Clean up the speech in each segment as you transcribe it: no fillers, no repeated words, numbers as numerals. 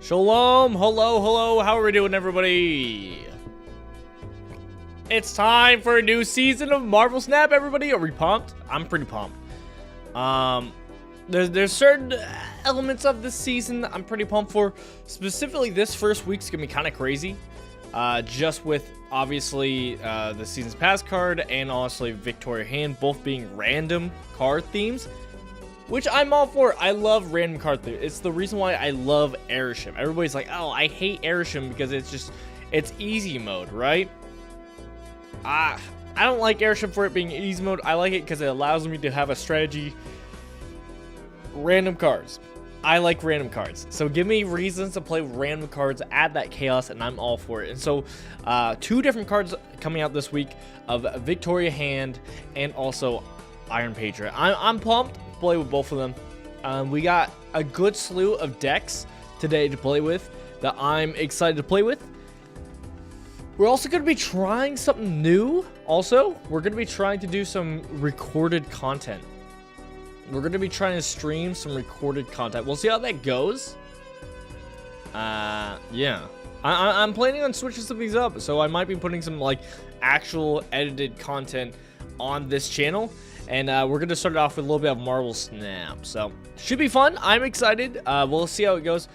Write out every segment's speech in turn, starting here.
Shalom, hello, how are we doing, everybody? It's time for a new season of Marvel Snap, everybody. Are we pumped? I'm pretty pumped. There's certain elements of this season I'm pretty pumped for. Specifically, this first week's gonna be kind of crazy. Just with, obviously, the Season's Pass card and honestly Victoria Hand both being random card themes, which I'm all for. I love random card themes. It's the reason why I love Airship. Everybody's like, oh, I hate Airship because it's easy mode, right? I don't like Airship for it being easy mode. I like it because it allows me to have a strategy. Random cards. I like random cards. So give me reasons to play random cards, add that chaos, and I'm all for it. And so, two different cards coming out this week of Victoria Hand and also Iron Patriot. I'm pumped to play with both of them. We got a good slew of decks today to play with that I'm excited to play with. We're also going to be trying something new. Also, we're going to be trying to do some recorded content. We're going to be trying to stream some recorded content. We'll see how that goes. Yeah. I'm planning on switching some of these up. So I might be putting some like actual edited content on this channel. And we're going to start it off with a little bit of Marvel Snap. So should be fun. I'm excited. We'll see how it goes.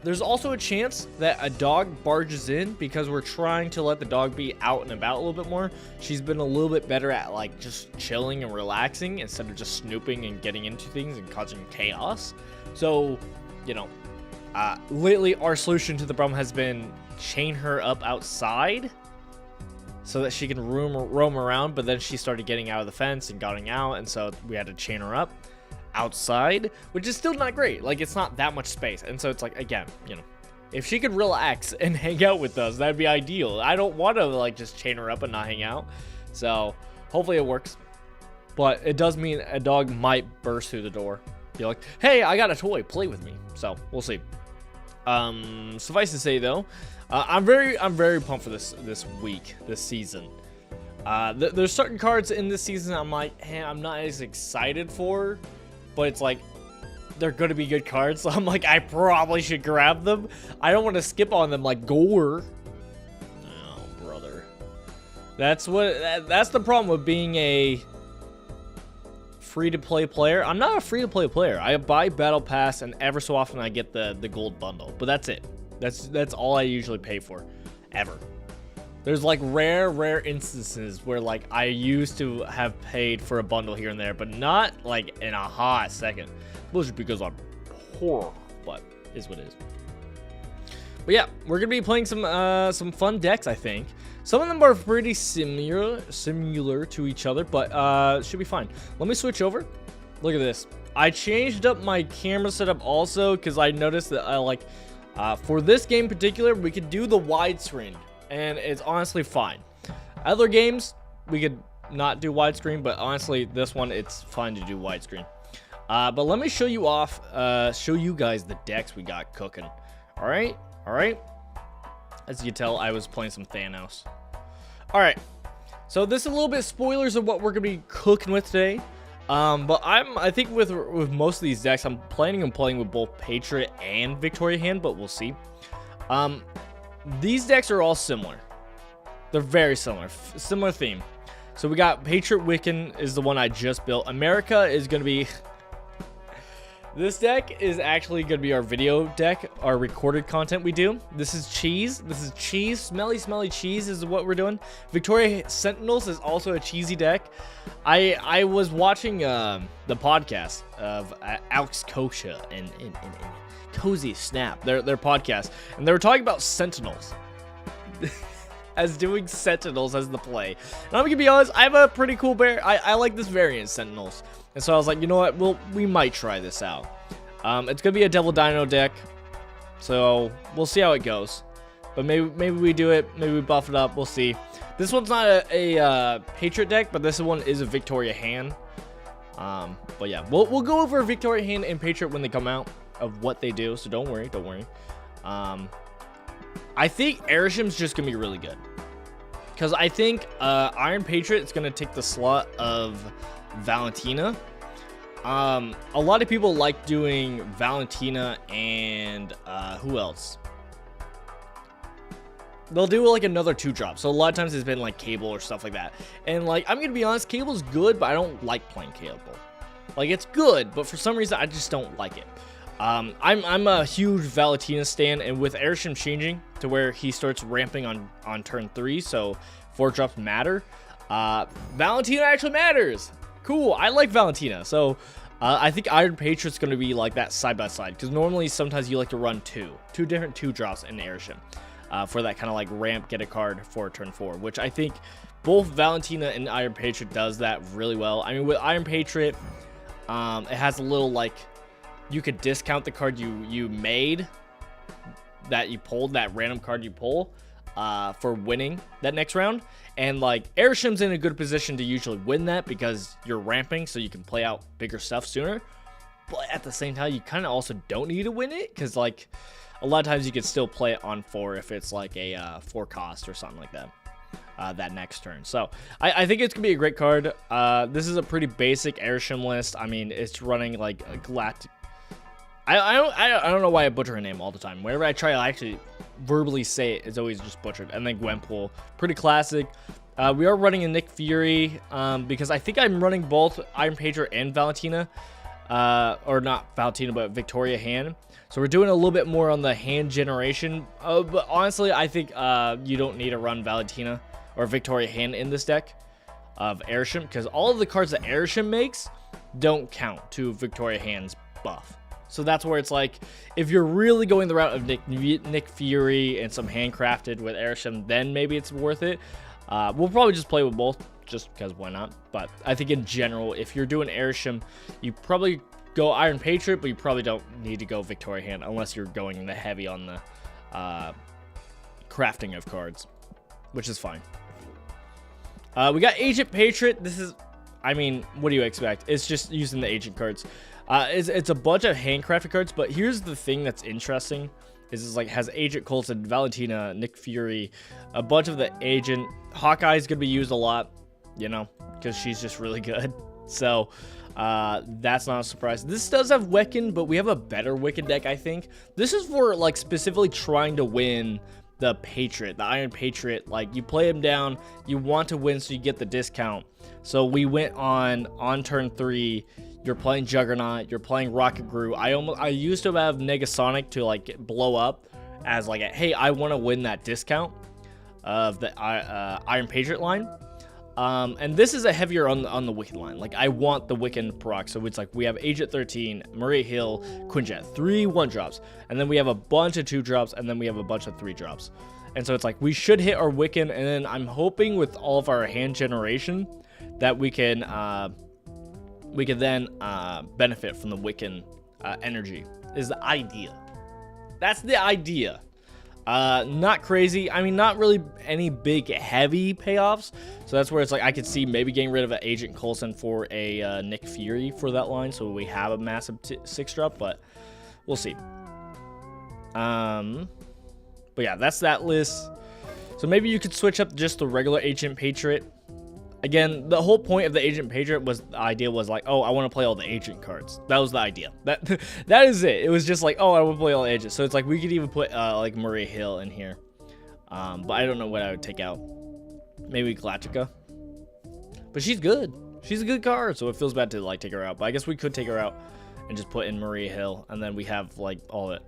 There's also a chance that a dog barges in because we're trying to let the dog be out and about a little bit more. She's been a little bit better at like just chilling and relaxing instead of just snooping and getting into things and causing chaos. So, you know, lately our solution to the problem has been chain her up outside so that she can roam around, but then she started getting out of the fence and getting out, and so we had to chain her up outside, which is still not great. Like, it's not that much space, and so it's like, again, you know, if she could relax and hang out with us, that'd be ideal. I don't want to like just chain her up and not hang out, so hopefully it works. But it does mean a dog might burst through the door, be like, hey, I got a toy, play with me. So we'll see. Suffice to say though, I'm very pumped for this season. There's certain cards in this season I'm like, hey, I'm not as excited for, but it's like they're going to be good cards, so I'm like, I probably should grab them. I don't want to skip on them like Gore. Oh, brother. That's the problem with being a free-to-play player. I'm not a free-to-play player. I buy Battle Pass, and ever so often I get the gold bundle, but that's it. That's all I usually pay for, ever. There's like rare instances where like I used to have paid for a bundle here and there, but not like in a hot second. Mostly because I'm poor, but is what it is. But yeah, we're gonna be playing some fun decks, I think. Some of them are pretty similar to each other, but should be fine. Let me switch over. Look at this. I changed up my camera setup also because I noticed that for this game in particular, we could do the widescreen. And it's honestly fine. Other games, we could not do widescreen, but honestly, this one, it's fine to do widescreen. But let me show you guys the decks we got cooking. All right. As you can tell, I was playing some Thanos. All right. So this is a little bit spoilers of what we're gonna be cooking with today. But I think with most of these decks, I'm planning on playing with both Patriot and Victoria Hand, but we'll see. These decks are all similar. They're very similar. Similar theme. So we got Patriot Wiccan is the one I just built. America is going to be... This deck is actually going to be our video deck, our recorded content we do. This is cheese. This is cheese. Smelly cheese is what we're doing. Victoria Sentinels is also a cheesy deck. I was watching the podcast of Alex Kosha and Cozy Snap, their podcast, and they were talking about Sentinels as doing Sentinels as the play. And I'm gonna be honest, I have a pretty cool bear. I like this variant Sentinels, and so I was like, you know what, we might try this out. It's gonna be a Devil Dino deck, so we'll see how it goes. But maybe we do it, maybe we buff it up. We'll see. This one's not a Patriot deck, but this one is a Victoria Hand. But yeah, we'll go over Victoria Hand and Patriot when they come out, of what they do, so don't worry. I think Airship's just gonna be really good because I think Iron Patriot is gonna take the slot of Valentina. A lot of people like doing Valentina and who else? They'll do like another 2-drop. So a lot of times it's been like Cable or stuff like that. And like, I'm gonna be honest, Cable's good, but I don't like playing Cable. Like, it's good, but for some reason I just don't like it. I'm a huge Valentina stan, and with Airshim changing to where he starts ramping on turn 3, so 4-drops matter. Valentina actually matters. Cool, I like Valentina. So I think Iron Patriot's gonna be like that side by side, because normally sometimes you like to run two different 2-drops in Airshim. For that kind of like ramp, get a card for turn 4, which I think both Valentina and Iron Patriot does that really well. I mean, with Iron Patriot, it has a little like, you could discount the card you made, that you pulled, that random card you pull, for winning that next round. And like, Airshim's in a good position to usually win that because you're ramping, so you can play out bigger stuff sooner. But at the same time, you kind of also don't need to win it, because like, a lot of times you can still play it on 4 if it's like a 4 cost or something like that, that next turn. So I think it's gonna be a great card. This is a pretty basic Airshim list. I mean, it's running like a Galactic. I don't know why I butcher her name all the time. Whenever I try to actually verbally say it, it's always just butchered. And then Gwenpool, pretty classic. We are running a Nick Fury because I think I'm running both Iron Patriot and Valentina. Or not Valentina, but Victoria hand. So we're doing a little bit more on the hand generation. But honestly, I think you don't need to run Valentina or Victoria hand in this deck of Airshim, because all of the cards that Airshim makes don't count to Victoria hand's buff. So that's where it's like, if you're really going the route of Nick Fury and some handcrafted with Airshim, then maybe it's worth it. We'll probably just play with both, just because why not? But I think in general, if you're doing Airshim, you probably go Iron Patriot, but you probably don't need to go Victoria hand unless you're going the heavy on the crafting of cards, which is fine. We got Agent Patriot. This is, I mean, what do you expect? It's just using the agent cards. It's a bunch of handcrafted cards, but here's the thing that's interesting. Is like, has Agent Coulson, Valentina, Nick Fury, a bunch of the agent. Hawkeye's gonna be used a lot, you know, because she's just really good. So that's not a surprise. This does have Wiccan, but we have a better Wiccan deck, I think. This is for like specifically trying to win the Patriot, the Iron Patriot. Like, you play him down, you want to win so you get the discount. So we went on turn 3. You're playing Juggernaut, you're playing Rocket Gru. I used to have Negasonic to like blow up as like a, hey, I want to win that discount of the Iron Patriot line. And this is a heavier on the Wiccan line. Like, I want the Wiccan proc, so it's like we have Agent 13, Maria Hill, Quinjet, 3 1-drops, and then we have a bunch of 2-drops, and then we have a bunch of 3-drops. And so it's like we should hit our Wiccan, and then I'm hoping with all of our hand generation that we can then benefit from the Wiccan energy, is the idea. That's the idea. Not crazy. I mean, not really any big heavy payoffs. So that's where it's like I could see maybe getting rid of an Agent Coulson for a Nick Fury for that line, so we have a massive 6-drop, but we'll see. But yeah, that's that list. So maybe you could switch up just the regular Agent Patriot. Again, the whole point of the Agent Patriot was, the idea was like, oh, I want to play all the agent cards. That was the idea. That is it. It was just like, oh, I want to play all the agents. So it's like we could even put like Maria Hill in here. But I don't know what I would take out. Maybe Galactica. But she's good. She's a good card, so it feels bad to like take her out. But I guess we could take her out and just put in Maria Hill, and then we have like all of it.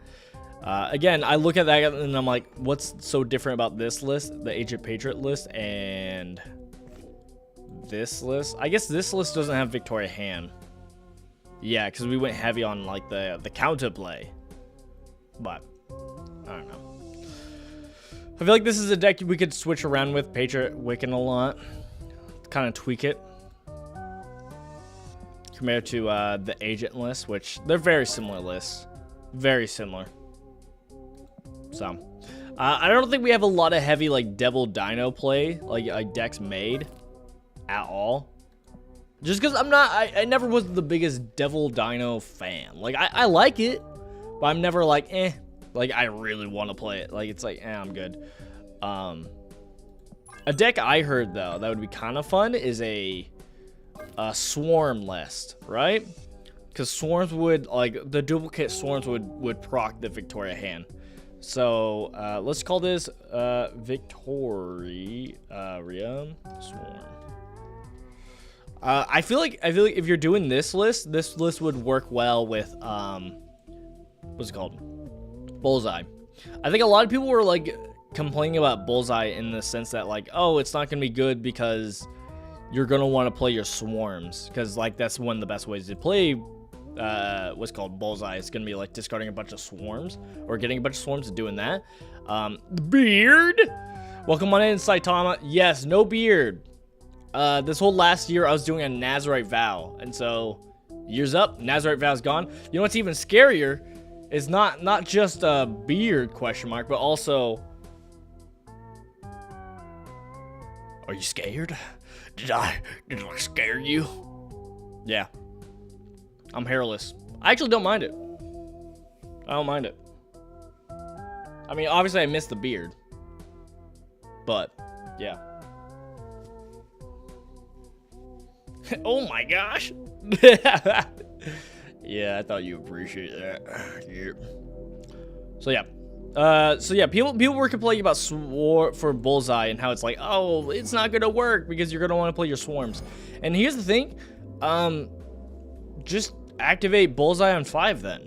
Again, I look at that and I'm like, what's so different about this list, the Agent Patriot list, and this list? I guess this list doesn't have Victoria hand. Yeah, because we went heavy on like the counterplay. But I don't know. I feel like this is a deck we could switch around with Patriot Wiccan a lot, kind of tweak it compared to the agent list, which they're very similar lists, very similar. So I don't think we have a lot of heavy like Devil Dino play, like decks made at all. Just because I never was the biggest Devil Dino fan. Like I like it, but I'm never like like I really want to play it. Like it's like I'm good. A deck I heard though that would be kind of fun is a swarm list, right? because swarms would, like, the duplicate swarms would proc the Victoria hand. So let's call this Victoria Swarm. I feel like if you're doing this list would work well with what's it called? Bullseye. I think a lot of people were like complaining about Bullseye in the sense that like, oh, it's not gonna be good because you're gonna want to play your swarms, because like that's one of the best ways to play what's called Bullseye. It's gonna be like discarding a bunch of swarms or getting a bunch of swarms and doing that. The beard. Welcome on in, Saitama. Yes, no beard. This whole last year I was doing a Nazarite vow, and so years up, Nazarite vow's gone. You know what's even scarier is not just a beard question mark, but also, are you scared? Did I scare you? Yeah, I'm hairless. I actually don't mind it. I don't mind it. I mean, obviously I miss the beard, but yeah. Oh my gosh. Yeah, I thought you appreciate that. Yeah. So yeah, people were complaining about for Bullseye and how it's like, oh, it's not gonna work because you're gonna want to play your swarms. And here's the thing, just activate Bullseye on 5 then.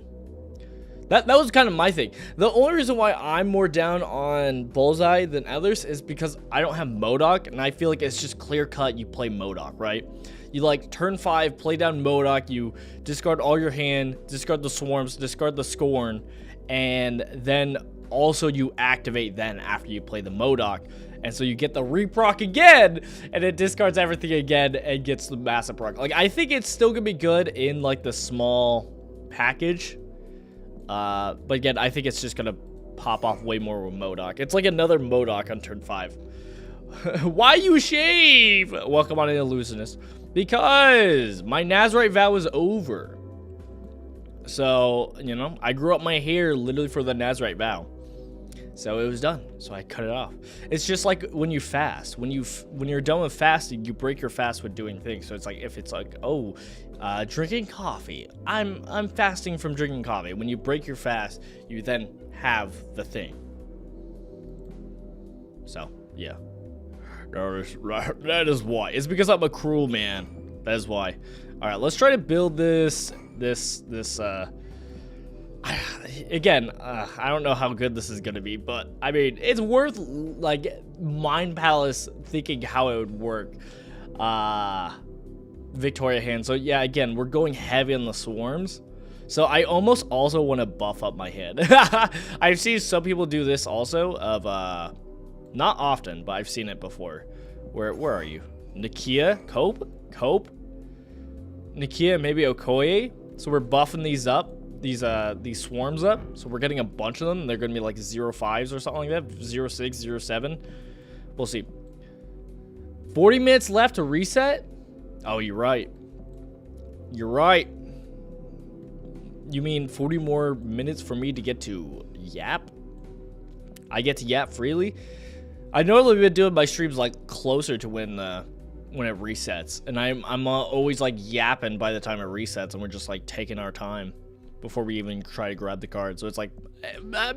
That was kind of my thing. The only reason why I'm more down on Bullseye than others is because I don't have MODOK, and I feel like it's just clear cut you play MODOK, right? You like turn 5, play down MODOK, you discard all your hand, discard the swarms, discard the scorn, and then also you activate then after you play the MODOK. And so you get the reproc again, and it discards everything again and gets the massive proc. Like, I think it's still gonna be good in like the small package. But again, I think it's just gonna pop off way more with MODOK. It's like another MODOK on turn 5. Why you shave? Welcome on in, Illusionist. Because my Nazarite vow is over. So, you know, I grew up my hair literally for the Nazarite vow. So it was done. So I cut it off. It's just like when you fast. When you're done with fasting, you break your fast with doing things. So it's like, if it's like, oh, drinking coffee. I'm fasting from drinking coffee. When you break your fast, you then have the thing. So, yeah. That is why. It's because I'm a cruel man. That is why. All right, let's try to build this again, I don't know how good this is gonna be, but I mean, it's worth like Mind Palace thinking how it would work. Victoria hand. So yeah, again, we're going heavy on the swarms. So I almost also want to buff up my head. I've seen some people do this also of not often, but I've seen it before. Where are you? Nakia? Cope? Nakia, maybe Okoye. So we're buffing these up. These swarms up. So we're getting a bunch of them. They're gonna be like 0.5s or something like that. 0.6, 0.7. We'll see. 40 minutes left to reset? Oh, you're right. You're right. You mean 40 more minutes for me to get to Yap? I get to Yap freely? I normally been doing my streams like closer to when it resets, and I'm always like yapping by the time it resets, and we're just like taking our time before we even try to grab the card. So it's like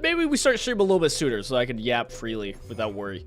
maybe we start stream a little bit sooner so I can yap freely without worry.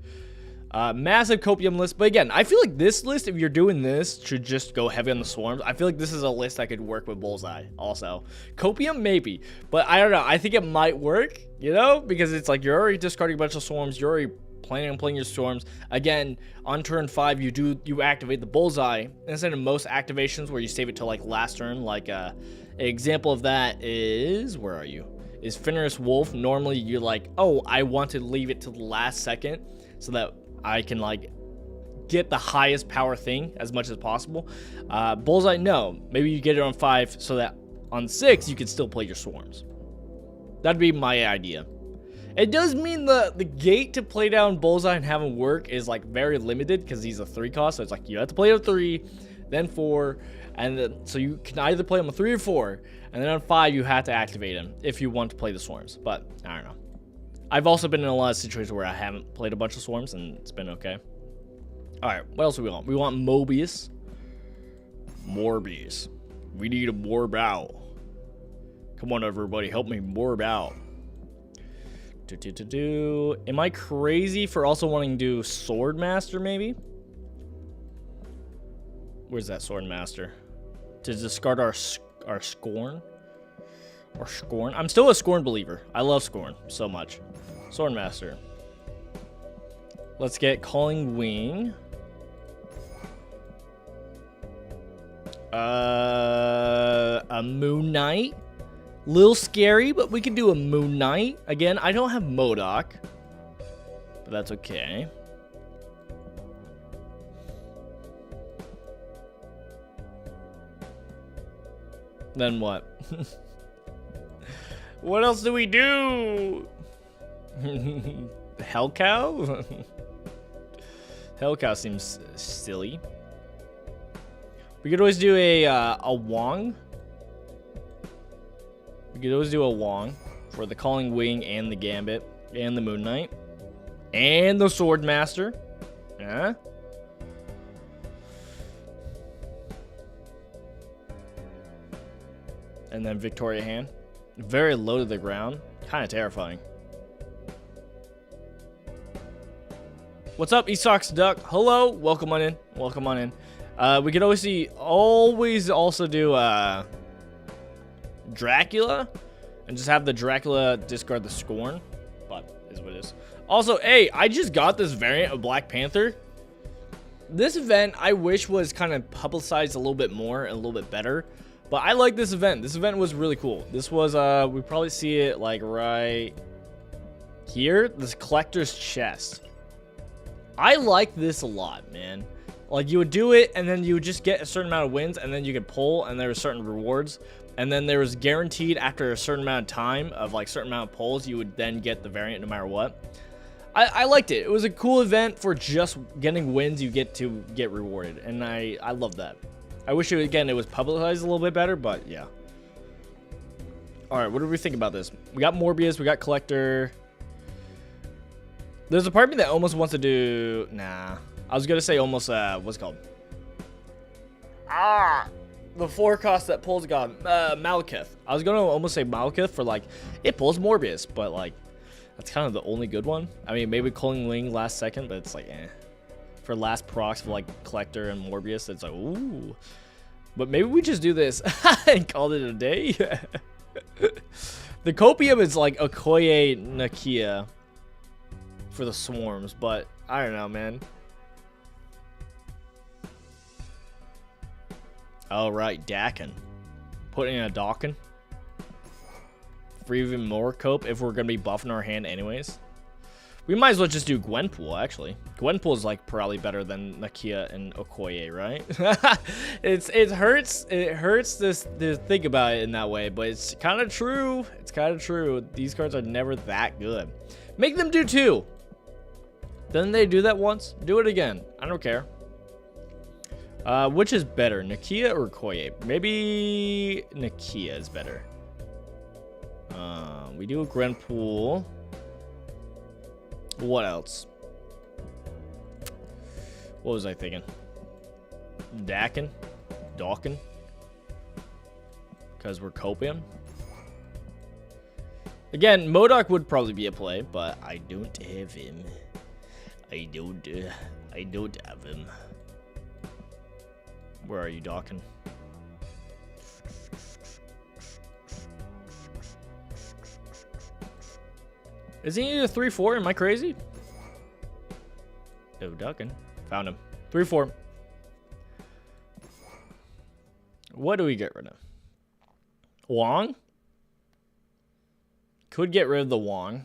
Massive copium list, but again, I feel like this list, if you're doing this, should just go heavy on the swarms. I feel like this is a list that could work with Bullseye also. Copium maybe, but I don't know. I think it might work, you know, because it's like you're already discarding a bunch of swarms, you're already planning on playing your swarms. Again, on turn 5 you activate the Bullseye instead of most activations where you save it till like last turn. Like an example of that is, where are you, is Fenris Wolf. Normally you're like, oh, I want to leave it to the last second so that I can like get the highest power thing as much as possible. Bullseye, no, maybe you get it on 5 so that on 6 you can still play your swarms. That'd be my idea. It does mean the gate to play down Bullseye and have him work is like very limited because he's a 3 cost. So it's like you have to play on 3, then 4, and then so you can either play him on 3 or 4, and then on 5 you have to activate him if you want to play the swarms. But I don't know. I've also been in a lot of situations where I haven't played a bunch of swarms and it's been okay. All right, what else do we want? We want Morbius. We need a morb out. Come on, everybody, help me morb out. Am I crazy for also wanting to do Sword Master, maybe? Where's that Sword Master? To discard our Scorn? Or Scorn? I'm still a Scorn believer. I love Scorn so much. Sword Master. Let's get Calling Wing. A Moon Knight. Little scary, but we can do a Moon Knight. Again, I don't have MODOK, but that's okay. Then what? What else do we do? Hell Cow? Hell Cow seems silly. We could always do a Wong. We could always do a Wong for the Calling Wing and the Gambit and the Moon Knight and the Sword Master. Yeah. And then Victoria Hand. Very low to the ground. Kind of terrifying. What's up, Esox Duck? Hello. Welcome on in. Welcome on in. We could always also do Dracula and just have the Dracula discard the Scorn. But is what it is. Also, hey, I just got this variant of Black Panther. This event I wish was kind of publicized a little bit more and a little bit better. But I like this event. This event was really cool. This was, we probably see it like right here. This collector's chest. I like this a lot, man. Like you would do it and then you would just get a certain amount of wins and then you could pull and there were certain rewards. And then there was guaranteed after a certain amount of time of like certain amount of pulls, you would then get the variant no matter what. I liked it. It was a cool event for just getting wins. You get to get rewarded. And I love that. I wish, it was publicized a little bit better, but yeah. All right, what do we think about this? We got Morbius, we got Collector. There's a part of me that almost wants to do... Nah. I was going to say almost, what's it called? The 4-cost that pulls God. Malekith. I was going to almost say Malekith for, like, it pulls Morbius, but, like, that's kind of the only good one. I mean, maybe Calling Wing last second, but it's like, eh. For last procs for like Collector and Morbius, it's like, ooh. But maybe we just do this and call it a day. The Copium is like Okoye Nakia for the swarms, but I don't know, man. All right, Dakin. Putting in a Dakin. For even more cope if we're gonna be buffing our hand anyways. We might as well just do Gwenpool, actually. Gwenpool is like probably better than Nakia and Okoye, right? it hurts to think about it in that way, but it's kind of true. It's kind of true. These cards are never that good. Make them do 2. Didn't they do that once? Do it again. I don't care. Which is better, Nakia or Okoye? Maybe Nakia is better. We do a Gwenpool. What else? What was I thinking? Dakin? Because we're Copium. Again, MODOK would probably be a play, but I don't have him. I don't have him. Where are you, Dakin? Is he a 3-4? Am I crazy? Oh, Dakin. Found him. 3-4. What do we get rid of? Wong? Could get rid of the Wong.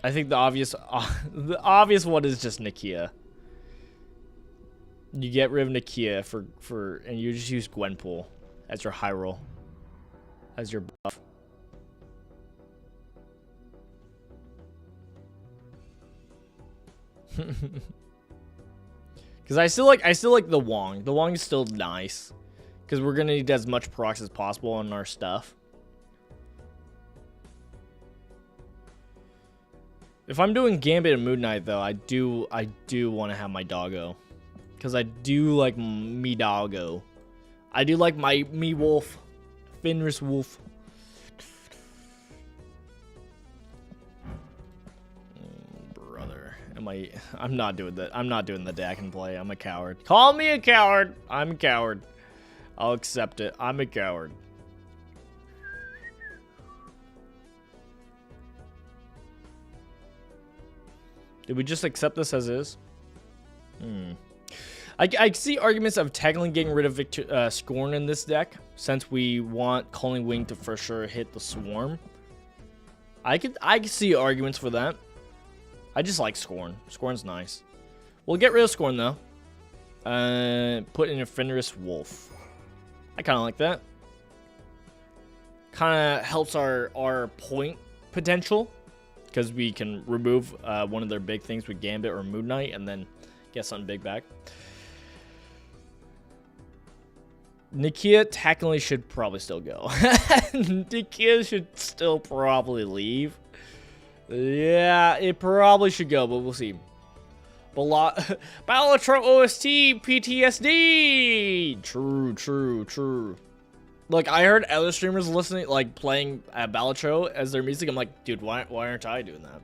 I think the obvious one is just Nakia. You get rid of Nakia and you just use Gwenpool as your high roll, as your buff. Because I still like the Wong. The Wong is still nice. Because we're gonna need as much procs as possible on our stuff. If I'm doing Gambit and Moon Knight, though, I do want to have my doggo. Because I do like me doggo. I do like me wolf. Fenris wolf. Brother. I'm not doing that. I'm not doing the deck and play. I'm a coward. Call me a coward. I'm a coward. I'll accept it. I'm a coward. Did we just accept this as is? I see arguments of technically getting rid of Scorn in this deck, since we want Calling Wing to for sure hit the Swarm. I could see arguments for that. I just like Scorn. Scorn's nice. We'll get rid of Scorn though. Put in a Fenris Wolf. I kind of like that. Kind of helps our point potential. Because we can remove one of their big things with Gambit or Moon Knight and then get something big back. Nakia technically should probably still go. Nakia should still probably leave. Yeah, it probably should go, but we'll see. Balatro OST PTSD! True. Look, I heard other streamers listening, like, playing Balatro as their music. I'm like, dude, why aren't I doing that?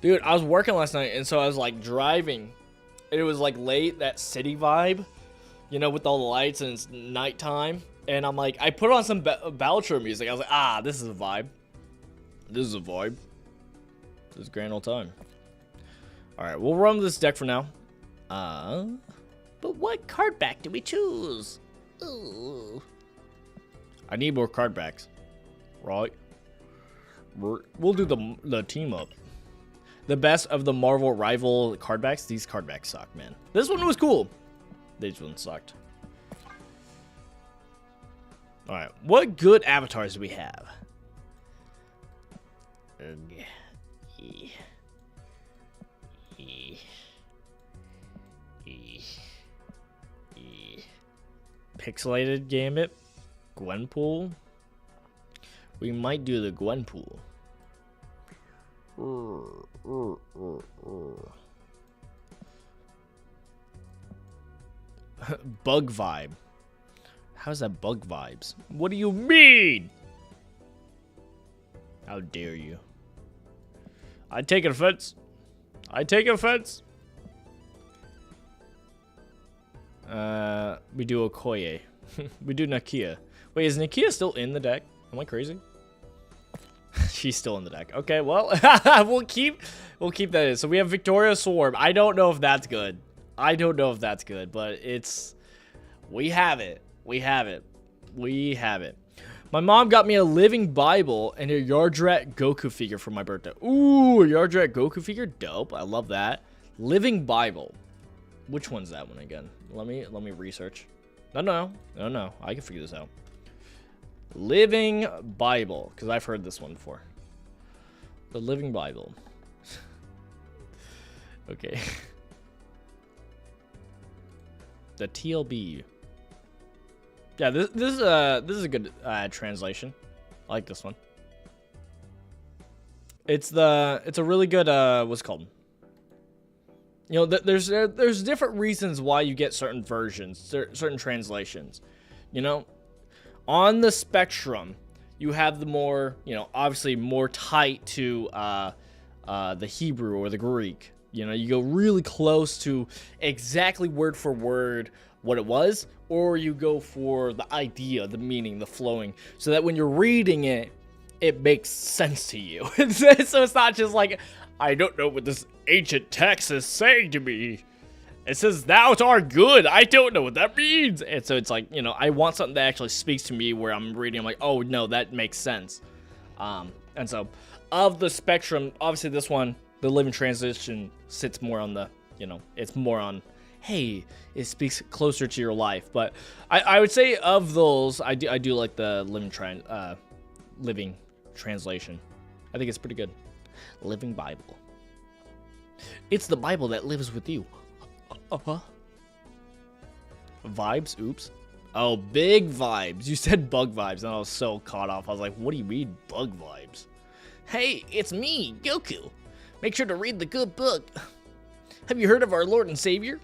Dude, I was working last night, and so I was, like, driving. And it was, like, late, that city vibe. You know, with all the lights, and it's nighttime. And I'm like, I put on some Balatro music. I was like, this is a vibe. This is a vibe. This is a grand old time. Alright, we'll run this deck for now. But what card back do we choose? Ooh. I need more card backs. Right? We'll do the team up. The best of the Marvel rival card backs. These card backs suck, man. This one was cool. This one sucked. Alright. What good avatars do we have? Pixelated Gambit, Gwenpool. We might do the Gwenpool. Bug vibe. How's that bug vibes? What do you mean? How dare you? I take offense. I take offense. We do Okoye. We do Nakia. Wait, is Nakia still in the deck? Am I crazy? She's still in the deck. Okay, well, we'll keep that in. So we have Victoria Swarm. I don't know if that's good. I don't know if that's good, but we have it. We have it. We have it. My mom got me a living Bible and a Yardrat Goku figure for my birthday. Ooh, a Yardrat Goku figure? Dope. I love that. Living Bible. Which one's that one again? Let me research. No. I can figure this out. Living Bible, because I've heard this one before. The Living Bible. Okay. The TLB. Yeah, this is a good translation. I like this one. It's a really good what's it called? You know, there's different reasons why you get certain versions, certain translations. You know, on the spectrum, you have the more, you know, obviously more tight to the Hebrew or the Greek. You know, you go really close to exactly word for word what it was, or you go for the idea, the meaning, the flowing, so that when you're reading it, it makes sense to you. So it's not just like, I don't know what this ancient text is saying to me. It says, thou art good. I don't know what that means. And so it's like, you know, I want something that actually speaks to me where I'm reading. I'm like, oh, no, that makes sense. And so of the spectrum, obviously this one, the Living Translation sits more on the, you know, it's more on, hey, it speaks closer to your life. But I would say of those, I do like the Living Translation. I think it's pretty good. Living Bible. It's the Bible that lives with you. Vibes? Oops. Oh, big vibes. You said bug vibes, and I was so caught off. I was like, what do you mean, bug vibes? Hey, it's me, Goku. Make sure to read the good book. Have you heard of our Lord and Savior?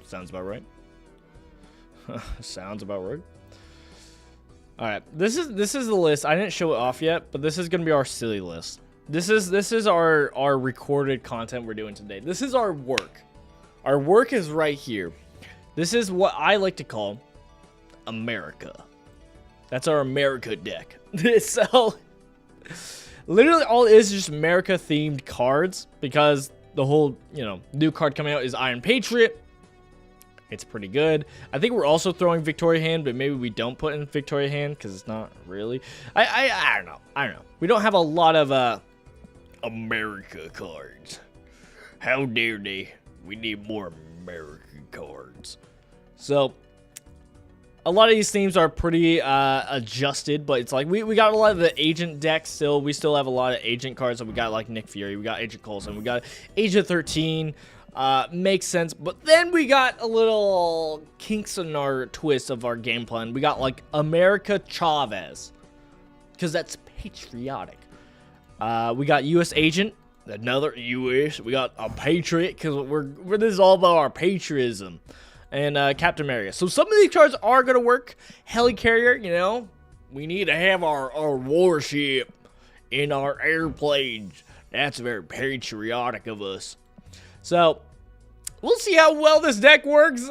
Sounds about right. Sounds about right. All right, this is the list. I didn't show it off yet, but this is gonna be our silly list. This is our recorded content we're doing today. This is our work. Our work is right here. This is what I like to call America. That's our America deck. So literally all it is just America themed cards, because the whole, new card coming out is Iron Patriot. It's pretty good. I think we're also throwing Victoria Hand, but maybe we don't put in Victoria Hand because it's not really. I don't know. I don't know. We don't have a lot of America cards. How dare they? We need more American cards. So a lot of these themes are pretty adjusted, but it's like we got a lot of the agent decks still. We still have a lot of agent cards. So we got like Nick Fury, we got Agent Coulson, we got Agent 13. Makes sense, but then we got a little kinks in our twist of our game plan. We got like America Chavez, because that's patriotic. We got U.S. Agent, another U.S. We got a Patriot, because this is all about our patriotism, and Captain America. So some of these cards are gonna work. Helicarrier, we need to have our warship in our airplanes. That's very patriotic of us. So, we'll see how well this deck works.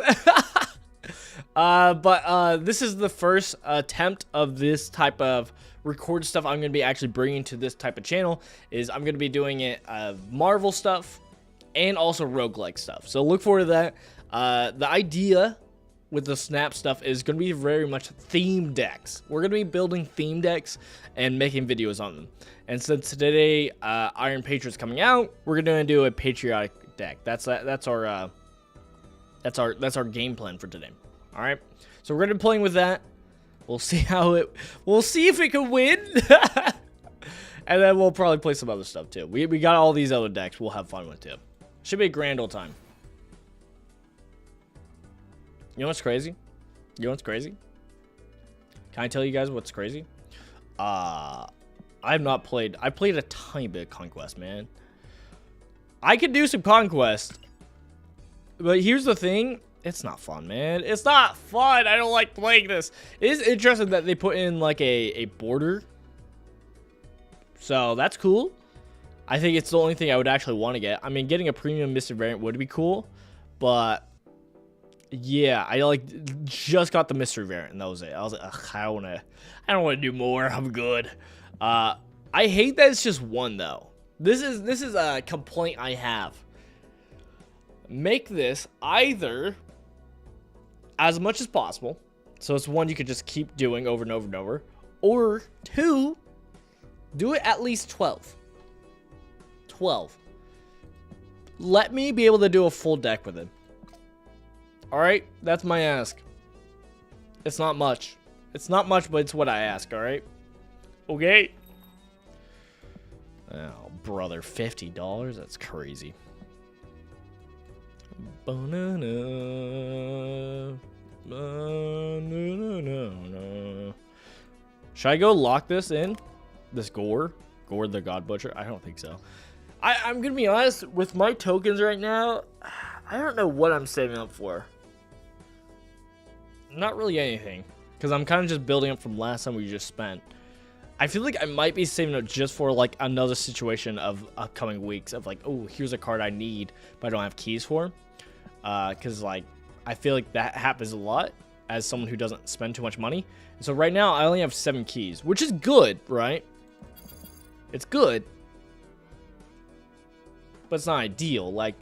But this is the first attempt of this type of record stuff I'm going to be actually bringing to this type of channel. Is I'm going to be doing it Marvel stuff and also roguelike stuff. So, look forward to that. The idea with the Snap stuff is going to be very much theme decks. We're going to be building theme decks and making videos on them. And since today Iron Patriot's coming out, we're going to do a patriotic deck. That's our game plan for today. All right, so we're gonna be playing with that. We'll see we'll see if it can win. And then we'll probably play some other stuff too. We got all these other decks we'll have fun with too. Should be a grand old time. You know what's crazy? Can I tell you guys what's crazy? I played a tiny bit of Conquest, man. I could do some Conquest, but here's the thing. It's not fun, man. It's not fun. I don't like playing this. It is interesting that they put in like a border. So that's cool. I think it's the only thing I would actually want to get. I mean, getting a premium Mr. Variant would be cool, but yeah, I just got the Mystery Variant and that was it. I was like, ugh, I don't want to do more. I'm good. I hate that it's just one though. This is a complaint I have. Make this either as much as possible, so it's one you could just keep doing over and over and over, or two, do it at least 12. Let me be able to do a full deck with it. All right, that's my ask. It's not much. But it's what I ask. All right. Okay. Oh, brother, $50? That's crazy. Should I go lock this in? This Gore the God Butcher? I don't think so. I'm gonna be honest, with my tokens right now, I don't know what I'm saving up for. Not really anything, because I'm kind of just building up from last time we just spent. I feel like I might be saving up just for like another situation of upcoming weeks of like, oh, here's a card I need, but I don't have keys for. Because like, I feel like that happens a lot as someone who doesn't spend too much money. And so right now I only have 7 keys, which is good, right? It's good, but it's not ideal. Like,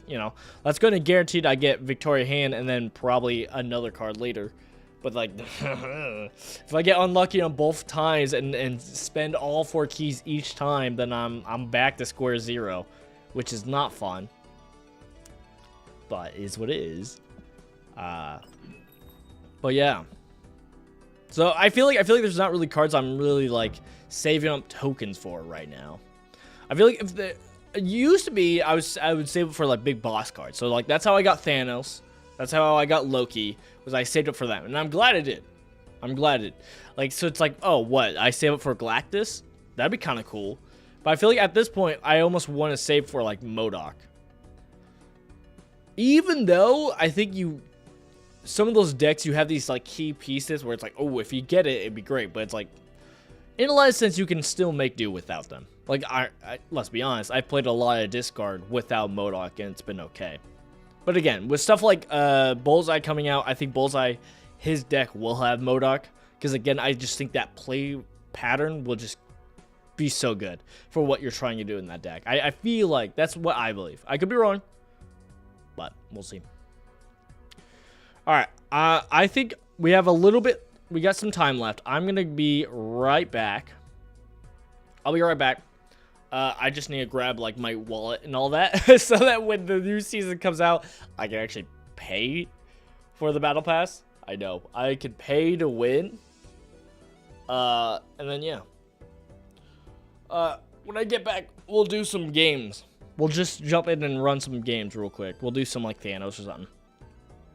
that's going to guarantee I get Victoria Hand and then probably another card later. But like, if I get unlucky on both times and spend all 4 keys each time, then I'm back to square zero, which is not fun. But it is what it is. But yeah. So I feel like there's not really cards I'm really like saving up tokens for right now. I feel like if it used to be, I would save it for like big boss cards. So like that's how I got Thanos. That's how I got Loki. Was I saved up for that, and I'm glad I did. I'm glad it, like, so it's like, oh, what? I save it for Galactus? That'd be kind of cool. But I feel like at this point, I almost want to save for, like, MODOK. Even though I think some of those decks, you have these, like, key pieces where it's like, oh, if you get it, it'd be great. But it's like, in a lot of sense, you can still make do without them. Like, let's be honest, I've played a lot of discard without MODOK, and it's been okay. But again, with stuff like Bullseye coming out, I think Bullseye, his deck will have MODOK. Because again, I just think that play pattern will just be so good for what you're trying to do in that deck. I feel like that's what I believe. I could be wrong, but we'll see. All right, I think we have a little bit. We got some time left. I'm gonna be right back. I'll be right back. I just need to grab like my wallet and all that so that when the new season comes out, I can actually pay for the battle pass. I know I could pay to win. And then yeah. When I get back, we'll do some games. We'll just jump in and run some games real quick. We'll do some like Thanos or something.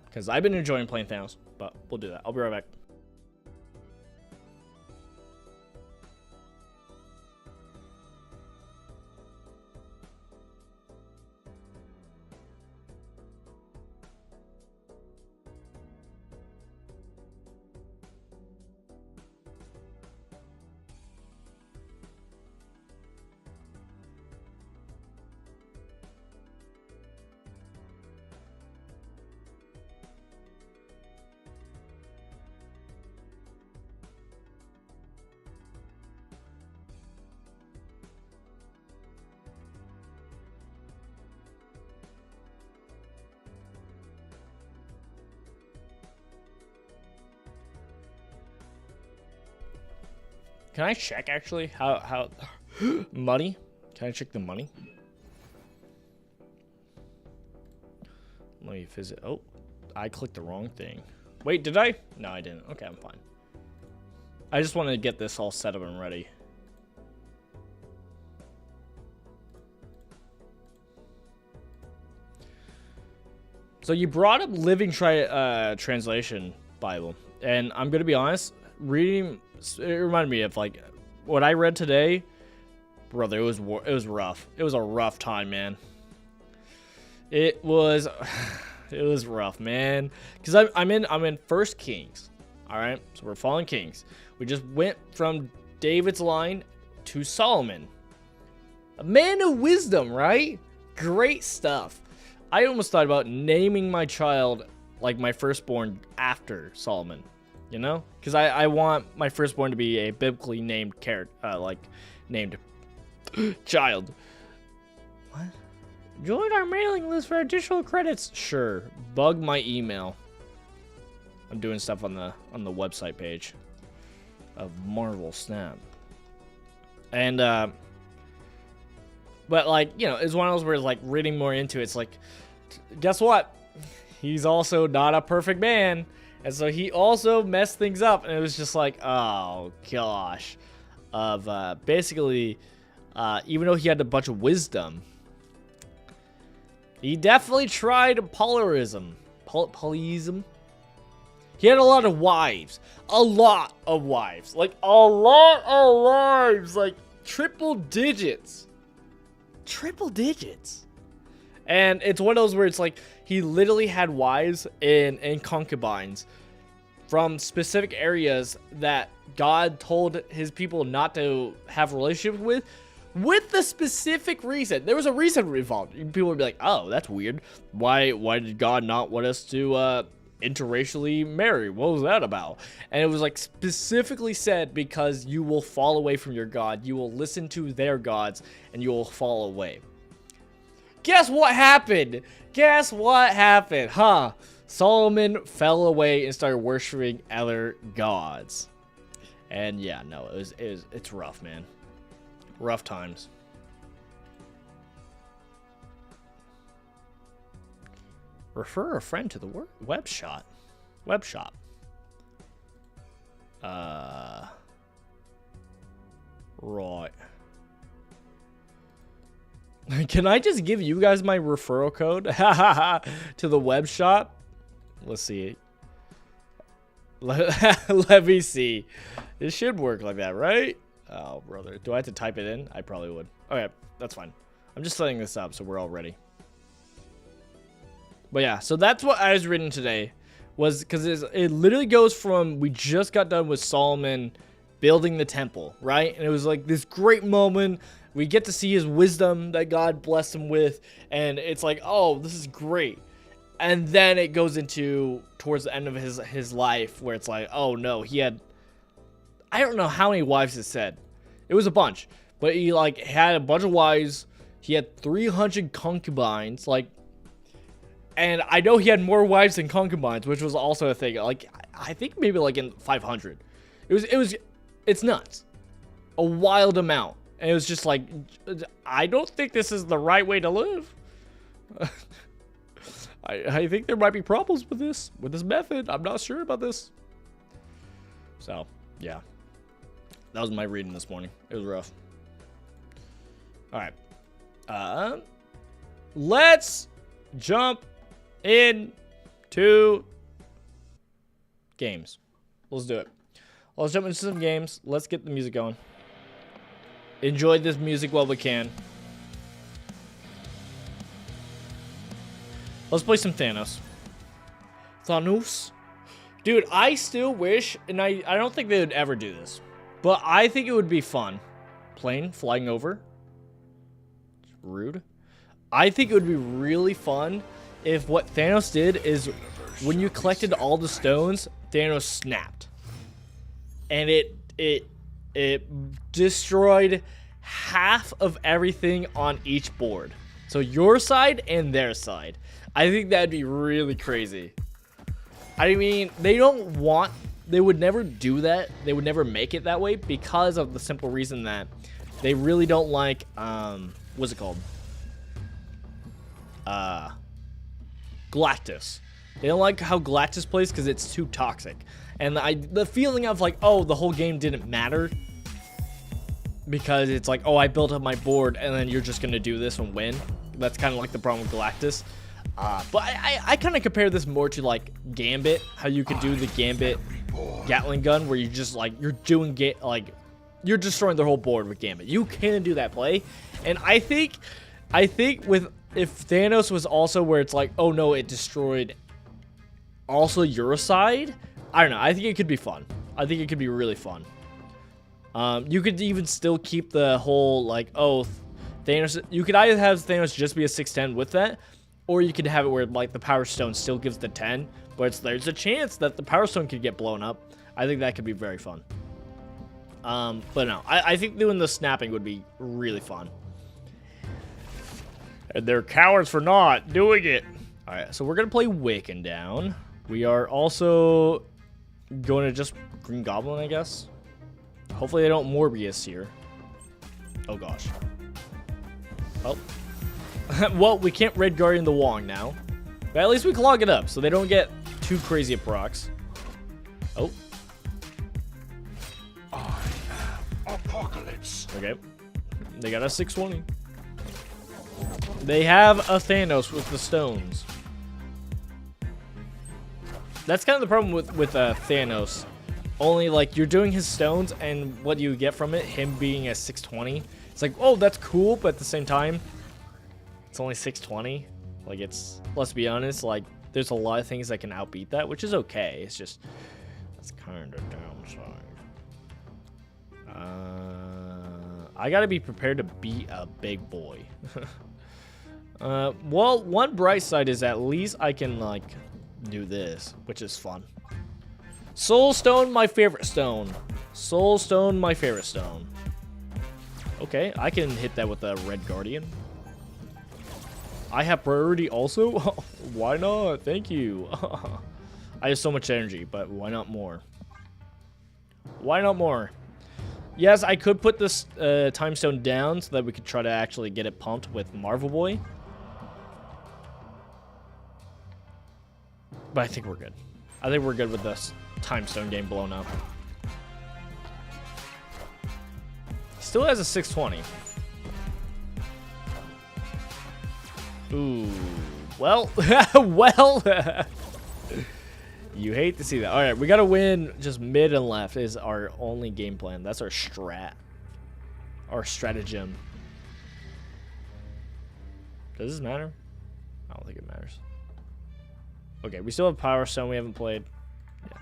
Because I've been enjoying playing Thanos, but we'll do that. I'll be right back. Can I check actually how money? Can I check the money? Let me visit. Oh, I clicked the wrong thing. Wait, did I? No, I didn't. Okay, I'm fine. I just wanted to get this all set up and ready. So you brought up Living Translation Bible, and I'm gonna be honest, reading it reminded me of like what I read today. Brother, it was rough. It was a rough time, man. It was rough, man. Because I'm in First Kings. All right, so we're following Kings. We just went from David's line to Solomon, a man of wisdom, right? Great stuff. I almost thought about naming my child like my firstborn after Solomon. You know, because I want my firstborn to be a biblically named character, named child. What? Join our mailing list for additional credits. Sure. Bug my email. I'm doing stuff on the website page of Marvel Snap. And but like, you know, it's one of those where it's like reading more into it, it's like, guess what? He's also not a perfect man. And so he also messed things up, and it was just like, oh gosh, basically, even though he had a bunch of wisdom, he definitely tried polyism. Polyism. He had a lot of wives, like a lot of wives, like triple digits, and it's one of those where it's like, he literally had wives and concubines from specific areas that God told his people not to have relationships with the specific reason. There was a reason involved. People would be like, oh, that's weird. Why did God not want us to interracially marry? What was that about? And it was like specifically said, because you will fall away from your God. You will listen to their gods and you will fall away. Guess what happened? Huh? Solomon fell away and started worshiping other gods. And yeah, no, it's rough, man. Rough times. Refer a friend to the web shop. Right. Can I just give you guys my referral code to the web shop? Let's see. Let me see. It should work like that, right? Oh, brother. Do I have to type it in? I probably would. Okay, that's fine. I'm just setting this up so we're all ready. But yeah, so that's what I was reading today. Was because it literally goes from we just got done with Solomon building the temple, right? And it was like this great moment. We get to see his wisdom that God blessed him with. And it's like, oh, this is great. And then it goes into towards the end of his life where it's like, oh no, he had, I don't know how many wives it said. It was a bunch. But he like had a bunch of wives. He had 300 concubines. Like, and I know he had more wives than concubines, which was also a thing. Like, I think maybe like in 500. It's nuts. A wild amount. And it was just like, I don't think this is the right way to live. I think there might be problems with this method. I'm not sure about this. So, yeah. That was my reading this morning. It was rough. All right. Let's jump into games. Let's do it. Let's jump into some games. Let's get the music going. Enjoy this music while we can. Let's play some Thanos. Thanos? Dude, I still wish, and I don't think they would ever do this, but I think it would be fun. Plane flying over. Rude. I think it would be really fun if what Thanos did is when you collected all the stones, Thanos snapped. And it destroyed half of everything on each board. So your side and their side. I think that'd be really crazy. I mean, they would never do that. They would never make it that way because of the simple reason that they really don't like, what's it called? Galactus. They don't like how Galactus plays because it's too toxic. And the feeling of like, oh, the whole game didn't matter because it's like, oh, I built up my board and then you're just going to do this and win. That's kind of like the problem with Galactus. But I kind of compare this more to like Gambit, how you could do the Gambit Gatling gun where you just like, you're destroying the whole board with Gambit. You can do that play. And I think if Thanos was also where it's like, oh no, it destroyed also your side, I don't know. I think it could be fun. I think it could be really fun. You could even still keep the whole like, oh, Thanos. You could either have Thanos just be a 610 with that, or you could have it where like the Power Stone still gives the 10, but there's a chance that the Power Stone could get blown up. I think that could be very fun. But no, I think doing the snapping would be really fun. And they're cowards for not doing it. All right, so we're gonna play Waken Down. We are also going to just Green Goblin, I guess. Hopefully they don't Morbius here. Oh gosh. Oh. Well, we can't Red Guardian the Wong now. But at least we can log it up so they don't get too crazy at procs. Oh. I am Apocalypse. Okay. They got a 620. They have a Thanos with the stones. That's kind of the problem with Thanos. Only, like, you're doing his stones, and what you get from it, him being a 620, it's like, oh, that's cool, but at the same time, it's only 620. Like, it's, let's be honest, like, there's a lot of things that can outbeat that, which is okay. It's just, that's kind of downside. I gotta be prepared to beat a big boy. Well, one bright side is at least I can, like, do this, which is fun. Soul Stone, my favorite stone. Soul Stone, my favorite stone. Okay, I can hit that with a Red Guardian. I have priority also? Why not? Thank you. I have so much energy, but why not more? Why not more? Yes, I could put this Time Stone down so that we could try to actually get it pumped with Marvel Boy. But I think we're good. I think we're good with this Time Stone game blown up. Still has a 620. Ooh. Well, well. You hate to see that. All right, we got to win just mid and left is our only game plan. That's our strat. Our stratagem. Does this matter? I don't think it matters. Okay, we still have Power Stone we haven't played. Yeah.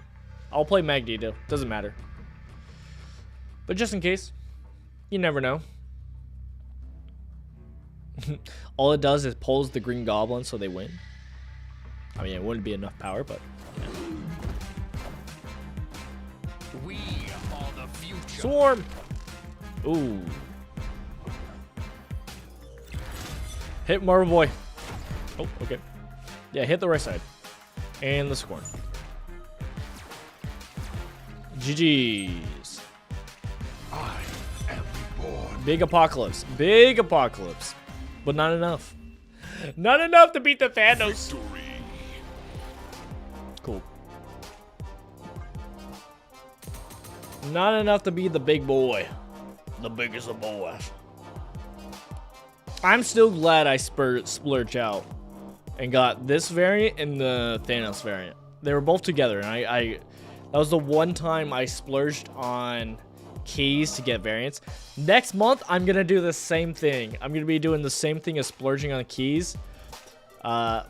I'll play Magneto. Doesn't matter. But just in case, you never know. All it does is pulls the Green Goblin so they win. I mean, it wouldn't be enough power, but yeah. We are the future. Swarm! Ooh. Hit Marvel Boy. Oh, okay. Yeah, hit the right side. And the scorn. GG's. I am reborn. Big apocalypse. Big apocalypse. But not enough. Not enough to beat the Thanos. Victory. Cool. Not enough to be the big boy. The biggest of boys. I'm still glad I splurged out and got this variant and the Thanos variant. They were both together, and I that was the one time I splurged on keys to get variants. Next month, I'm gonna do the same thing. I'm gonna be doing the same thing as splurging on keys,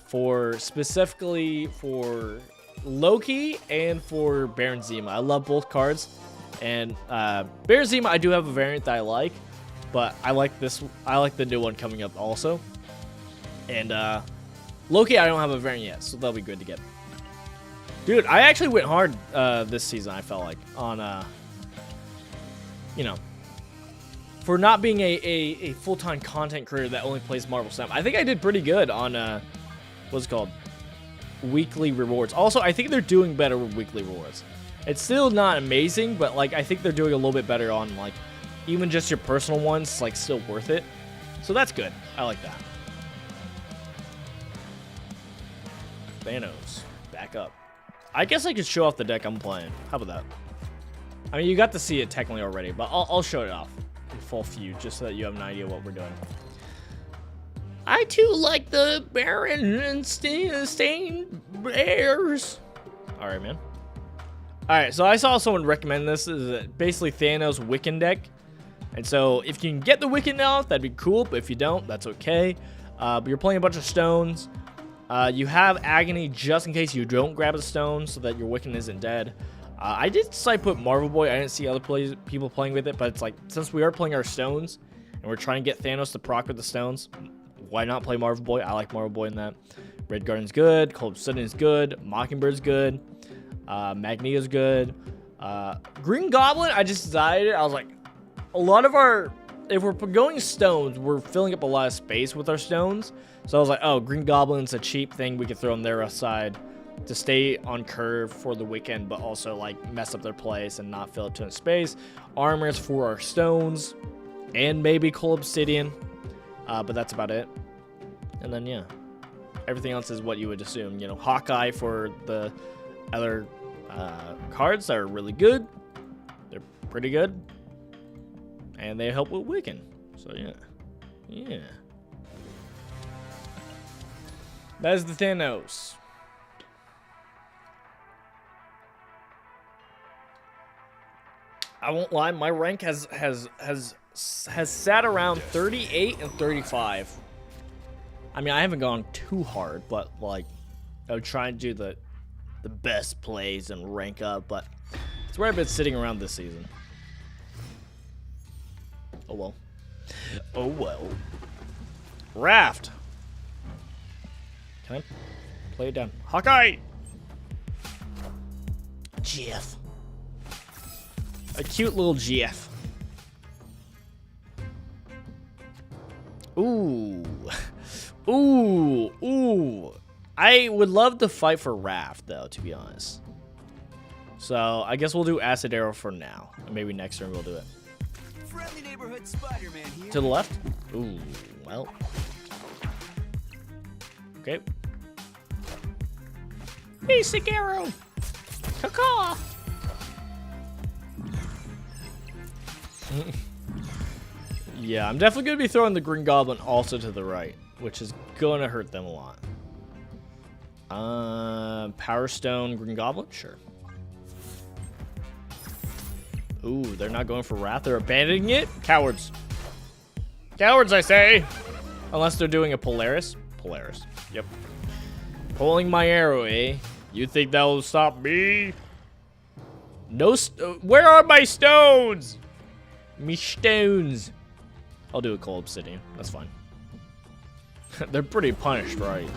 for specifically for Loki and for Baron Zemo. I love both cards, and Baron Zemo I do have a variant that I like, but I like this. I like the new one coming up also, and Loki I don't have a variant yet, so that'll be good to get. Dude, I actually went hard this season. I felt like on you know, for not being a full-time content creator that only plays Marvel Snap. I think I did pretty good on what's it called, weekly rewards. Also, I think they're doing better with weekly rewards. It's still not amazing, but like I think they're doing a little bit better on like even just your personal ones, like still worth it. So that's good. I like that. Thanos, back up. I guess I could show off the deck I'm playing. How about that? I mean, you got to see it technically already, but I'll show it off in full view just so that you have an idea what we're doing. I too like the Baron and Stain Bears. All right, man. All right, so I saw someone recommend this. This is basically Thanos Wiccan deck. And so if you can get the Wiccan off, that'd be cool. But if you don't, that's okay. But you're playing a bunch of stones. You have Agony just in case you don't grab a stone so that your Wiccan isn't dead. I did decide to put Marvel Boy. I didn't see other people playing with it, but it's like, since we are playing our stones and we're trying to get Thanos to proc with the stones, why not play Marvel Boy? I like Marvel Boy in that. Red Guardian's good. Cold Obsidian's good. Mockingbird's good. Magneto's good. Green Goblin, I just decided, I was like, a lot of our, if we're going stones, we're filling up a lot of space with our stones. So I was like, oh, Green Goblin's a cheap thing we could throw on their aside to stay on curve for the weekend, but also like mess up their place and not fill up too much space. Armors for our stones and maybe Cold Obsidian, but that's about it. And then yeah, everything else is what you would assume. You know, Hawkeye for the other cards that are really good. They're pretty good, and they help with Wiccan. So yeah. That is the Thanos. I won't lie, my rank has sat around 38 and 35. I mean, I haven't gone too hard, but like I would try and do the best plays and rank up, but it's where I've been sitting around this season. Oh well. Oh well. Raft. Can I play it down? Hawkeye! Jeff. A cute little GF. Ooh. Ooh. Ooh. I would love to fight for Raft, though, to be honest. So, I guess we'll do Acid Arrow for now. And maybe next turn we'll do it. Friendly neighborhood Spider-Man here. To the left? Ooh, well. Okay. Basic Arrow! Caw-caw! Yeah, I'm definitely going to be throwing the Green Goblin also to the right, which is going to hurt them a lot. Power Stone, Green Goblin? Sure. Ooh, they're not going for Wrath. They're abandoning it? Cowards. Cowards, I say. Unless they're doing a Polaris. Polaris. Yep. Pulling my arrow, eh? You think that will stop me? No. Where are my stones? Me stones. I'll do a cold obsidian. That's fine. They're pretty punished, right?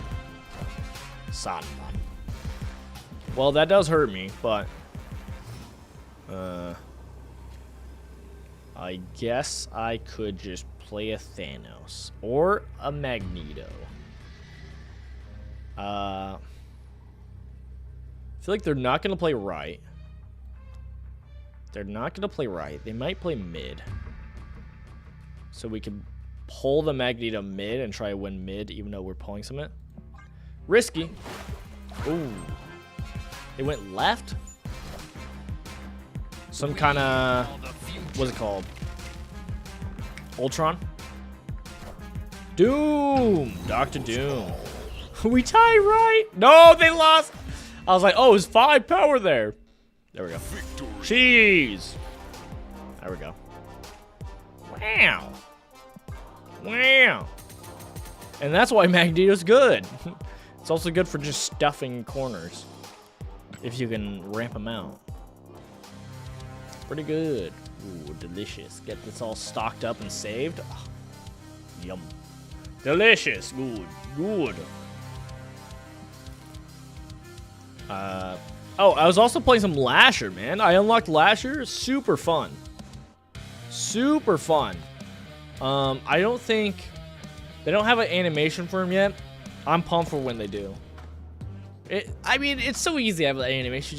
Son. Well, that does hurt me, but I guess I could just play a Thanos or a Magneto. I feel like they're not gonna play right. They're not gonna play right. They might play mid. So we can pull the Magneto mid and try to win mid, even though we're pulling some it. Risky. Ooh. It went left? Some kind of... What's it called? Ultron? Doom! Dr. Doom. We tie right? No, they lost! I was like, oh, it's 5 power there. There we go. Cheese! There we go. Wow. Wow. And that's why Magneto's good. It's also good for just stuffing corners. If you can ramp them out. Pretty good. Ooh, delicious. Get this all stocked up and saved. Oh, yum. Delicious. Good. Good. Oh, I was also playing some Lasher, man. I unlocked Lasher. Super fun. Super fun. I don't think... They don't have an animation for him yet. I'm pumped for when they do. I mean, it's so easy to have an animation.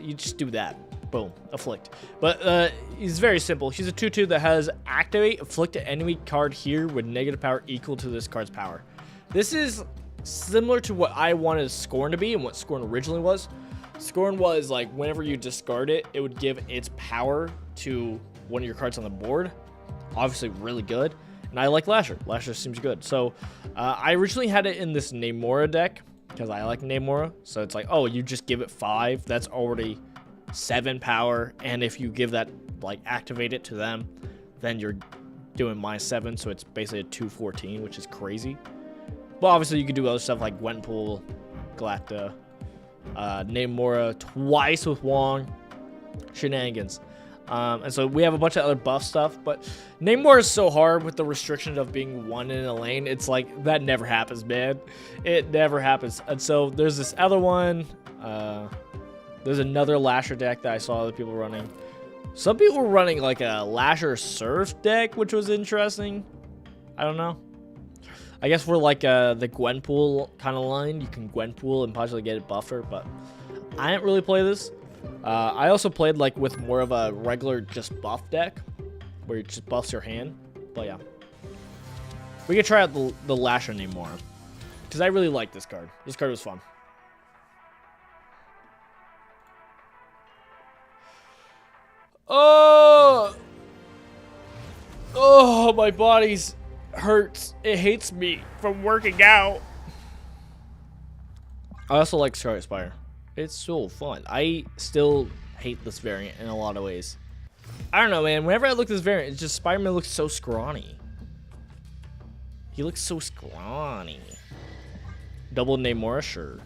You just do that. Boom. Afflict. But it's very simple. She's a 2/2 that has activate, afflict an enemy card here with negative power equal to this card's power. This is similar to what I wanted Scorn to be and what Scorn originally was. Scorn was like whenever you discard it, it would give its power to one of your cards on the board. Obviously really good. And I like Lasher. Lasher seems good. So I originally had it in this Namora deck because I like Namora. So it's like, oh, you just give it 5. That's already 7 power. And if you give that, like, activate it to them, then you're doing -7. So it's basically a 2/14, which is crazy. But obviously you could do other stuff like Gwenpool, Galacta, Namora twice with Wong. Shenanigans. And so we have a bunch of other buff stuff, but Namor is so hard with the restriction of being 1 in a lane. It's like, that never happens, man. It never happens. And so there's this other one. There's another Lasher deck that I saw other people running. Some people were running like a Lasher Surf deck, which was interesting. I don't know. I guess we're like the Gwenpool kind of line. You can Gwenpool and possibly get it buffer, but I didn't really play this. I also played like with more of a regular just buff deck where it just buffs your hand. But yeah, we could try out the Lasher Namor because I really like this card. This card was fun. Oh, my body's hurts. It hates me from working out. I also like Scarlet Spire. It's so fun. I still hate this variant in a lot of ways. I don't know, man. Whenever I look at this variant, it's just Spider-Man looks so scrawny. He looks so scrawny. Double Namora, sure.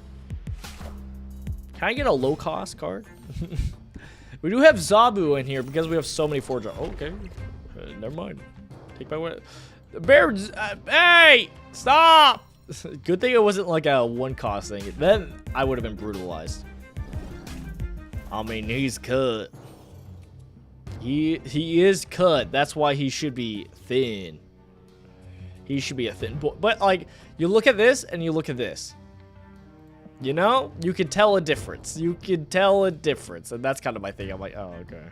Can I get a low-cost card? We do have Zabu in here because we have so many forge. Okay. Never mind. Take my word. The bear. Hey! Stop! Good thing it wasn't like a 1-cost thing. Then I would have been brutalized. I mean, he's cut. He is cut. That's why he should be thin. He should be a thin boy. But like, you look at this and you look at this. You know, you can tell a difference. You can tell a difference, and that's kind of my thing. I'm like, oh, okay.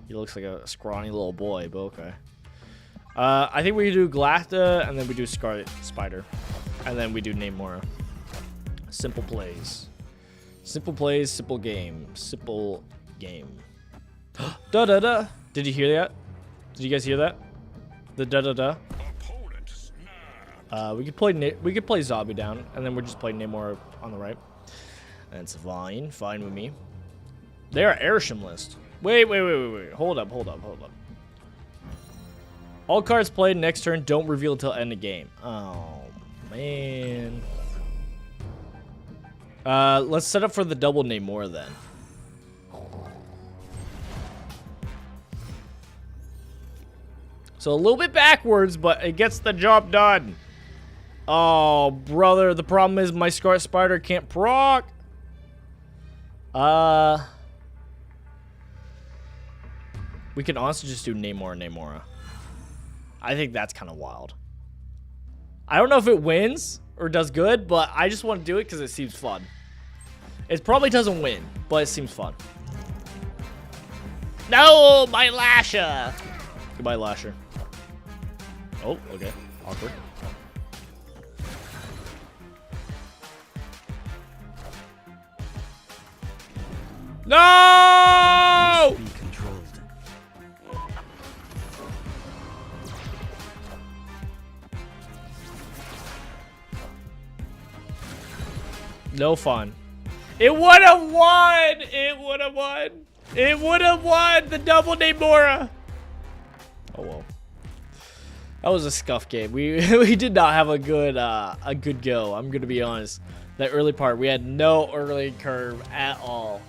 He looks like a scrawny little boy, but okay. I think we do Galacta, and then we do Scarlet Spider, and then we do Namora. Simple plays. Simple plays, simple game. Simple game. Da-da-da. Did you hear that? Did you guys hear that? The da-da-da. We could play Zabu down, and then we're just playing Namora on the right. That's fine. Fine with me. They are airship list. Wait. Hold up. All cards played next turn don't reveal until end of game. Oh, man. Let's set up for the double Namor then. So a little bit backwards, but it gets the job done. Oh, brother, the problem is my Scarlet Spider can't proc. We can honestly just do Namor and Namora. I think that's kind of wild. I don't know if it wins or does good, but I just want to do it because it seems fun. It probably doesn't win, but it seems fun. No, my Lasher. Goodbye, Lasher. Oh, okay. Awkward. No! Be controlled. No fun. It would have won! It would have won! It would have won the double Namora! Oh well. That was a scuff game. We did not have a good go. I'm gonna be honest. That early part, we had no early curve at all.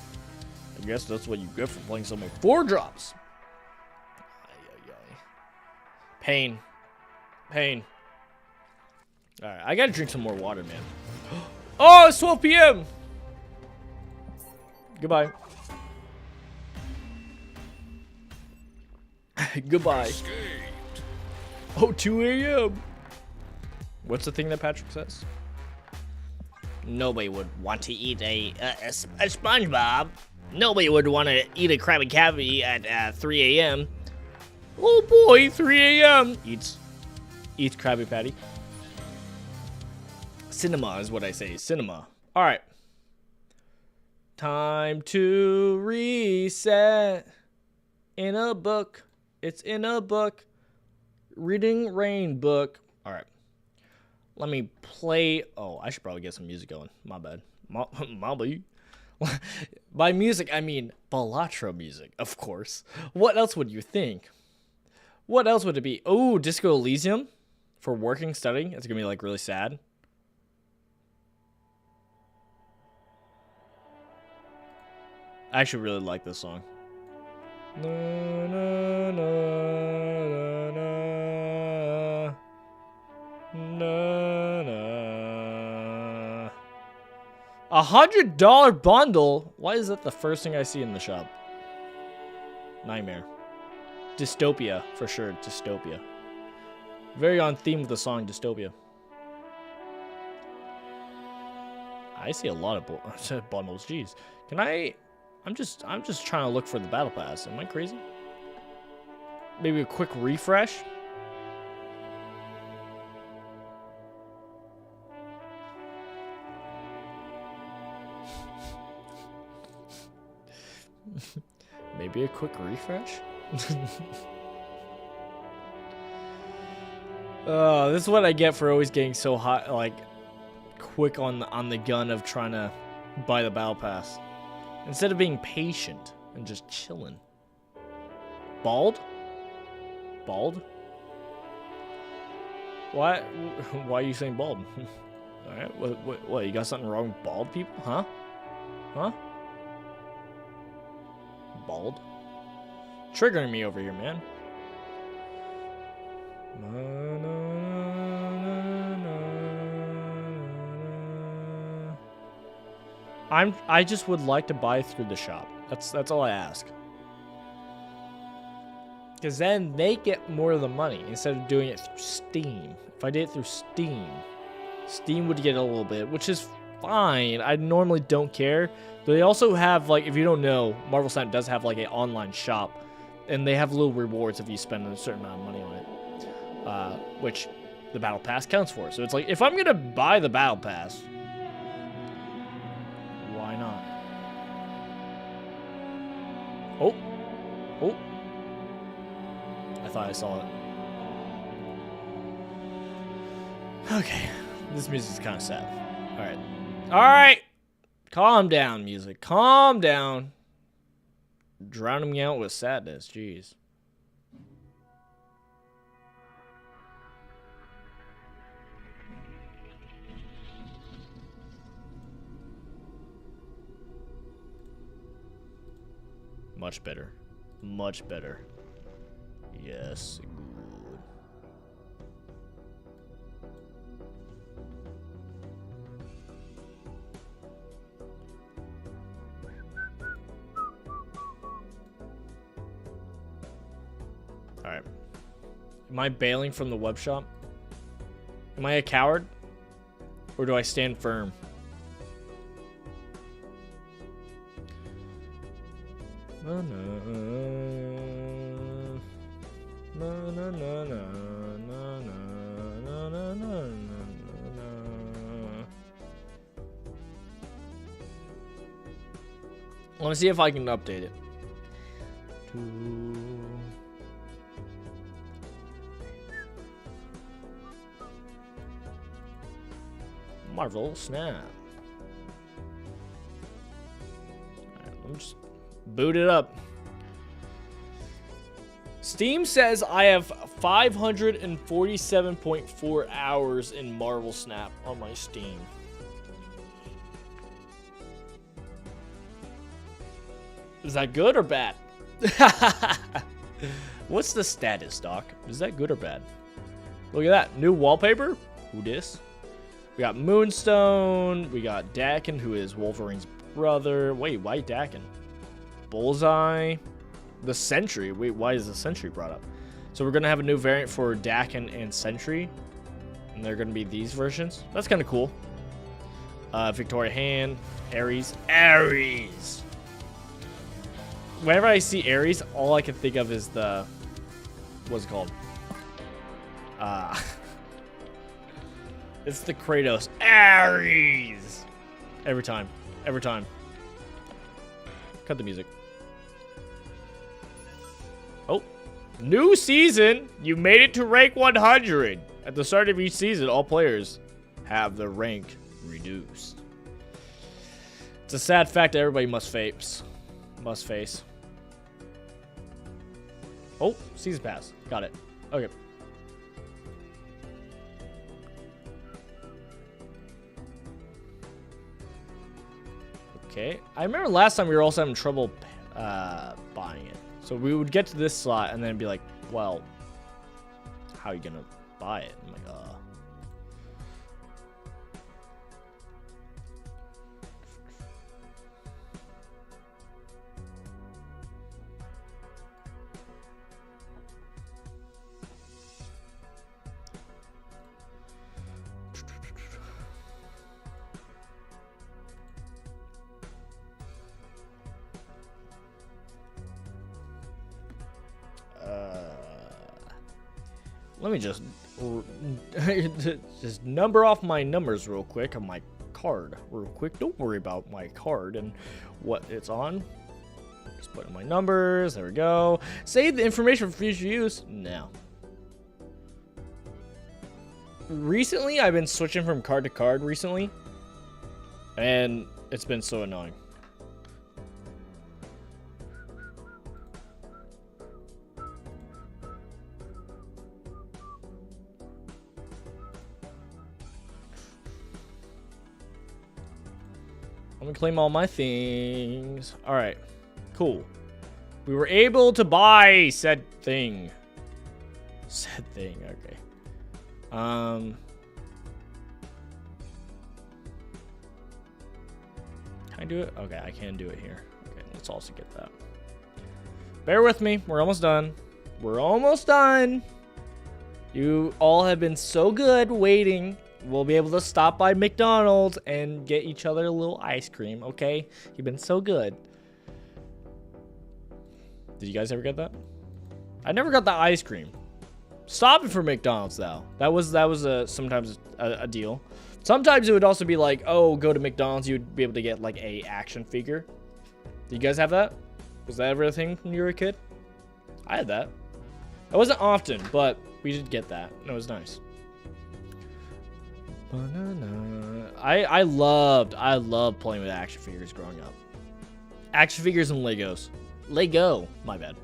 I guess that's what you get for playing so many 4-drops. Pain. Pain. Alright, I gotta drink some more water, man. Oh, it's 12 p.m. Goodbye. Goodbye. Oh, 2 a.m. What's the thing that Patrick says? Nobody would want to eat a SpongeBob. Nobody would want to eat a Krabby Patty at 3 a.m. Oh boy, 3 a.m. Eats Krabby Patty. Cinema is what I say. Cinema. All right. Time to reset. In a book. It's in a book. Reading Rain book. All right. Let me play. Oh, I should probably get some music going. My bad. My bad. By music, I mean Balatro music, of course. What else would you think? What else would it be? Oh, Disco Elysium for working, studying. It's going to be like really sad. I actually really like this song. Na, na, na, na, na, na. $100 bundle? Why is that the first thing I see in the shop? Nightmare. Dystopia, for sure. Dystopia. Very on theme with the song Dystopia. I see a lot of bundles. Jeez. Can I... I'm just trying to look for the battle pass. Am I crazy? Maybe a quick refresh. Maybe a quick refresh. This is what I get for always getting so hot, like quick on the gun of trying to buy the battle pass. Instead of being patient and just chilling. Bald? Bald? Why are you saying bald? Alright, what, you got something wrong with bald people? Huh? Huh? Bald? Triggering me over here, man. I just would like to buy through the shop. That's all I ask. Because then they get more of the money instead of doing it through Steam. If I did it through Steam, Steam would get a little bit, which is fine. I normally don't care. But they also have, like, if you don't know, Marvel Snap does have like an online shop, and they have little rewards if you spend a certain amount of money on it, which the Battle Pass counts for. So it's like, if I'm gonna buy the Battle Pass, why not? Oh, oh! I thought I saw it. Okay, this music's kind of sad. All right. All right. Calm down, music. Calm down. Drowning me out with sadness. Jeez. Much better. Much better. Yes, good. Alright. Am I bailing from the web shop? Am I a coward? Or do I stand firm? Na na na na na na na na na na. I want to see if I can update it. Marvel Snap. Alright, let me just boot it up. Steam says I have 547.4 hours in Marvel Snap on my Steam. Is that good or bad? What's the status, Doc? Is that good or bad? Look at that. New wallpaper? Who dis? We got Moonstone. We got Dakin, who is Wolverine's brother. Wait, why Dakin? Bullseye. The Sentry. Wait, why is the Sentry brought up? So we're going to have a new variant for Dakin and Sentry. And they're going to be these versions. That's kind of cool. Victoria Hand. Ares. Ares! Whenever I see Ares, all I can think of is the... What's it called? It's the Kratos. Ares! Every time. Every time. Cut the music. Oh. New season! You made it to rank 100! At the start of each season, all players have their rank reduced. It's a sad fact that everybody must face. Oh, season pass. Got it. Okay. Okay. I remember last time we were also having trouble buying it. So we would get to this slot and then be like, well, how are you going to buy it? I'm like, let me just number off my numbers real quick on my card real quick. Don't worry about my card and what it's on. Just put in my numbers. There we go. Save the information for future use. No. Recently, I've been switching from card to card recently, and it's been so annoying. Let me claim all my things. All right, cool. We were able to buy said thing. Said thing, okay. Can I do it? Okay, I can do it here. Okay, let's also get that. Bear with me. We're almost done. We're almost done. You all have been so good waiting. We'll be able to stop by McDonald's and get each other a little ice cream, okay? You've been so good. Did you guys ever get that? I never got the ice cream. Stopping for McDonald's, though. That was sometimes a deal. Sometimes it would also be like, oh, go to McDonald's. You would be able to get, like, a action figure. Did you guys have that? Was that ever a thing when you were a kid? I had that. It wasn't often, but we did get that. And it was nice. I loved playing with action figures growing up. Action figures and Legos. Lego, my bad.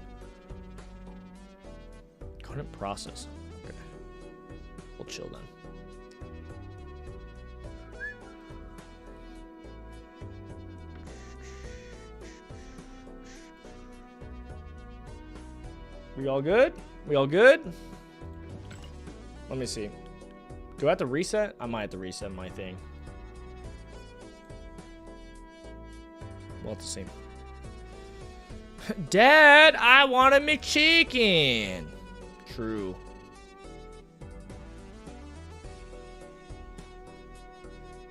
Couldn't process. Okay. We'll chill then. We all good? We all good? Let me see. Do I have to reset? I might have to reset my thing. We'll have to see. Dad, I want a McChicken. True.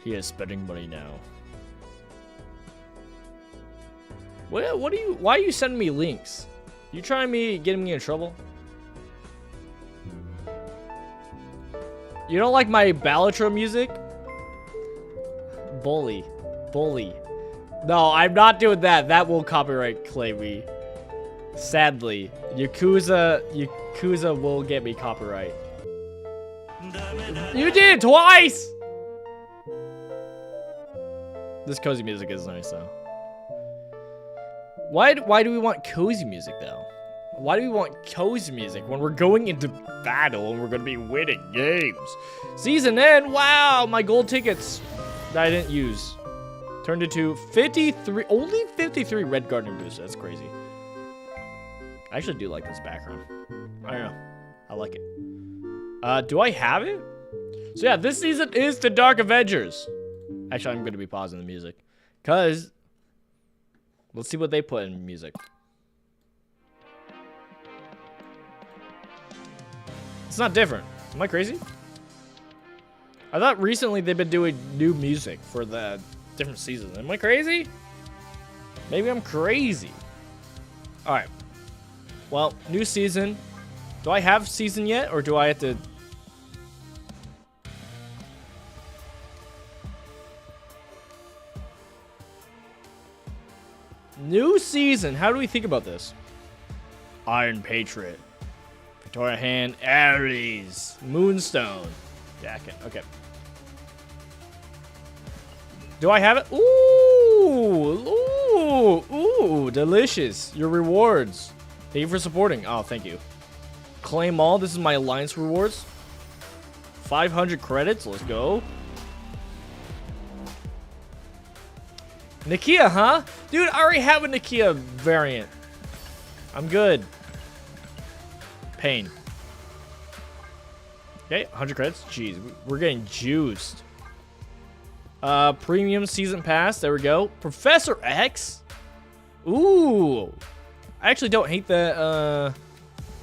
He is spending money now. What are you? Why are you sending me links? You trying getting me in trouble? You don't like my Balatro music? Bully. No, I'm not doing that. That will copyright claim me. Sadly, Yakuza will get me copyright. You did it twice! This cozy music is nice though. Why do we want cozy music though? Why do we want cozy music when we're going into battle and we're gonna be winning games? Season end, wow, my gold tickets that I didn't use turned into 53, only 53 red Gardner boosts. That's crazy. I actually do like this background. I don't know, I like it. Do I have it? So yeah, this season is the Dark Avengers. Actually, I'm gonna be pausing the music, cause let's see what they put in music. It's not different. Am I crazy? I thought recently they've been doing new music for the different seasons. Am I crazy? Maybe I'm crazy. All right. Well, new season. Do I have season yet, or do I have to? New season. How do we think about this? Iron Patriot. Victoria Hand. Ares. Moonstone. Jacket. Okay. Do I have it? Ooh. Ooh. Delicious. Your rewards. Thank you for supporting. Oh, thank you. Claim all. This is my alliance rewards. 500 credits. Let's go. Nakia, huh? Dude, I already have a Nakia variant. I'm good. Pain. Okay, 100 credits. Jeez, we're getting juiced. Premium season pass. There we go. Professor X. Ooh. I actually don't hate that.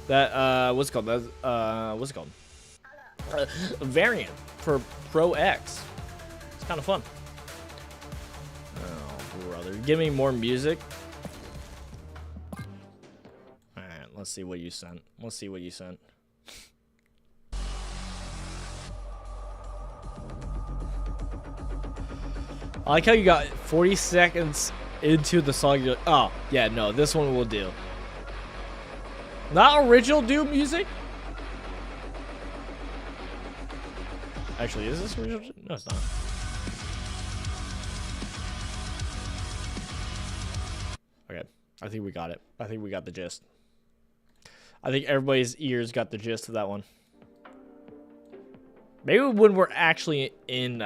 What's it called? What's it called? Variant for Pro X. It's kind of fun. Oh, brother. Give me more music. Alright, let's see what you sent. Let's see what you sent. I like how you got 40 seconds into the song. You're like, oh, yeah, no, this one will do. Not original Doom music? Actually, is this original? No, it's not. Okay, I think we got it. I think we got the gist. I think everybody's ears got the gist of that one. Maybe when we're actually in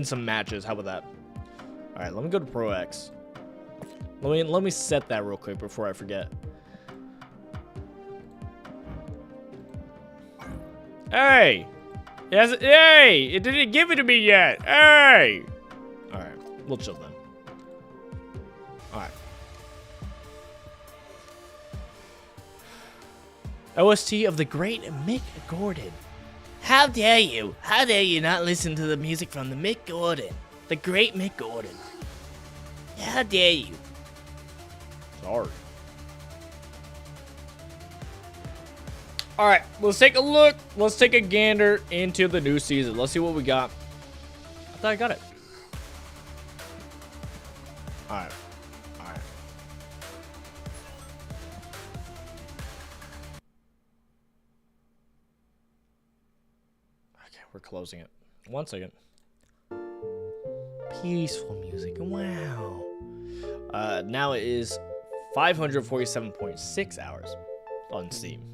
some matches. How about that? All right, let me go to Pro X. Let me set that real quick before I forget. Hey, yes, hey, it didn't give it to me yet. Hey. All right, we'll chill then. All right. OST of the great Mick Gordon. How dare you? How dare you not listen to the music from the Mick Gordon? The great Mick Gordon. How dare you? Sorry. Alright, let's take a look. Let's take a gander into the new season. Let's see what we got. I thought I got it. Alright. Alright. Okay, we're closing it. 1 second. Peaceful music. Wow. Now it is 547.6 hours on Steam.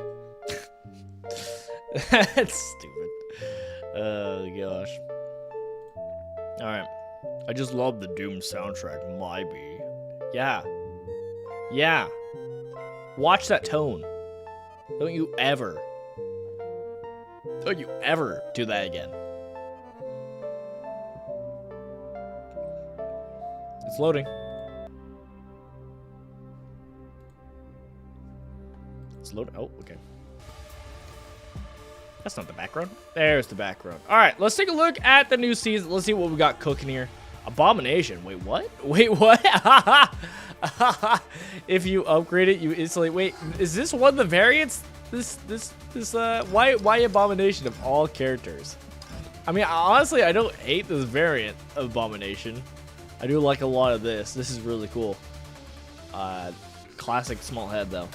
That's stupid. Oh gosh. Alright. I just love the Doom soundtrack. Maybe. Yeah. Yeah. Watch that tone. Don't you ever do that again. It's loading. It's loading. Oh, okay. That's not the background. There's the background. All right, let's take a look at the new season. Let's see what we got cooking here. Abomination. Wait, what? Wait, what? If you upgrade it, you instantly. Wait, is this one of the variants? Why Abomination of all characters? I mean, honestly, I don't hate this variant of Abomination. I do like a lot of this. This is really cool. Classic small head though.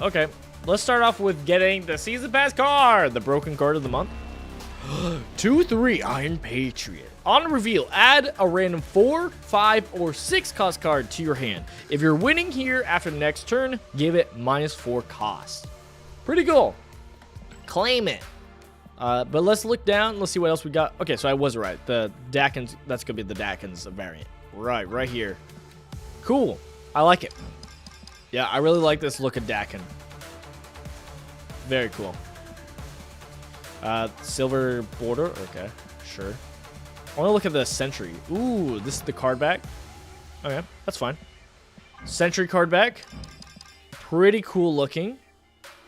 Okay, let's start off with getting the season pass card, the broken card of the month. 2/3 Iron Patriot. On reveal, add a random 4, 5, or 6 cost card to your hand. If you're winning here after the next turn, give it -4 cost. Pretty cool. Claim it. But let's look down. Let's see what else we got. Okay, so I was right. The Dakins, that's going to be the Dakins variant. Right here. Cool. I like it. Yeah, I really like this look of Dakin. Very cool. Silver border. Okay, sure. I want to look at the Sentry. Ooh, this is the card back. Okay, that's fine. Sentry card back. Pretty cool looking.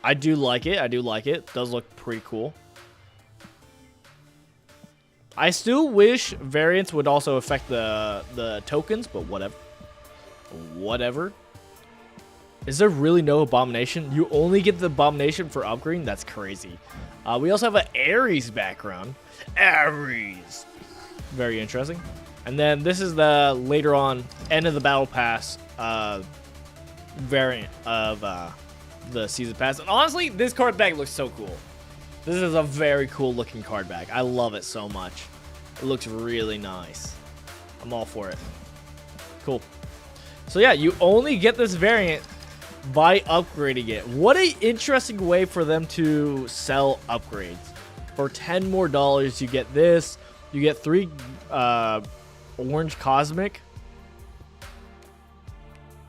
I do like it. I do like it. Does look pretty cool. I still wish variants would also affect the tokens, but whatever. Whatever. Is there really no Abomination? You only get the Abomination for upgrading? That's crazy. We also have an Ares background. Ares. Very interesting. And then this is the later on end of the battle pass variant of the season pass. And honestly, this card back looks so cool. This is a very cool looking card back. I love it so much. It looks really nice. I'm all for it. Cool. So yeah, you only get this variant by upgrading it. What an interesting way for them to sell upgrades. For $10 more, you get this. You get 3 orange cosmic.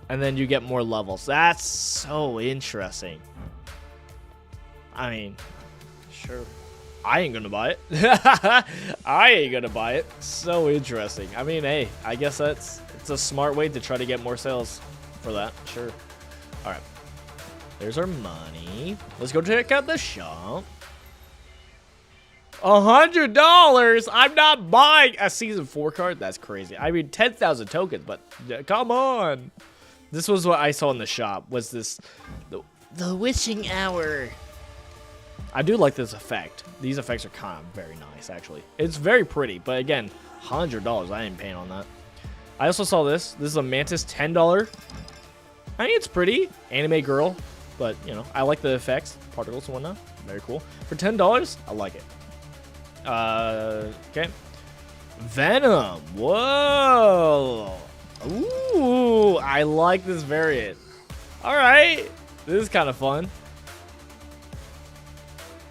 And then you get more levels. That's so interesting. I mean, sure. I ain't gonna buy it. I ain't gonna buy it. So interesting. I mean, hey, I guess it's a smart way to try to get more sales for that. Sure. All right. There's our money. Let's go check out the shop. $100. I'm not buying a season 4 card. That's crazy. I mean, 10,000 tokens, but come on. This was what I saw in the shop. Was this the witching hour? I do like this effect. These effects are kind of very nice, actually. It's very pretty, but again, $100. I ain't paying on that. I also saw this. This is a Mantis $10. I think it's pretty. Anime girl, but you know, I like the effects, particles and whatnot. Very cool. For $10, I like it. Okay. Venom. Whoa. Ooh, I like this variant. All right, this is kind of fun.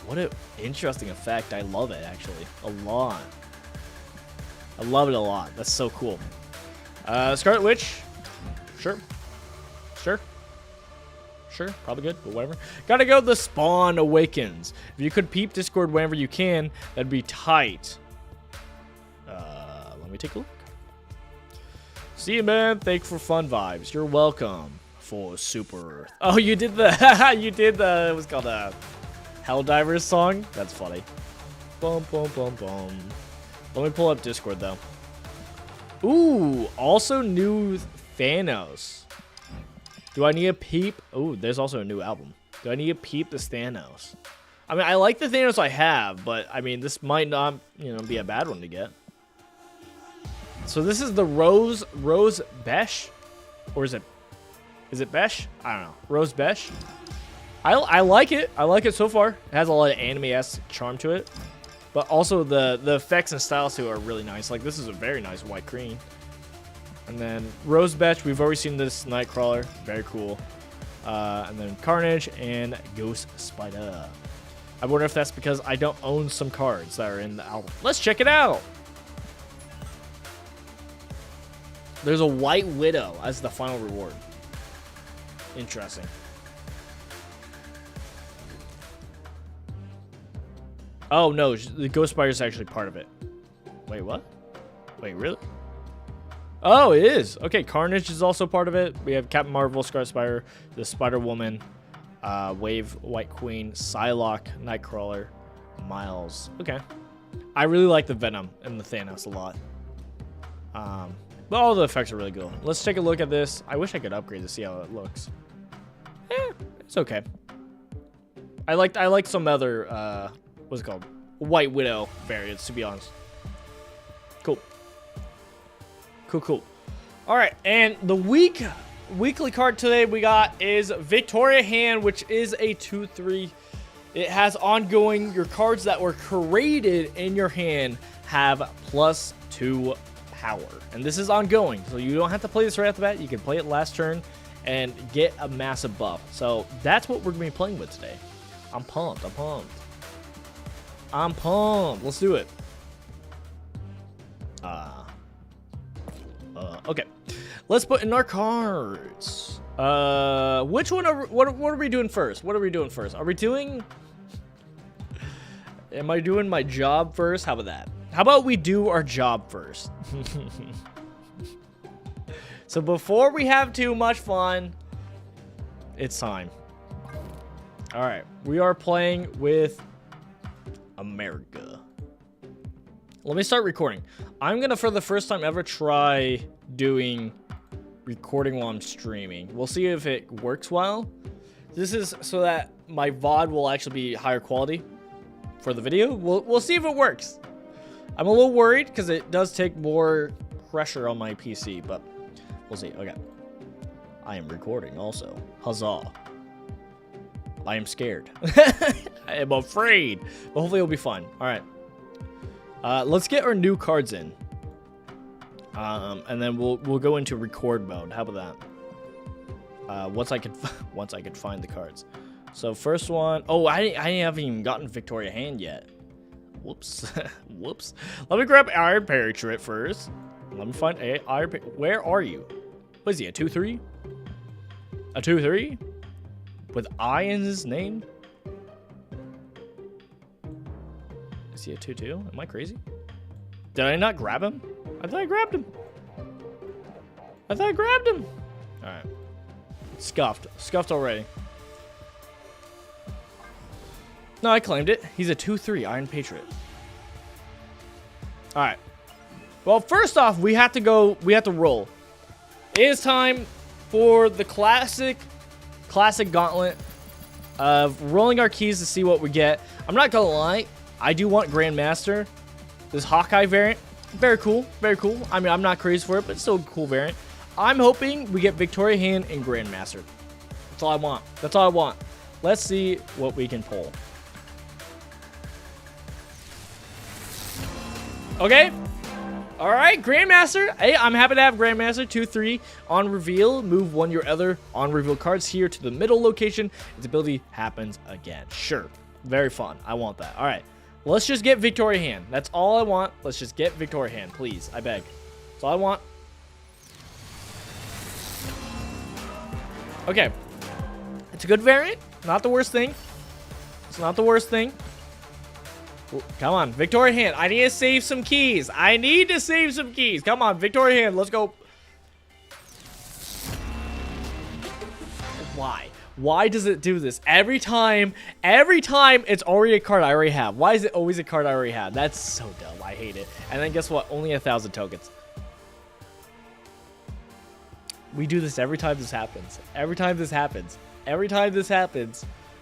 What an interesting effect. I love it, actually, a lot. I love it a lot. That's so cool. Scarlet Witch. Sure. Sure, probably good, but whatever. Gotta go, the Spawn Awakens. If you could peep Discord whenever you can, that'd be tight. Let me take a look. See you, man. Thank you for fun vibes. You're welcome. For Super Earth. Oh, you did the, you did the, it was called a Helldivers song? That's funny. Boom, boom, boom, boom. Let me pull up Discord, though. Ooh, also new Thanos. Do I need a peep? Oh, there's also a new album. Do I need to peep the Thanos? I mean, I like the Thanos I have, but I mean, this might not, you know, be a bad one to get. So this is the Rose Besh, or is it Besh? I don't know. Rose Besh. I like it. I like it so far. It has a lot of anime-esque charm to it. But also the effects and styles too are really nice. Like this is a very nice white green. And then Rose Betch, we've already seen this Nightcrawler, very cool. And then Carnage and Ghost Spider. I wonder if that's because I don't own some cards that are in the album. Let's check it out. There's a White Widow as the final reward. Interesting. Oh no, the Ghost Spider is actually part of it. Wait, what? Wait, really? Oh, it is. Okay, Carnage is also part of it. We have Captain Marvel, Scarlet Spider, the Spider-Woman, Wave, White Queen, Psylocke, Nightcrawler, Miles. Okay. I really like the Venom and the Thanos a lot. But all the effects are really good. Let's take a look at this. I wish I could upgrade to see how it looks. It's okay. I liked some other what's it called? White Widow variants, to be honest. Cool. Cool. All right, and the weekly card today we got is Victoria Hand, which is a 2/3. It has ongoing. Your cards that were created in your hand have +2 power, and this is ongoing, so you don't have to play this right off the bat. You can play it last turn and get a massive buff. So that's what we're gonna be playing with today. I'm pumped. Let's do it. Okay. Let's put in our cards. Which one what are we doing first? Are we doing... Am I doing my job first? How about that? How about we do our job first? So before we have too much fun, it's time. All right. We are playing with America. Let me start recording. I'm gonna, for the first time ever, try doing recording while I'm streaming. We'll see if it works well. This is so that my VOD will actually be higher quality for the video. We'll see if it works. I'm a little worried because it does take more pressure on my PC, but we'll see. Okay. I am recording also. Huzzah. I am scared. I am afraid. But hopefully it'll be fun. All right. Let's get our new cards in. And then we'll go into record mode. How about that? Once I could find the cards. So first one. Oh, I haven't even gotten Victoria Hand yet. Whoops. Whoops. Let me grab Iron Patriot first. Let me find Iron. Where are you? What is he? A 2/3? A 2/3? With I in his name? Is he a 2/2? Am I crazy? Did I not grab him? I thought I grabbed him. Alright. Scuffed already. No, I claimed it. He's a 2/3 Iron Patriot. Alright. Well, first off, we have to roll. It is time for the classic gauntlet of rolling our keys to see what we get. I'm not gonna lie, I do want Grandmaster. This Hawkeye variant, very cool. I mean, I'm not crazy for it, but it's still a cool variant. I'm hoping we get Victoria Hand and Grandmaster. That's all I want. Let's see what we can pull. Okay. All right, Grandmaster. Hey, I'm happy to have Grandmaster. 2/3 on reveal. Move one of your other on reveal cards here to the middle location. Its ability happens again. Sure. Very fun. I want that. All right. Let's just get Victoria Hand. That's all I want. Let's just get Victoria Hand, please. I beg. That's all I want. Okay. It's a good variant. Not the worst thing. It's not the worst thing. Come on, Victoria Hand. I need to save some keys. Come on, Victoria Hand. Let's go. Why? Why does it do this? Every time it's already a card I already have. Why is it always a card I already have? That's so dumb. I hate it. And then guess what? Only 1,000 tokens. We do this every time this happens.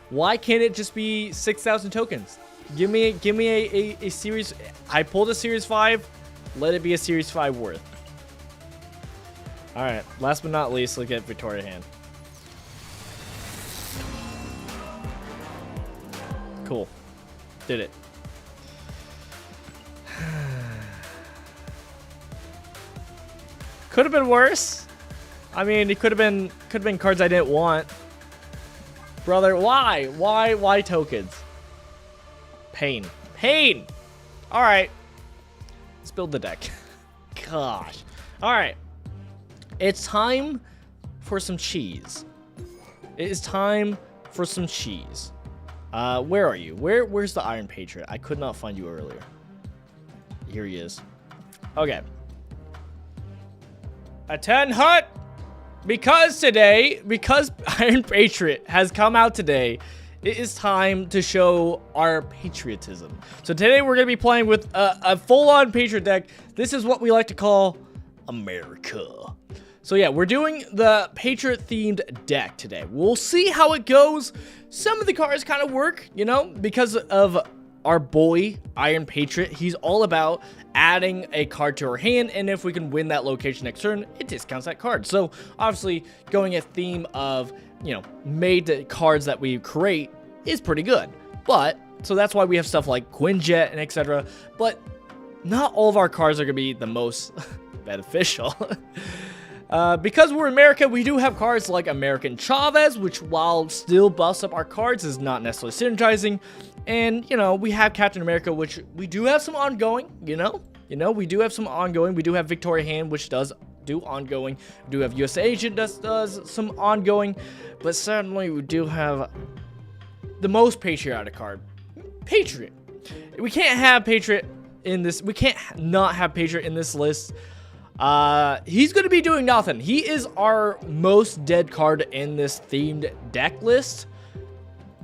Why can't it just be 6,000 tokens? Give me a series. I pulled a series 5. Let it be a series 5 worth. All right. Last but not least, look at Victoria Hand. Cool. Did it. Could have been worse. I mean, it could have been cards I didn't want. Brother, why? Why tokens? Pain. Pain! Alright. Let's build the deck. Gosh. Alright. It's time for some cheese. It is time for some cheese. Where are you? Where's the Iron Patriot? I could not find you earlier. Here he is. Okay. Attend hut! Because Iron Patriot has come out today, it is time to show our patriotism. So today we're going to be playing with a full-on Patriot deck. This is what we like to call America. So yeah, we're doing the Patriot-themed deck today. We'll see how it goes. Some of the cards kind of work, you know, because of our boy, Iron Patriot. He's all about adding a card to our hand, and if we can win that location next turn, it discounts that card. So obviously, going a theme of, you know, made cards that we create is pretty good. But, so that's why we have stuff like Quinjet and etc. But not all of our cards are going to be the most beneficial. Because we're America, we do have cards like American Chavez, which while still buffs up our cards, is not necessarily synergizing. And, you know, we have Captain America, which we do have some ongoing, you know, we do have some ongoing. We do have Victoria Hand, which does do ongoing. We do have US Agent, does some ongoing. But certainly we do have the most patriotic card, Patriot. We can't have Patriot in this. We can't not have Patriot in this list. He's going to be doing nothing. He is our most dead card in this themed deck list.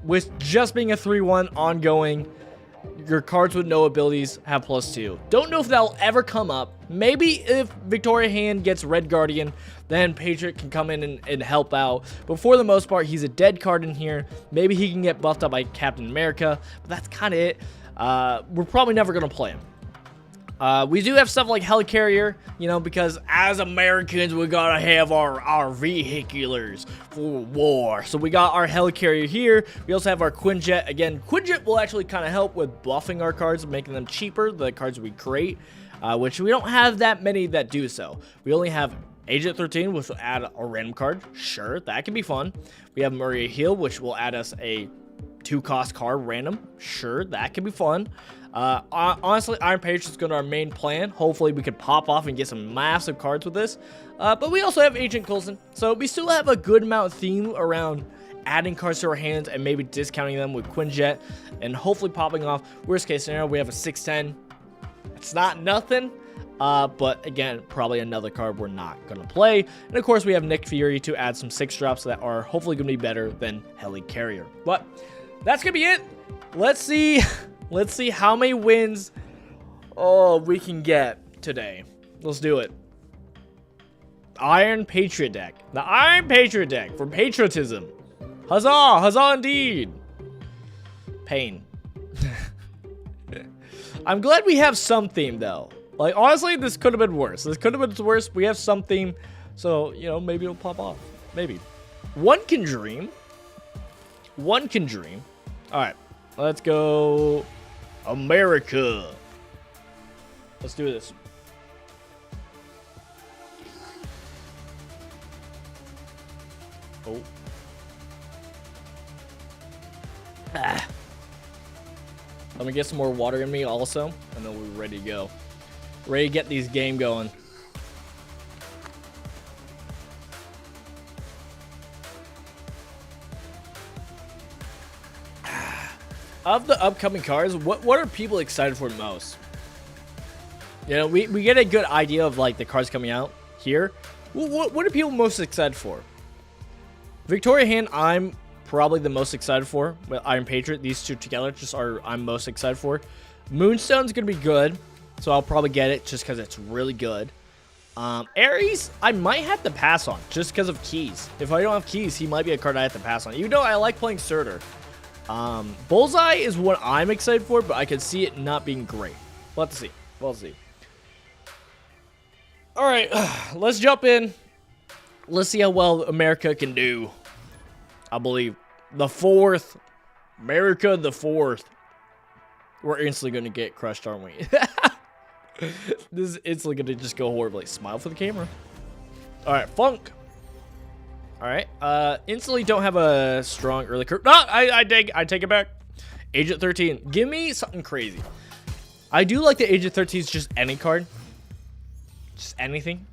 With just being a 3/1 ongoing, your cards with no abilities have +2. Don't know if that'll ever come up. Maybe if Victoria Hand gets Red Guardian, then Patriot can come in and help out. But for the most part, he's a dead card in here. Maybe he can get buffed up by Captain America, but that's kind of it. We're probably never going to play him. We do have stuff like Helicarrier, you know, because as Americans, we gotta have our vehiculars for war. So we got our Helicarrier here. We also have our Quinjet. Again, Quinjet will actually kind of help with buffing our cards, making them cheaper, the cards we create, which we don't have that many that do so. We only have Agent 13, which will add a random card. Sure, that can be fun. We have Maria Hill, which will add us a 2-cost card random. Sure, that can be fun. Honestly, Iron Patriot is going to our main plan. Hopefully we can pop off and get some massive cards with this. But we also have Agent Coulson. So we still have a good amount of theme around adding cards to our hands and maybe discounting them with Quinjet and hopefully popping off. Worst case scenario, we have a 6/10. It's not nothing. But again, probably another card we're not going to play. And of course, we have Nick Fury to add some 6-drops that are hopefully going to be better than Helicarrier. But that's going to be it. Let's see how many wins we can get today. Let's do it. Iron Patriot deck. The Iron Patriot deck for patriotism. Huzzah! Huzzah indeed. Pain. I'm glad we have some theme though. Like, honestly, this could have been worse. This could have been worse. We have some theme. So, you know, maybe it'll pop off. Maybe. One can dream. One can dream. All right. Let's go America. Let's do this. Oh. Ah. Let me get some more water in me also, and then we're ready to go. Ready to get these game going. Of the upcoming cards, what are people excited for most? You know, we get a good idea of like the cards coming out here. What are people most excited for? Victoria Hand, I'm probably the most excited for. With Iron Patriot, these two together just are I'm most excited for. Moonstone's gonna be good, so I'll probably get it just because it's really good. Ares, I might have to pass on just because of keys. If I don't have keys, he might be a card I have to pass on. Even though I like playing Surtur. Bullseye is what I'm excited for, but I could see it not being great. Let's see. We'll see. All right, let's jump in. Let's see how well America can do. I believe the 4th, America the 4th. We're instantly going to get crushed, aren't we? This is instantly going to just go horribly. Smile for the camera. All right, Funk. All right. Instantly don't have a strong early curve. No, I take it back. Agent 13. Give me something crazy. I do like the Agent 13's just any card. Just anything.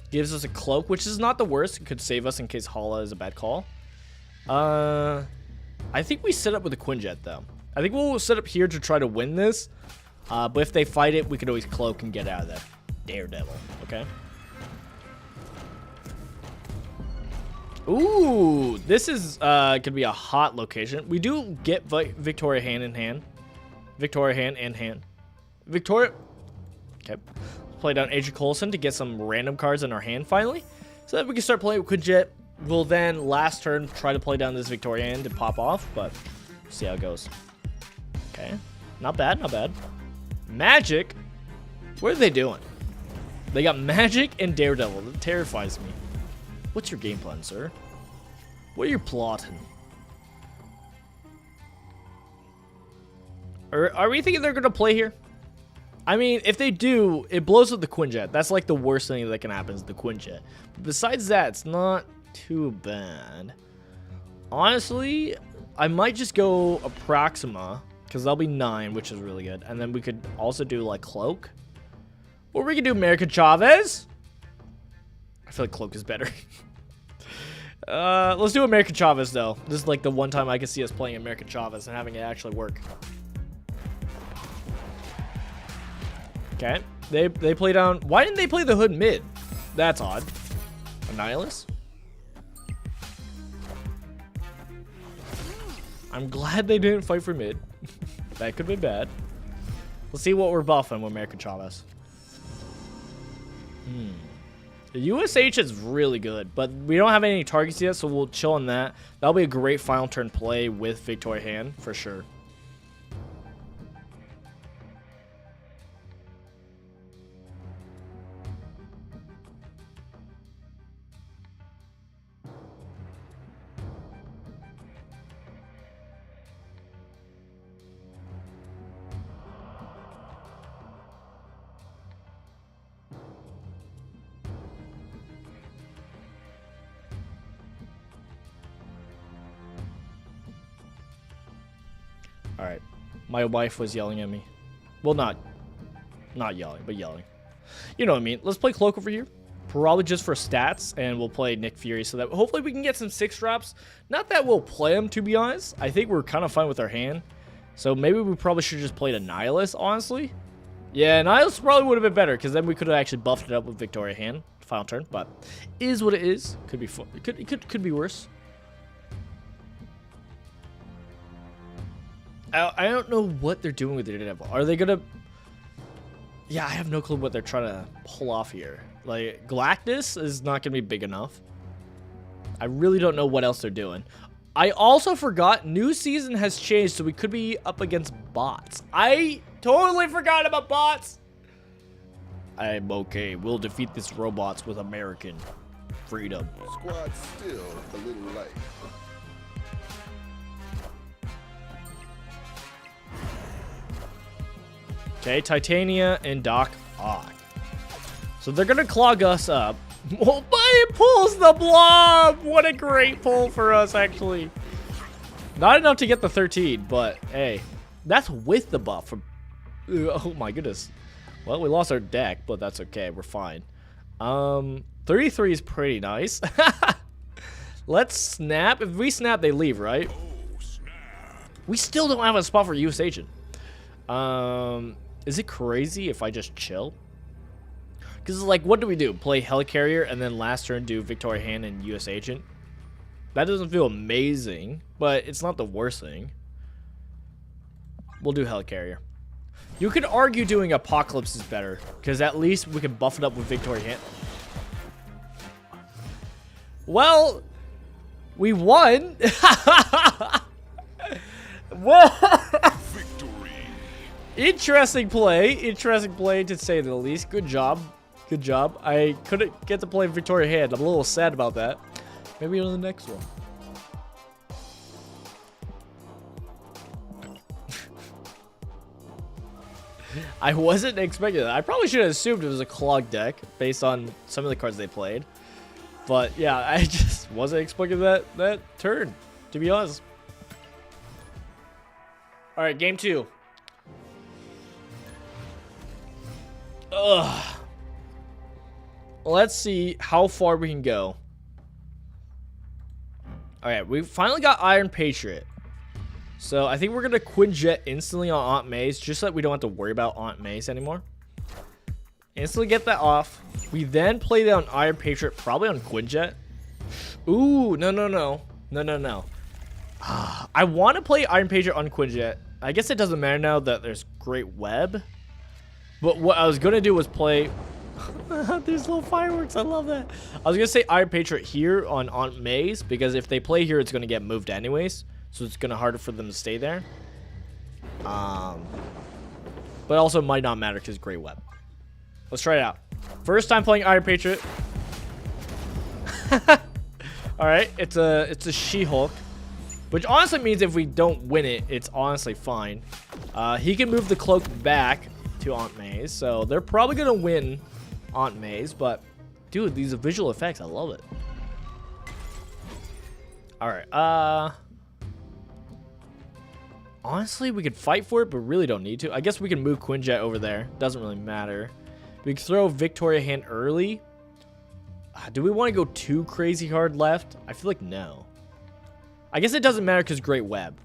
Gives us a cloak, which is not the worst. It could save us in case Hala is a bad call. I think we set up with a Quinjet, though. I think we'll set up here to try to win this. But if they fight it, we could always cloak and get out of there. Daredevil. Okay. Ooh, this is could be a hot location. We do get Victoria hand in hand. Victoria hand in hand. Victoria. Okay. Play down Agent Coulson to get some random cards in our hand finally. So that we can start playing with Quinjet. We'll then last turn try to play down this Victoria hand to pop off, but see how it goes. Okay. Not bad, not bad. Magic. What are they doing? They got Magic and Daredevil. That terrifies me. What's your game plan, sir? What are you plotting? Are we thinking they're going to play here? I mean, if they do, it blows up the Quinjet. That's like the worst thing that can happen is the Quinjet. But besides that, it's not too bad. Honestly, I might just go a Proxima, because that'll be 9, which is really good. And then we could also do like Cloak. Or we could do American Chavez. I feel like Cloak is better. Let's do American Chavez, though. This is like the one time I can see us playing American Chavez and having it actually work. Okay. They play down... Why didn't they play the Hood mid? That's odd. Annihilus? I'm glad they didn't fight for mid. That could be bad. Let's see what we're buffing with American Chavez. The USH is really good, but we don't have any targets yet, so we'll chill on that. That'll be a great final turn play with Victoria hand, for sure. Alright. My wife was yelling at me. Well, not yelling, but yelling. You know what I mean. Let's play Cloak over here. Probably just for stats, and we'll play Nick Fury so that hopefully we can get some 6 drops. Not that we'll play them, to be honest. I think we're kind of fine with our hand. So maybe we probably should just play Annihilus, honestly. Yeah, Annihilus probably would have been better, because then we could have actually buffed it up with Victoria hand. Final turn, but is what it is. Could be fun. It could be worse. I don't know what they're doing with Daredevil. Are they gonna... Yeah, I have no clue what they're trying to pull off here. Like, Galactus is not gonna be big enough. I really don't know what else they're doing. I also forgot new season has changed, so we could be up against bots. I totally forgot about bots. I'm okay. We'll defeat these robots with American freedom. Squad's still a little light. Okay, Titania and Doc Ock. So they're gonna clog us up. Oh, but it pulls the blob! What a great pull for us, actually. Not enough to get the 13, but hey, that's with the buff from... Oh my goodness. Well, we lost our deck, but that's okay. We're fine. 33 is pretty nice. Let's snap. If we snap, they leave, right? We still don't have a spot for US Agent. Is it crazy if I just chill? Because, like, what do we do? Play Helicarrier and then last turn do Victoria Hand and US Agent? That doesn't feel amazing, but it's not the worst thing. We'll do Helicarrier. You could argue doing Apocalypse is better, because at least we can buff it up with Victoria Hand. Well, we won. Well, interesting play to say the least. Good job. Good job. I couldn't get to play Victoria Hand. I'm a little sad about that. Maybe on the next one. I wasn't expecting that. I probably should have assumed it was a clog deck based on some of the cards they played. But yeah, I just wasn't expecting that turn, to be honest. All right, game 2. Ugh. Let's see how far we can go. All right, we finally got Iron Patriot. So I think we're going to Quinjet instantly on Aunt May's, just so that we don't have to worry about Aunt May's anymore. Instantly get that off. We then play down Iron Patriot, probably on Quinjet. Ooh, no. I want to play Iron Patriot on Quinjet. I guess it doesn't matter now that there's Great Web. But what I was going to do was play... There's little fireworks. I love that. I was going to say Iron Patriot here on Aunt May's, because if they play here, it's going to get moved anyways. So it's going to harder for them to stay there. But also might not matter because Great Web. Let's try it out. First time playing Iron Patriot. Alright, it's a She-Hulk. Which honestly means if we don't win it, it's honestly fine. He can move the cloak back to Aunt May's. So they're probably going to win Aunt May's. But, dude, these visual effects, I love it. Alright, honestly, we could fight for it, but really don't need to. I guess we can move Quinjet over there. Doesn't really matter. We can throw Victoria Hand early. Do we want to go too crazy hard left? I feel like no. I guess it doesn't matter because Great Web.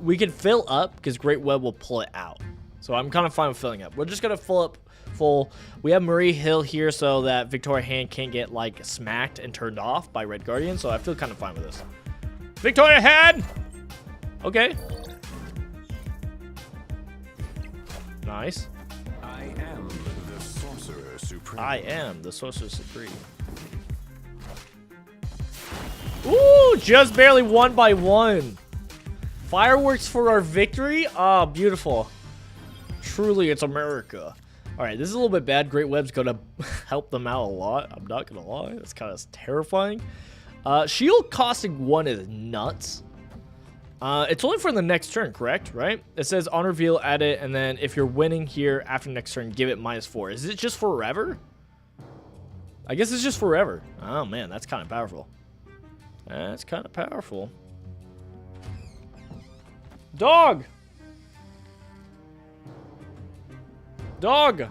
We can fill up because Great Web will pull it out. So I'm kind of fine with filling up. We're just going to fill up full. We have Marie Hill here so that Victoria Hand can't get like smacked and turned off by Red Guardian. So I feel kind of fine with this. Victoria Hand! Okay. Nice. I am the Sorcerer Supreme. I am the Sorcerer Supreme. Ooh, just barely 1 by 1. Fireworks for our victory. Ah, beautiful. Truly, it's America. All right, this is a little bit bad. Great Web's gonna help them out a lot. I'm not gonna lie. That's kind of terrifying. Shield costing 1 is nuts. It's only for the next turn, correct? Right? It says on reveal, add it, and then if you're winning here after next turn, give it -4. Is it just forever? I guess it's just forever. Oh man, that's kind of powerful. That's kind of powerful. Dog! Dog!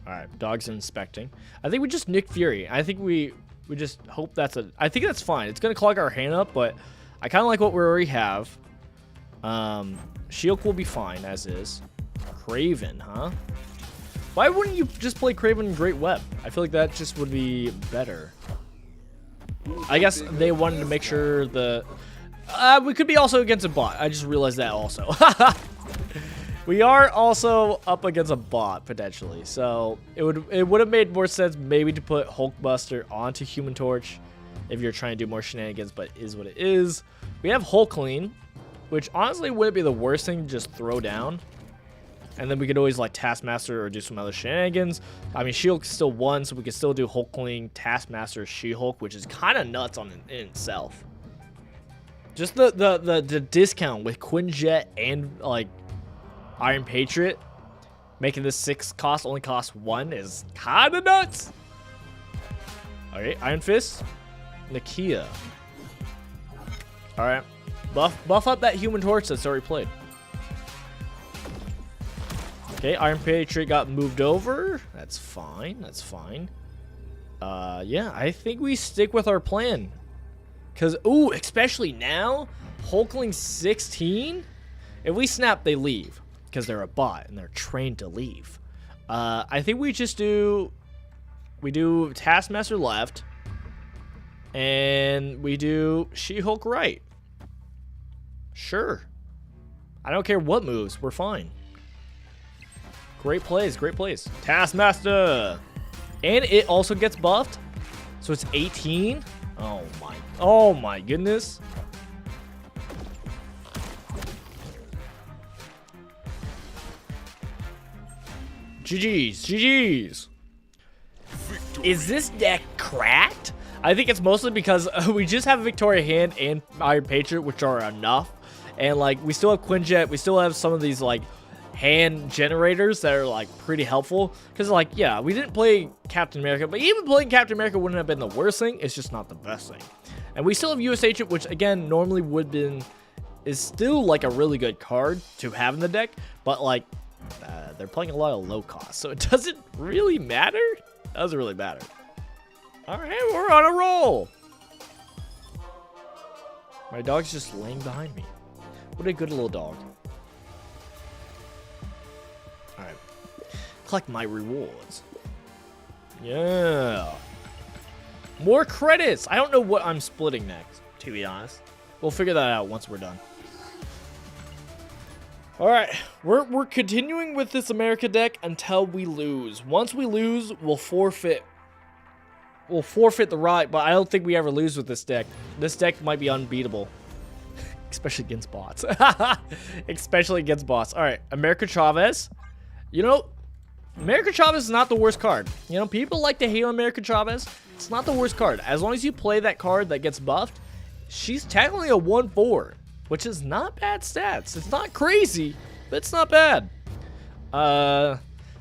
Alright, dog's inspecting. I think we just Nick Fury. I think we just hope that's a... I think that's fine. It's going to clog our hand up, but I kind of like what we already have. Shield will be fine, as is. Craven, huh? Why wouldn't you just play Craven and Great Web? I feel like that just would be better. I guess they wanted to make sure the... we could be also against a bot. I just realized that also. We are also up against a bot, potentially. So, it would have made more sense maybe to put Hulkbuster onto Human Torch if you're trying to do more shenanigans, but it is what it is. We have Hulkling, which honestly wouldn't be the worst thing to just throw down. And then we could always like Taskmaster or do some other shenanigans. I mean, She-Hulk still won, so we could still do Hulkling, Taskmaster, She-Hulk, which is kind of nuts in itself. Just the discount with Quinjet and like Iron Patriot, making this 6 cost only cost 1 is kind of nuts. All right, Iron Fist, Nakia. All right, buff up that Human Torch that's already played. Okay, Iron Patriot got moved over. That's fine. That's fine. Yeah, I think we stick with our plan. Because, ooh, especially now, Hulkling 16. If we snap, they leave. Because they're a bot and they're trained to leave. I think we just do... We do Taskmaster left. And we do She-Hulk right. Sure. I don't care what moves. We're fine. Great plays, great plays. Taskmaster! And it also gets buffed. So it's 18. Oh my goodness. GG's, GG's. Is this deck cracked? I think it's mostly because we just have Victoria Hand and Iron Patriot, which are enough. And like, we still have Quinjet. We still have some of these like hand generators that are like pretty helpful. Because like, yeah, we didn't play Captain America, but even playing Captain America wouldn't have been the worst thing. It's just not the best thing. And we still have US Agent, which again normally would been is still like a really good card to have in the deck, but like they're playing a lot of low cost, so it doesn't really matter. Doesn't really matter. All right, we're on a roll. My dog's just laying behind me. What a good little dog. All right, collect my rewards. Yeah, more credits. I don't know what I'm splitting next, to be honest. We'll figure that out once we're done. All right, we're continuing with this America deck until we lose. Once we lose, we'll forfeit. We'll forfeit the right, but I don't think we ever lose with this deck. This deck might be unbeatable, especially against bots. Especially against bots. All right, America Chavez. You know, America Chavez is not the worst card. You know, people like to hate on America Chavez. It's not the worst card. As long as you play that card that gets buffed, she's technically a 1/4. Which is not bad stats. It's not crazy, but it's not bad.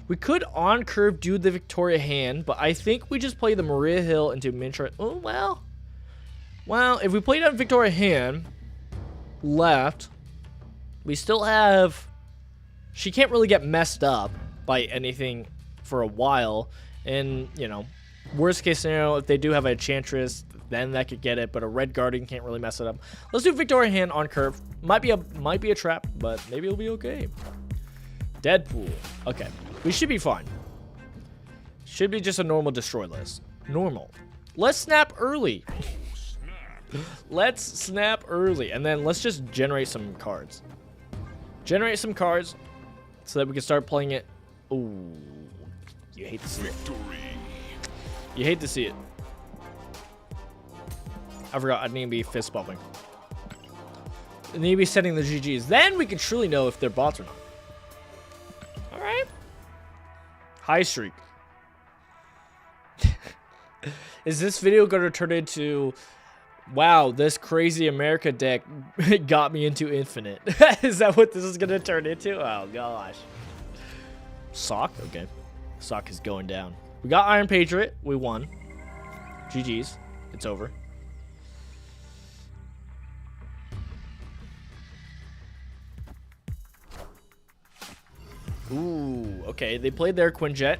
We could on curve do the Victoria hand, but I think we just play the Maria Hill into miniature. Oh, well, if we played on Victoria hand left, we still have. She can't really get messed up by anything for a while, and you know, worst case scenario, if they do have a Enchantress, then that could get it, but a Red Guardian can't really mess it up. Let's do Victoria hand on curve. Might be a trap, but maybe it'll be okay. Deadpool. Okay, we should be fine. Should be just a normal destroy list. Normal. Let's snap early. Let's snap early, and then let's just generate some cards. Generate some cards so that we can start playing it. Ooh, you hate to see it. You hate to see it. I forgot, I need to be fist bumping. I need to be setting the GGs. Then we can truly know if they're bots or not. Alright. High streak. Is this video going to turn into, wow, this crazy America deck got me into Infinite? Is that what this is going to turn into? Oh, gosh. Sock? Okay. Sock is going down. We got Iron Patriot. We won. GG's. It's over. Ooh, okay. They played their Quinjet.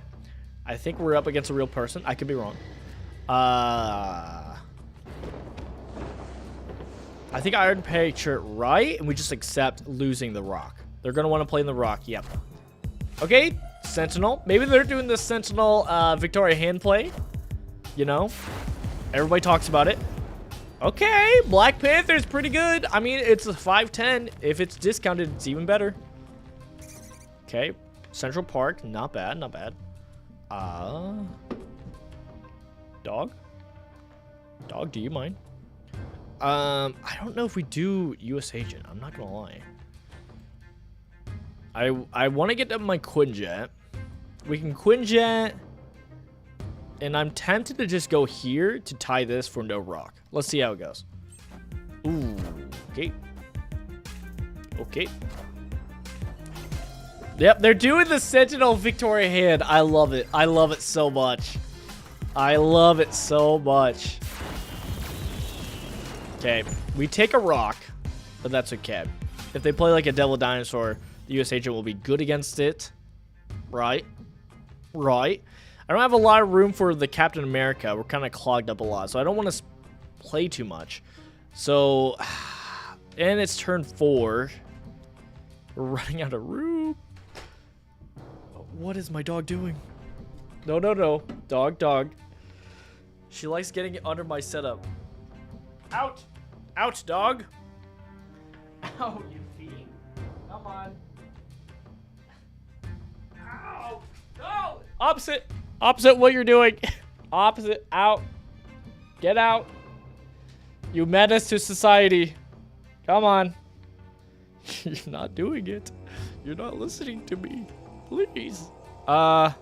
I think we're up against a real person. I could be wrong. I think Iron Patriot right, and we just accept losing the rock. They're going to want to play in the rock. Yep. Okay, Sentinel. Maybe they're doing the Sentinel Victoria hand play. You know? Everybody talks about it. Okay, Black Panther's pretty good. I mean, it's a 5/10. If it's discounted, it's even better. Okay, Central Park, not bad, not bad. Dog? Dog, do you mind? I don't know if we do US Agent. I'm not gonna lie. I want to get up my Quinjet. We can Quinjet, and I'm tempted to just go here to tie this for no rock. Let's see how it goes. Ooh, okay. Okay. Yep, they're doing the Sentinel Victoria hand. I love it. I love it so much. I love it so much. Okay, we take a rock, but that's okay. If they play like a Devil Dinosaur, the US Agent will be good against it. Right? Right. I don't have a lot of room for the Captain America. We're kind of clogged up a lot, so I don't want to play too much. So, and it's turn 4. We're running out of room. What is my dog doing? No, no, no. Dog, dog. She likes getting under my setup. Out! Out, dog! Ow, you fiend. Come on. Ow! No! Opposite! Opposite what you're doing. Opposite. Out. Get out. You menace to society. Come on. You're not doing it. You're not listening to me. Please. Let's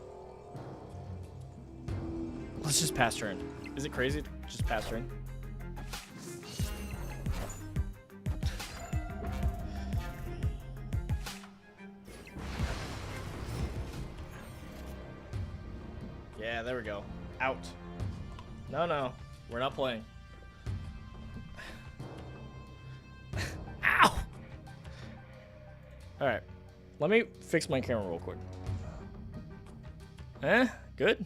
just pass turn. Is it crazy to just pass turn? there we go. Out. No, no. We're not playing. Ow! Alright. Let me fix my camera real quick. Good?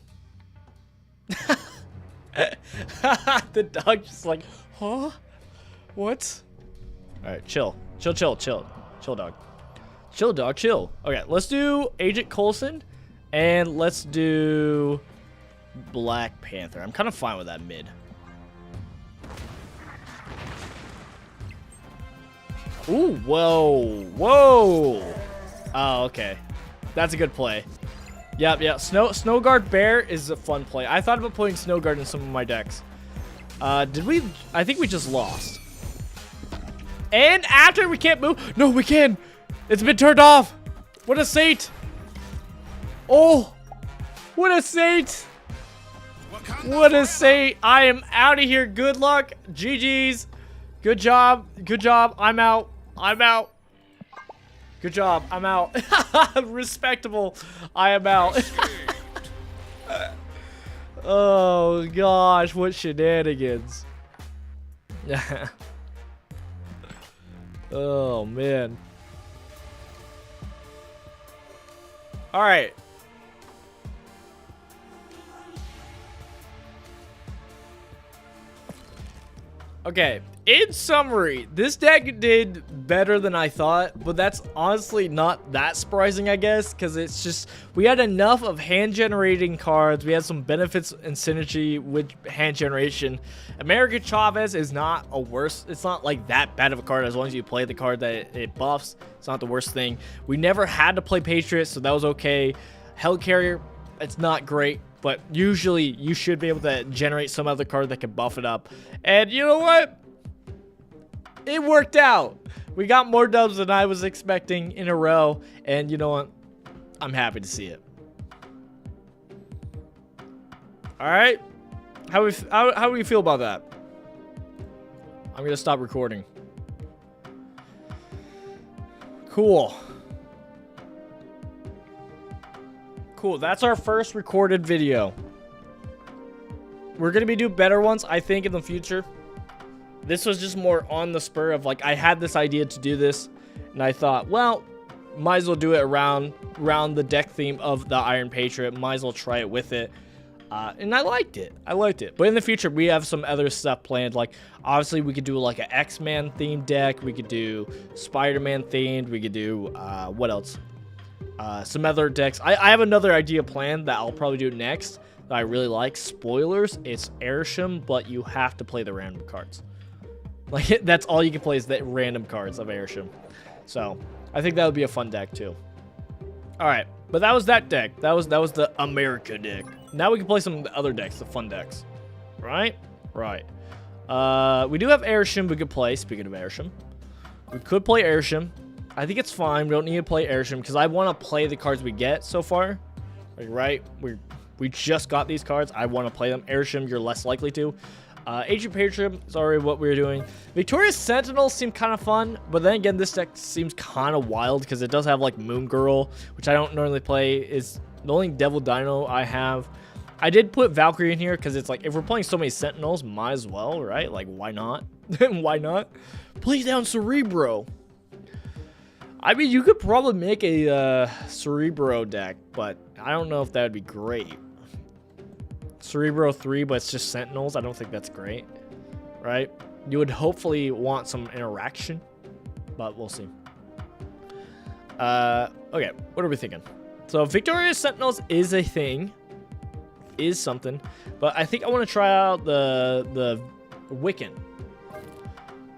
The dog just like, huh? What? Alright, chill. Chill, chill, chill. Chill, dog. Chill, dog, chill. Okay, let's do Agent Coulson. And let's do Black Panther. I'm kind of fine with that mid. Ooh, whoa. Whoa. Oh, okay. That's a good play. Yep, yeah. Snowguard Bear is a fun play. I thought about putting Snowguard in some of my decks. Did we? I think we just lost. And after we can't move. No, we can. It's been turned off. What a saint. Oh, what a saint. What a saint. I am out of here. Good luck. GG's. Good job. Good job. I'm out. I'm out. Good job. I'm out. Respectable. I am out. Oh, gosh. What shenanigans. Oh, man. All right. Okay, in summary, this deck did better than I thought, but that's honestly not that surprising, I guess, because it's just, we had enough of hand-generating cards, we had some benefits and synergy with hand generation. America Chavez is not a worse, it's not like that bad of a card as long as you play the card that it buffs. It's not the worst thing. We never had to play Patriot, so that was okay. Hellcarrier, it's not great. But usually, you should be able to generate some other card that can buff it up. And you know what? It worked out. We got more dubs than I was expecting in a row. And you know what? I'm happy to see it. Alright. How do we feel about that? I'm going to stop recording. Cool. Cool, that's our first recorded video. We're gonna be doing better ones, I think, in the future. This was just more on the spur of like, I had this idea to do this, and I thought, well, might as well do it around the deck theme of the Iron Patriot. Might as well try it with it. And I liked it. I liked it. But in the future, we have some other stuff planned. Like, obviously, we could do like an X-Man themed deck. We could do Spider-Man themed. We could do, what else? Some other decks. I have another idea planned that I'll probably do next that I really like. Spoilers, it's Airsham, but you have to play the random cards. Like, that's all you can play is the random cards of Airsham. So, I think that would be a fun deck too. Alright, but that was that deck. That was the America deck. Now we can play some other decks, the fun decks. Right? Right. We do have Airsham we could play, speaking of Airsham. We could play Airsham. I think it's fine. We don't need to play Airsham because I want to play the cards we get so far. Like, right? We just got these cards. I want to play them. Airsham, you're less likely to. Agent Patriot is already what we're doing. Victoria's Sentinels seem kind of fun, but then again, this deck seems kind of wild because it does have like Moon Girl, which I don't normally play. Is the only Devil Dino I have. I did put Valkyrie in here because it's like, if we're playing so many Sentinels, might as well, right? Like, why not? Why not? Play down Cerebro. I mean, you could probably make a Cerebro deck, but I don't know if that would be great. Cerebro 3, but it's just Sentinels. I don't think that's great, right? You would hopefully want some interaction, but we'll see. Okay, what are we thinking? So Victoria's Sentinels is a thing, is something, but I think I want to try out the Wiccan.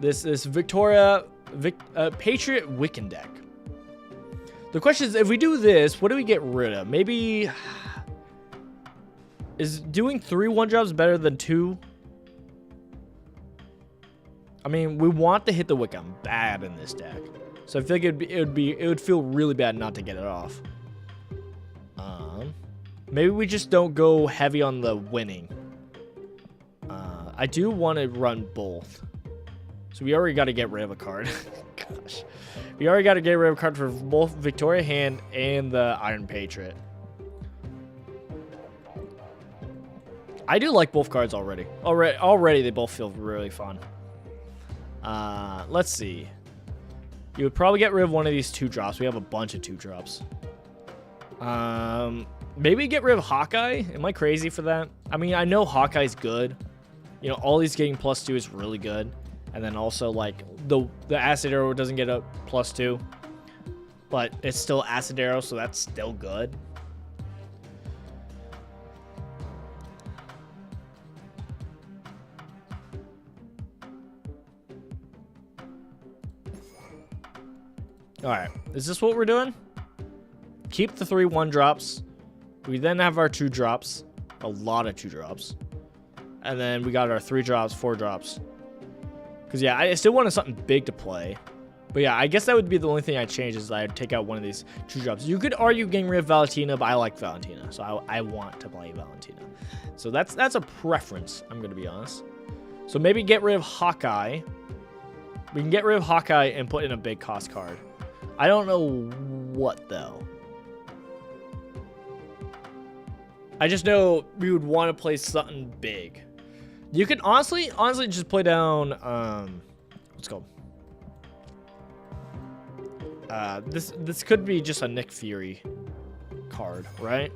This is Patriot Wiccan deck. The question is, if we do this, what do we get rid of? Maybe, is doing 3 1-drops better than 2? I mean, we want to hit the Wiccan bad in this deck, so I feel like it would feel really bad not to get it off. Maybe we just don't go heavy on the winning. I do want to run both. So we already got to get rid of a card. Gosh. We already got to get rid of a card for both Victoria Hand and the Iron Patriot. I do like both cards already. Already they both feel really fun. Let's see. You would probably get rid of one of these 2-drops. We have a bunch of 2-drops. Maybe get rid of Hawkeye. Am I crazy for that? I mean, I know Hawkeye's good. You know, all these getting +2 is really good. And then also, like, the Acid Arrow doesn't get a +2. But it's still Acid Arrow, so that's still good. Alright, is this what we're doing? Keep the 3 1-drops. We then have our 2-drops. A lot of 2-drops. And then we got our 3-drops, 4-drops. Because, yeah, I still wanted something big to play. But, yeah, I guess that would be the only thing I'd change is I'd take out one of these 2-drops. You could argue getting rid of Valentina, but I like Valentina. So I want to play Valentina. So that's a preference, I'm going to be honest. So maybe get rid of Hawkeye. We can get rid of Hawkeye and put in a big cost card. I don't know what, though. I just know we would want to play something big. You can honestly just play down, what's it called? This could be just a Nick Fury card, right?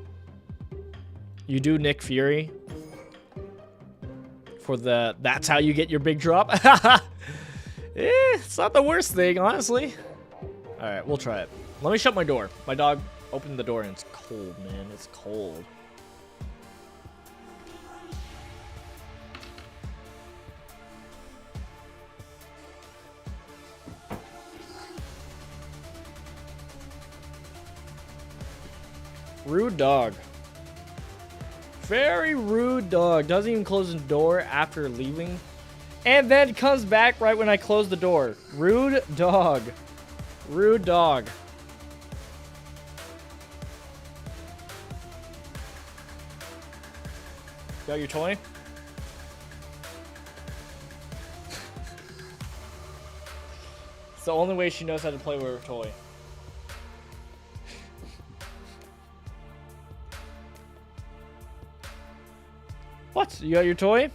You do Nick Fury for that's how you get your big drop. It's not the worst thing, honestly. All right, we'll try it. Let me shut my door. My dog opened the door and it's cold, man. It's cold. Rude dog. Very rude dog. Doesn't even close the door after leaving. And then comes back right when I close the door. Rude dog. Rude dog. Got your toy? It's the only way she knows how to play with her toy. What? You got your toy?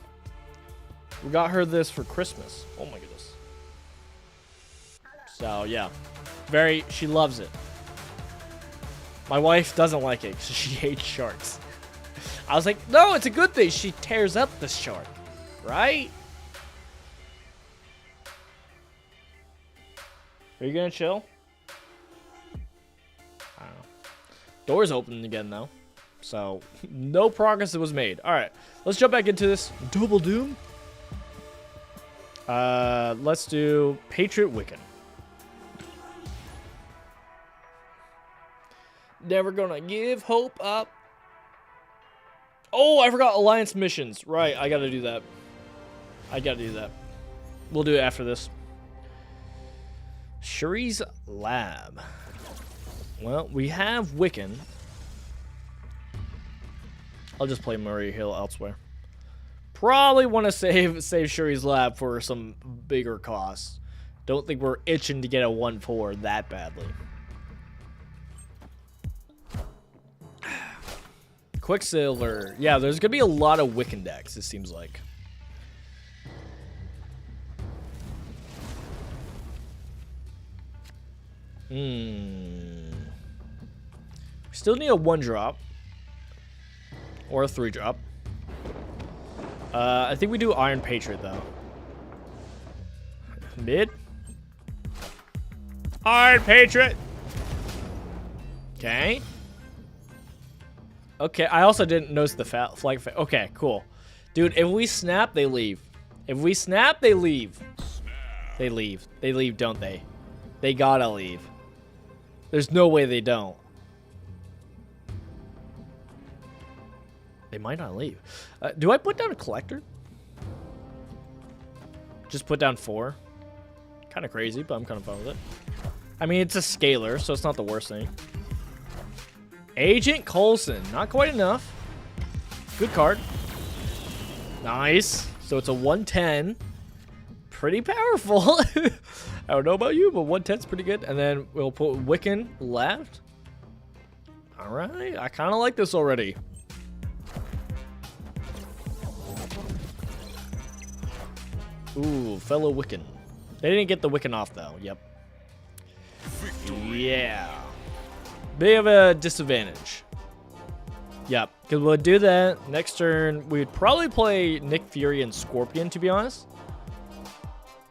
We got her this for Christmas. Oh my goodness. So, yeah. She loves it. My wife doesn't like it because she hates sharks. I was like, no, it's a good thing. She tears up the shark. Right? Are you gonna chill? I don't know. Door's open again, though. So, no progress was made. Alright, let's jump back into this. Double Doom. Let's do Patriot Wiccan. Never gonna give hope up. Oh, I forgot Alliance missions. Right, I gotta do that. We'll do it after this. Shuri's Lab. Well, we have Wiccan. I'll just play Murray Hill elsewhere. Probably want to save Shuri's Lab for some bigger costs. Don't think we're itching to get a 1/4 that badly. Quicksilver. Yeah, there's going to be a lot of Wiccan decks, it seems like. We still need a 1-drop. Or a 3-drop. I think we do Iron Patriot, though. Mid. Iron Patriot! Okay. Okay, I also didn't notice the flag. Okay, cool. Dude, if we snap, they leave. If we snap, they leave. They leave. They leave, don't they? They gotta leave. There's no way they don't. They might not leave. Do I put down a collector? Just put down 4. Kind of crazy, but I'm kind of fine with it. I mean, it's a scalar, so it's not the worst thing. Agent Coulson. Not quite enough. Good card. Nice. So it's a 110. Pretty powerful. I don't know about you, but 110's pretty good. And then we'll put Wiccan left. All right. I kind of like this already. Ooh, fellow Wiccan. They didn't get the Wiccan off though. Yep. Yeah. Bit of a disadvantage. Yep, because we'll do that. Next turn, we'd probably play Nick Fury and Scorpion, to be honest.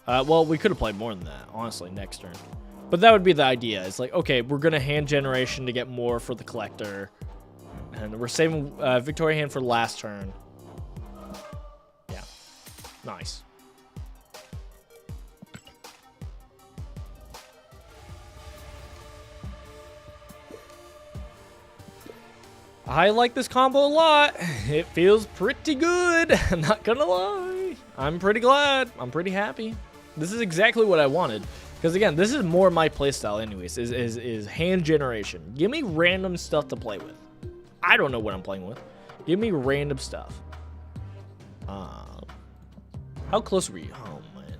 Well, we could have played more than that, honestly, next turn. But that would be the idea. It's like, okay, we're going to hand generation to get more for the collector. And we're saving Victoria hand for last turn. Yeah. Nice. I like this combo a lot. It feels pretty good. I'm not gonna lie. I'm pretty glad. I'm pretty happy. This is exactly what I wanted. Because again, this is more my playstyle anyways, is hand generation. Give me random stuff to play with. I don't know what I'm playing with. Give me random stuff. How close were you? Oh man.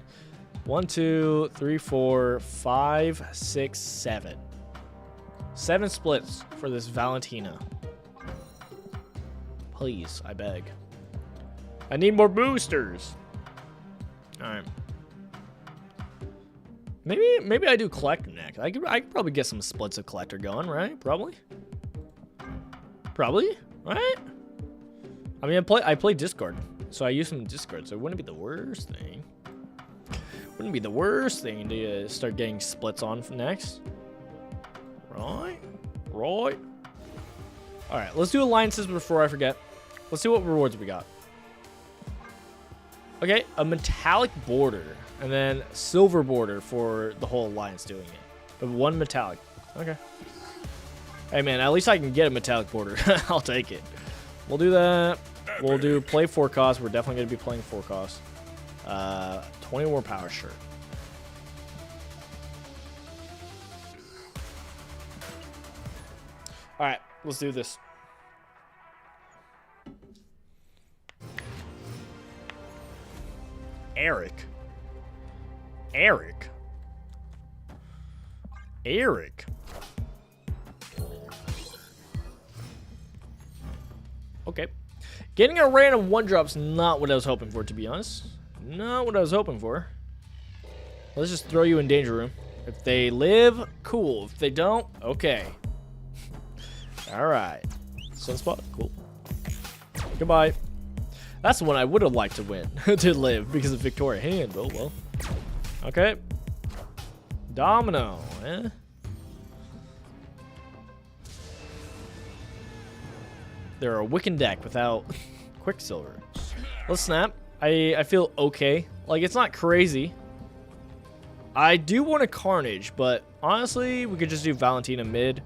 1, 2, 3, 4, 5, 6, 7. 7 splits for this Valentina. Please, I beg. I need more boosters. All right. Maybe I do collector next. I could probably get some splits of collector going, right? Probably, right? I mean, I play Discord, so I use some Discord, so it wouldn't be the worst thing. Wouldn't be the worst thing to start getting splits on next. Right. All right, let's do alliances before I forget. Let's see what rewards we got. Okay, a metallic border, and then silver border for the whole alliance doing it. But 1 metallic. Okay. Hey man, at least I can get a metallic border. I'll take it. We'll do that. We'll do play 4 cost. We're definitely going to be playing 4 cost. 20 more power, sure. All right, let's do this. Eric. Okay. Getting a random 1-drop's not what I was hoping for, to be honest. Not what I was hoping for. Let's just throw you in danger room. If they live, cool. If they don't, okay. All right. Sunspot, cool. Goodbye. That's the one I would have liked to win, to live, because of Victoria hand. Oh, well. Okay. Domino, eh? They're a Wiccan deck without Quicksilver. Let's snap. I feel okay. Like, it's not crazy. I do want a Carnage, but honestly, we could just do Valentina mid.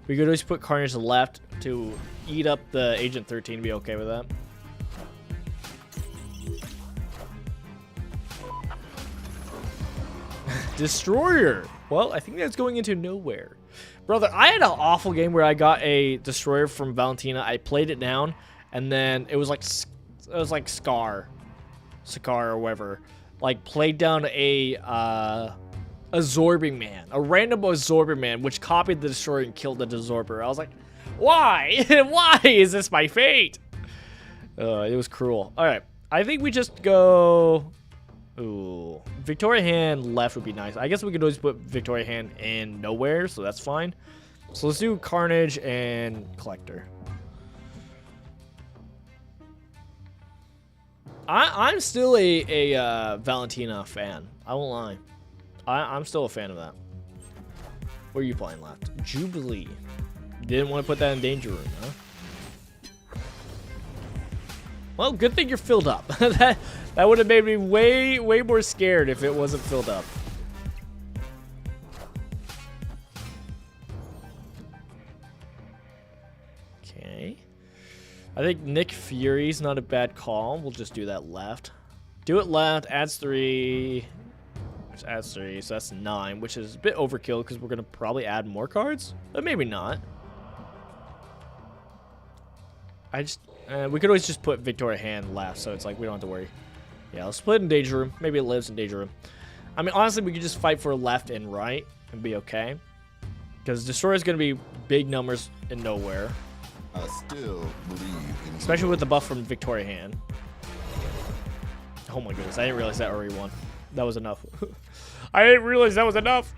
We could always put Carnage to the left to eat up the Agent 13 to be okay with that. Destroyer. Well, I think that's going into nowhere. Brother, I had an awful game where I got a Destroyer from Valentina. I played it down, and then it was like Sakar or whatever. Like, played down a Absorbing Man. A random Absorbing Man, which copied the Destroyer and killed the Absorber. I was like, why? Why is this my fate? It was cruel. All right. I think we just go... Ooh, Victoria hand left would be nice. I guess we could always put Victoria hand in nowhere, so that's fine. So let's do Carnage and Collector. I'm still a Valentina fan. I won't lie. I'm still a fan of that. What are you playing left? Jubilee. Didn't want to put that in danger room, huh? Well, good thing you're filled up. that would have made me way more scared if it wasn't filled up. Okay. I think Nick Fury's not a bad call. We'll just do that left. Do it left, adds 3. Which adds 3, so that's 9, which is a bit overkill because we're going to probably add more cards. But maybe not. We could always just put Victoria hand left, so it's like we don't have to worry. Yeah, let's split in danger room. Maybe it lives in danger room. I mean, honestly, we could just fight for left and right and be okay. Because Destroyer is going to be big numbers in nowhere. I still believe in Especially with the buff from Victoria hand. Oh my goodness, I didn't realize that already won. That was enough. I didn't realize that was enough.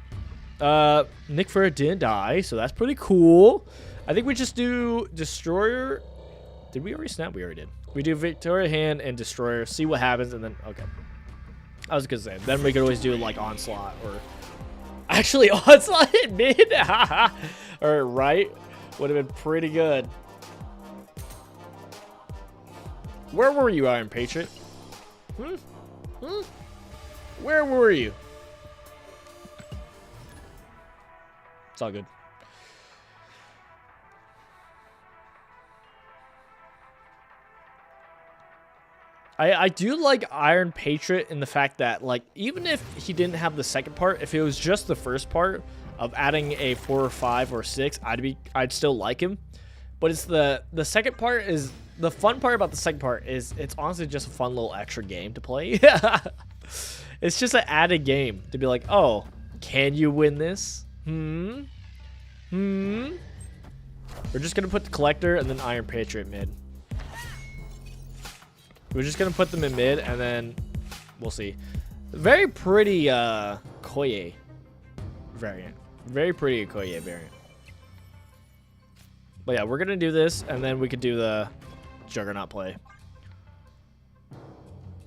Nick Fury didn't die, so that's pretty cool. I think we just do Destroyer. Did we already snap? We already did. We do Victoria Hand and Destroyer, see what happens, and then, okay. I was gonna say, then we could always do like Onslaught or... Actually, Onslaught in mid? Or right? Would have been pretty good. Where were you, Iron Patriot? Where were you? It's all good. I do like Iron Patriot in the fact that, like, even if he didn't have the second part, if it was just the first part of adding a 4 or 5 or 6, I'd still like him. But it's the second part is the fun part about the second part is it's honestly just a fun little extra game to play. It's just an added game to be like, oh, can you win this? We're just gonna put the Collector and then Iron Patriot mid. We're just gonna put them in mid, and then we'll see. Very pretty Koye variant. Very pretty Koye variant. But yeah, we're gonna do this, and then we could do the Juggernaut play.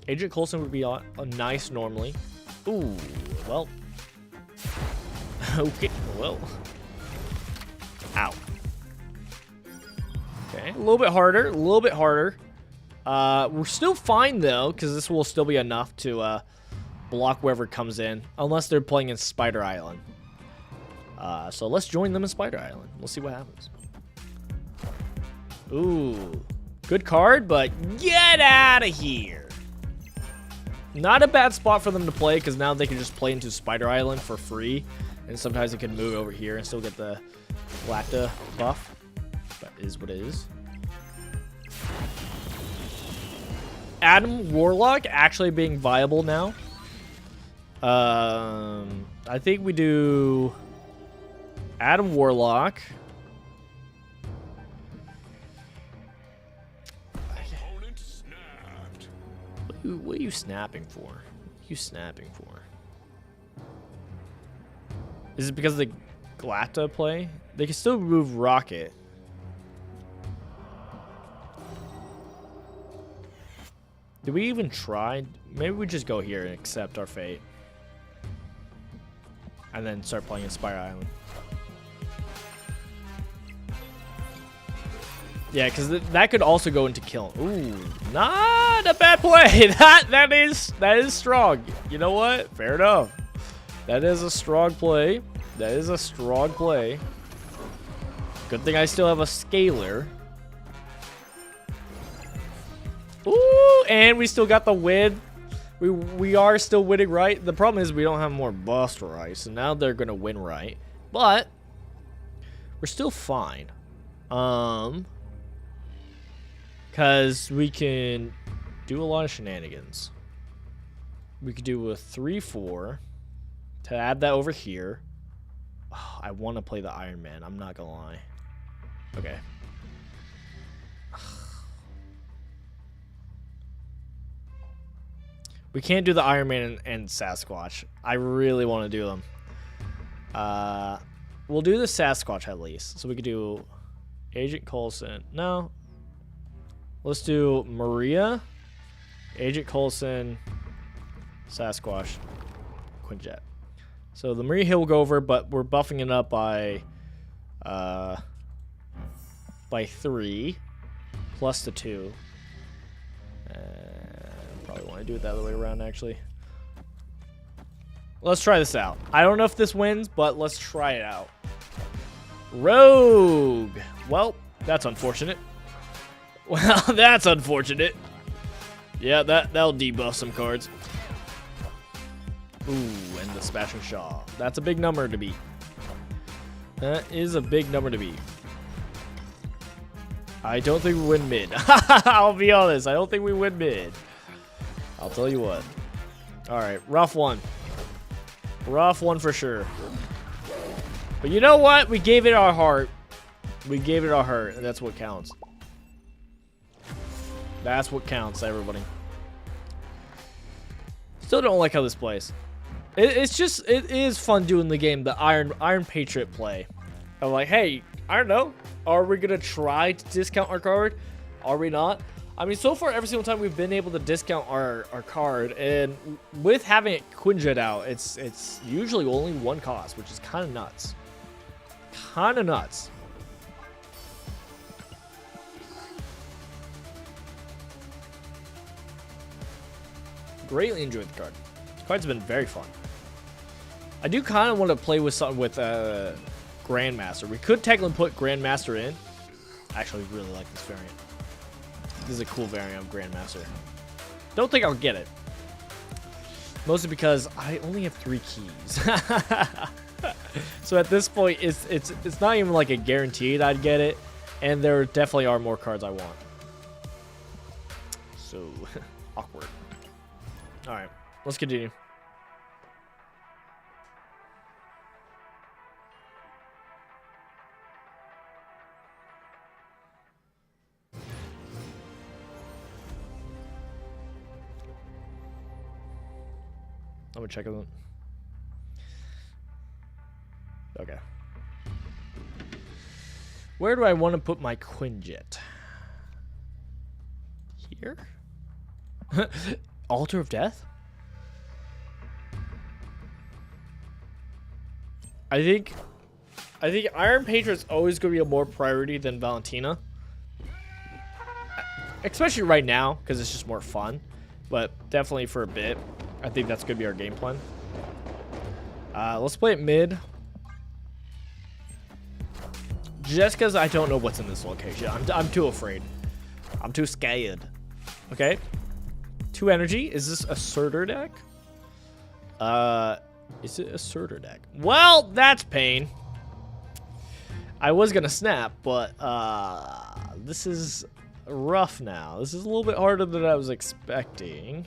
Agent Coulson would be a nice normally. Ooh, well. Okay, well. Ow. Okay, a little bit harder, a little bit harder. We're still fine though, because this will still be enough to block whoever comes in, unless they're playing in Spider Island. So let's join them in Spider Island. We'll see what happens. Ooh, good card, but get out of here. Not a bad spot for them to play, because now they can just play into Spider Island for free, and sometimes they can move over here and still get the Galacta buff. That is what it is. Adam Warlock actually being viable now. I think we do Adam Warlock. What are you snapping for? What are you snapping for? Is it because of the Galacta play? They can still remove Rocket. Did we even try? Maybe we just go here and accept our fate. And then start playing in Spire Island. Yeah, because that could also go into kill. Ooh, not a bad play. That is strong. You know what? Fair enough. That is a strong play. That is a strong play. Good thing I still have a scaler. Ooh, and we still got the win. We are still winning, right? The problem is we don't have more bust right, so now they're gonna win right. But we're still fine. Cause we can do a lot of shenanigans. We could do a 3-4 to add that over here. Oh, I want to play the Iron Man. I'm not gonna lie. Okay. We can't do the Iron Man and Sasquatch. I really want to do them. We'll do the Sasquatch at least. So we could do Agent Coulson. No. Let's do Maria, Agent Coulson, Sasquatch, Quinjet. So the Maria Hill will go over, but we're buffing it up by 3 plus the 2. Probably want to do it the other way around, actually. Let's try this out. I don't know if this wins, but let's try it out. Rogue. Well, that's unfortunate. Well, that's unfortunate. Yeah, that'll debuff some cards. Ooh, and the Sebastian Shaw. That's a big number to beat. That is a big number to beat. I don't think we win mid. I'll be honest. I don't think we win mid. I'll tell you what. All right, rough one. Rough one for sure. But you know what? We gave it our heart. We gave it our heart, and that's what counts. That's what counts, everybody. Still don't like how this plays. It is fun doing the game, the Iron Patriot play. I'm like, hey, I don't know. Are we going to try to discount our card? Are we not? I mean, so far, every single time we've been able to discount our card, and with having it Quinjet out, it's usually only one cost, which is kind of nuts. Kind of nuts. Greatly enjoyed the card. The card's been very fun. I do kind of want to play with something with Grandmaster. We could technically put Grandmaster in. I actually really like this variant. This is a cool variant of Grandmaster. Don't think I'll get it. Mostly because I only have 3 keys. So at this point, it's not even like a guaranteed I'd get it. And there definitely are more cards I want. So, awkward. Alright, let's continue. I'm gonna check it out. Okay. Where do I want to put my Quinjet? Here? Altar of Death? I think Iron Patriot's always going to be a more priority than Valentina. Especially right now, because it's just more fun. But definitely for a bit, I think that's going to be our game plan. Let's play it mid. Just because I don't know what's in this location. I'm too afraid. I'm too scared. Okay. 2 energy. Is this a Surtur deck? Is it a Surtur deck? Well, that's pain. I was gonna snap, but this is rough now. This is a little bit harder than I was expecting.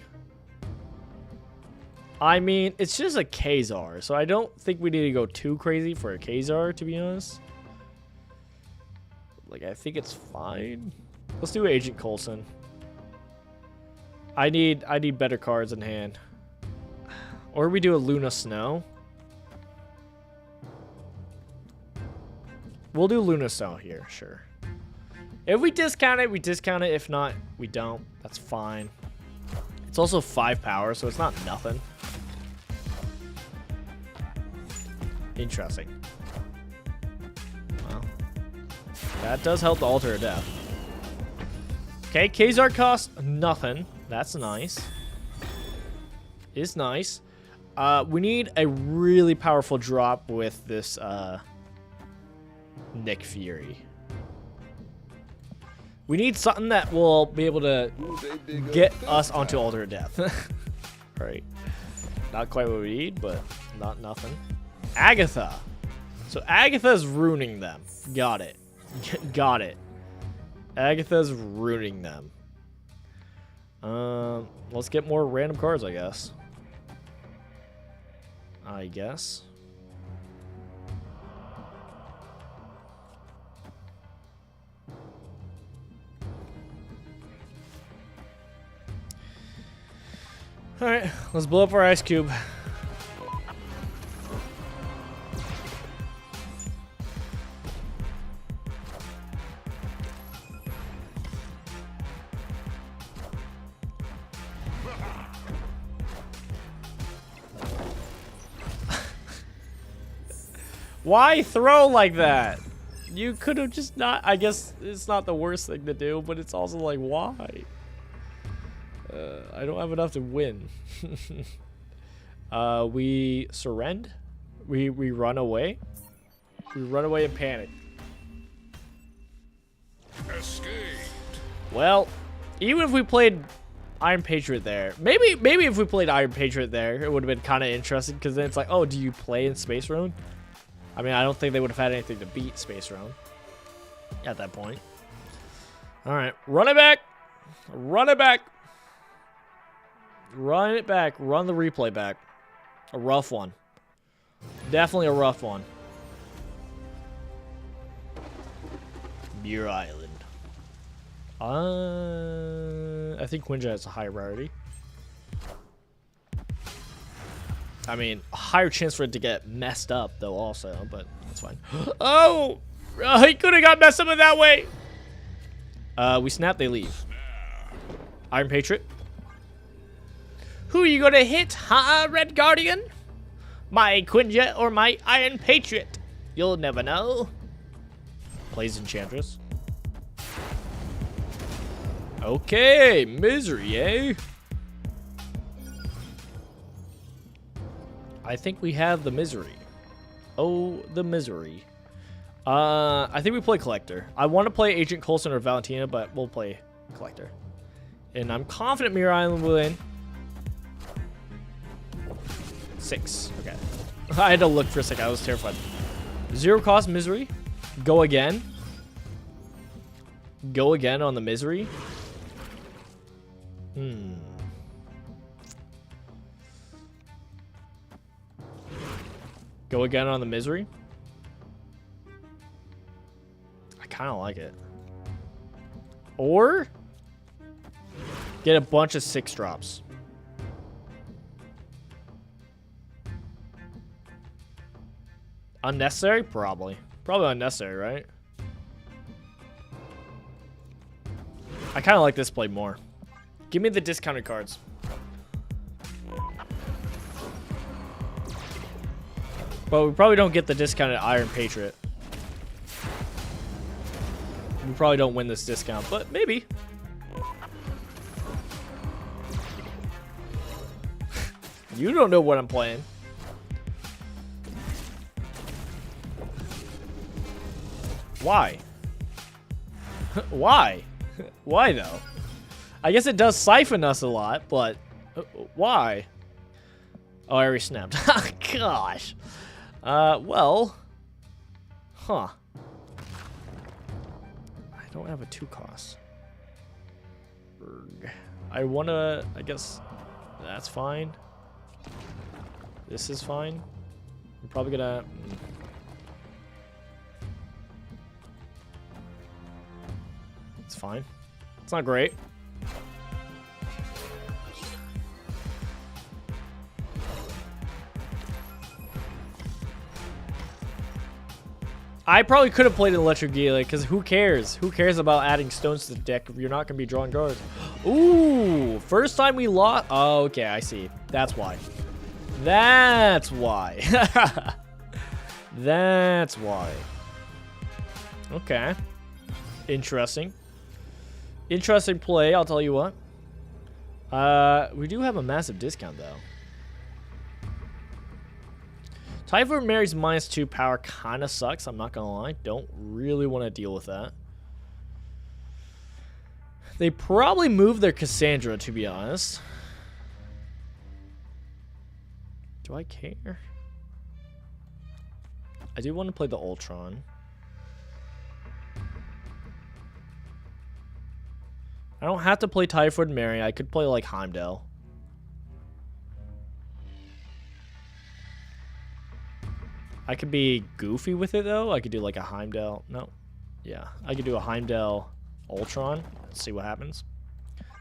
I mean, it's just a Khazar, so I don't think we need to go too crazy for a Khazar, to be honest. Like, I think it's fine. Let's do Agent Coulson. I need better cards in hand. Or we do a Luna Snow. We'll do Luna Snow here, sure. If we discount it, we discount it. If not, we don't. That's fine. It's also 5 power, so it's not nothing. Interesting. Well, that does help the Altar of Death. Okay, Khazar costs nothing. That's nice. Is nice. We need a really powerful drop with this Nick Fury. We need something that will be able to get us onto Altar of Death. Right. Not quite what we need, but not nothing. Agatha. So Agatha's ruining them. Got it. Got it. Agatha's ruining them. Let's get more random cards, I guess. Alright, let's blow up our ice cube. Why throw like that? You could have just not. I guess it's not the worst thing to do, but it's also like, why? I don't have enough to win. We surrender. We run away. We run away in panic. Escaped. Well, even if we played Iron Patriot there, maybe if we played Iron Patriot there, it would have been kind of interesting, because then it's like, oh, do you play in Space Road? I mean, I don't think they would have had anything to beat Space Road at that point. All right, run it back. Run it back. Run it back. Run the replay back. A rough one. Definitely a rough one. Muir Island. I think Quinjet has a high rarity. I mean, a higher chance for it to get messed up, though, also, but that's fine. Oh! He could have got messed up in that way! We snap, they leave. Iron Patriot. Who are you gonna hit, huh, Red Guardian? My Quinjet or my Iron Patriot? You'll never know. Plays Enchantress. Okay, misery, eh? I think we have the misery. Oh, the misery. I think we play Collector. I want to play Agent Coulson or Valentina, but we'll play Collector. And I'm confident Mirror Island will win. 6. Okay. I had to look for a second. I was terrified. 0 cost misery. Go again. Go again on the misery. Go again on the misery. I kind of like it. Or get a bunch of 6 drops. Unnecessary? Probably. Probably unnecessary, right? I kind of like this play more. Give me the discounted cards. But we probably don't get the discounted Iron Patriot. We probably don't win this discount, but maybe. You don't know what I'm playing. Why? Why? Why though? I guess it does siphon us a lot, but why? Oh, I already snapped. Gosh. Well. Huh. I don't have a 2 cost. I wanna, I guess that's fine. This is fine. I'm probably gonna... It's fine. It's not great. I probably could have played an Electric Gila, because who cares? Who cares about adding stones to the deck if you're not going to be drawing cards? Ooh, first time we lost. Oh, okay, I see. That's why. That's why. That's why. Okay. Interesting. Interesting play, I'll tell you what. We do have a massive discount, though. Typhoid Mary's -2 power kind of sucks, I'm not going to lie. Don't really want to deal with that. They probably moved their Cassandra, to be honest. Do I care? I do want to play the Ultron. I don't have to play Typhoid Mary. I could play like Heimdall. I could be goofy with it though. I could do like a Heimdall. No. Yeah. I could do a Heimdall Ultron. Let's see what happens.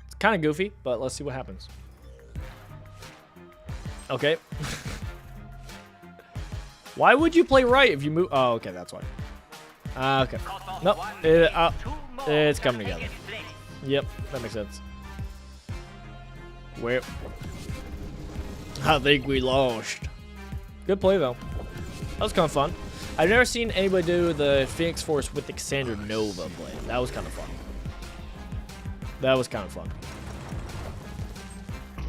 It's kind of goofy, but let's see what happens. Okay. Why would you play right if you move? Oh, okay. That's why. Okay. Nope. It's coming together. Yep, that makes sense. Where? I think we lost. Good play, though. That was kind of fun. I've never seen anybody do the Phoenix Force with the Cassandra Nova play. That was kind of fun. That was kind of fun.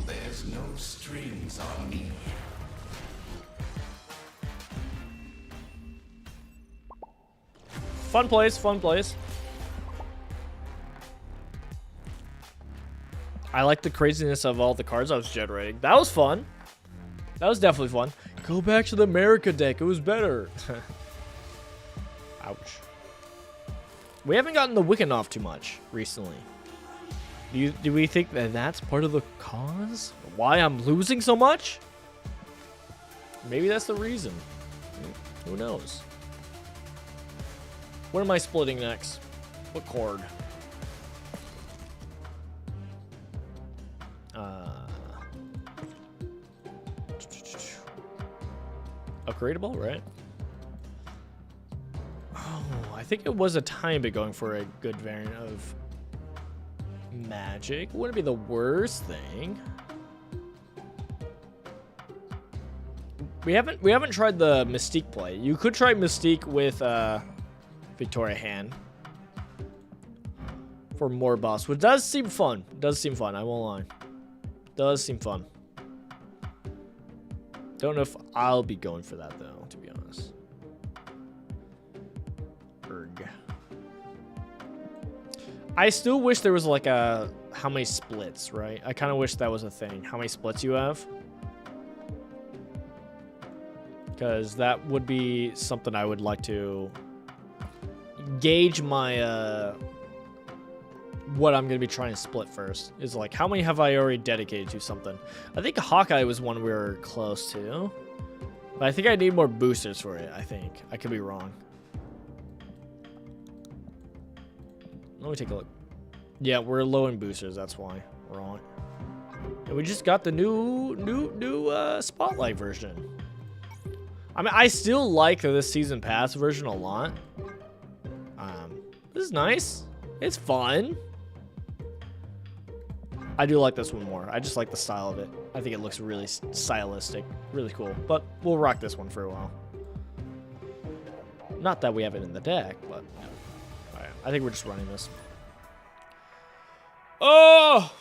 There's no strings on me. Fun plays, fun plays. I like the craziness of all the cards I was generating. That was fun. That was definitely fun. Go back to the America deck. It was better. Ouch. We haven't gotten the Wiccan off too much recently. Do we think that that's part of the cause? Why I'm losing so much? Maybe that's the reason. Who knows? What am I splitting next? What card? upgradable, right? Oh, I think it was a tiny bit going for a good variant of magic. Wouldn't be the worst thing. We haven't tried the Mystique play. You could try Mystique with Victoria Hand for more buffs, which does seem fun. Does seem fun, I won't lie. Does seem fun. Don't know if I'll be going for that though, to be honest. Erg. I still wish there was like a how many splits, right? I kind of wish that was a thing. How many splits you have? Because that would be something I would like to gauge my what I'm gonna be trying to split first. Is like how many have I already dedicated to something? I think Hawkeye was one we were close to, but I think I need more boosters for it. I think I could be wrong. Let me take a look. Yeah, we're low in boosters. That's why we're on. And we just got the new Spotlight version. I mean, I still like this season pass version a lot. This is nice. It's fun. I do like this one more. I just like the style of it. I think it looks really stylistic, really cool. But we'll rock this one for a while. Not that we have it in the deck, but yeah. All right, I think we're just running this. Oh!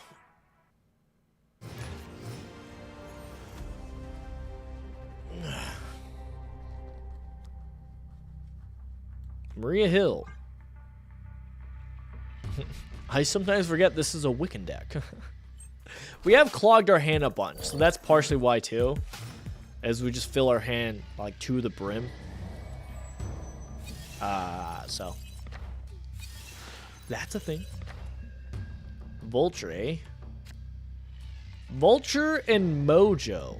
Maria Hill. I sometimes forget this is a Wiccan deck. We have clogged our hand a bunch, so that's partially why too. As we just fill our hand like to the brim. So that's a thing. Vulture, eh? Vulture and Mojo.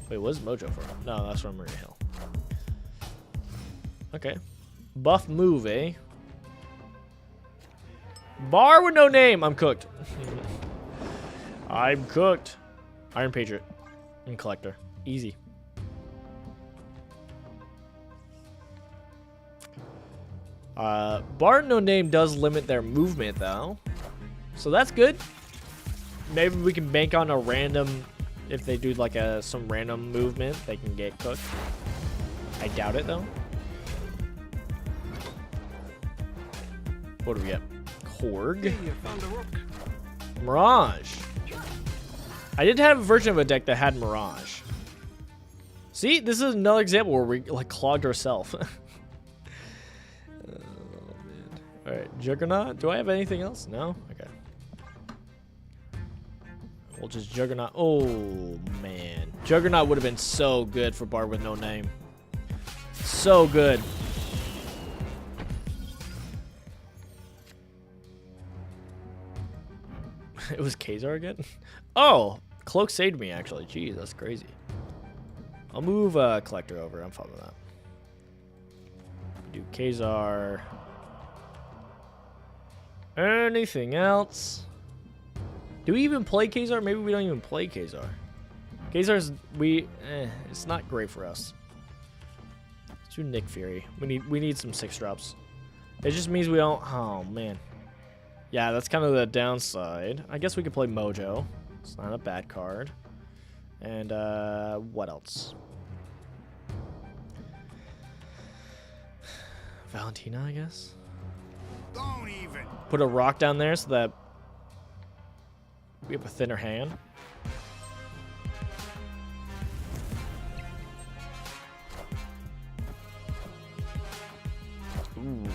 Wait, what's Mojo from? No, that's from Maria Hill. Okay. Buff move, eh? Bar with no name. I'm cooked. I'm cooked. Iron Patriot and Collector. Easy. Bar with no name does limit their movement though. So that's good. Maybe we can bank on a random, if they do like some random movement, they can get cooked. I doubt it though. What do we get? Korg. Hey, you found a rook. Mirage. I did have a version of a deck that had Mirage. See, this is another example where we like clogged ourselves. Oh man. All right, Juggernaut. Do I have anything else? No. Okay. We'll just Juggernaut. Oh man, Juggernaut would have been so good for Bar with no name. So good. It was Kazar again? Oh, Cloak saved me actually. Jeez, that's crazy. I'll move Collector over. I'm fine with that. Do Kazar. Anything else? Do we even play Kazar? Maybe we don't even play Kazar. Kazar's it's not great for us. Let's do Nick Fury. We need some 6-drops. It just means we don't. Oh man. Yeah, that's kind of the downside. I guess we could play Mojo. It's not a bad card. And what else? Valentina, I guess. Don't even. Put a rock down there so that we have a thinner hand. Ooh.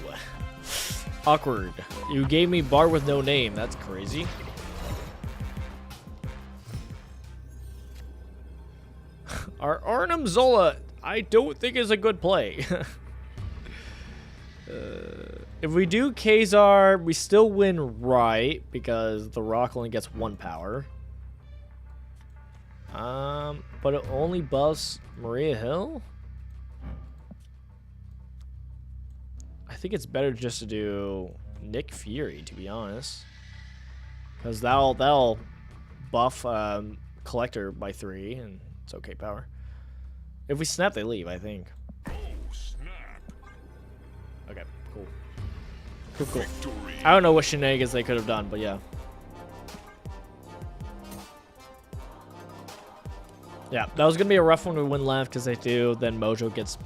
Awkward. You gave me Bar with no name. That's crazy. Our Arnhem Zola, I don't think is a good play. If we do Kazar, we still win right because the rock only gets 1 power. But it only buffs Maria Hill. I think it's better just to do Nick Fury, to be honest, because that'll buff Collector by 3, and it's okay power. If we snap, they leave, I think. Oh, snap. Okay, cool. Cool. I don't know what shenanigans they could have done, but yeah. Yeah, that was gonna be a rough one to win left because they do. Then Mojo gets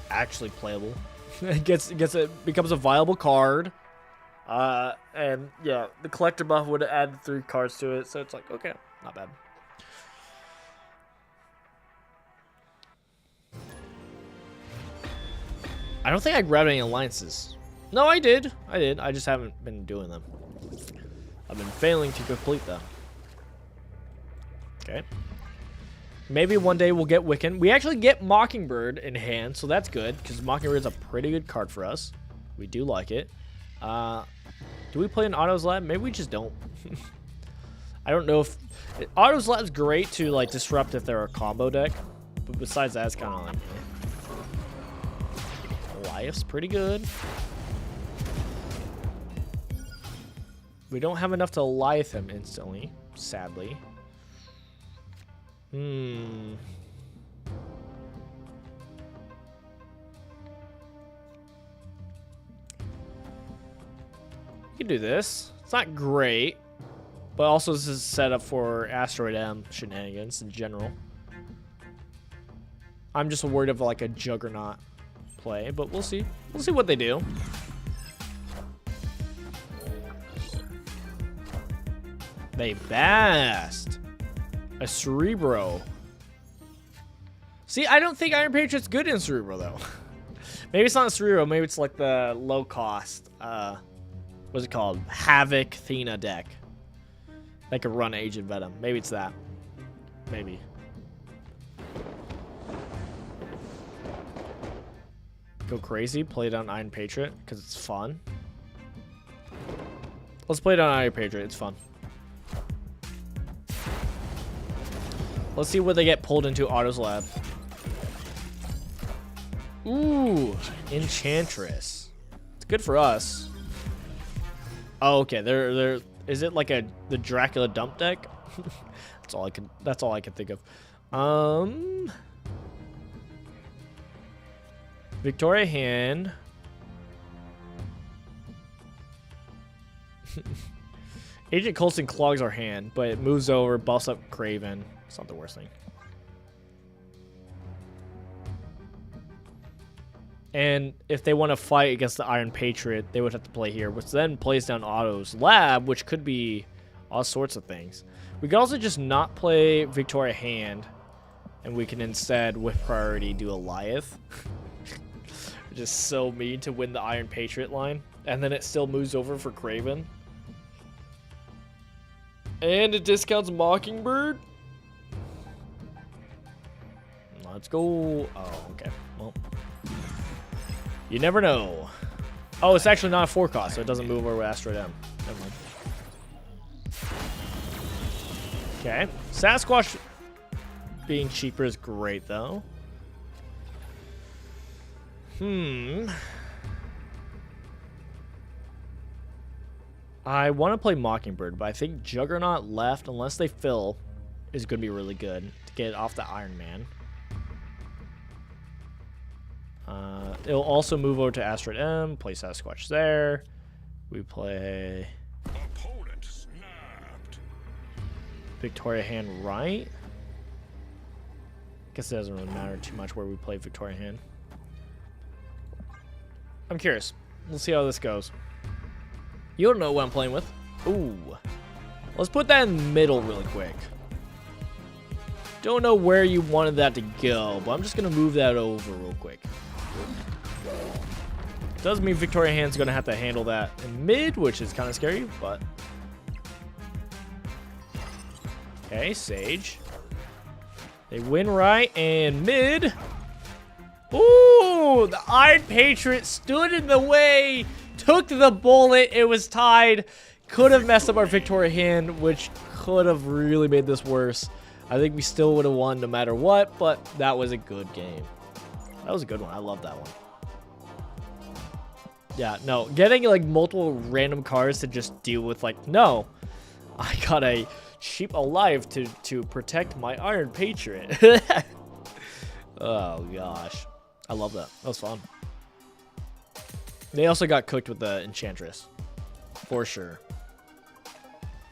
actually playable. It becomes a viable card. And yeah, the collector buff would add 3 cards to it, so it's like, okay, not bad. I don't think I grabbed any alliances. No, I did. I just haven't been doing them. I've been failing to complete them. Okay. Maybe one day we'll get Wiccan. We actually get Mockingbird in hand, so that's good, because Mockingbird's a pretty good card for us. We do like it. Do we play an Otto's Lab? Maybe we just don't. I don't know if... Otto's Lab's great to, like, disrupt if they're a combo deck, but besides that, it's kind of like... Goliath's pretty good. We don't have enough to Goliath him instantly, sadly. We can do this. It's not great, but also this is set up for Asteroid M shenanigans in general. I'm just worried of like a Juggernaut play, but we'll see. We'll see what they do. They bast. A Cerebro. See, I don't think Iron Patriot's good in Cerebro, though. Maybe it's not a Cerebro. Maybe it's like the low cost, what's it called? Havoc Thena deck. That could run Agent Venom. Maybe it's that. Maybe. Go crazy. Play it on Iron Patriot because it's fun. Let's play it on Iron Patriot. It's fun. Let's see where they get pulled into Otto's Lab. Ooh, Enchantress. It's good for us. Oh, okay. They're is it like the Dracula dump deck? That's all I can think of. Victoria hand. Agent Coulson clogs our hand, but it moves over, buffs up Craven. It's not the worst thing. And if they want to fight against the Iron Patriot, they would have to play here, which then plays down Otto's Lab, which could be all sorts of things. We could also just not play Victoria hand, and we can instead, with priority, do Goliath. Which is so mean to win the Iron Patriot line. And then it still moves over for Craven. And it discounts Mockingbird. Let's go. Oh, okay. Well, you never know. Oh, it's actually not a 4 cost, so it doesn't move over with Asteroid M. Never mind. Okay. Sasquatch being cheaper is great, though. I want to play Mockingbird, but I think Juggernaut left, unless they fill, is going to be really good to get off the Iron Man. It'll also move over to Asteroid M, play Sasquatch there. We play Opponent snapped. Victoria hand right. Guess it doesn't really matter too much where we play Victoria hand. I'm curious. We'll see how this goes. You don't know what I'm playing with. Ooh. Let's put that in the middle really quick. Don't know where you wanted that to go, but I'm just going to move that over real quick. Does mean Victoria hand's going to have to handle that in mid, which is kind of scary, but... Okay, Sage. They win right, and mid... Ooh! The Iron Patriot stood in the way, took the bullet, it was tied. Could have messed up our Victoria hand, which could have really made this worse. I think we still would have won no matter what, but that was a good game. That was a good one. I love that one. Yeah, no. Getting, like, multiple random cards to just deal with, like, no. I got a cheap alive to protect my Iron Patriot. Oh gosh, I love that. That was fun. They also got cooked with the Enchantress, for sure.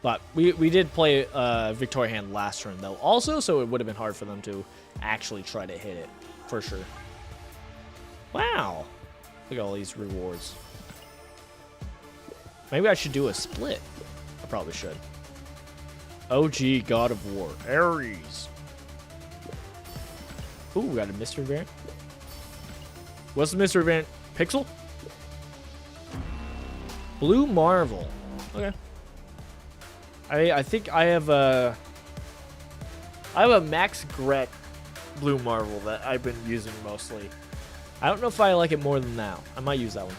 But we did play Victoria Hand last turn though, also, so it would have been hard for them to actually try to hit it, for sure. Wow, look at all these rewards. Maybe I should do a split. I probably should. OG God of War, Ares. Ooh, we got a mystery variant. What's the mystery variant? Pixel? Blue Marvel. Okay. I think I have a Max Gret Blue Marvel that I've been using mostly. I don't know if I like it more than that. I might use that one.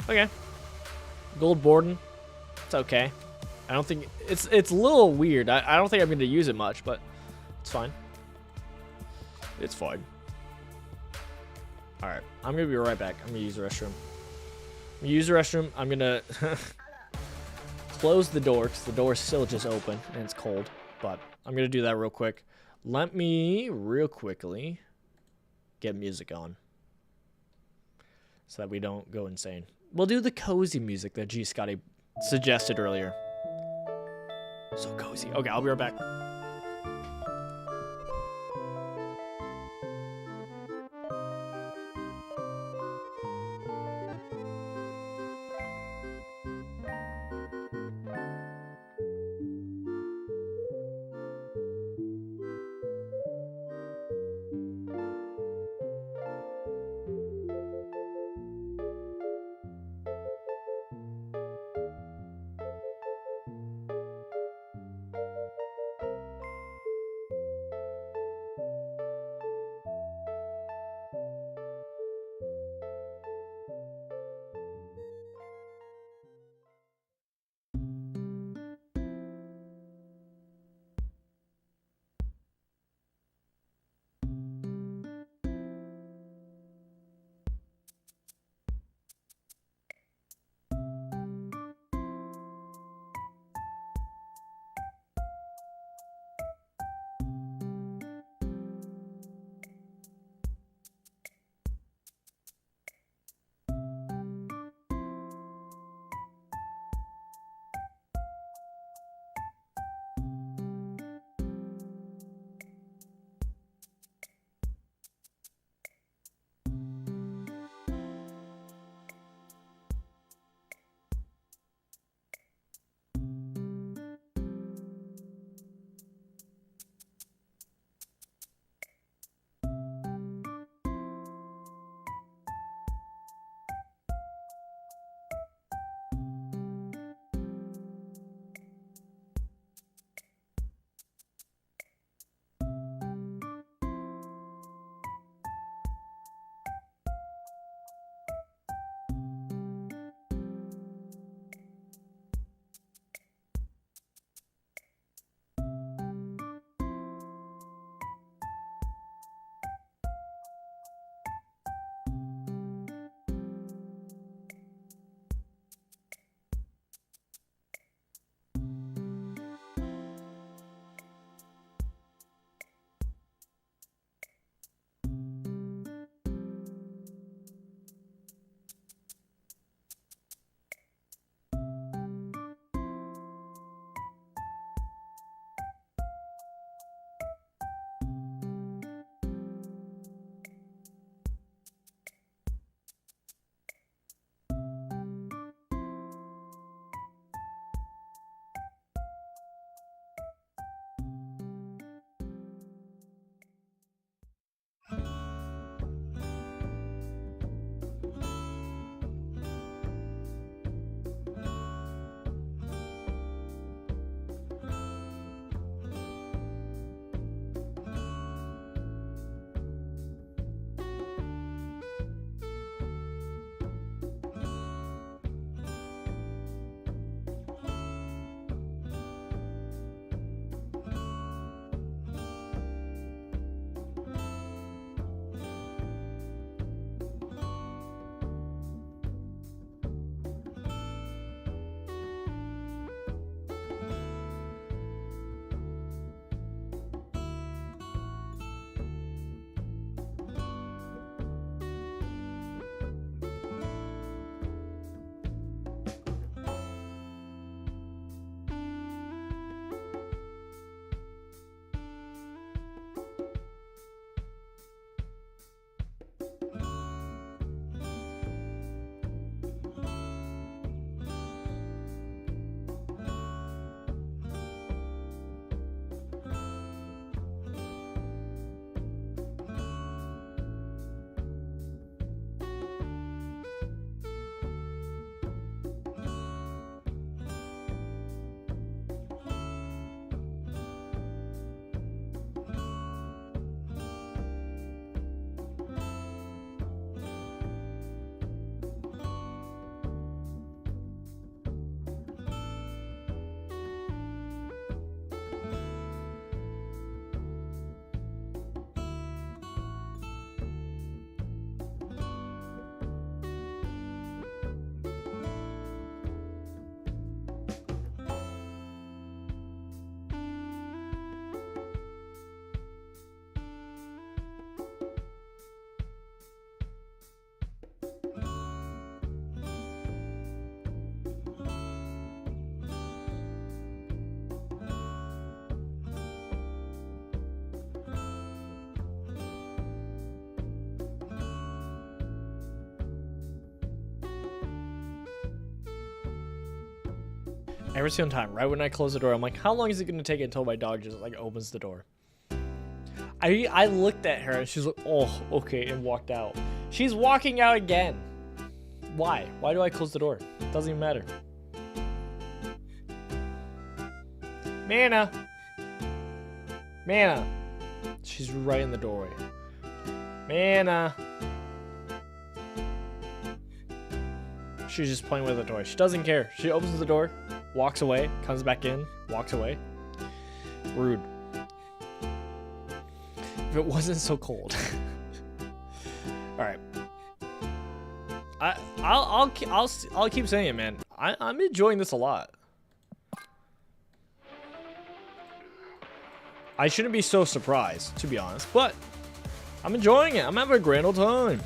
Okay. Gold Borden. It's okay. I don't think it's a little weird. I don't think I'm going to use it much, but it's fine. It's fine. All right, I'm gonna be right back. I'm gonna use the restroom. I'm gonna use the restroom. I'm gonna close the door because the door is still just open and it's cold. But I'm gonna do that real quick. Let me real quickly get music on so that we don't go insane. We'll do the cozy music that G Scotty suggested earlier. So cozy. Okay, I'll be right back. Every single time, right when I close the door, I'm like, how long is it gonna take until my dog just like opens the door? I looked at her and she's like, oh, okay, and walked out. She's walking out again. Why? Why do I close the door? It doesn't even matter. Mana. Mana. She's right in the doorway. Mana. She's just playing with the toy. She doesn't care. She opens the door, walks away, comes back in, walks away. Rude. If it wasn't so cold. All right. I'll keep saying it, man. I'm enjoying this a lot. I shouldn't be so surprised, to be honest, but I'm enjoying it. I'm having a grand old time.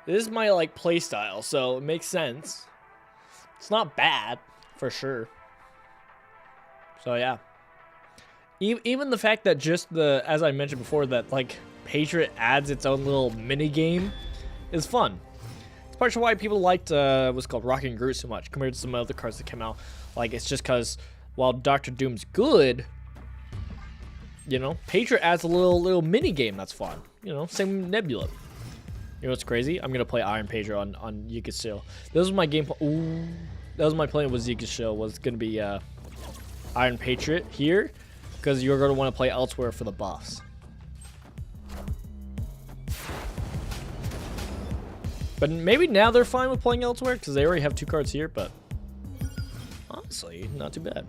This is my like play style, so it makes sense. It's not bad, for sure. So yeah. Even the fact that just the, as I mentioned before, that like Patriot adds its own little mini game is fun. It's partially why people liked what's called Rocking Groot so much compared to some other cards that came out. Like it's just because while Doctor Doom's good, you know, Patriot adds a little mini game that's fun. You know, same with Nebula. You know what's crazy? I'm gonna play Iron Patriot on Yggdrasil. This was my game. Ooh, that was my plan. Was Yggdrasil was gonna be Iron Patriot here. Because you're going to want to play elsewhere for the buffs. But maybe now they're fine with playing elsewhere because they already have 2 cards here, but honestly, not too bad.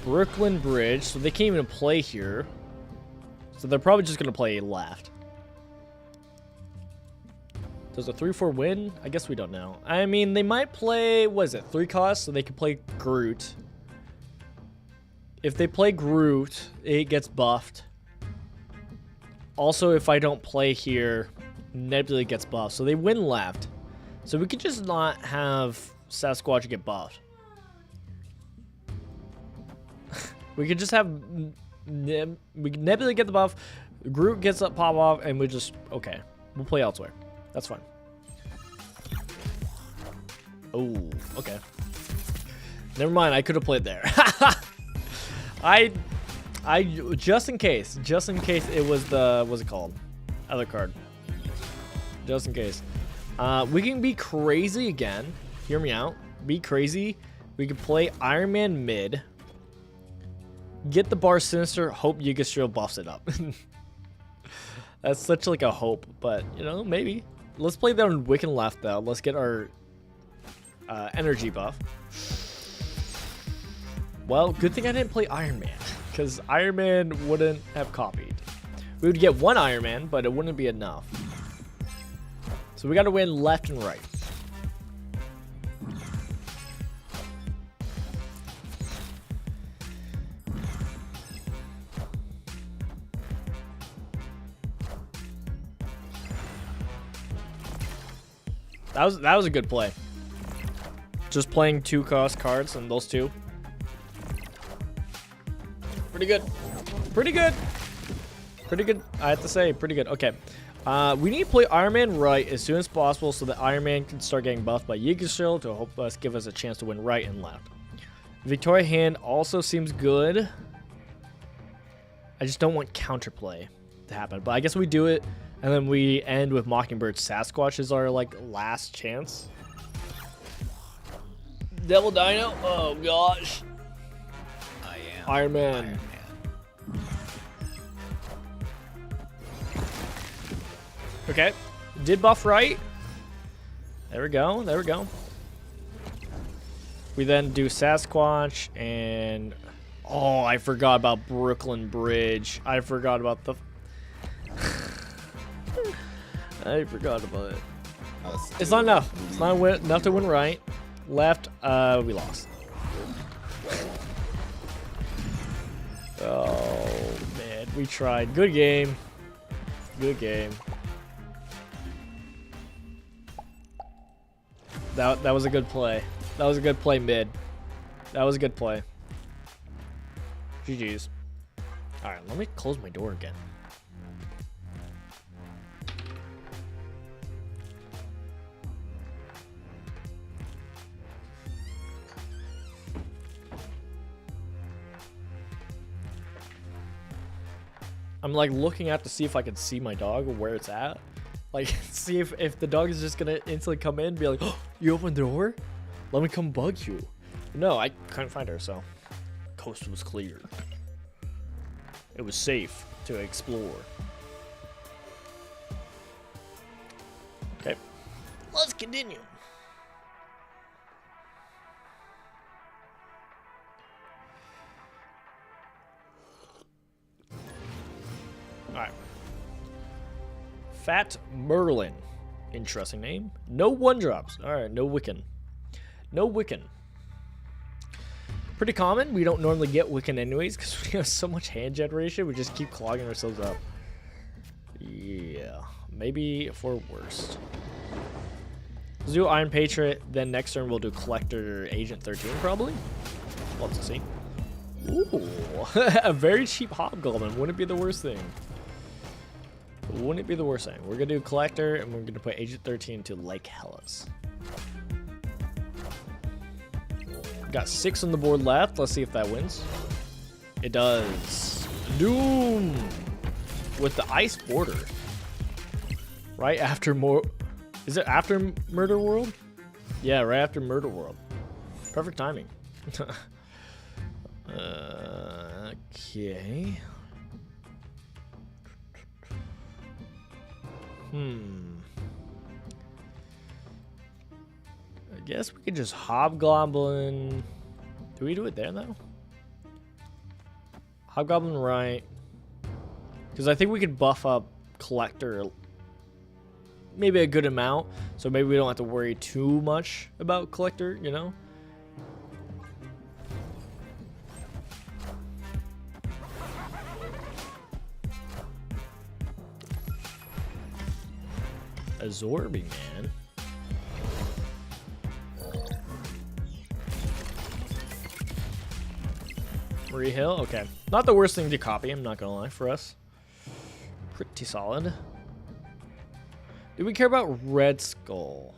Brooklyn Bridge, so they can't even play here. So they're probably just going to play left. Does a 3-4 win? I guess we don't know. I mean, they might play, what is it, 3 costs, so they could play Groot. If they play Groot, it gets buffed. Also, if I don't play here, Nebula gets buffed. So they win left. So we could just not have Sasquatch get buffed. We could just have Nebula get the buff, Groot gets up, pop off, and we just, okay. We'll play elsewhere. That's fine. Oh, okay. Never mind, I could have played there. I just in case it was the, what's it called? Other card. Just in case. We can be crazy again. Hear me out. Be crazy. We can play Iron Man mid. Get the bar Sinister. Hope Yggdrasil buffs it up. That's such like a hope, but you know, maybe. Let's play that on Wiccan left though. Let's get our energy buff. Well, good thing I didn't play Iron Man, because Iron Man wouldn't have copied. We would get 1 Iron Man, but it wouldn't be enough. So we got to win left and right. That was a good play. Just playing 2 cost cards and those 2. Pretty good. Pretty good. Pretty good. I have to say, pretty good. Okay. We need to play Iron Man right as soon as possible so that Iron Man can start getting buffed by Yggdrasil to help us give us a chance to win right and left. Victoria Hand also seems good. I just don't want counterplay to happen. But I guess we do it and then we end with Mockingbird Sasquatch is our like last chance. Devil Dino. Oh gosh. Iron Man. Okay. Did buff right. There we go. There we go. We then do Sasquatch and... Oh, I forgot about Brooklyn Bridge. I forgot about the... I forgot about it. It's not enough. It's not enough to win right. Left, we lost. Oh, man. We tried. Good game. Good game. That was a good play. That was a good play mid. That was a good play. GG's. Alright, let me close my door again. I'm like looking out to see if I can see my dog or where it's at. Like, see if the dog is just gonna instantly come in and be like, oh, you opened the door? Let me come bug you. No, I couldn't find her, so. Coast was clear. It was safe to explore. Okay. Let's continue. Alright. Fat Merlin. Interesting name. No one drops. Alright, no Wiccan. No Wiccan. Pretty common. We don't normally get Wiccan anyways because we have so much hand generation. We just keep clogging ourselves up. Yeah. Maybe for worst. Let's do Iron Patriot. Then next turn we'll do Collector Agent 13 probably. We'll have to see. Ooh. A very cheap Hobgoblin. Wouldn't it be the worst thing? Wouldn't it be the worst thing? We're going to do Collector and we're going to put Agent 13 to Lake Hellas. Got 6 on the board left. Let's see if that wins. It does. Doom with the ice border. Right after is it after Murder World? Yeah, right after Murder World. Perfect timing. Okay. I guess we could just Hobgoblin. Do we do it there though? Hobgoblin right. Because I think we could buff up Collector maybe a good amount. So maybe we don't have to worry too much about Collector, you know? Absorbing, man. Marie Hill, okay. Not the worst thing to copy, I'm not gonna lie, for us. Pretty solid. Do we care about Red Skull?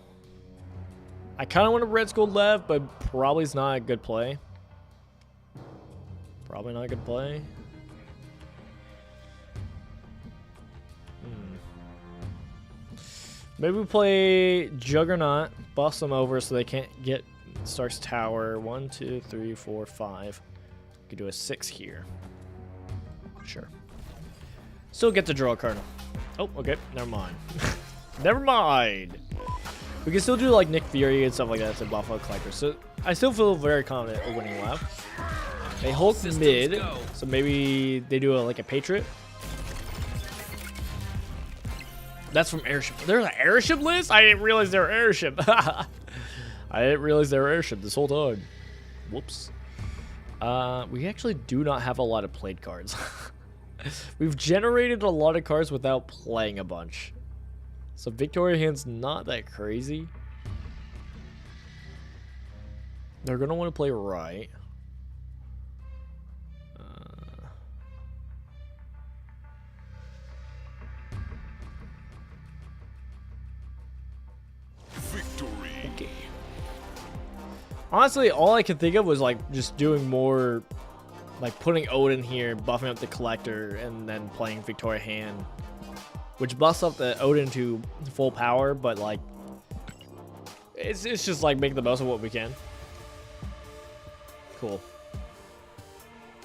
I kind of want a Red Skull left, but probably is not a good play. Probably not a good play. Maybe we play Juggernaut, bust them over so they can't get Stark's Tower. 1, 2, 3, 4, 5. We could do a 6 here. Sure. Still get to draw a card. Oh, okay. Never mind. Never mind. We can still do like Nick Fury and stuff like that to buff out Collector. So I still feel very confident of winning left. They Hulk mid, so maybe they do like a Patriot. That's from Airship. There's an Airship list? I didn't realize they were Airship. I didn't realize they were Airship this whole time. Whoops. We actually do not have a lot of played cards. We've generated a lot of cards without playing a bunch. So Victoria Hand's not that crazy. They're going to want to play right. Okay. Honestly, all I could think of was like just doing more, like putting Odin here, buffing up the Collector, and then playing Victoria Hand, which buffs up the Odin to full power. But like, it's just like make the most of what we can. Cool.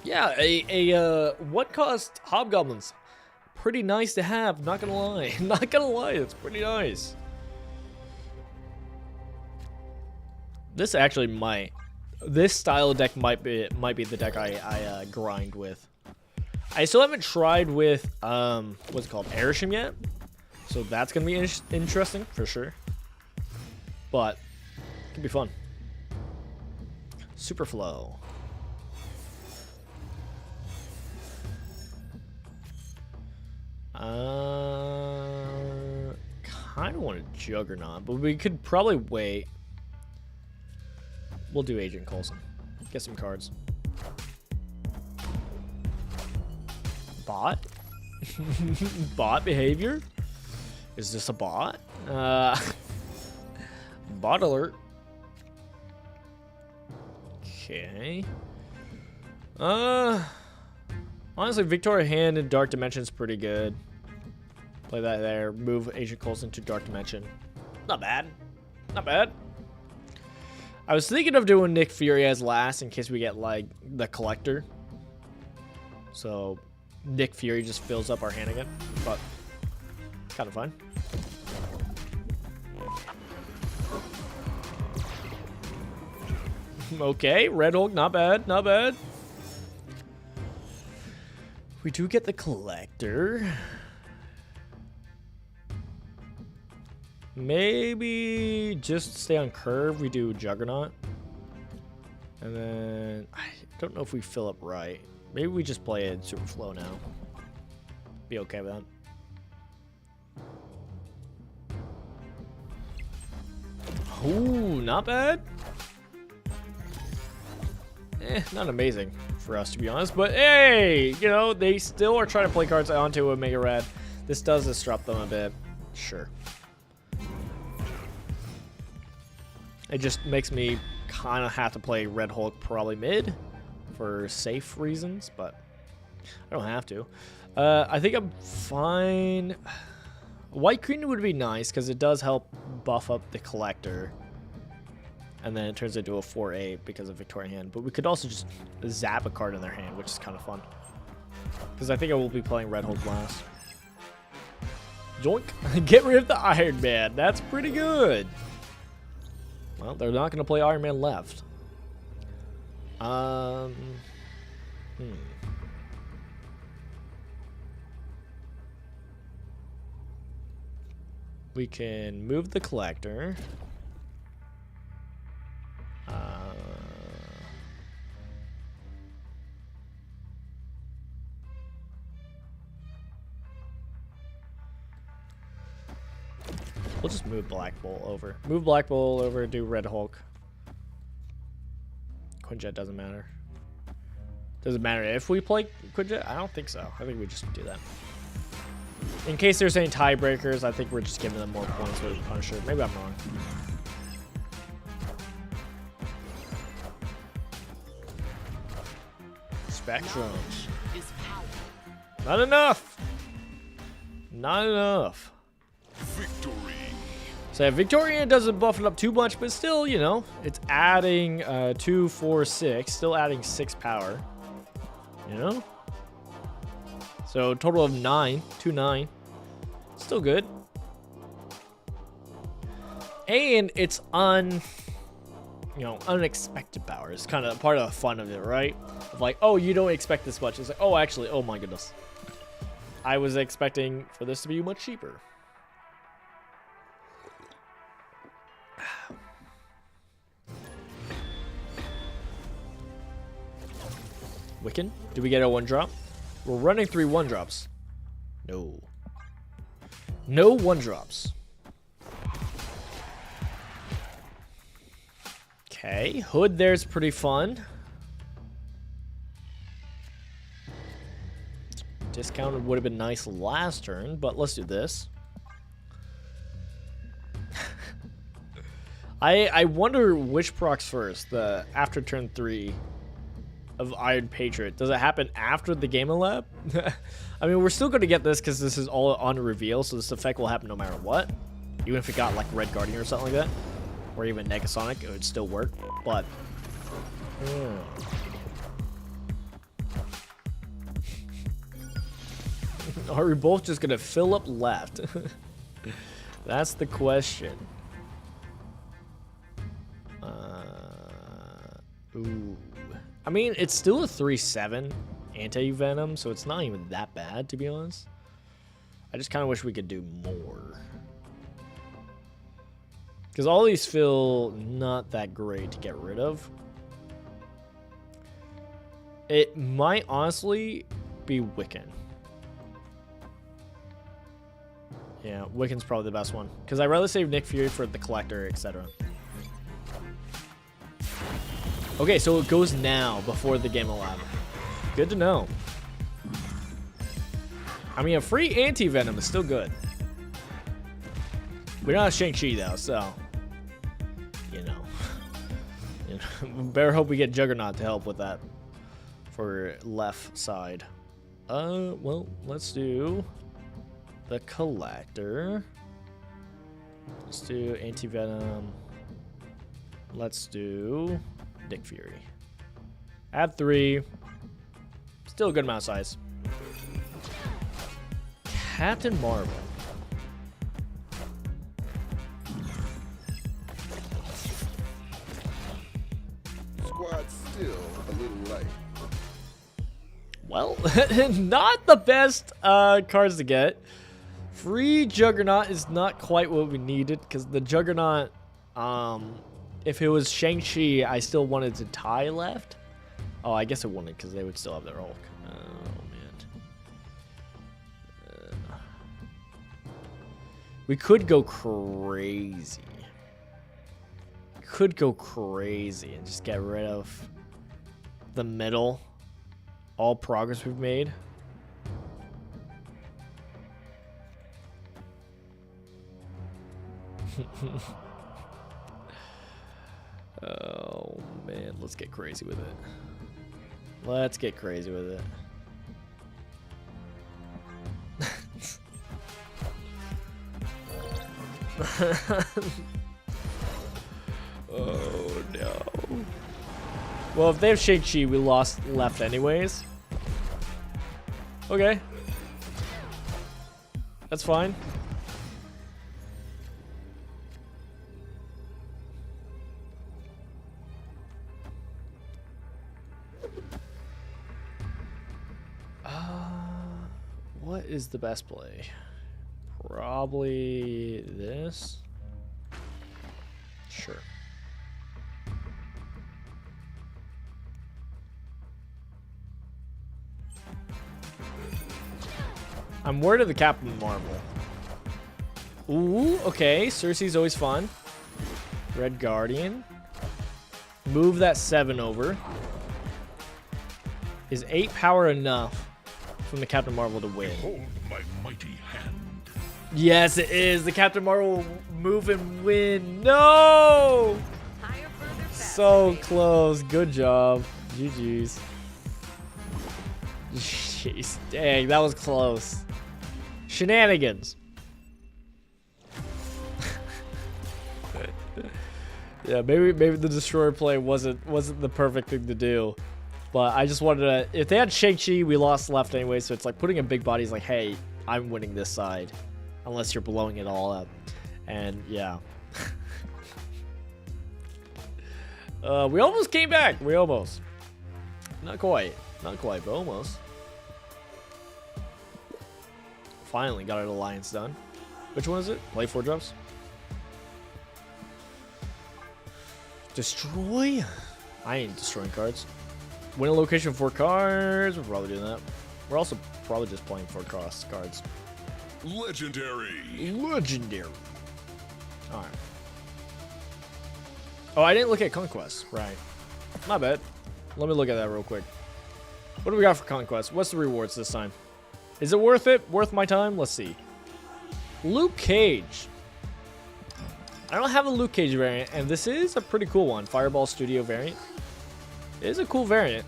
Yeah, a what cost Hobgoblins? Pretty nice to have. Not gonna lie. Not gonna lie. It's pretty nice. This actually might. This style of deck might be the deck I grind with. I still haven't tried with what's it called, Airship yet, so that's gonna be interesting for sure. But it can be fun. Superflow. Kind of want a Juggernaut, but we could probably wait. We'll do Agent Coulson. Get some cards. Bot? Bot behavior? Is this a bot? Bot alert. Okay. Honestly, Victoria Hand in Dark Dimension's pretty good. Play that there. Move Agent Coulson to Dark Dimension. Not bad. Not bad. I was thinking of doing Nick Fury as last in case we get, like, the Collector. So, Nick Fury just fills up our hand again. But, it's kind of fun. Okay, Red Hulk, not bad, not bad. We do get the Collector. Maybe just stay on curve. We do Juggernaut. And then I don't know if we fill up right. Maybe we just play it super flow now. Be okay with that. Ooh, not bad. Not amazing for us, to be honest. But hey, you know, they still are trying to play cards onto a Mega Rad. This does disrupt them a bit. Sure. It just makes me kind of have to play Red Hulk probably mid for safe reasons, but I don't have to. I think I'm fine. White Queen would be nice because it does help buff up the Collector. And then it turns into a 4-8 because of Victorian Hand. But we could also just zap a card in their hand, which is kind of fun. Because I think I will be playing Red Hulk last. Joink. Get rid of the Iron Man. That's pretty good. Well, they're not going to play Iron Man left. We can move the Collector. We'll just move Black Bull over. Move Black Bull over, do Red Hulk. Quinjet doesn't matter. Does it matter if we play Quinjet? I don't think so. I think we just do that. In case there's any tiebreakers, I think we're just giving them more points with Punisher. Maybe I'm wrong. Spectrum. Not enough. Not enough. Victory. So yeah, Victorian doesn't buff it up too much, but still, you know, it's adding 2, 4, 6. Still adding 6 power. You know? So total of 9. 2, 9. Still good. And it's unexpected power. It's kind of part of the fun of it, right? Of like, oh, you don't expect this much. It's like, oh, actually, oh my goodness. I was expecting for this to be much cheaper. Wiccan? Do we get a 1-drop? We're running 3 1-drops. No. No 1-drops. Okay. Hood there's pretty fun. Discounted would have been nice last turn, but let's do this. I wonder which procs first. The after turn 3 of Iron Patriot. Does it happen after the Game Lab? I mean, we're still going to get this because this is all on reveal, so this effect will happen no matter what. Even if it got like Red Guardian or something like that, or even Negasonic, it would still work. But are we both just going to fill up left? That's the question. Ooh. I mean, it's still a 3/7 anti-venom, so it's not even that bad, to be honest. I just kind of wish we could do more. Because all these feel not that great to get rid of. It might honestly be Wiccan. Yeah, Wiccan's probably the best one. Because I'd rather save Nick Fury for the Collector, etc. Okay, so it goes now, before the Game Lab. Good to know. I mean, a free anti-venom is still good. We're not Shang-Chi, though, so... You know. Better hope we get Juggernaut to help with that. For left side. Well, let's do the collector. Let's do anti-venom. Let's do Dick Fury. Add 3. Still a good amount of size. Captain Marvel. Squad's still a little light. Well, not the best cards to get. Free Juggernaut is not quite what we needed, because the Juggernaut, if it was Shang-Chi, I still wanted to tie left. Oh, I guess it wouldn't, because they would still have their Hulk. Oh, man. We could go crazy. Could go crazy and just get rid of the middle. All progress we've made. Oh man, let's get crazy with it. Let's get crazy with it. Oh no. Well, if they have Shang-Chi, we lost left anyways. Okay. That's fine. What is the best play? Probably this. Sure. I'm worried of the Captain Marvel. Ooh, okay. Cersei's always fun. Red Guardian. Move that 7 over. Is 8 power enough from the Captain Marvel to win? Hold my mighty hand. Yes, it is. The Captain Marvel will move and win. No! Higher, further, faster, So baby. close. Good job. GG's. Jeez. Dang, that was close. Shenanigans. Yeah, maybe the destroyer play wasn't the perfect thing to do. But I just wanted to, if they had Shang-Chi, we lost left anyway, so it's like putting a big body is like, hey, I'm winning this side. Unless you're blowing it all up. And yeah. We almost came back. We almost. Not quite. Not quite, but almost. Finally got our alliance done. Which one is it? Play 4 drops. Destroy? I ain't destroying cards. Win a location 4 cards. We're probably doing that. We're also probably just playing 4 cost cards. Legendary. Legendary. Alright. Oh, I didn't look at Conquest. Right. My bad. Let me look at that real quick. What do we got for Conquest? What's the rewards this time? Is it worth it? Worth my time? Let's see. Luke Cage. I don't have a Luke Cage variant, and this is a pretty cool one. Fireball Studio variant. It is a cool variant.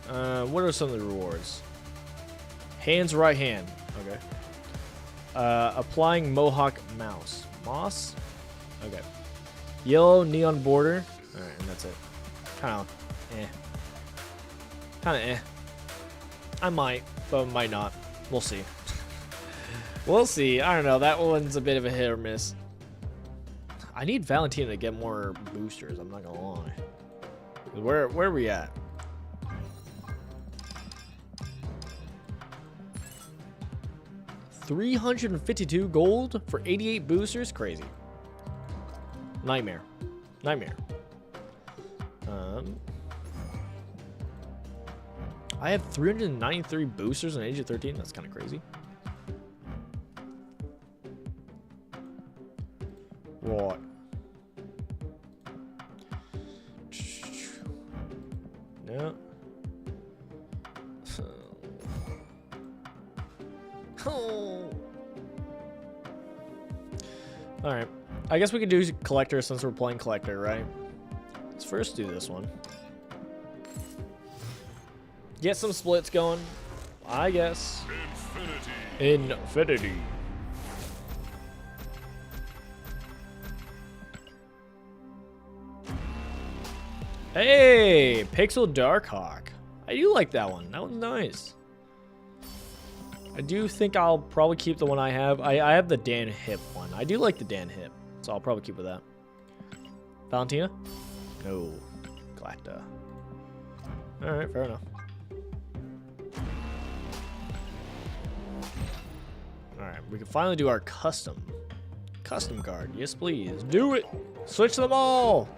What are some of the rewards? Hands right hand. Okay. Applying Mohawk Mouse. Moss? Okay. Yellow neon border. Alright, and that's it. Kinda eh. Kinda eh. I might, but might not. We'll see. We'll see. I don't know. That one's a bit of a hit or miss. I need Valentina to get more boosters. I'm not gonna lie. Where are we at? $352 gold for 88 boosters? Crazy. Nightmare. Nightmare. I have 393 boosters on age of 13. That's kind of crazy. Right. No. Oh. All right. I guess we could do collector since we're playing collector, right? Let's first do this one. Get some splits going. I guess. Infinity. Infinity. Hey, Pixel Darkhawk. I do like that one. That one's nice. I do think I'll probably keep the one I have. I have the Dan Hip one. I do like the Dan Hip, so I'll probably keep with that. Valentina? No. Galacta. Alright, fair enough. Alright, we can finally do our custom card. Yes, please. Do it! Switch them all!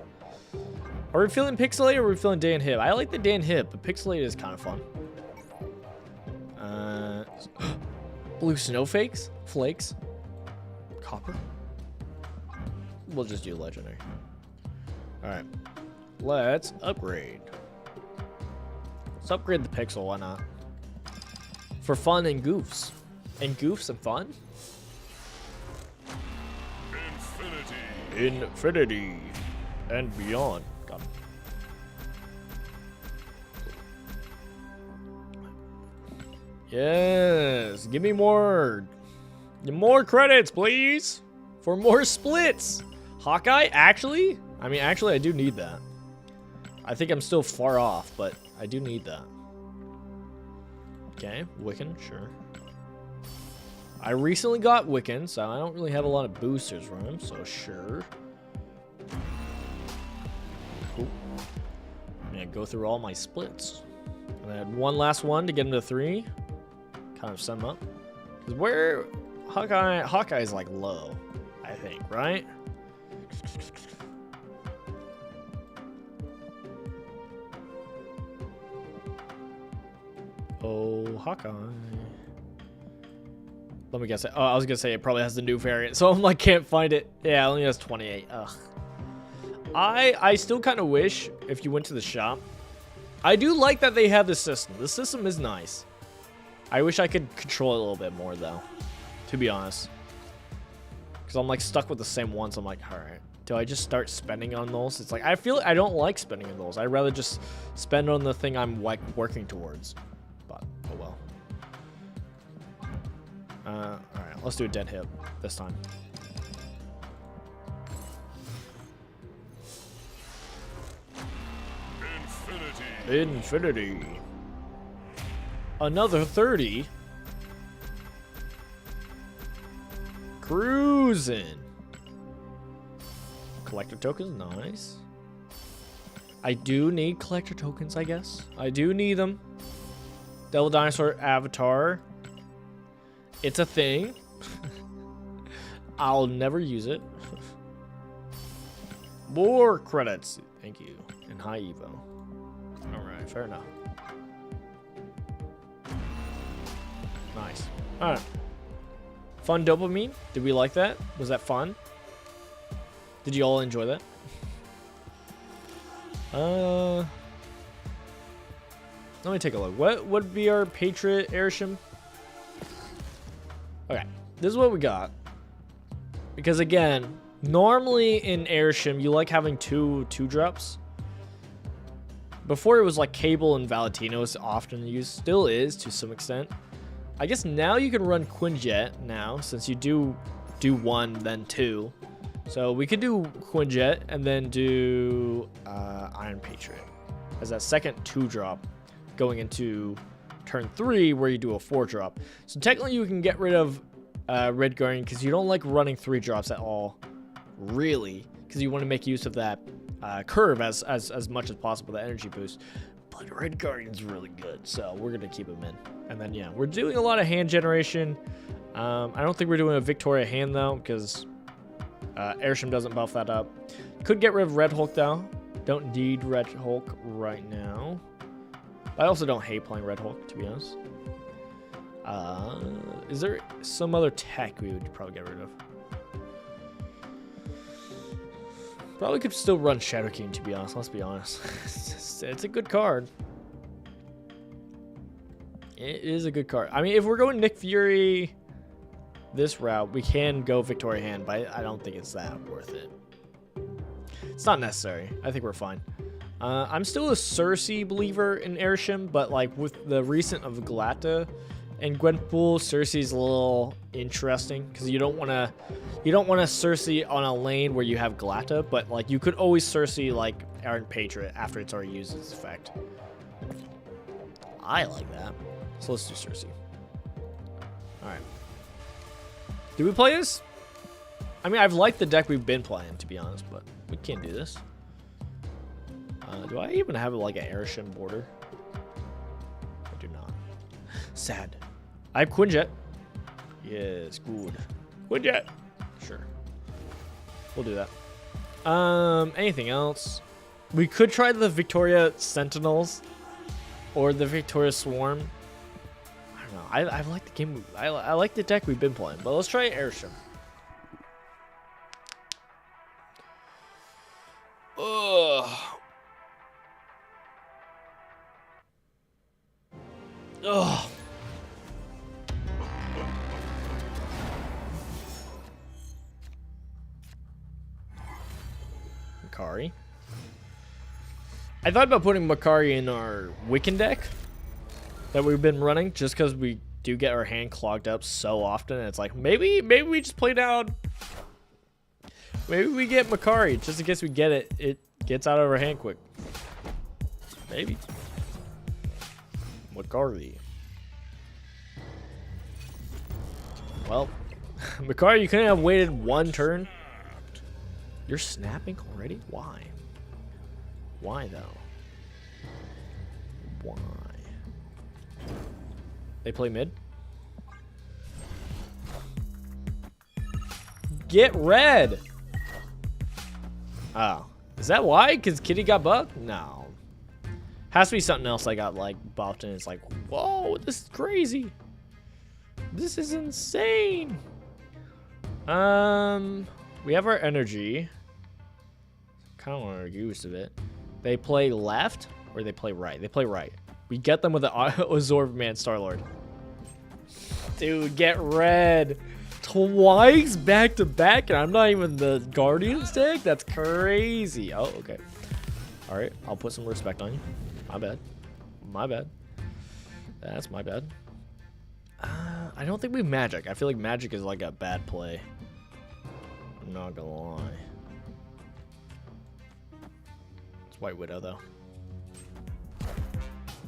Are we feeling Pixelate or are we feeling Dan Hip? I like the Dan Hip, but Pixelate is kind of fun. Blue Snowflakes? Flakes? Copper? We'll just do Legendary. Alright. Let's upgrade. Let's upgrade the Pixel, why not? For fun and goofs. And goofs and fun? Infinity. Infinity. And beyond. Got it. Yes. Give me more credits, please. For more splits. Hawkeye? Actually? I mean, actually, I do need that. I think I'm still far off, but I do need that. Okay, Wiccan, sure. I recently got Wiccan, so I don't really have a lot of boosters for him, so sure. Cool. I'm gonna go through all my splits. And I had one last one to get him to 3. Kind of sum him up. Because where Hawkeye is like low, I think, right? Oh, Hawkeye. Let me guess. Oh, I was gonna say it probably has the new variant, so I'm like can't find it. Yeah, it only has 28. Ugh. I still kind of wish if you went to the shop. I do like that they have this system. The system is nice. I wish I could control it a little bit more though, to be honest. Because I'm like stuck with the same ones. I'm like, all right, do I just start spending on those? It's like I feel I don't like spending on those. I'd rather just spend on the thing I'm like working towards. But oh well. All right, let's do a dead hip this time. Infinity. Another 30. Cruising. Collector tokens, nice. I do need collector tokens, I guess. I do need them. Devil Dinosaur Avatar. It's a thing. I'll never use it. More credits. Thank you. And high Evo. Alright, fair enough. Nice. Alright. Fun dopamine. Did we like that? Was that fun? Did you all enjoy that? Let me take a look. What would be our Patriot Airship? Okay, this is what we got. Because again, normally in Airship, you like having two drops. Before it was like Cable and Valentino is often used, still is to some extent. I guess now you can run Quinjet now, since you do one, then 2. So we could do Quinjet and then do Iron Patriot as that second 2-drop going into turn 3 where you do a 4-drop. So technically you can get rid of Red Guardian because you don't like running 3 drops at all, really, because you want to make use of that curve as much as possible, the energy boost. But Red Guardian's really good, so we're gonna keep him in. And then yeah, we're doing a lot of hand generation. I don't think we're doing a Victoria hand though, because Airship doesn't buff that up. Could get rid of Red Hulk though. Don't need Red Hulk right now. I also don't hate playing Red Hulk, to be honest. Is there some other tech we would probably get rid of? Probably could still run Shadow King, to be honest. Let's be honest. It's a good card. It is a good card. I mean, if we're going Nick Fury this route, we can go Victoria Hand, but I don't think it's that worth it. It's not necessary. I think we're fine. I'm still a Cersei believer in Airshim, but like with the recent of Glata and Gwenpool, Cersei's a little interesting because you don't want to Cersei on a lane where you have Glata, but like you could always Cersei like Iron Patriot after it's already used its effect. I like that, so let's do Cersei. All right. Do we play this? I mean, I've liked the deck we've been playing, to be honest, but we can't do this. Do I even have like an Airshim border? I do not. Sad. I have Quinjet. Yes, good. Quinjet. Sure. We'll do that. Anything else? We could try the Victoria Sentinels or the Victoria Swarm. I don't know. I like the game. I like the deck we've been playing, but let's try Airshim. Ugh. Ugh. Makari. I thought about putting Makari in our Wiccan deck that we've been running just because we do get our hand clogged up so often. And it's like, maybe we just play down. Maybe we get Makari just in case we get it. It gets out of our hand quick. Maybe. Makari. Well, Makari, you couldn't have waited one turn. You're snapping already? Why? Why though? Why? They play mid? Get red! Oh. Is that why? Because Kitty got bugged? No. Has to be something else I got like buffed and it's like, whoa, this is crazy. This is insane. We have our energy. Kind of want to use of it. They play left or they play right? They play right. We get them with the Azor Man Star-Lord. Dude, get red. Twice back to back and I'm not even the Guardians deck? That's crazy. Oh, okay. All right, I'll put some respect on you. My bad. My bad. That's my bad. I don't think we have magic. I feel like magic is like a bad play. I'm not gonna lie. It's White Widow though.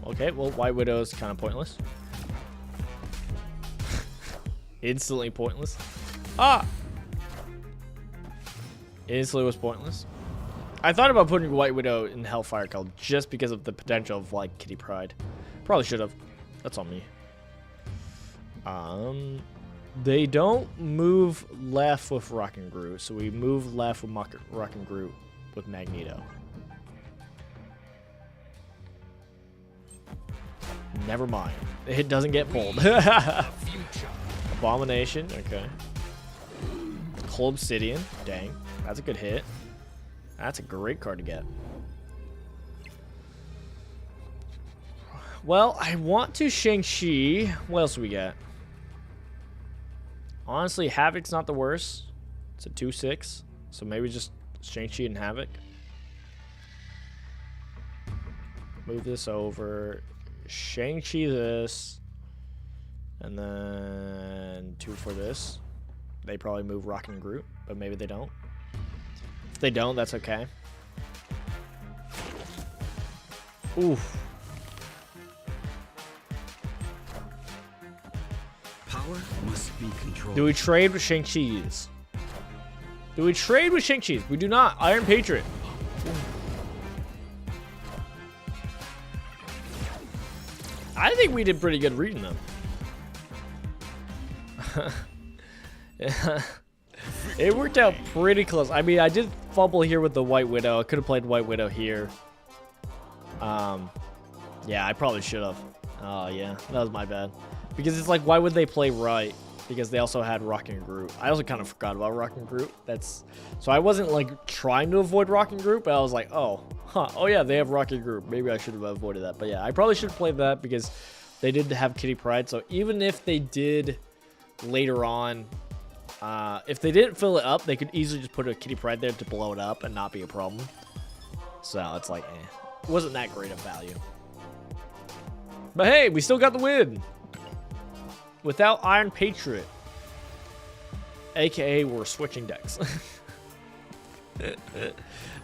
Okay, well White Widow is kind of pointless. Instantly pointless. Ah! Instantly was pointless. I thought about putting White Widow in Hellfire Cult just because of the potential of like Kitty Pride. Probably should have. That's on me. They don't move left with Rock and Groot, so we move left with Rock and Groot with Magneto. Never mind. It doesn't get pulled. Abomination, okay. Club Obsidian, dang. That's a good hit. That's a great card to get. Well, I want to Shang-Chi. What else do we get? Honestly, Havoc's not the worst. It's a 2/6. So maybe just Shang-Chi and Havoc. Move this over. Shang-Chi this. And then 2 for this. They probably move Rock and Groot, but maybe they don't. If they don't, that's okay. Oof. Power must be controlled. Do we trade with Shang-Chi's? Do we trade with Shang-Chi's? We do not. Iron Patriot. I think we did pretty good reading them. Yeah. It worked out pretty close. I mean, I did fumble here with the White Widow. I could have played White Widow here. Yeah, I probably should have. Oh, yeah. That was my bad. Because it's like, why would they play right? Because they also had Rock and Groot. I also kind of forgot about Rock and Groot. So I wasn't like trying to avoid Rock and Groot, but I was like, oh yeah, they have Rock and Groot. Maybe I should have avoided that. But yeah, I probably should have played that because they did have Kitty Pryde. So even if they did later on, if they didn't fill it up, they could easily just put a Kitty Pryde there to blow it up and not be a problem. So it's like, wasn't that great of value. But hey, we still got the win. Without Iron Patriot. AKA, we're switching decks.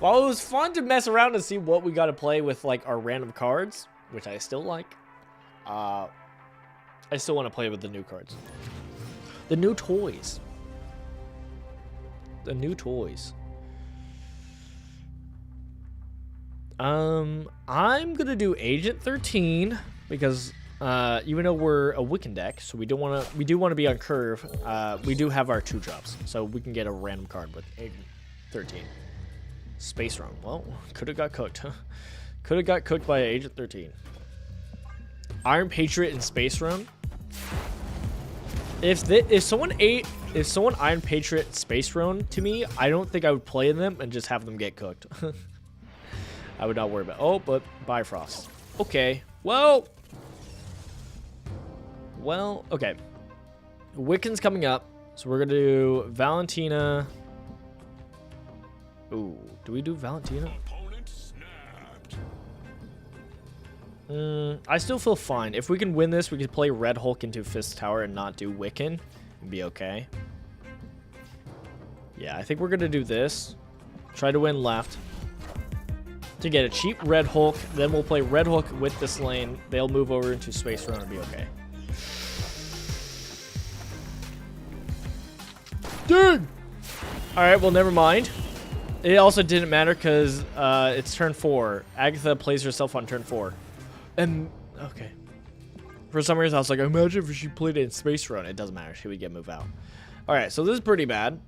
Well, it was fun to mess around and see what we got to play with, like, our random cards, which I still like. I still want to play with the new cards. The new toys. The new toys. I'm gonna do Agent 13 because even though we're a Wiccan deck, so we do want to be on curve. We do have our 2-drops, so we can get a random card with Agent 13. Space Run. Well, could have got cooked. Could have got cooked by Agent 13. Iron Patriot and Space Run. If someone Iron Patriot Space Run to me, I don't think I would play them and just have them get cooked. I would not worry about. Oh, but Bifrost. Okay. Well. Okay. Wiccan's coming up, so we're gonna do Valentina. Ooh, do we do Valentina? Opponent snapped. I still feel fine. If we can win this, we could play Red Hulk into Fist Tower and not do Wiccan. It'd be okay. Yeah, I think we're gonna do this. Try to win left. To get a cheap Red Hulk, then we'll play Red Hulk with this lane. They'll move over into Space Run and be okay. Dude! Alright, well, never mind. It also didn't matter because it's turn 4. Agatha plays herself on turn 4. And, okay. For some reason, I was like, imagine if she played it in Space Run. It doesn't matter. She would get moved out. Alright, so this is pretty bad.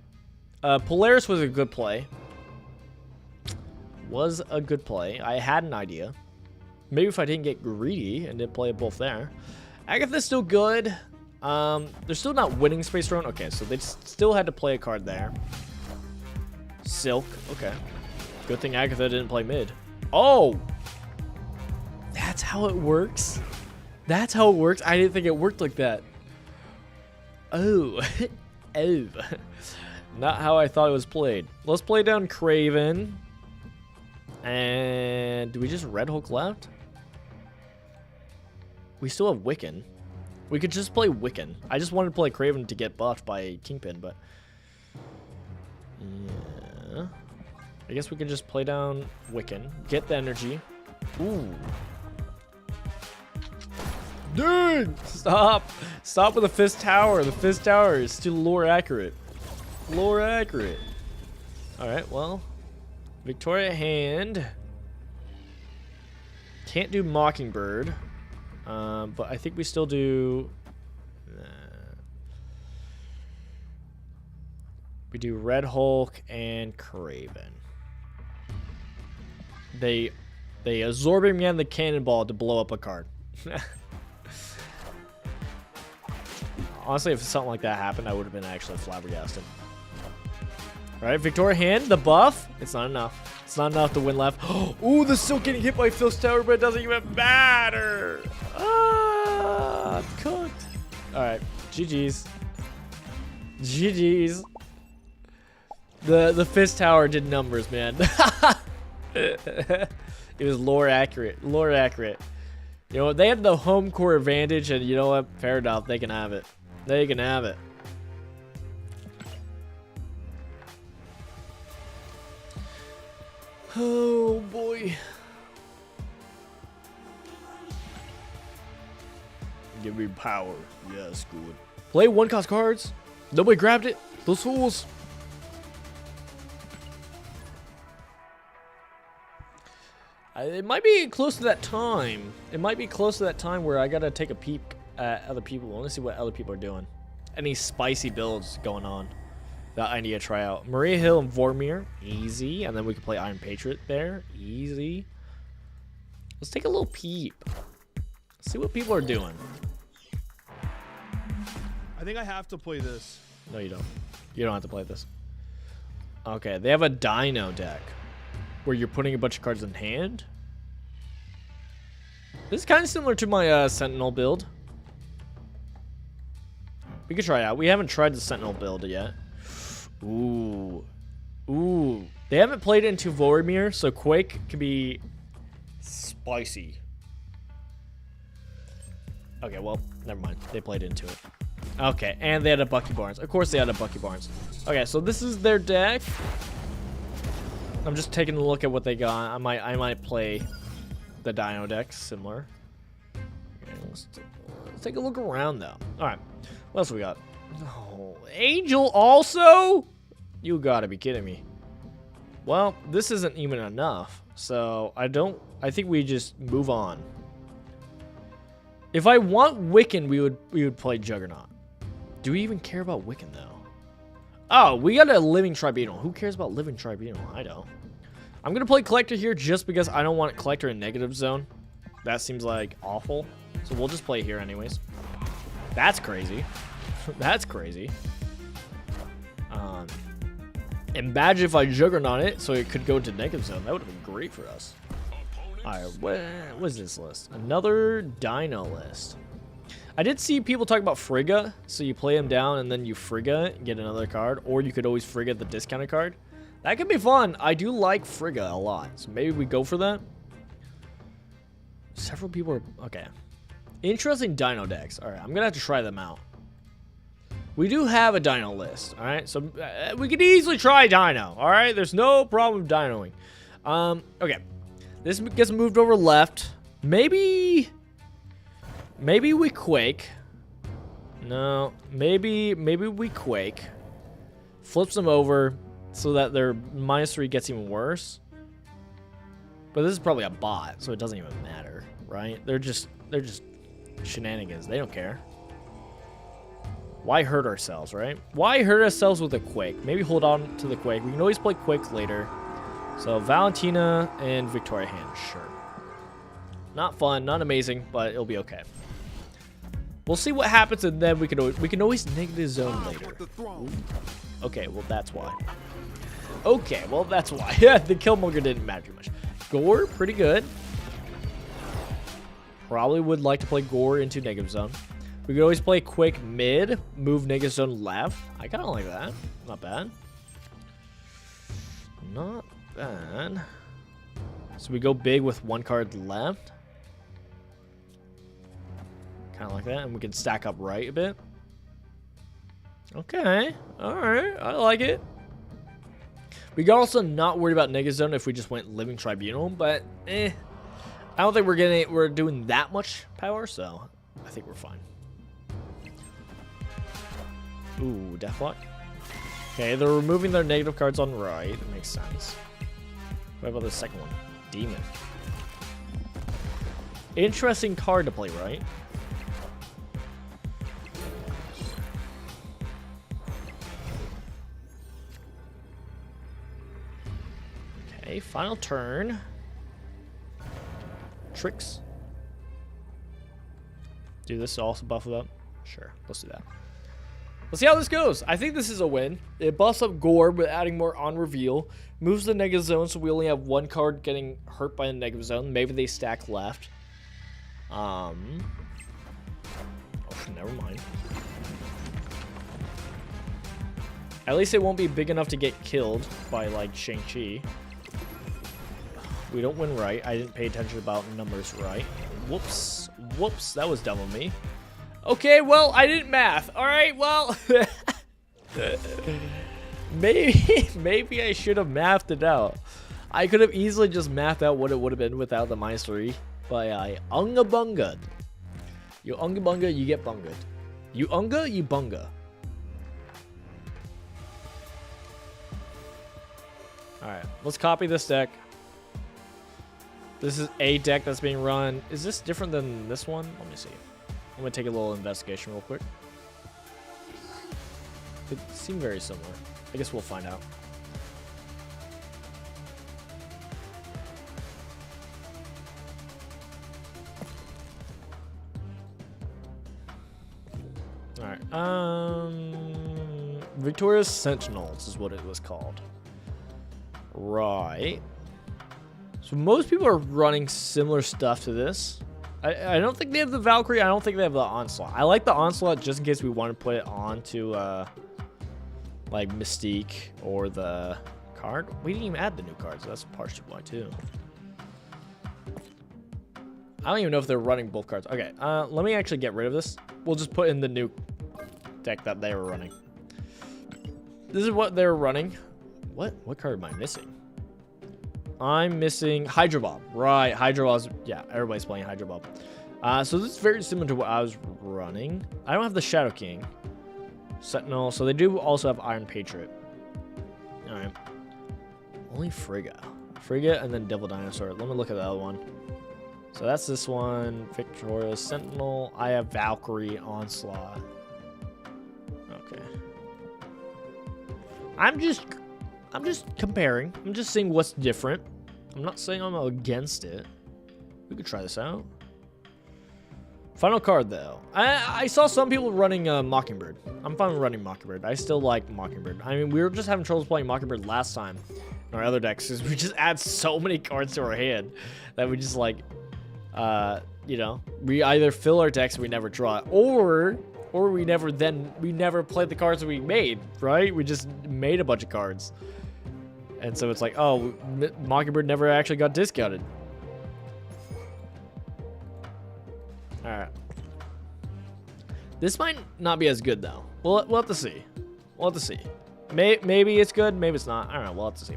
Polaris was a good play. I had an idea. Maybe if I didn't get greedy and didn't play both there. Agatha's still good. They're still not winning Space Run. Okay, so they still had to play a card there. Silk. Okay. Good thing Agatha didn't play mid. Oh! That's how it works? That's how it works? I didn't think it worked like that. Oh. Oh. Not how I thought it was played. Let's play down Craven. And do we just Red Hulk left? We still have Wiccan. We could just play Wiccan. I just wanted to play Craven to get buffed by Kingpin, but... yeah. I guess we can just play down Wiccan. Get the energy. Ooh. Dude! Stop! Stop with the Fist Tower. The Fist Tower is still lore accurate. Lore accurate. Alright, well... Victoria Hand. Can't do Mockingbird. But I think we still do... we do Red Hulk and Craven. They absorb him and the cannonball to blow up a card. Honestly, if something like that happened, I would have been actually flabbergasted. Alright, Victoria Hand, the buff. It's not enough. It's not enough to win left. Ooh, the Silk getting hit by Fist Tower, but it doesn't even matter. Ah, I'm cooked. Alright, GG's. GG's. The Fist Tower did numbers, man. It was lore accurate. Lore accurate. You know what? They had the home court advantage, and you know what? Fair enough. They can have it. They can have it. Oh boy. Give me power. Yes, good. Play 1-cost cards. Nobody grabbed it. Those fools. It might be close to that time. It might be close to that time where I gotta take a peek at other people. Let me see what other people are doing. Any spicy builds going on that I need to try out. Maria Hill and Vormir, easy. And then we can play Iron Patriot there, easy. Let's take a little peep. See what people are doing. I think I have to play this. No, you don't. You don't have to play this. Okay, they have a Dino deck where you're putting a bunch of cards in hand. This is kind of similar to my Sentinel build. We could try it out. We haven't tried the Sentinel build yet. Ooh. Ooh. They haven't played it into Vormir, so Quake could be Spicy. Okay, well, never mind. They played into it. Okay, and they had a Bucky Barnes. Of course they had a Bucky Barnes. Okay, so this is their deck. I'm just taking a look at what they got. I might play the Dino deck, similar. Okay, let's take a look around, though. All right, what else we got? Oh, Angel also? You gotta be kidding me. Well, this isn't even enough, so I think we just move on. If I want Wiccan, we would play Juggernaut. Do we even care about Wiccan, though? Oh, we got a Living Tribunal. Who cares about Living Tribunal? I don't. I'm gonna play Collector here just because I don't want Collector in negative zone. That seems like awful. So we'll just play here anyways. That's crazy. That's crazy. Imagine if I Juggernaut it so it could go to negative zone. That would have been great for us. Alright, what is this list? Another Dino list. I did see people talk about Frigga, so you play him down and then you Frigga, get another card, or you could always Frigga the discounted card. That could be fun. I do like Frigga a lot, so maybe we go for that. Several people are... Okay. Interesting Dino decks. Alright, I'm gonna have to try them out. We do have a Dino list, alright? So we could easily try Dino, alright? There's no problem with Dinoing. Okay. This gets moved over left. Maybe we Quake. No, maybe we Quake. Flips them over so that their -3 gets even worse. But this is probably a bot, so it doesn't even matter, right? They're just shenanigans. They don't care. Why hurt ourselves, right? Why hurt ourselves with a Quake? Maybe hold on to the Quake. We can always play Quake later. So Valentina and Victoria Hand, sure. Not fun, not amazing, but it'll be okay. We'll see what happens, and then we can always negative zone later. Ooh. Okay, well that's why. Okay, well that's why. Yeah, the Killmonger didn't matter too much. Gore, pretty good. Probably would like to play Gore into negative zone. We could always play Quake mid, move negative zone left. I kind of like that. Not bad. Not bad. So we go big with one card left. Kind of like that. And we can stack up right a bit. Okay. Alright. I like it. We got also not worried about negative zone if we just went Living Tribunal. But, I don't think we're doing that much power. So, I think we're fine. Ooh, Deathlock. Okay, they're removing their negative cards on right. That makes sense. What about the second one? Demon. Interesting card to play, right? Okay, final turn. Tricks. Do this to also buff it up? Sure, let's do that. Let's see how this goes. I think this is a win. It buffs up Gore, but adding more on reveal. Moves the negative zone, so we only have one card getting hurt by the negative zone. Maybe they stack left. Oh, never mind. At least it won't be big enough to get killed by, like, Shang-Chi. We don't win right. I didn't pay attention about numbers right. Whoops. Whoops. That was dumb of me. Okay, well, I didn't math. All right, well, maybe I should have mathed it out. I could have easily just mathed out what it would have been without the -3, but I unga bunga. You unga bunga, you get bunga. You unga, you bunga. All right, let's copy this deck. This is a deck that's being run. Is this different than this one? Let me see. I'm gonna take a little investigation real quick. It seemed very similar. I guess we'll find out. Alright. Victoria's Sentinels is what it was called. Right. So most people are running similar stuff to this. I don't think they have the Valkyrie. I don't think they have the Onslaught. I like the Onslaught just in case we want to put it on to, like, Mystique or the card. We didn't even add the new cards. So that's partially why, too. I don't even know if they're running both cards. Okay, let me actually get rid of this. We'll just put in the new deck that they were running. This is what they're running. What card am I missing? I'm missing Hydro Bomb. Right, Hydro Bomb's, yeah, everybody's playing Hydro Bomb. So this is very similar to what I was running. I don't have the Shadow King. Sentinel, so they do also have Iron Patriot. Alright. Only Frigga. Frigga and then Devil Dinosaur. Let me look at the other one. So that's this one. Victoria Sentinel. I have Valkyrie Onslaught. Okay. I'm just comparing. I'm just seeing what's different. I'm not saying I'm against it. We could try this out. Final card though. I saw some people running Mockingbird. I'm fine with running Mockingbird. I still like Mockingbird. I mean, we were just having troubles playing Mockingbird last time in our other decks because we just add so many cards to our hand that we just like, you know, we either fill our decks and we never draw it, or we never played the cards that we made, right? We just made a bunch of cards. And so it's like, oh, Mockingbird never actually got discounted. Alright. This might not be as good, though. We'll have to see. We'll have to see. Maybe it's good, maybe it's not. I don't know. We'll have to see.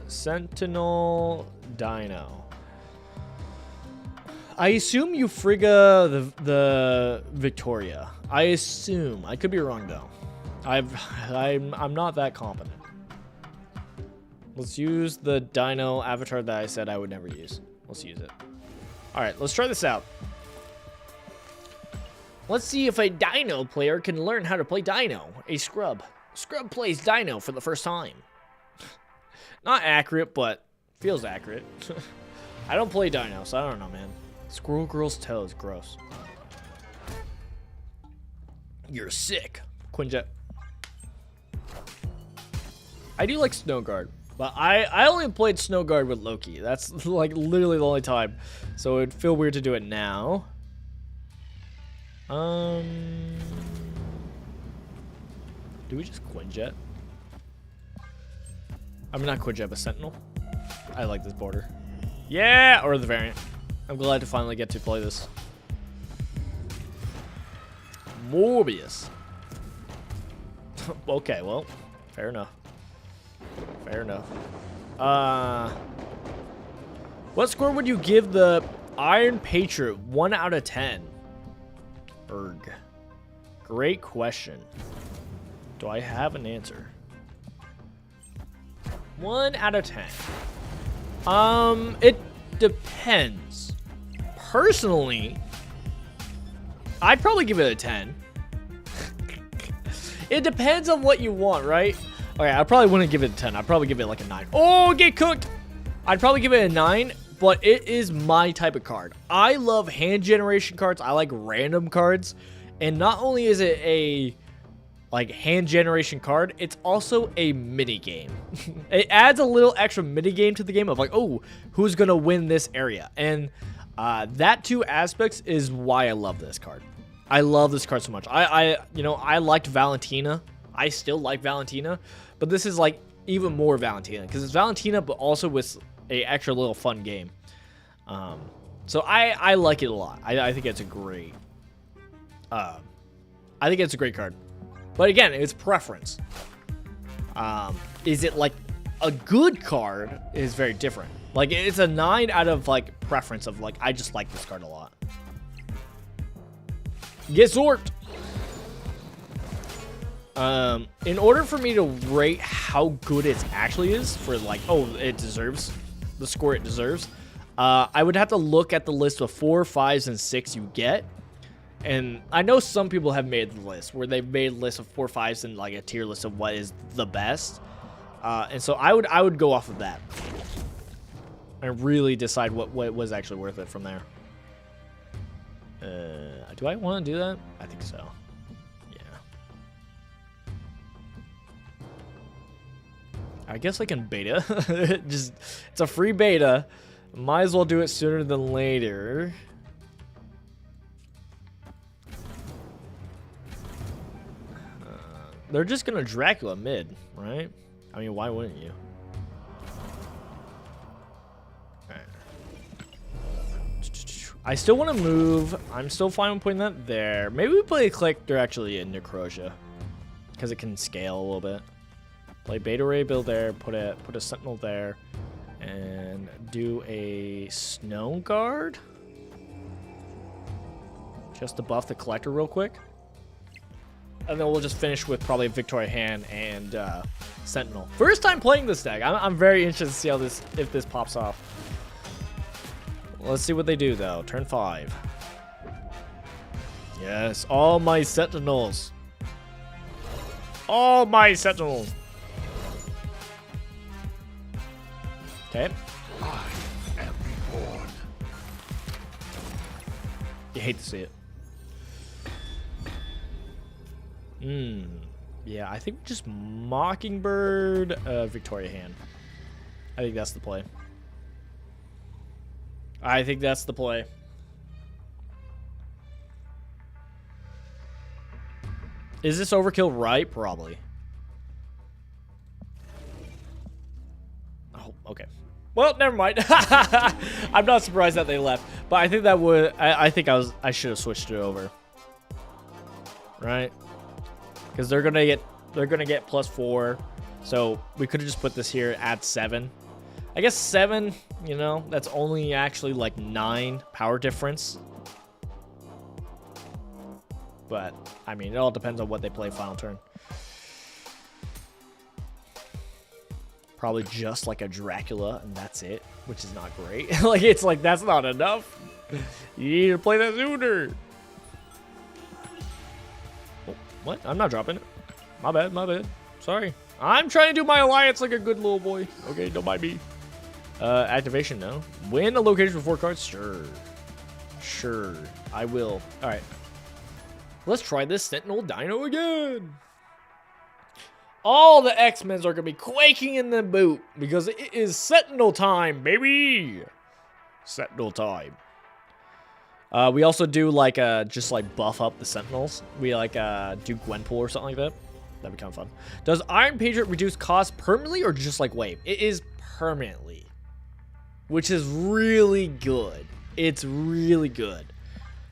Sentinel Dino. I assume you Frigga the Victoria. I assume. I could be wrong, though. I'm not that confident. Let's use the Dino avatar that I said I would never use. Let's use it. All right, let's try this out. Let's see if a Dino player can learn how to play Dino. A Scrub. Scrub plays Dino for the first time. Not accurate, but feels accurate. I don't play Dino, so I don't know, man. Squirrel Girl's toes, gross. You're sick, Quinjet. I do like Snow Guard. But I only played Snow Guard with Loki. That's like literally the only time. So it'd feel weird to do it now. Do we just Quinjet? I mean, not Quinjet, but Sentinel. I like this border. Yeah! Or the variant. I'm glad to finally get to play this. Morbius. Okay, well, fair enough. Fair enough. What score would you give the Iron Patriot? 1 out of 10. Erg. Great question. Do I have an answer? 1 out of 10. It depends. Personally, I'd probably give it a 10. It depends on what you want, right? Okay, I probably wouldn't give it a 10. I'd probably give it like a 9. Oh, get cooked! I'd probably give it a 9, but it is my type of card. I love hand generation cards. I like random cards. And not only is it a like hand generation card, it's also a mini game. It adds a little extra mini game to the game of like, oh, who's gonna win this area? And that two aspects is why I love this card. I love this card so much. I liked Valentina. I still like Valentina, but this is like even more Valentina because it's Valentina, but also with a extra little fun game. So I like it a lot. I think it's a great. I think it's a great card, but again, it's preference. Is it like a good card? Is very different. Like it's a 9 out of like preference of like I just like this card a lot. Get Zorked. In order for me to rate how good it actually is for like, oh, it deserves the score it deserves, I would have to look at the list of 4, 5s, and 6 you get. And I know some people have made the list where they've made a list of 4, 5s and like a tier list of what is the best. And so I would go off of that and really decide what was actually worth it from there. Do I want to do that? I think so. I guess I can beta. It's a free beta. Might as well do it sooner than later. They're just gonna Dracula mid, right? I mean, why wouldn't you? I still want to move. I'm still fine with putting that there. Maybe we play a Collector actually in Necrosia, because it can scale a little bit. Play Beta Ray build there. Put a Sentinel there, and do a Snow Guard just to buff the Collector real quick. And then we'll just finish with probably Victoria Hand and Sentinel. First time playing this deck. I'm very interested to see how if this pops off. Let's see what they do though. Turn 5. Yes, all my Sentinels. All my Sentinels. Okay. I am reborn. You hate to see it. Yeah, I think just Mockingbird, Victoria Hand. I think that's the play. I think that's the play. Is this overkill right? Probably. Oh, okay. Well, never mind. I'm not surprised that they left, but I think that would. I think I should have switched it over. Right? Because they're gonna get +4, so we could have just put this here at 7. I guess 7, you know, that's only actually like 9 power difference. But I mean, it all depends on what they play final turn. Probably just like a Dracula, and that's it, which is not great. Like it's like that's not enough. You need to play that sooner. What? I'm not dropping it. My bad, my bad. Sorry. I'm trying to do my alliance like a good little boy. Okay, don't mind me. Activation, no. Win a location with 4 cards? Sure. Sure. I will. Alright. Let's try this Sentinel Dino again. All the X-Men are going to be quaking in the boot because it is Sentinel time, baby. Sentinel time. We also do like just like buff up the Sentinels. We like do Gwenpool or something like that. That'd be kind of fun. Does Iron Patriot reduce cost permanently or just like wave? It is permanently, which is really good. It's really good.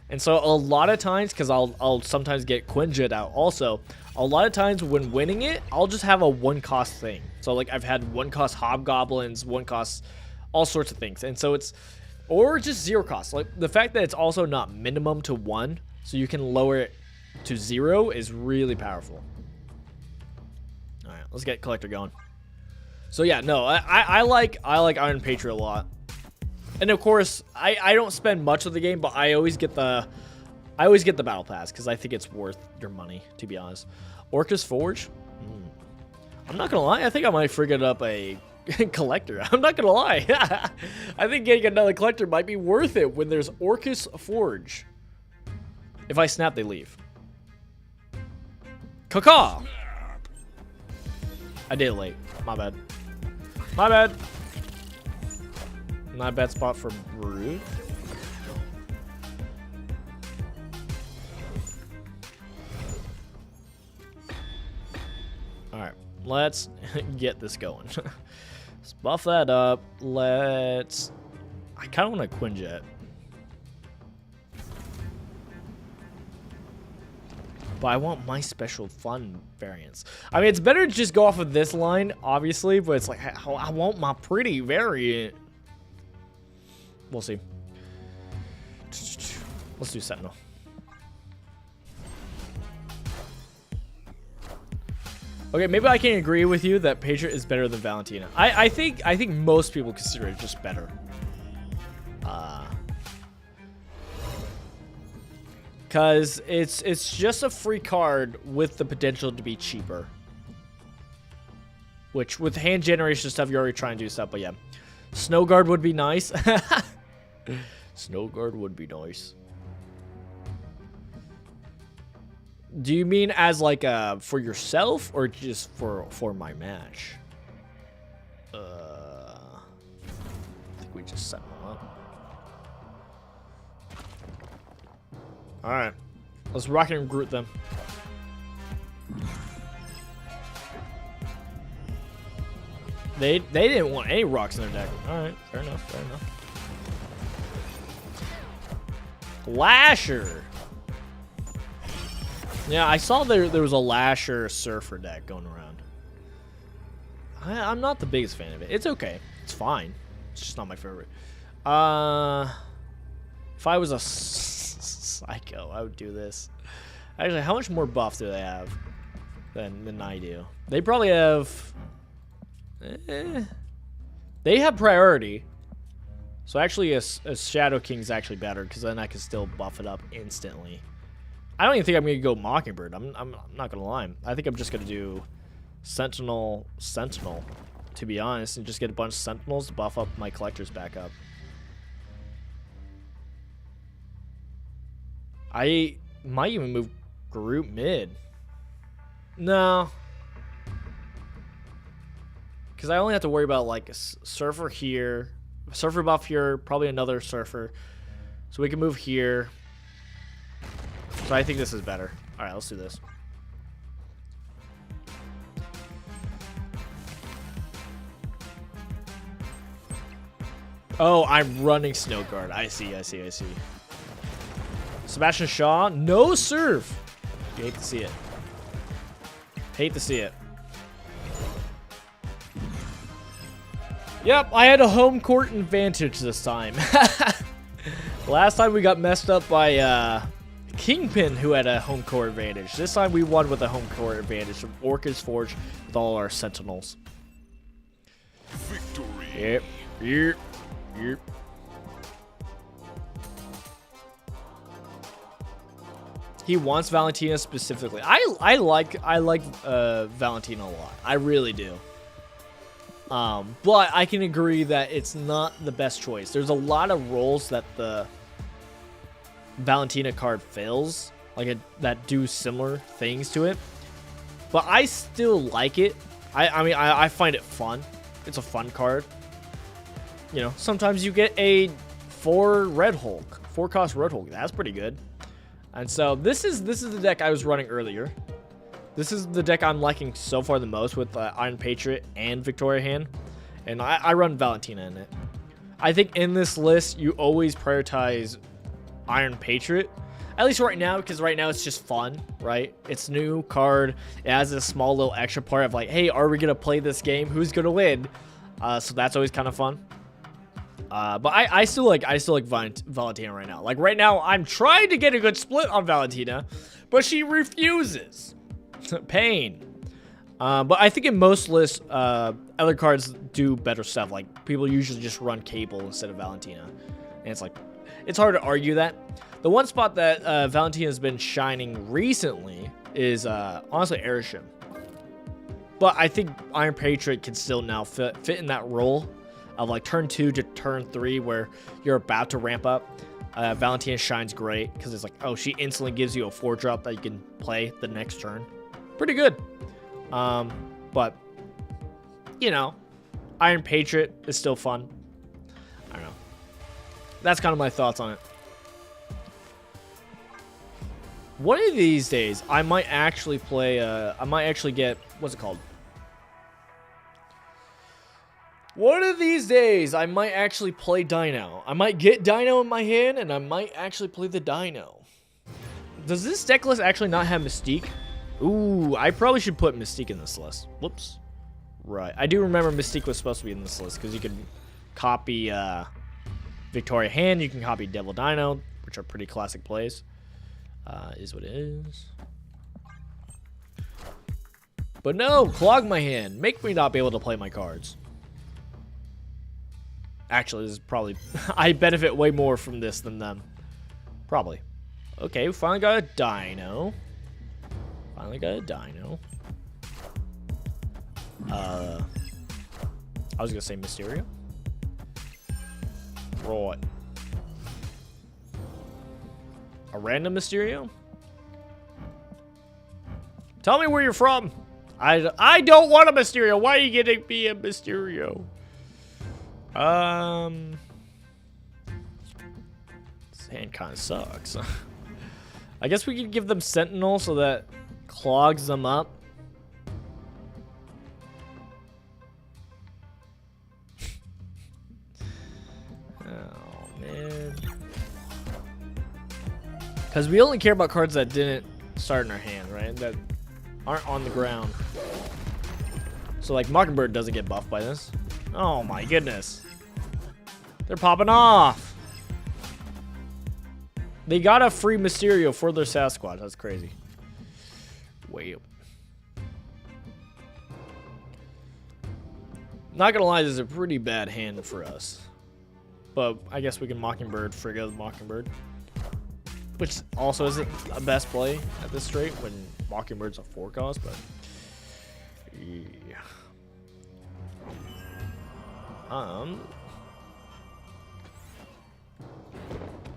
And so a lot of times, because I'll sometimes get Quinjet out also, a lot of times when winning it, I'll just have a 1-cost thing. So like I've had 1-cost Hobgoblins, 1-cost all sorts of things. And so it's, or just 0 cost. Like the fact that it's also not minimum to 1, so you can lower it to 0 is really powerful. All right, let's get Collector going. So yeah, no, I like Iron Patriot a lot. And of course, I don't spend much of the game, but I always get the battle pass because I think it's worth your money, to be honest. Orcus Forge. I'm not gonna lie, I think I might frigate up a Collector. I'm not gonna lie. I think getting another Collector might be worth it when there's Orcus Forge. If I snap, they leave. Caw-caw! I did it late. My bad. My bad. Not a bad spot for Brood. Alright, let's get this going. Let's buff that up. Let's... I kind of want a Quinjet. But I want my special fun variants. I mean, it's better to just go off of this line, obviously, but it's like, I want my pretty variant. We'll see. Let's do Sentinel. Okay, maybe I can agree with you that Patriot is better than Valentina. I think most people consider it just better. Cause it's just a free card with the potential to be cheaper. Which with hand generation stuff, you're already trying to do stuff, but yeah. Snow Guard would be nice. Snow Guard would be nice. Do you mean as like for yourself or just for my match? I think we just set them up. All right, let's rock and Groot them. They didn't want any rocks in their deck. All right, fair enough, fair enough. Lasher. Yeah, I saw there was a Lasher Surfer deck going around. I'm not the biggest fan of it. It's okay. It's fine. It's just not my favorite. If I was a psycho, I would do this. Actually, how much more buff do they have than I do? They probably have... They have priority. So actually, a Shadow King is actually better, because then I can still buff it up instantly. I don't even think I'm going to go Mockingbird. I'm not going to lie. I think I'm just going to do Sentinel, to be honest, and just get a bunch of Sentinels to buff up my collectors back up. I might even move Groot mid. No. Because I only have to worry about like a Surfer here, Surfer buff here, probably another Surfer. So we can move here. So I think this is better. All right, let's do this. Oh, I'm running Snow Guard. I see. Sebastian Shaw, no serve. You hate to see it. Hate to see it. Yep, I had a home court advantage this time. Last time we got messed up by Kingpin, who had a home court advantage. This time we won with a home court advantage from Orcus Forge with all our Sentinels. Victory. Yep. He wants Valentina specifically. I like Valentina a lot. I really do. But I can agree that it's not the best choice. There's a lot of roles that the Valentina card fills, that do similar things to it. But I still like it. I mean, I find it fun. It's a fun card. You know, sometimes you get a 4 cost Red Hulk. That's pretty good. And so this is the deck I was running earlier. This is the deck I'm liking so far the most with Iron Patriot and Victoria Hand. And I run Valentina in it. I think in this list, you always prioritize Iron Patriot. At least right now, because right now it's just fun, right? It's new card. It has a small little extra part of like, hey, are we going to play this game? Who's going to win? So that's always kind of fun. But I still like Valentina right now. Like right now, I'm trying to get a good split on Valentina, but she refuses. Pain. But I think in most lists, other cards do better stuff. Like people usually just run Cable instead of Valentina, and it's like it's hard to argue that. The one spot that Valentina has been shining recently is honestly Airship. But I think Iron Patriot can still now fit in that role of like turn 2 to turn 3 where you're about to ramp up. Valentina shines great because it's like, oh, she instantly gives you a 4-drop that you can play the next turn. Pretty good. But, you know, Iron Patriot is still fun. I don't know. That's kind of my thoughts on it. One of these days, I might actually play, I might actually get, what's it called? One of these days, I might actually play Dino. I might get Dino in my hand, and I might actually play the Dino. Does this deck list actually not have Mystique? Ooh, I probably should put Mystique in this list. Whoops. Right. I do remember Mystique was supposed to be in this list, because you can copy Victoria Hand, you can copy Devil Dino, which are pretty classic plays. Is what it is. But no, clog my hand. Make me not be able to play my cards. Actually, this is probably... I benefit way more from this than them. Probably. Okay, we finally got a Dino. I was gonna say Mysterio. Right. A random Mysterio? Tell me where you're from. I don't want a Mysterio. Why are you getting me a Mysterio? This hand kind of sucks. I guess we could give them Sentinel so that clogs them up. Oh, man. Because we only care about cards that didn't start in our hand, right? That aren't on the ground. So like Mockingbird doesn't get buffed by this. Oh my goodness. They're popping off. They got a free Mysterio for their Sasquatch. That's crazy. Wait. Not gonna lie, this is a pretty bad hand for us. But I guess we can Mockingbird Frigga the Mockingbird. Which also isn't a best play at this rate when Mockingbird's a 4 cost, but yeah.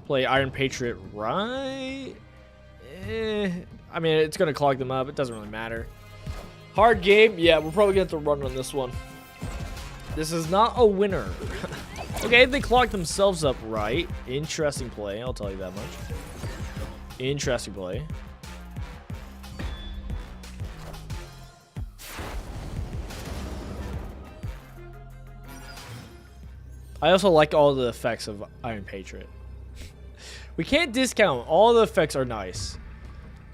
Play Iron Patriot, right? I mean, it's gonna clog them up. It doesn't really matter. Hard game, yeah. We're probably gonna have to run on this one. This is not a winner. Okay, they clogged themselves up right. Interesting play, I'll tell you that much. Interesting play. I also like all the effects of Iron Patriot. We can't discount. All the effects are nice.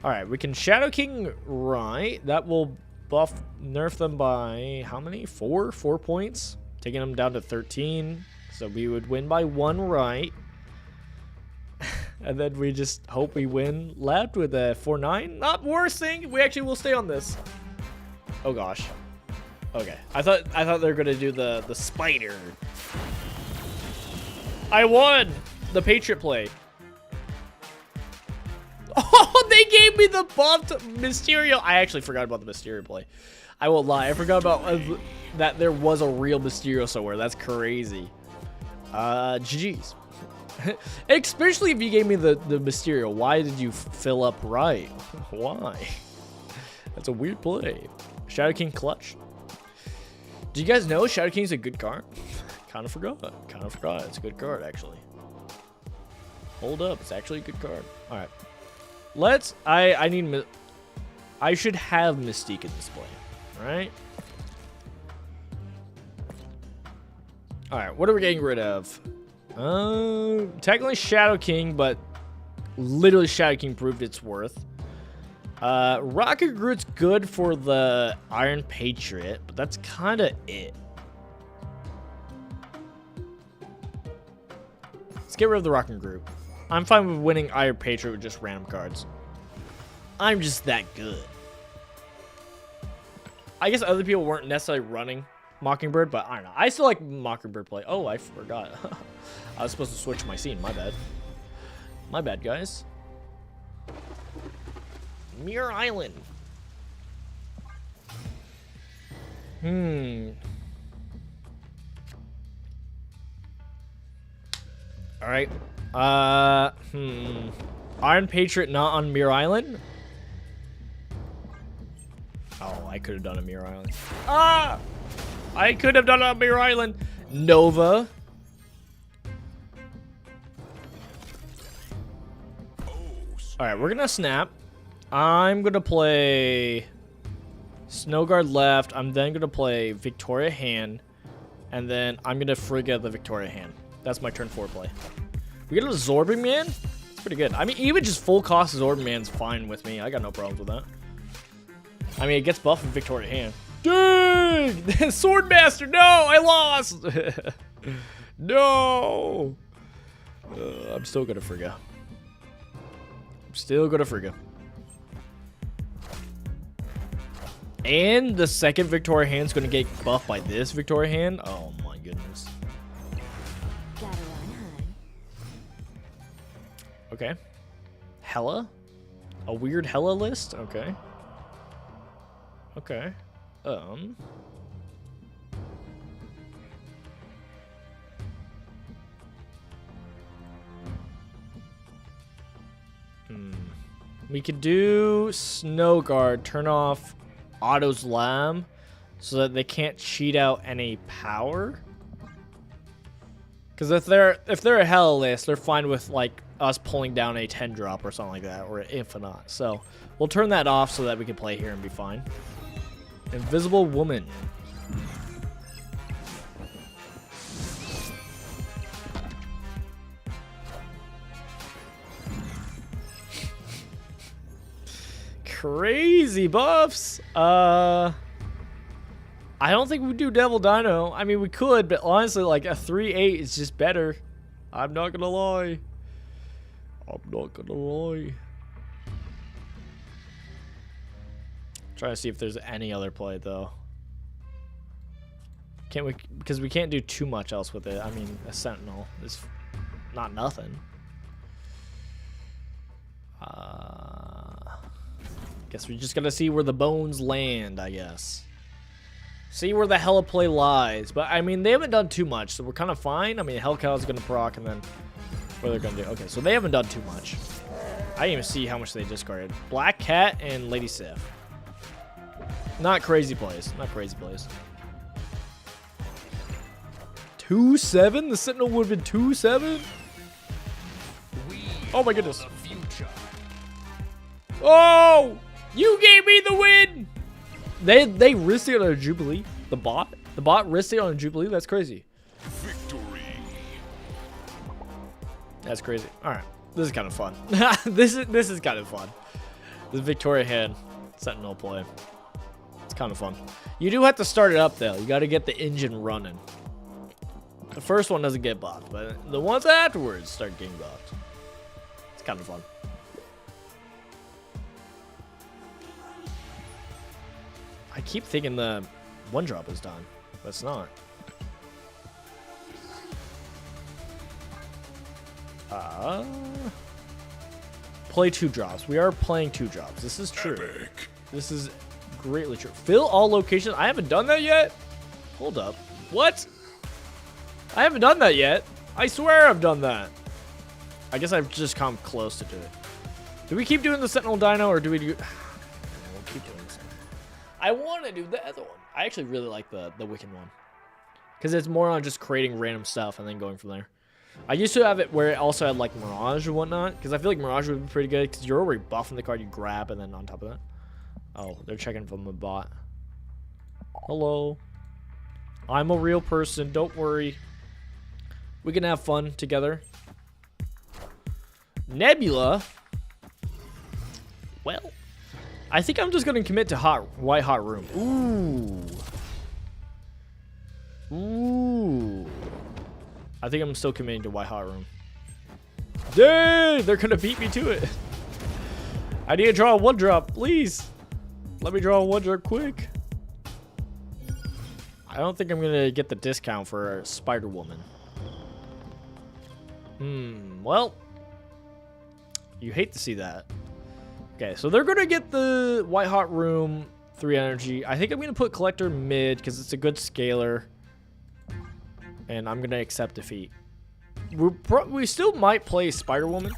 Alright, we can Shadow King right. That will nerf them by how many? 4 points. Taking them down to 13. So we would win by 1 right. And then we just hope we win left with a 4-9. Not worst thing. We actually will stay on this. Oh gosh. Okay. I thought they were gonna do the spider. I won the Patriot play. Oh, they gave me the buffed Mysterio. I actually forgot about the Mysterio play. I won't lie. I forgot about that there was a real Mysterio somewhere. That's crazy. GG's. Especially if you gave me the Mysterio. Why did you fill up right? Why? That's a weird play. Shadow King clutch. Do you guys know Shadow King's a good card? Kind of forgot. It's a good card, actually. Hold up. It's actually a good card. All right. Let's... I should have Mystique in this play. All right? All right. What are we getting rid of? Technically Shadow King, but literally Shadow King proved its worth. Rocket Groot's good for the Iron Patriot, but that's kind of it. Let's get rid of the Rocket Groot. I'm fine with winning Iron Patriot with just random cards. I'm just that good. I guess other people weren't necessarily running Mockingbird, but I don't know. I still like Mockingbird play. Oh, I forgot. I was supposed to switch my scene. My bad. My bad, guys. Mirror Island. All right. Iron Patriot not on Mirror Island? Oh, I could have done a Mirror Island. Ah! I could have done a Mirror Island. Nova. Alright, we're gonna snap. I'm gonna play Snowguard left. I'm then gonna play Victoria hand. And then I'm gonna Frigga the Victoria hand. That's my turn 4 play. We get a Zorbing Man? It's pretty good. I mean, even just full cost Zorbing Man's fine with me. I got no problems with that. I mean, it gets buffed with Victoria hand. Dude! Swordmaster! No! I lost! No! I'm still gonna Frigga. And the second Victoria hand's gonna get buffed by this Victoria hand? Oh my goodness. Okay. Hella? A weird Hella list? Okay. Okay. We could do Snow Guard, turn off Otto's Lamb so that they can't cheat out any power. Because if they're a Hella list, they're fine with like us pulling down a 10 drop or something like that, or an Infinite. So we'll turn that off so that we can play here and be fine. Invisible Woman. crazy buffs. I don't think we do Devil Dino. I mean, we could, but honestly, like a 3-8 is just better. I'm not gonna lie. I'm not gonna lie. Trying to see if there's any other play though. Can't we? Because we can't do too much else with it. I mean, a Sentinel is not nothing. Guess we just gotta see where the bones land, I guess. See where the hella play lies. But I mean, they haven't done too much, so we're kind of fine. I mean, Hellcow's gonna proc, and then what they're gonna do? Okay, so they haven't done too much. I didn't even see how much they discarded. Black Cat and Lady Sif. Not crazy plays. Not crazy plays. 2-7? The Sentinel would have been 2-7? Oh my goodness. Oh! You gave me the win! They risked it on a Jubilee. The bot risked it on a Jubilee. That's crazy. Victory. That's crazy. All right, this is kind of fun. this is kind of fun. The Victoria hand Sentinel play. It's kind of fun. You do have to start it up though. You got to get the engine running. The first one doesn't get buffed, but the ones afterwards start getting buffed. It's kind of fun. I keep thinking the one drop is done, but it's not. Play 2 drops. We are playing 2 drops. This is true. Epic. This is greatly true. Fill all locations. I haven't done that yet. Hold up. What? I haven't done that yet. I swear I've done that. I guess I've just come close to do it. Do we keep doing the Sentinel Dino or do we do... We'll keep doing this. I want to do the other one. I actually really like the Wiccan one. Because it's more on just creating random stuff and then going from there. I used to have it where it also had like Mirage or whatnot. Because I feel like Mirage would be pretty good. Because you're already buffing the card you grab and then on top of that. Oh, they're checking from the bot. Hello. I'm a real person. Don't worry. We can have fun together. Nebula. Well, I think I'm just gonna commit to White Hot Room. Ooh. I think I'm still committing to White Hot Room. Dang, they're gonna beat me to it. I need to draw a 1-drop, please. Let me draw a 1-drop quick. I don't think I'm gonna get the discount for Spider Woman. Well, you hate to see that. Okay, so they're gonna get the White Hot Room 3 energy. I think I'm gonna put Collector mid because it's a good scaler, and I'm gonna accept defeat. We still might play Spider Woman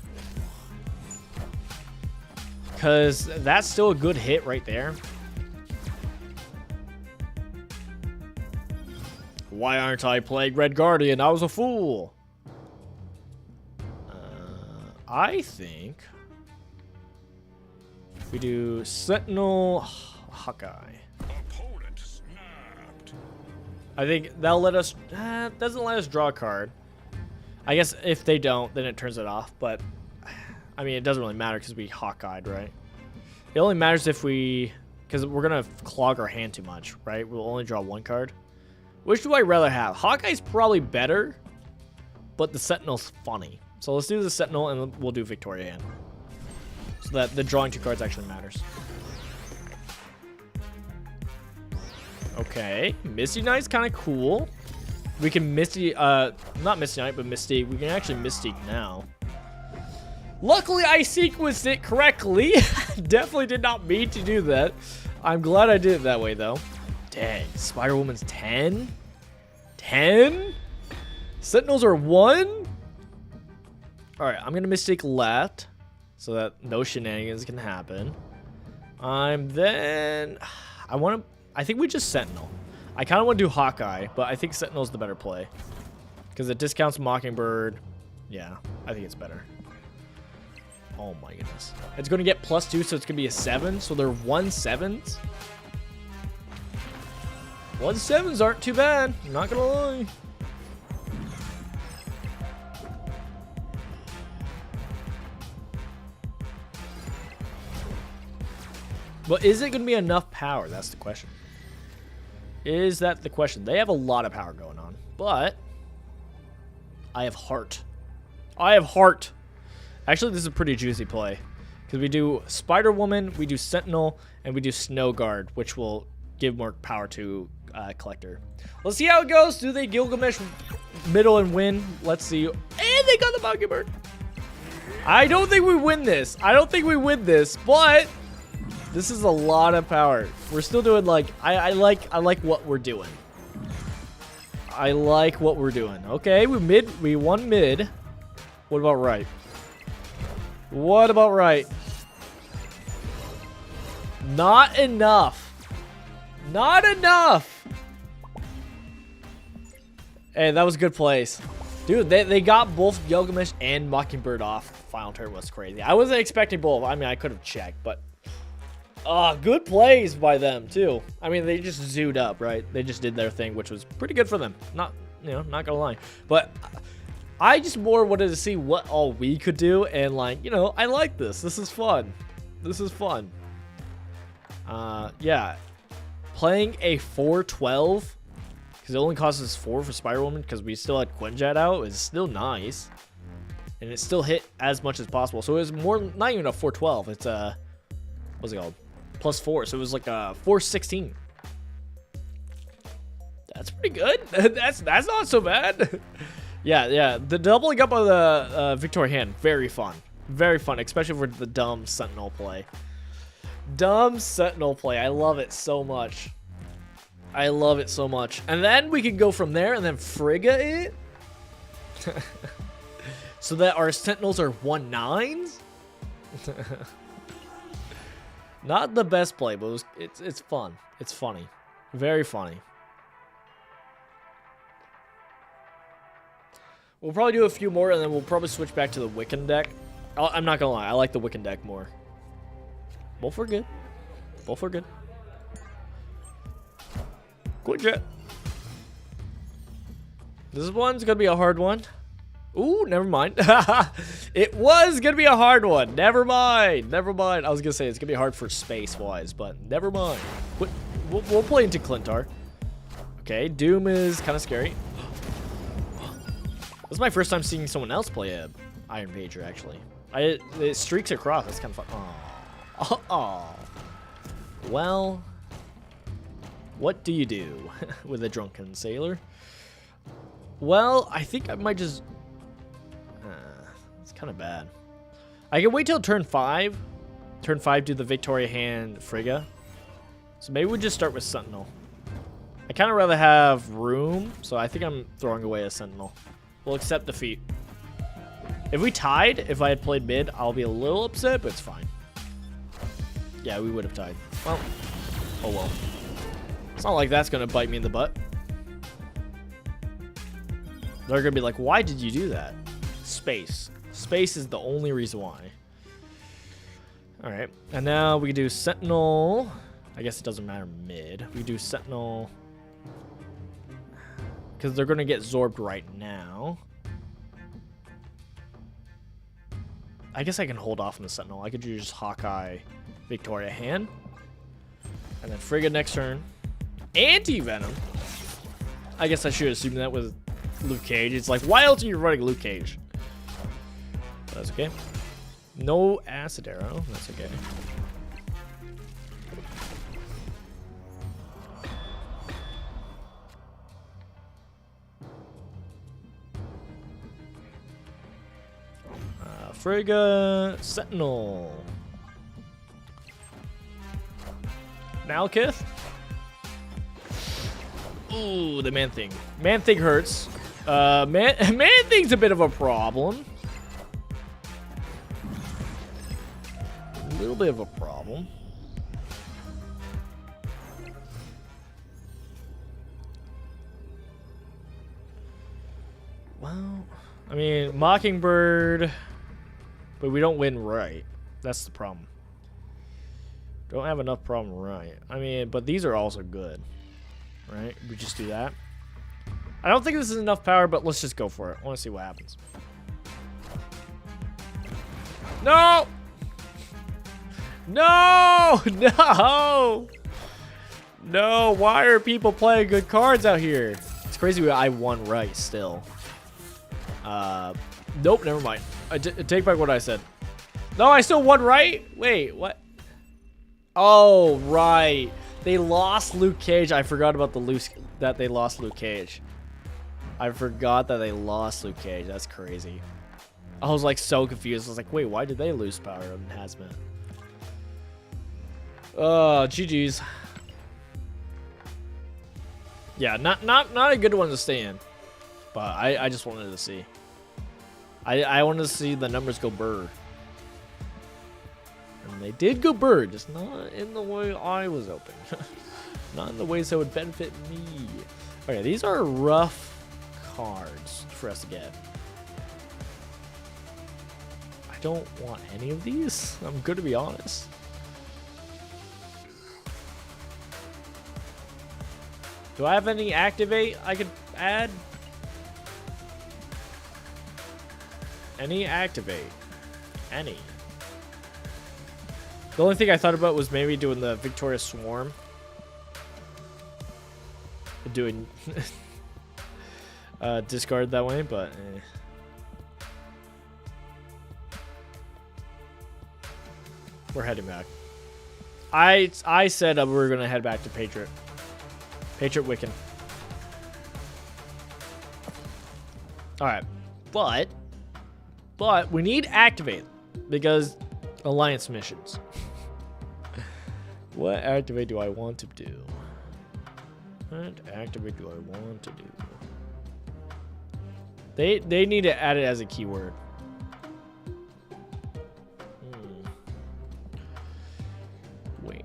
because that's still a good hit right there. Why aren't I playing Red Guardian? I was a fool. I think we do Sentinel Hawkeye. Opponent snapped. I think that'll let us, doesn't let us draw a card. I guess if they don't, then it turns it off. But, I mean, it doesn't really matter because we Hawkeyed, right? It only matters if we, because we're going to clog our hand too much, right? We'll only draw 1 card. Which do I rather have? Hawkeye's probably better, but the Sentinel's funny. So let's do the Sentinel and we'll do Victoria hand. So that the drawing 2 cards actually matters. Okay, Misty Knight's kind of cool. We can Misty, not Misty Knight, but Mystique. We can actually Mystique now. Luckily, I sequenced it correctly. Definitely did not mean to do that. I'm glad I did it that way, though. Dang, Spider-Woman's 10? 10? Sentinels are 1? Alright, I'm gonna Mystique left so that no shenanigans can happen. I think we just Sentinel. I kind of want to do Hawkeye, but I think Sentinel's the better play. Because it discounts Mockingbird. Yeah, I think it's better. Oh my goodness. It's going to get +2, so it's going to be a 7. So they're 1/7s. 1/7s aren't too bad. I'm not going to lie. But is it going to be enough power? That's the question. Is that the question? They have a lot of power going on, but I have heart. I have heart. Actually, this is a pretty juicy play because we do Spider-Woman, we do Sentinel, and we do Snow Guard, which will give more power to Collector. Let's see how it goes. Do they Gilgamesh middle and win? Let's see. And they got the Mockingbird. I don't think we win this. I don't think we win this, but this is a lot of power. We're still doing like I like what we're doing. I like what we're doing. Okay, we won mid. What about right? What about right? Not enough. Not enough. Hey, that was a good place. Dude, they got both Gilgamesh and Mockingbird off. Final turn was crazy. I wasn't expecting both. I mean, I could have checked, but good plays by them too. I mean, they just zooed up, right? They just did their thing, which was pretty good for them. Not gonna lie. But I just more wanted to see what all we could do, and like, I like this. This is fun. This is fun. Yeah. Playing a 4-12 because it only costs us 4 for Spider-Woman because we still had Quinjet out is still nice. And it still hit as much as possible. So it was more, not even a 4-12. It's a, what's it called? +4. So it was like a 4-16. That's pretty good. That's not so bad. Yeah. The doubling up of the Victoria hand, very fun. Very fun, especially for the dumb Sentinel play. Dumb Sentinel play. I love it so much. I love it so much. And then we can go from there and then Frigga it. So that our Sentinels are 1-9s. Not the best play, but it's fun. It's funny. Very funny. We'll probably do a few more and then we'll probably switch back to the Wiccan deck. I'm not gonna lie, I like the Wiccan deck more. Both are good. Both are good. Quinjet. This one's gonna be a hard one. Ooh, never mind. It was gonna be a hard one. Never mind. Never mind. I was gonna say it's gonna be hard for space-wise, but never mind. We'll play into Clintar. Okay, Doom is kind of scary. This is my first time seeing someone else play a Iron Pager, actually. It streaks across. That's kind of fun. Oh. Well, what do you do with a drunken sailor? Well, I think I might just... it's kind of bad. I can wait till turn 5. Turn 5, do the Victoria hand Frigga. So maybe we just start with Sentinel. I kind of rather have room, so I think I'm throwing away a Sentinel. We'll accept defeat. If we tied, if I had played mid, I'll be a little upset, but it's fine. Yeah, we would have tied. Well, oh well. It's not like that's going to bite me in the butt. They're going to be like, why did you do that? Space. Space is the only reason why. Alright, and now we can do Sentinel. I guess it doesn't matter mid. We do Sentinel. Because they're going to get Zorbed right now. I guess I can hold off on the Sentinel. I could do just Hawkeye, Victoria hand. And then Frigga next turn. Anti-Venom. I guess I should assume that with Luke Cage. It's like, why else are you running Luke Cage? But that's okay. No Acid Arrow. That's okay. Frigga, Sentinel. Malekith. Ooh, the Man-Thing. Man-Thing hurts. Man-Thing's a bit of a problem. A little bit of a problem. Well, I mean, Mockingbird... But we don't win right. That's the problem. Don't have enough problem right. I mean, but these are also good. Right? We just do that. I don't think this is enough power, but let's just go for it. I want to see what happens. No! No! No! No, why are people playing good cards out here? It's crazy I won right still. Nope, never mind. I take back what I said. No, I still won right? Wait, what? Oh, right. They lost Luke Cage. I forgot about that they lost Luke Cage. I forgot that they lost Luke Cage. That's crazy. I was like so confused. I was like, wait, why did they lose power in Hazmat? GG's. Yeah, not a good one to stay in. But I just wanted to see. I wanted to see the numbers go burr. And they did go burr, just not in the way I was hoping. Not in the ways that would benefit me. Okay, these are rough cards for us to get. I don't want any of these. I'm good to be honest. Do I have any activate I could add? Any activate? Any? The only thing I thought about was maybe doing the Victorious Swarm. Doing discard that way, but we're heading back. I said we were gonna head back to Patriot Wiccan. All right, but we need activate because alliance missions. What activate do I want to do? What activate do I want to do? They need to add it as a keyword. Wait.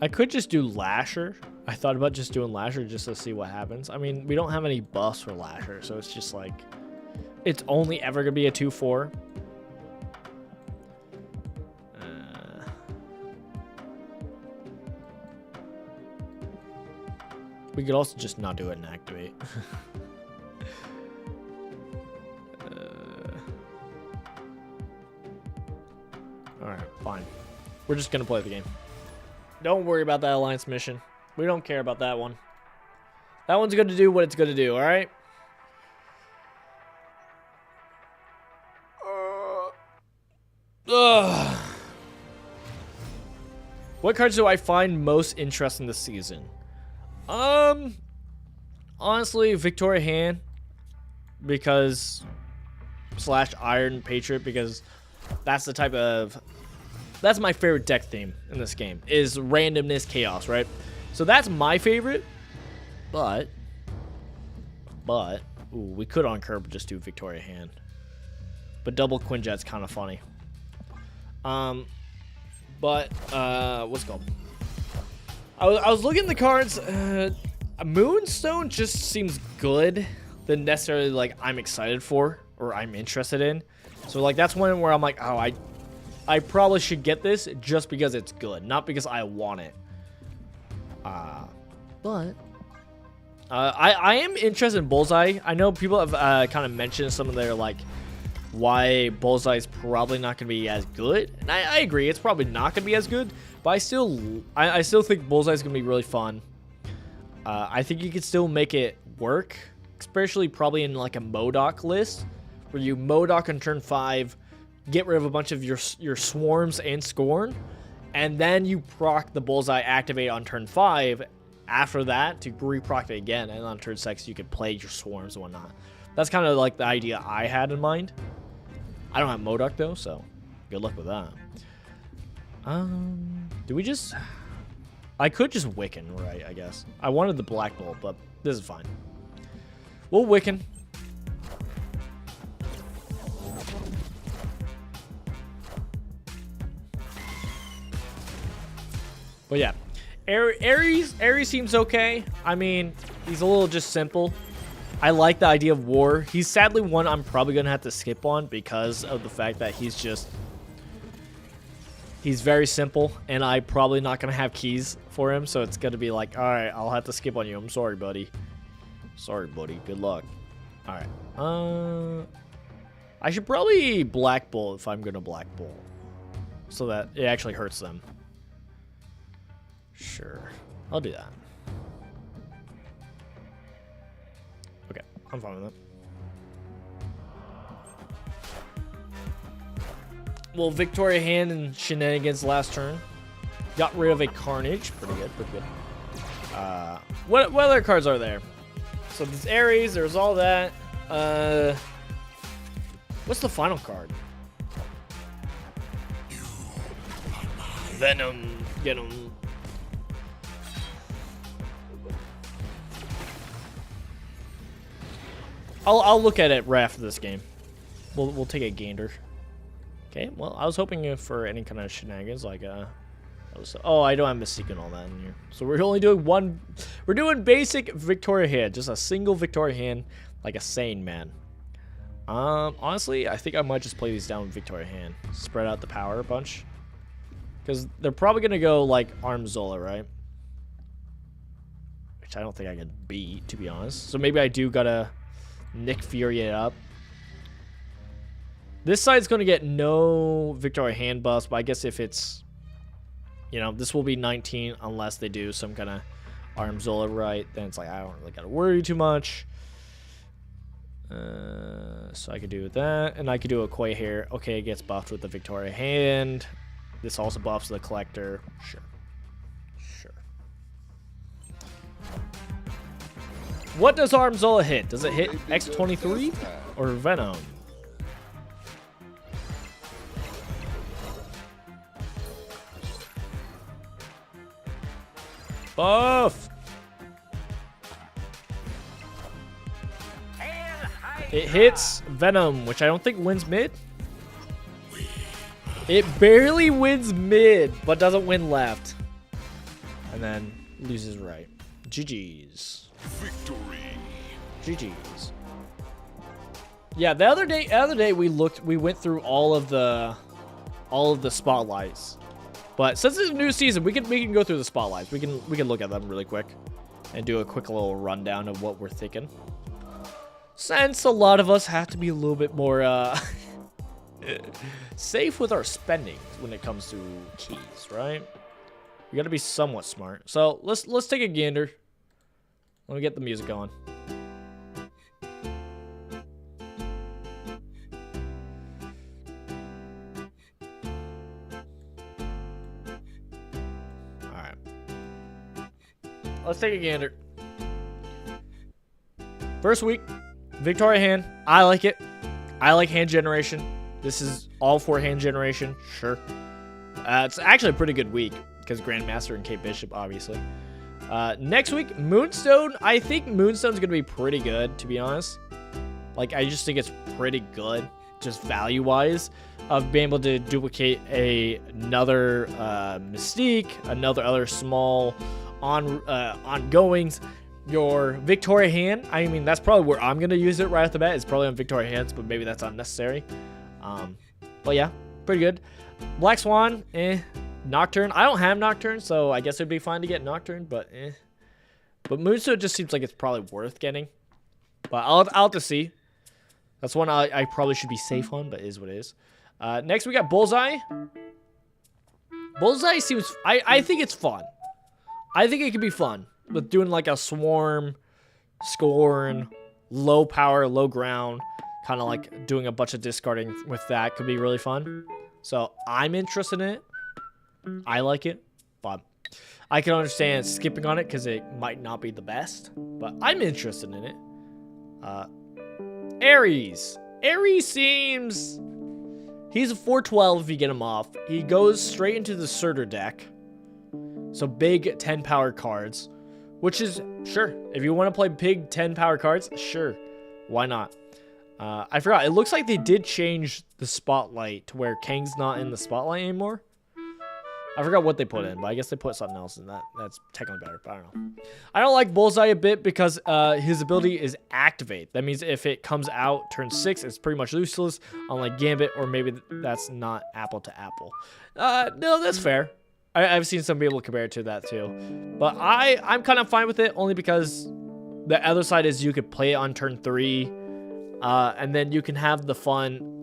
I could just do Lasher. I thought about just doing Lasher just to see what happens. I mean, we don't have any buffs for Lasher, so it's just like, it's only ever gonna be a 2/4. We could also just not do it and activate. Alright, fine. We're just gonna play the game. Don't worry about that alliance mission. We don't care about that one. That one's gonna do what it's gonna do, alright? What cards do I find most interesting this season? Honestly, Victoria Hand, because / Iron Patriot, because that's the type of, that's my favorite deck theme in this game, is randomness, chaos, right? So that's my favorite, but ooh, we could on curb just do Victoria Hand, but double Quinjet's kind of funny. What's it called? I was looking at the cards. Moonstone just seems good than necessarily like I'm excited for or I'm interested in. So like that's one where I'm like, oh, I probably should get this just because it's good, not because I want it. But I am interested in Bullseye. I know people have kind of mentioned some of their like why Bullseye is probably not going to be as good, and I agree, it's probably not going to be as good. But I still think Bullseye is going to be really fun. I think you could still make it work, especially probably in like a Modoc list, where you Modoc on turn 5, get rid of a bunch of your swarms and Scorn, and then you proc the Bullseye activate on turn 5. After that, to reproc it again, and on turn 6 you could play your swarms and whatnot. That's kind of like the idea I had in mind. I don't have Modoc though, so good luck with that. Do we just... I could just Wiccan, right, I guess. I wanted the Black Bolt, but this is fine. We'll Wiccan. But yeah, Ares seems okay. I mean, he's a little just simple. I like the idea of war. He's sadly one I'm probably going to have to skip on because of the fact that he's just... He's very simple, and I'm probably not going to have keys for him, so it's going to be like, alright, I'll have to skip on you. I'm sorry, buddy. Sorry, buddy. Good luck. Alright. I should probably Black Bolt if I'm going to Black Bolt, so that it actually hurts them. Sure. I'll do that. Okay, I'm fine with that. Well, Victoria Hand and Shenanigans last turn. Got rid of a Carnage. Pretty good, pretty good. What other cards are there? So there's Ares, there's all that. What's the final card? Venom. Get him. I'll look at it right after this game. We'll take a gander. Okay, well, I was hoping for any kind of shenanigans, like, oh, I don't have Mystique and all that in here. So we're only doing one, we're doing basic Victoria Hand, just a single Victoria Hand, like a sane man. Honestly, I think I might just play these down with Victoria Hand. Spread out the power a bunch. Because they're probably going to go, like, Arm Zola, right? Which I don't think I can beat, to be honest. So maybe I do gotta Nick Fury it up. This side's going to get no Victoria Hand buffs, but I guess if it's, you know, this will be 19 unless they do some kind of Arm Zola right. Then it's like, I don't really got to worry too much. So I could do that, and I could do a Quay here. Okay, it gets buffed with the Victoria Hand. This also buffs the Collector. Sure. Sure. What does Arm Zola hit? Does it hit X23 or Venom? Buff! It hits Venom, which I don't think wins mid. It barely wins mid, but doesn't win left. And then loses right. GG's. Victory. GG's. Yeah, the other day we went through all of the spotlights. But since it's a new season, we can go through the spotlights. We can look at them really quick and do a quick little rundown of what we're thinking. Since a lot of us have to be a little bit more safe with our spending when it comes to keys, right? We got to be somewhat smart. So let's take a gander. Let me get the music going. Let's take a gander. First week, Victoria Hand. I like it. I like hand generation. This is all for hand generation. Sure. It's actually a pretty good week because Grandmaster and Kate Bishop, obviously. Next week, Moonstone. I think Moonstone's going to be pretty good, to be honest. Like, I just think it's pretty good, just value-wise, of being able to duplicate another Mystique, another other small ongoings. Your Victoria Hand, I mean, that's probably where I'm gonna use it right off the bat. It's probably on Victoria Hands, but maybe that's unnecessary. But yeah, pretty good. Black Swan, Nocturne. I don't have Nocturne, so I guess it'd be fine to get Nocturne, but But Moonstone just seems like it's probably worth getting. But I'll have to see. That's one I probably should be safe on, but it is what it is. Next we got Bullseye. Bullseye seems, I think it's fun. I think it could be fun with doing like a Swarm, Scorn, low power, low ground, kind of like doing a bunch of discarding with that could be really fun. So I'm interested in it. I like it, but I can understand skipping on it because it might not be the best, but I'm interested in it. Ares. Ares seems, he's a 412 if you get him off. He goes straight into the Surtur deck. So big 10 power cards, which is, sure, if you want to play big 10 power cards, sure, why not? I forgot, it looks like they did change the spotlight to where Kang's not in the spotlight anymore. I forgot what they put in, but I guess they put something else in that. That's technically better, but I don't know. I don't like Bullseye a bit because his ability is Activate. That means if it comes out turn 6, it's pretty much useless, unlike Gambit, or maybe that's not apple to apple. No, that's fair. I've seen some people compare it to that too. But I'm kind of fine with it, only because the other side is you could play it on turn 3, and then you can have the fun,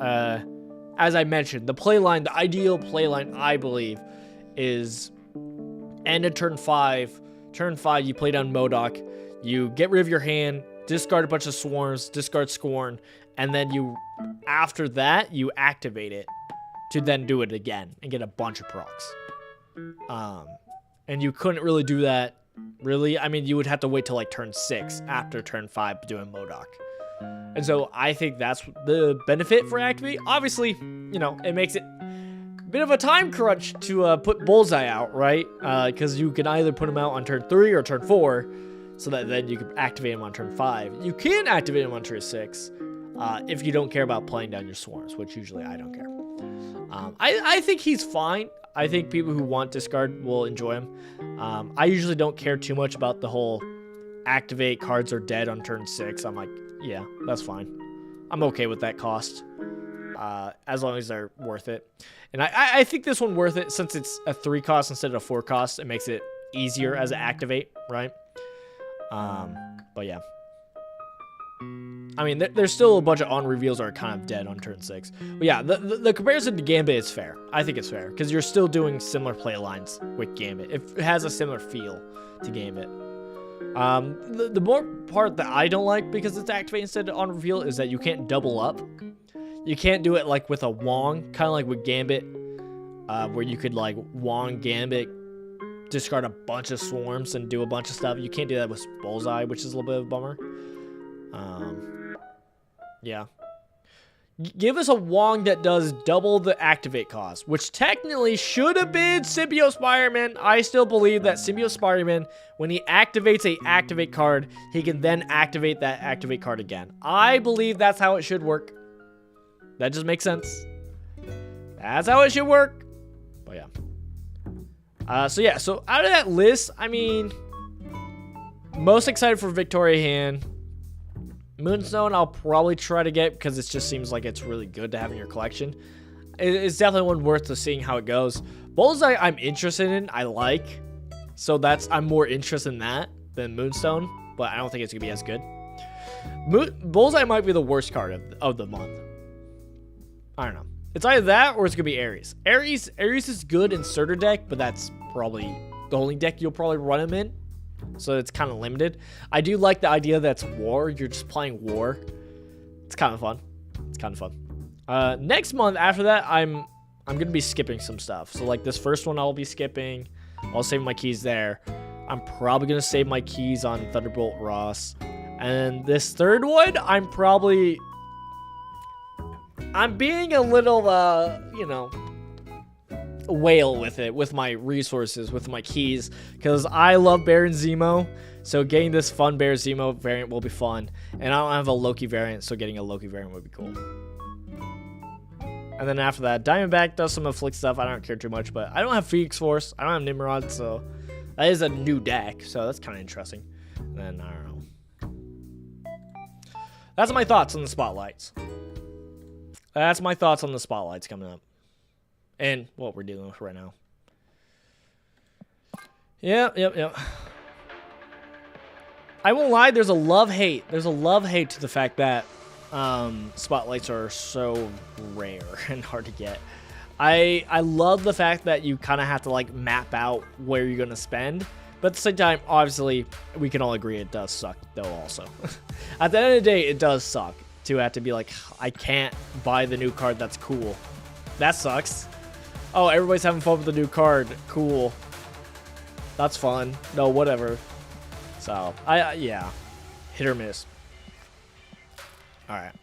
as I mentioned, the playline, the ideal playline, I believe, is end of turn 5. Turn 5, you play down MODOK, you get rid of your hand, discard a bunch of swarms, discard Scorn, and then you, after that, you activate it to then do it again and get a bunch of procs. And you couldn't really do that, really. I mean, you would have to wait till like turn 6 after turn 5 doing MODOK. And so I think that's the benefit for Activate. Obviously, you know, it makes it bit of a time crunch to put Bullseye out, right? Because you can either put him out on turn 3 or turn 4, so that then you can activate him on turn 5. You can activate him on turn 6 if you don't care about playing down your swarms, which usually I don't care. I think he's fine. I think people who want discard will enjoy him. I usually don't care too much about the whole activate cards are dead on turn 6. I'm like, yeah, that's fine. I'm okay with that cost. As long as they're worth it. And I think this one worth it since it's a 3 cost instead of a 4 cost. It makes it easier as an activate, right? But yeah. I mean, there's still a bunch of on reveals that are kind of dead on turn 6. But yeah, the comparison to Gambit is fair. I think it's fair because you're still doing similar play lines with Gambit. It has a similar feel to Gambit. The more part that I don't like because it's activate instead of on reveal is that you can't double up. You can't do it like with a Wong, kind of like with Gambit, where you could like Wong Gambit, discard a bunch of swarms and do a bunch of stuff. You can't do that with Bullseye, which is a little bit of a bummer. Yeah. Give us a Wong that does double the activate cost, which technically should have been Symbiote Spider-Man. I still believe that Symbiote Spider-Man, when he activates a activate card, he can then activate that activate card again. I believe that's how it should work. That just makes sense. That's how it should work. But yeah. So out of that list, I mean, most excited for Victoria Hand. Moonstone I'll probably try to get because it just seems like it's really good to have in your collection. It's definitely one worth seeing how it goes. Bullseye I'm interested in, I like. So I'm more interested in that than Moonstone, but I don't think it's gonna be as good. Bullseye might be the worst card of the month. I don't know. It's either that or it's gonna be Ares. Ares is good in Surtur deck, but that's probably the only deck you'll probably run him in. So it's kind of limited. I do like the idea that's war. You're just playing war. It's kind of fun. It's kind of fun. Next month after that, I'm gonna be skipping some stuff. So like this first one, I'll be skipping. I'll save my keys there. I'm probably gonna save my keys on Thunderbolt Ross. And this third one, I'm being a little, you know, whale with it, with my resources, with my keys, because I love Baron Zemo, so getting this fun Baron Zemo variant will be fun, and I don't have a Loki variant, so getting a Loki variant would be cool. And then after that, Diamondback does some Afflict stuff. I don't care too much, but I don't have Phoenix Force, I don't have Nimrod, so that is a new deck, so that's kind of interesting. And then, I don't know. That's my thoughts on the spotlights. That's my thoughts on the spotlights coming up. And what we're dealing with right now. Yep. I won't lie, there's a love-hate. There's a love-hate to the fact that spotlights are so rare and hard to get. I love the fact that you kind of have to like map out where you're going to spend. But at the same time, obviously, we can all agree it does suck, though, also. At the end of the day, it does suck to have to be like, I can't buy the new card that's cool. That sucks. Oh, everybody's having fun with the new card. Cool. That's fun. No, whatever. So, yeah. Hit or miss. Alright.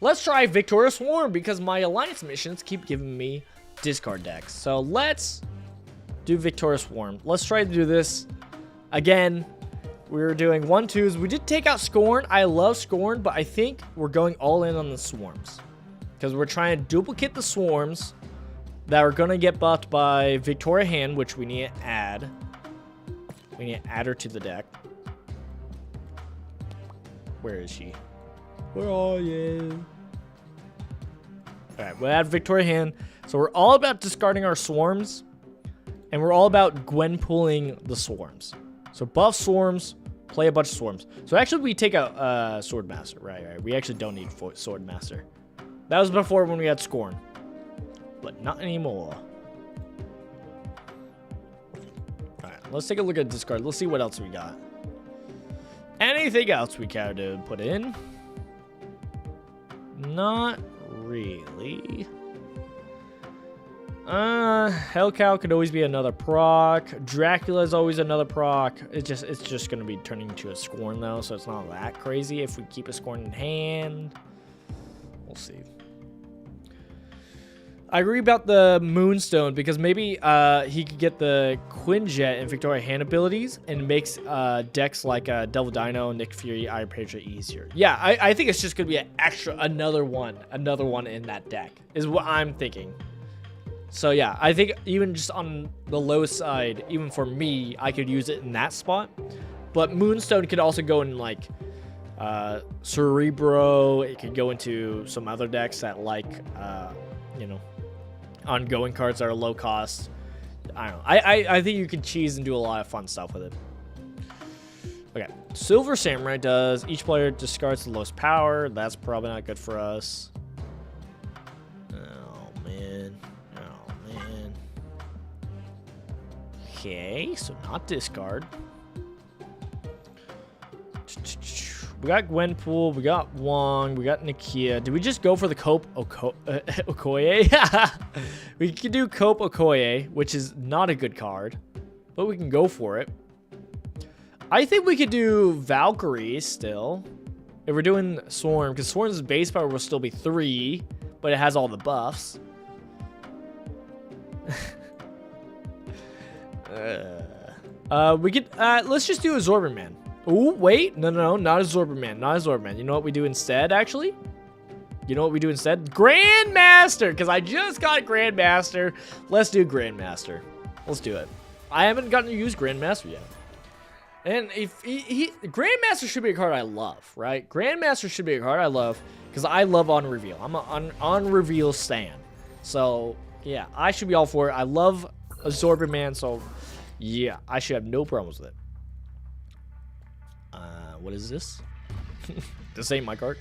Let's try Victorious Swarm because my Alliance missions keep giving me discard decks. So, let's do Victorious Swarm. Let's try to do this. Again, we were doing 1-2s. We did take out Scorn. I love Scorn, but I think we're going all in on the Swarms. Because we're trying to duplicate the Swarms that are gonna get buffed by Victoria Hand, which we need to add. We need to add her to the deck. Where is she? Where are you? Alright, we'll add Victoria Hand. So we're all about discarding our swarms. And we're all about Gwen pulling the swarms. So buff swarms, play a bunch of swarms. So actually we take a Sword Master. Right. We actually don't need Sword Master. That was before when we had Scorn. But not anymore. Alright, let's take a look at discard. Let's see what else we got. Anything else we care to put in? Not really. Hellcow could always be another proc. Dracula is always another proc. It's just gonna be turning to a Scorn though, so it's not that crazy if we keep a Scorn in hand. We'll see. I agree about the Moonstone because maybe he could get the Quinjet and Victoria Hand abilities and makes decks like Devil Dino, Nick Fury, Iron Patriot easier. Yeah, I think it's just gonna be an extra another one in that deck is what I'm thinking. So yeah, I think even just on the low side, even for me, I could use it in that spot. But Moonstone could also go in like Cerebro. It could go into some other decks that like you know, ongoing cards that are low cost. I don't know. I think you could cheese and do a lot of fun stuff with it. Okay, Silver Samurai does each player discards the lowest power. That's probably not good for us. Oh man. Okay, so not discard. We got Gwenpool, we got Wong, we got Nakia. Did we just go for the Cope Okoye? We could do Cope Okoye, which is not a good card, but we can go for it. I think we could do Valkyrie still. If we're doing Swarm, because Swarm's base power will still be 3, but it has all the buffs. We could let's just do a Zorberman. Oh wait, no, not a Zorberman. You know what we do instead? Actually, you know what we do instead? Grandmaster, because I just got Grandmaster. Let's do Grandmaster. Let's do it. I haven't gotten to use Grandmaster yet, and if Grandmaster should be a card I love, right? Grandmaster should be a card I love because I love on reveal. I'm an on reveal stan, so yeah, I should be all for it. I love a Zorberman, so. Yeah, I should have no problems with it. What is this? This ain't my card.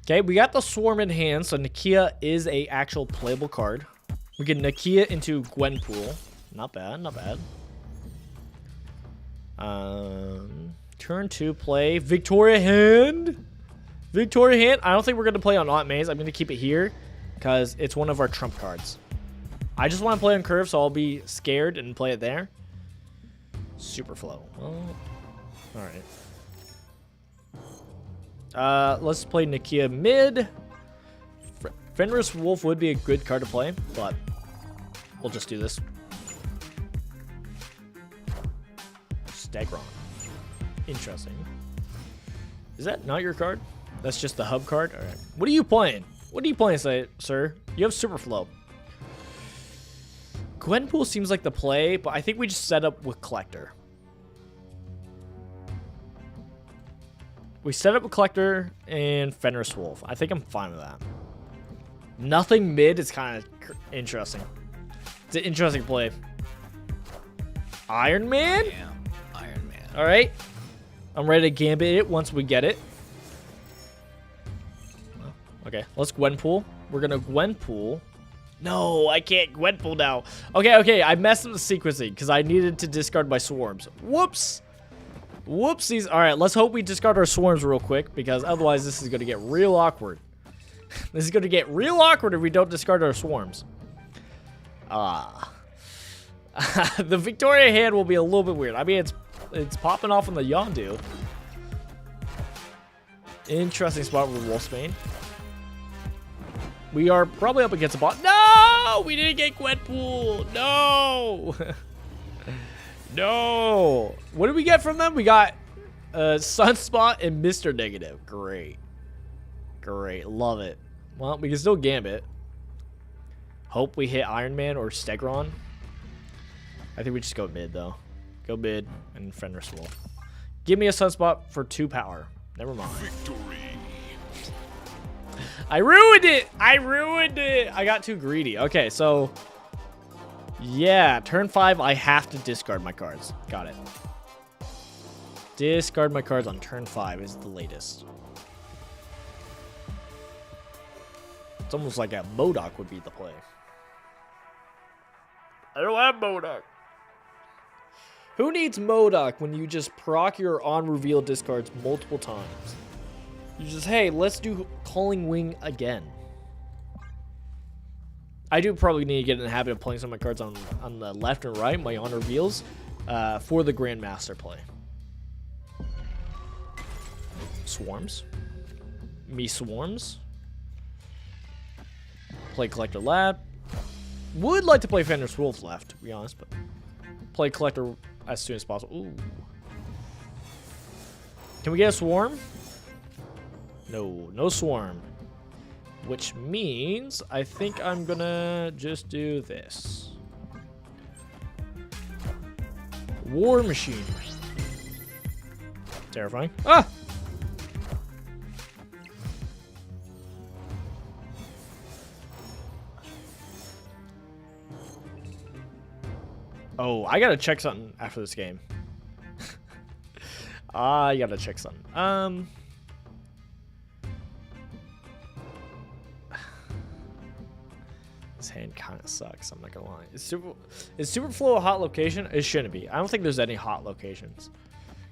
Okay, we got the Swarm in hand, so Nakia is a actual playable card. We get Nakia into Gwenpool. Not bad, not bad. Turn 2, play Victoria Hand. Victoria Hand. I don't think we're going to play on Aunt Maze. I'm going to keep it here because it's one of our trump cards. I just want to play on curve, so I'll be scared and play it there. Super flow. Well, all right. Let's play Nakia mid. Fenris Wolf would be a good card to play, but we'll just do this. Stegron. Interesting. Is that not your card? That's just the hub card? All right. What are you playing? What are you playing, sir? You have Super Flow. Gwenpool seems like the play, but I think we just set up with Collector. We set up with Collector and Fenris Wolf. I think I'm fine with that. Nothing mid is kind of interesting. It's an interesting play. Iron Man? Yeah, Iron Man. All right. I'm ready to gambit it once we get it. Okay, let's Gwenpool. We're going to Gwenpool. No, I can't Gwenpool now. Okay, I messed up the sequencing because I needed to discard my swarms. Whoops. Whoopsies. All right, let's hope we discard our swarms real quick because otherwise this is going to get real awkward. This is going to get real awkward if we don't discard our swarms. The Victoria Hand will be a little bit weird. I mean, it's popping off on the Yondu. Interesting spot with Wolfsbane. We are probably up against a bot. No! We didn't get Gwenpool. No! No! What did we get from them? We got Sunspot and Mr. Negative. Great. Great. Love it. Well, we can still gambit. Hope we hit Iron Man or Stegron. I think we just go mid, though. Go mid and Fenris Wolf. Give me a Sunspot for 2 power. Never mind. Victory. I ruined it! I ruined it! I got too greedy. Okay, so... yeah, turn 5, I have to discard my cards. Got it. Discard my cards on turn 5 is the latest. It's almost like a Modok would be the play. I don't have Modok. Who needs Modok when you just proc your on-reveal discards multiple times? You just, hey, let's do Calling Wing again. I do probably need to get in the habit of playing some of my cards on the left and right, my on-reveals, for the Grandmaster play. Swarms. Me Swarms. Play Collector Lab. Would like to play Fenris Wolf left, to be honest, but play Collector as soon as possible. Ooh. Can we get a Swarm? No, no Swarm. Which means I think I'm gonna just do this. War Machine. Terrifying. Ah! Oh, I gotta check something after this game. I gotta check something. This hand kind of sucks, I'm not gonna lie. Is Superflow a hot location? It shouldn't be. I don't think there's any hot locations.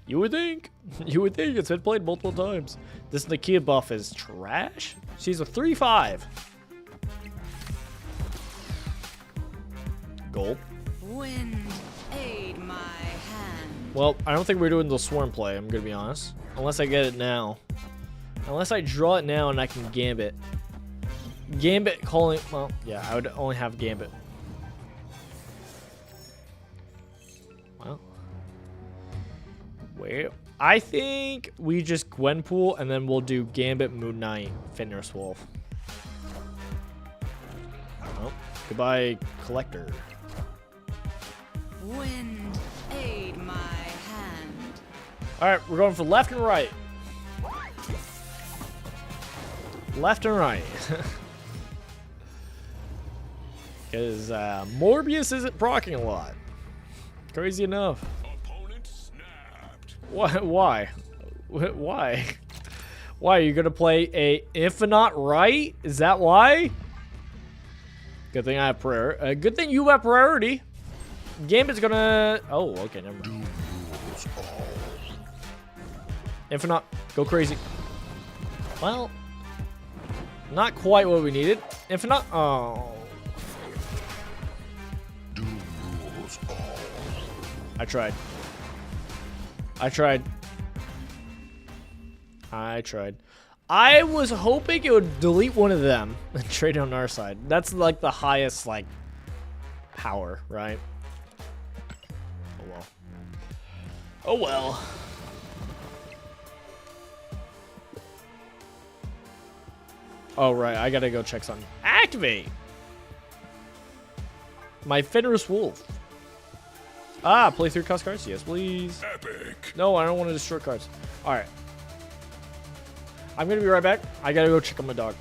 You would think. You would think. It's been played multiple times. This Nakia buff is trash. She's a 3/5. Gold. Wind, aid my hand. Well, I don't think we're doing the Swarm play, I'm gonna be honest. Unless I get it now. Unless I draw it now and I can Gambit. Gambit calling, well, yeah, I would only have Gambit. Well. Wait, I think we just Gwenpool and then we'll do Gambit, Moon Knight, Fenris Wolf. Well, goodbye, Collector. Wind, aid my hand. Alright, we're going for left and right. Left and right. Because Morbius isn't proccing a lot. Crazy enough. Opponent snapped. Why? Why? Why? Are you going to play a Infinite right? Is that why? Good thing I have priority. Good thing you have priority. Gambit's gonna... oh, okay, never mind. Infinite, go crazy. Well, not quite what we needed. Infinite, oh. I tried. I tried. I tried. I was hoping it would delete one of them and trade on our side. That's like the highest, like, power, right? Oh well. Oh well. Oh right, I gotta go check something. Activate! My Fenris Wolf. Ah, play 3 cost cards? Yes, please. Epic. No, I don't want to destroy cards. Alright. I'm gonna be right back. I gotta go check on my dog.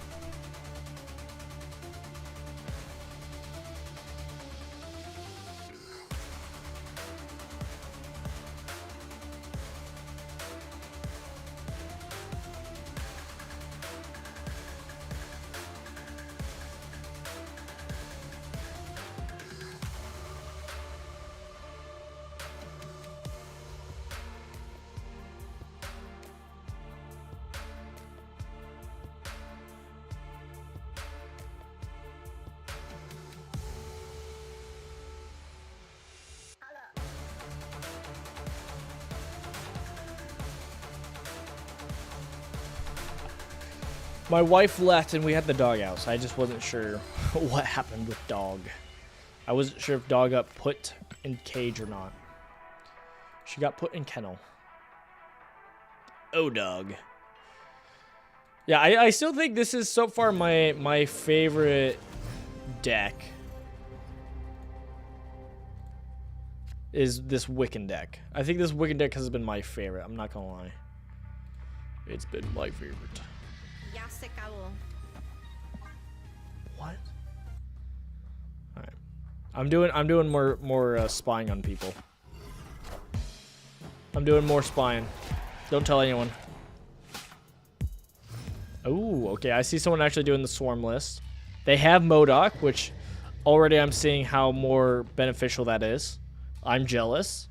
My wife left and we had the dog out, so I just wasn't sure what happened with dog. I wasn't sure if dog got put in cage or not. She got put in kennel. Oh, dog. Yeah, I still think this is so far my favorite deck is this Wiccan deck. I think this Wiccan deck has been my favorite. I'm not gonna lie. It's been my favorite. Ya se acabó. What? All right. I'm doing more spying on people. I'm doing more spying. Don't tell anyone. Oh, okay. I see someone actually doing the swarm list. They have MODOK, which already I'm seeing how more beneficial that is. I'm jealous.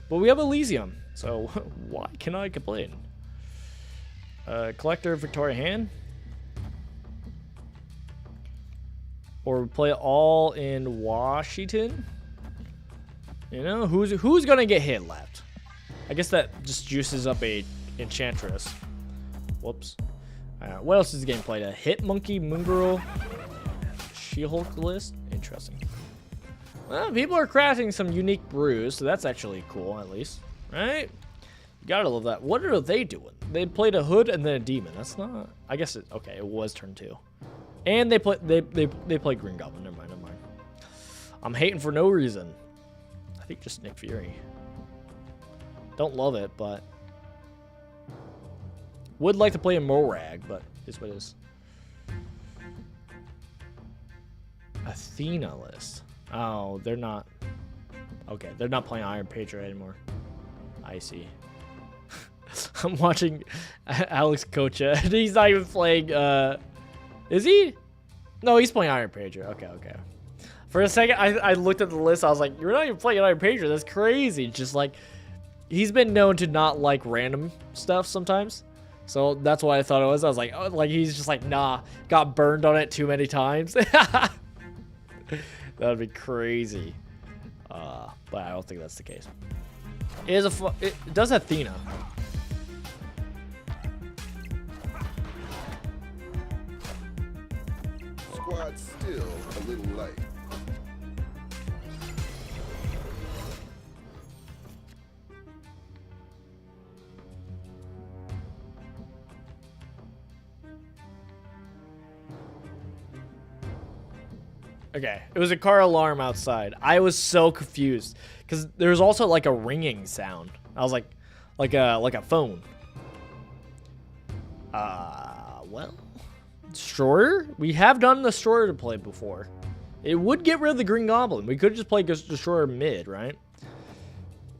But we have Elysium, so why can I complain? Collector Victoria Hand. Or play all in Washington. You know, who's gonna get hit left? I guess that just juices up a Enchantress. Whoops. What else is the game played? A Hit Monkey, Moon Girl, She-Hulk list? Interesting. Well, people are crafting some unique brews, so that's actually cool, at least. Right? You gotta love that. What are they doing? They played a Hood and then a Demon. That's not... I guess it... Okay, it was turn 2. And they play Green Goblin. Never mind, never mind. I'm hating for no reason. I think just Nick Fury. Don't love it, but... Would like to play a Morag, but it's what it is. Athena list. Oh, they're not... Okay, they're not playing Iron Patriot anymore. I see. I'm watching Alex Kocha, and he's not even playing... Is he? No, he's playing Iron Patriot. Okay, okay. For a second, I looked at the list. I was like, you're not even playing Iron Patriot. That's crazy. Just like... He's been known to not like random stuff sometimes. So that's what I thought it was. I was like, oh, like he's just like, nah, got burned on it too many times. That would be crazy. But I don't think that's the case. It is it does have Athena. Squad still a little light. Okay, it was a car alarm outside. I was so confused because there was also like a ringing sound. I was like a phone. Well, Destroyer. We have done the Destroyer to play before. It would get rid of the Green Goblin. We could just play Destroyer mid, right?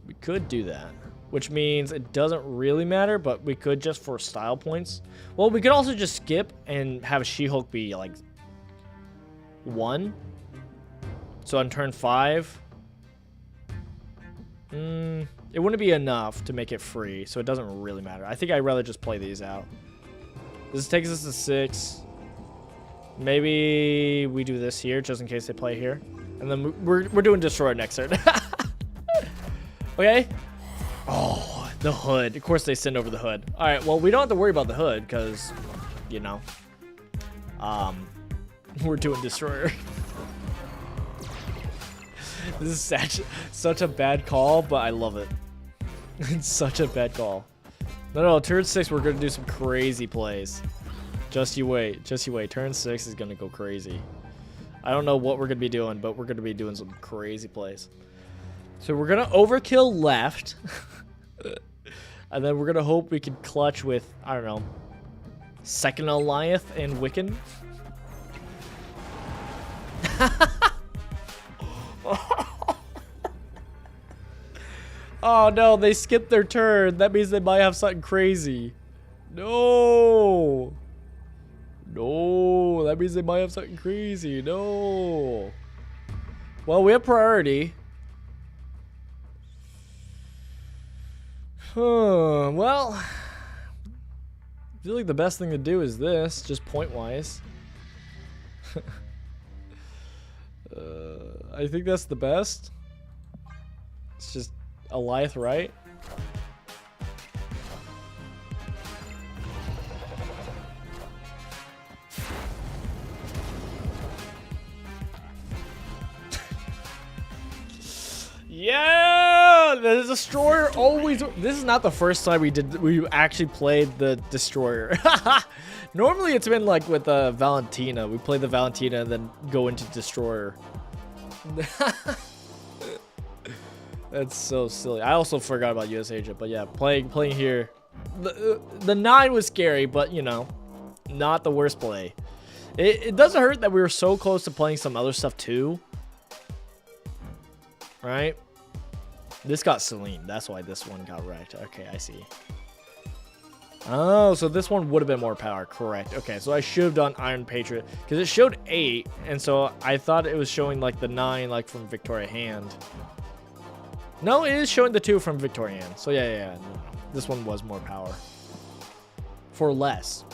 We could do that, which means it doesn't really matter. But we could just for style points. Well, we could also just skip and have She-Hulk be like 1. So on turn 5, it wouldn't be enough to make it free, so it doesn't really matter. I think I'd rather just play these out. This takes us to 6. Maybe we do this here, just in case they play here. And then we're doing Destroyer next turn. Okay? Oh, the Hood. Of course they send over the Hood. Alright, well, we don't have to worry about the Hood, because, you know, we're doing Destroyer. This is such a bad call, but I love it. It's such a bad call. No, turn 6, we're going to do some crazy plays. Just you wait. Just you wait. Turn 6 is going to go crazy. I don't know what we're going to be doing, but we're going to be doing some crazy plays. So we're going to overkill left. And then we're going to hope we can clutch with, I don't know, Second Alliance and Wiccan. Oh no, they skipped their turn. That means they might have something crazy. No. No, that means they might have something crazy. No. Well, we have priority. Well, I feel like the best thing to do is this, just point-wise. I think that's the best. It's just Alliance, right? Yeah, the Destroyer always. This is not the first time we actually played the Destroyer. Normally it's been like with Valentina. We play the Valentina and then go into Destroyer. That's so silly. I also forgot about US Agent, but yeah, playing here. The 9 was scary, but you know, not the worst play. It doesn't hurt that we were so close to playing some other stuff too. Right? This got Celine. That's why this one got wrecked. Okay, I see. Oh, so this one would have been more power. Correct. Okay, so I should have done Iron Patriot because it showed 8, and so I thought it was showing like the 9 like from Victoria Hand. No, it is showing the 2 from Victoria Hand. So yeah. No. This one was more power. For less.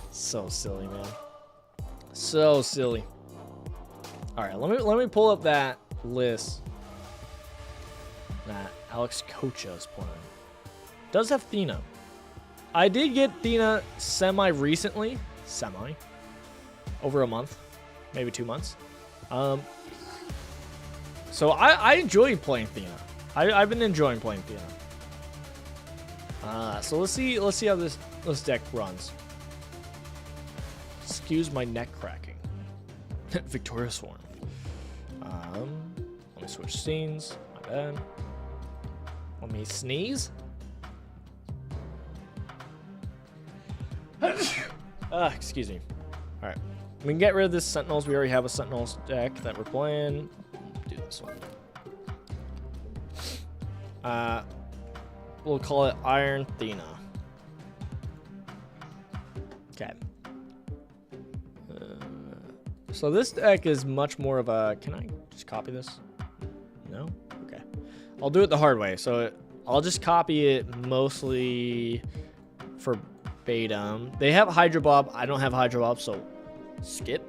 So silly, man. So silly. All right, let me pull up that list that Alex Kocha is playing. Does have Thena. I did get Thena semi recently. Over a month. Maybe 2 months. So I enjoy playing Thena. I've been enjoying playing Thena. So let's see how this deck runs. Excuse my neck cracking. Victoria Swarm. Let me switch scenes. My bad. Let me sneeze. Excuse me. All right, we can get rid of this Sentinels. We already have a Sentinels deck that we're playing. Do this one. We'll call it Iron Thena. Okay. So this deck is much more of a... Can I just copy this? No? Okay. I'll do it the hard way. So I'll just copy it mostly for Batum. They have Hydro Bob. I don't have Hydro Bob, so skip.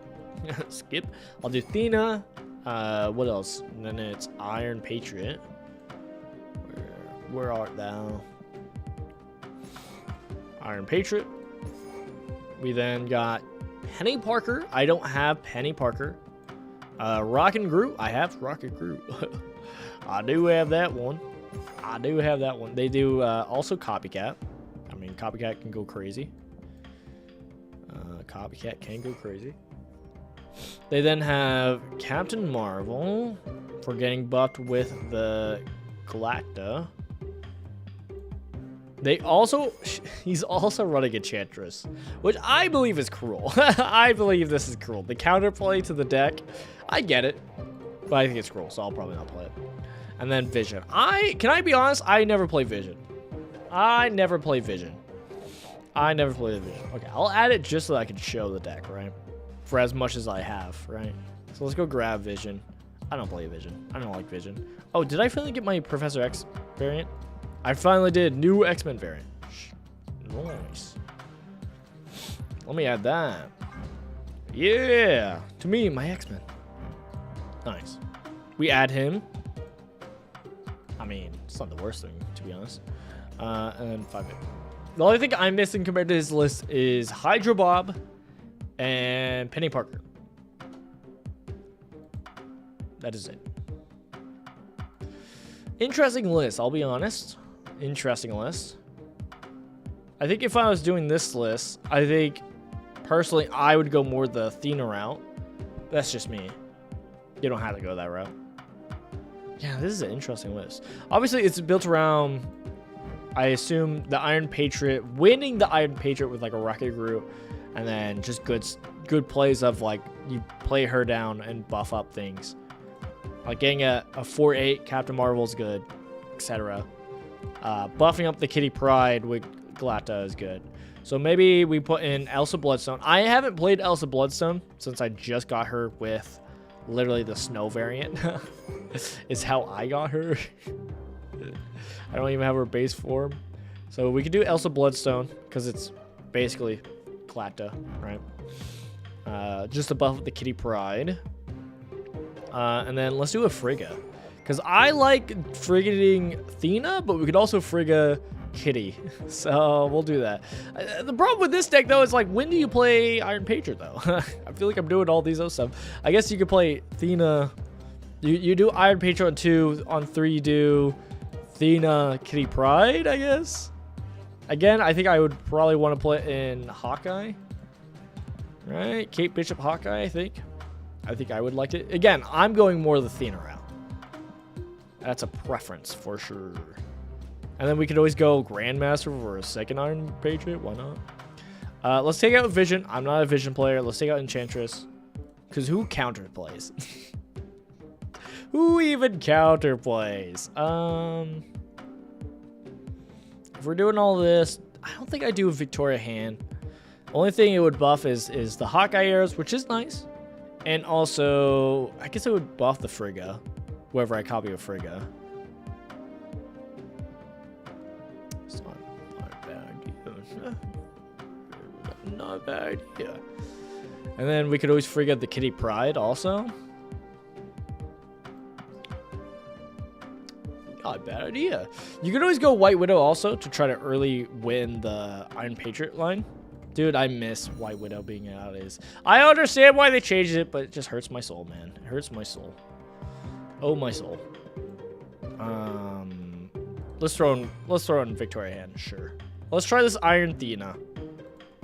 Skip. I'll do Thena. What else? And then it's Iron Patriot. Where art thou? Iron Patriot. We then got Penny Parker. I don't have Penny Parker. Rocket Groot. I have Rocket Groot. I do have that one. They do also Copycat. I mean, Copycat can go crazy. Copycat can go crazy. They then have Captain Marvel for getting buffed with the Galacta. He's also running Enchantress, which I believe is cruel. I believe this is cruel. The counterplay to the deck, I get it, but I think it's cruel, so I'll probably not play it. And then Vision. Can I be honest? I never play Vision. I never play Vision. Okay, I'll add it just so that I can show the deck, right? For as much as I have, right? So let's go grab Vision. I don't play Vision. I don't like Vision. Oh, did I finally get my Professor X variant? I finally did. New X-Men variant. Nice. Let me add that. Yeah. To me, my X-Men. Nice. We add him. I mean, it's not the worst thing, to be honest. And then 5 hit. The only thing I'm missing compared to his list is Hydro Bob and Penny Parker. That is it. Interesting list, I'll be honest. Interesting list. I think if I was doing this list, I think personally I would go more the Athena route. That's just me. You don't have to go that route. Yeah, this is an interesting list. Obviously, it's built around, I assume, the Iron Patriot, winning the Iron Patriot with like a Rocket Groot, and then just good plays of like you play her down and buff up things. Like getting a 4/8 Captain Marvel's good, etc. Buffing up the Kitty Pryde with Galacta is good. So maybe we put in Elsa Bloodstone. I haven't played Elsa Bloodstone since I just got her with literally the snow variant. Is how I got her. I don't even have her base form. So we could do Elsa Bloodstone because it's basically Galacta, right? Just to buff the Kitty Pryde. And then let's do a Frigga. Because I like frigating Athena, but we could also Frigga Kitty. So we'll do that. The problem with this deck, though, is like, when do you play Iron Patriot, though? I feel like I'm doing all these other stuff. I guess you could play Athena. You do Iron Patriot on 2. On 3, you do Athena Kitty Pryde, I guess. Again, I think I would probably want to play in Hawkeye. Right? Kate Bishop Hawkeye, I think. I think I would like it. Again, I'm going more the Athena route. That's a preference for sure. And then we could always go Grandmaster for a second Iron Patriot. Why not? Let's take out Vision. I'm not a Vision player. Let's take out Enchantress. Because who counterplays? Who even counterplays? If we're doing all this, I don't think I do a Victoria hand. Only thing it would buff is the Hawkeye arrows, which is nice. And also, I guess it would buff the Frigga. Whoever I copy of Frigga. It's not a bad idea. Not a bad idea. And then we could always Frigga the Kitty Pryde also. Not a bad idea. You could always go White Widow also to try to early win the Iron Patriot line. Dude, I miss White Widow being out. I understand why they changed it, but it just hurts my soul, man. It hurts my soul. Oh, my soul. Let's throw in Victoria Hand, sure. Let's try this Iron Athena.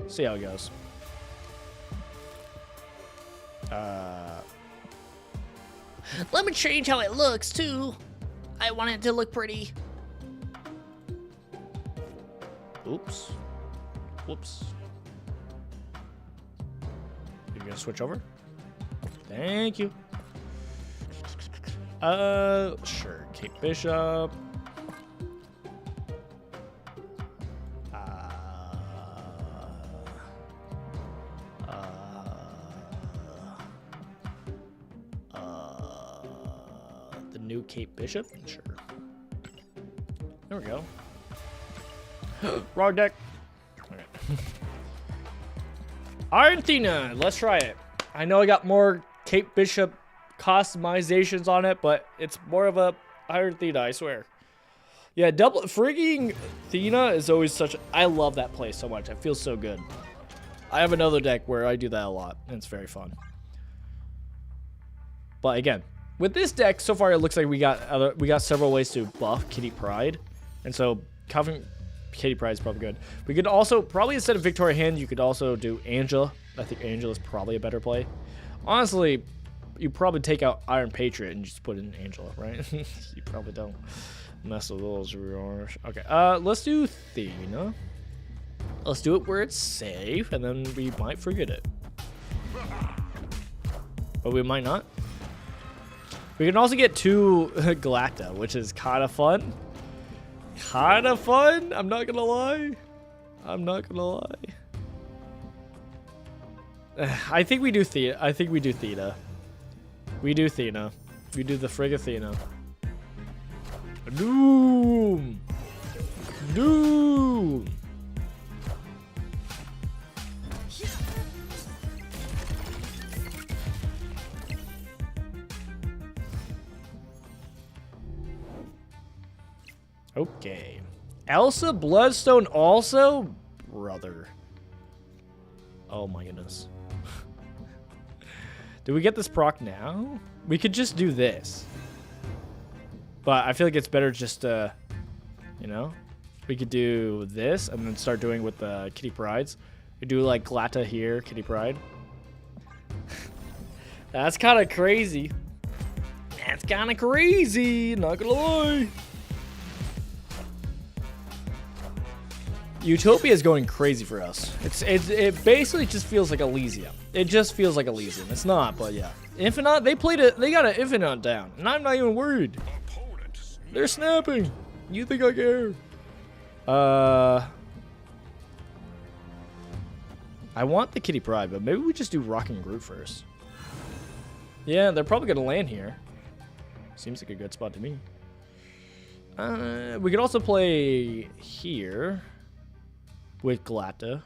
See how it goes. Let me change how it looks too. I want it to look pretty. Oops. Whoops. You're gonna switch over? Thank you. Sure. Kate Bishop. The new Kate Bishop? Sure. There we go. Wrong deck. Okay. Iron Athena. Let's try it. I know I got more Kate Bishop customizations on it, but it's more of a Iron Athena, I swear. Yeah, double frigging Athena is always such I love that play so much. It feels so good. I have another deck where I do that a lot, and it's very fun. But again, with this deck, so far it looks like we got several ways to buff Kitty Pryde. And so covering Kitty Pryde is probably good. We could also, probably instead of Victoria Hand, you could also do Angela. I think Angela is probably a better play. Honestly, you probably take out Iron Patriot and just put in Angela, right? You probably don't mess with those. Okay, let's do Athena. Let's do it where it's safe, and then we might forget it. But we might not. We can also get 2 Galacta, which is kind of fun. Kind of fun. I'm not gonna lie. I'm not gonna lie. I think we do Theta. I think we do Theta. We do Athena. We do the frig Athena. Doom. Doom. Okay. Elsa Bloodstone also? Brother. Oh my goodness. Do we get this proc now? We could just do this. But I feel like it's better just to, you know, we could do this and then start doing with the Kitty Prydes. We do like Glata here, Kitty Pryde. That's kind of crazy. That's kind of crazy, not gonna lie. Utopia is going crazy for us. It basically just feels like Elysium. It just feels like Elysium. It's not, but yeah. Infinite, they got an Infinite down, and I'm not even worried. They're snapping. You think I care? I want the Kitty Pryde, but maybe we just do Rocking Groot first. Yeah, they're probably gonna land here. Seems like a good spot to me. We could also play here with Galacta.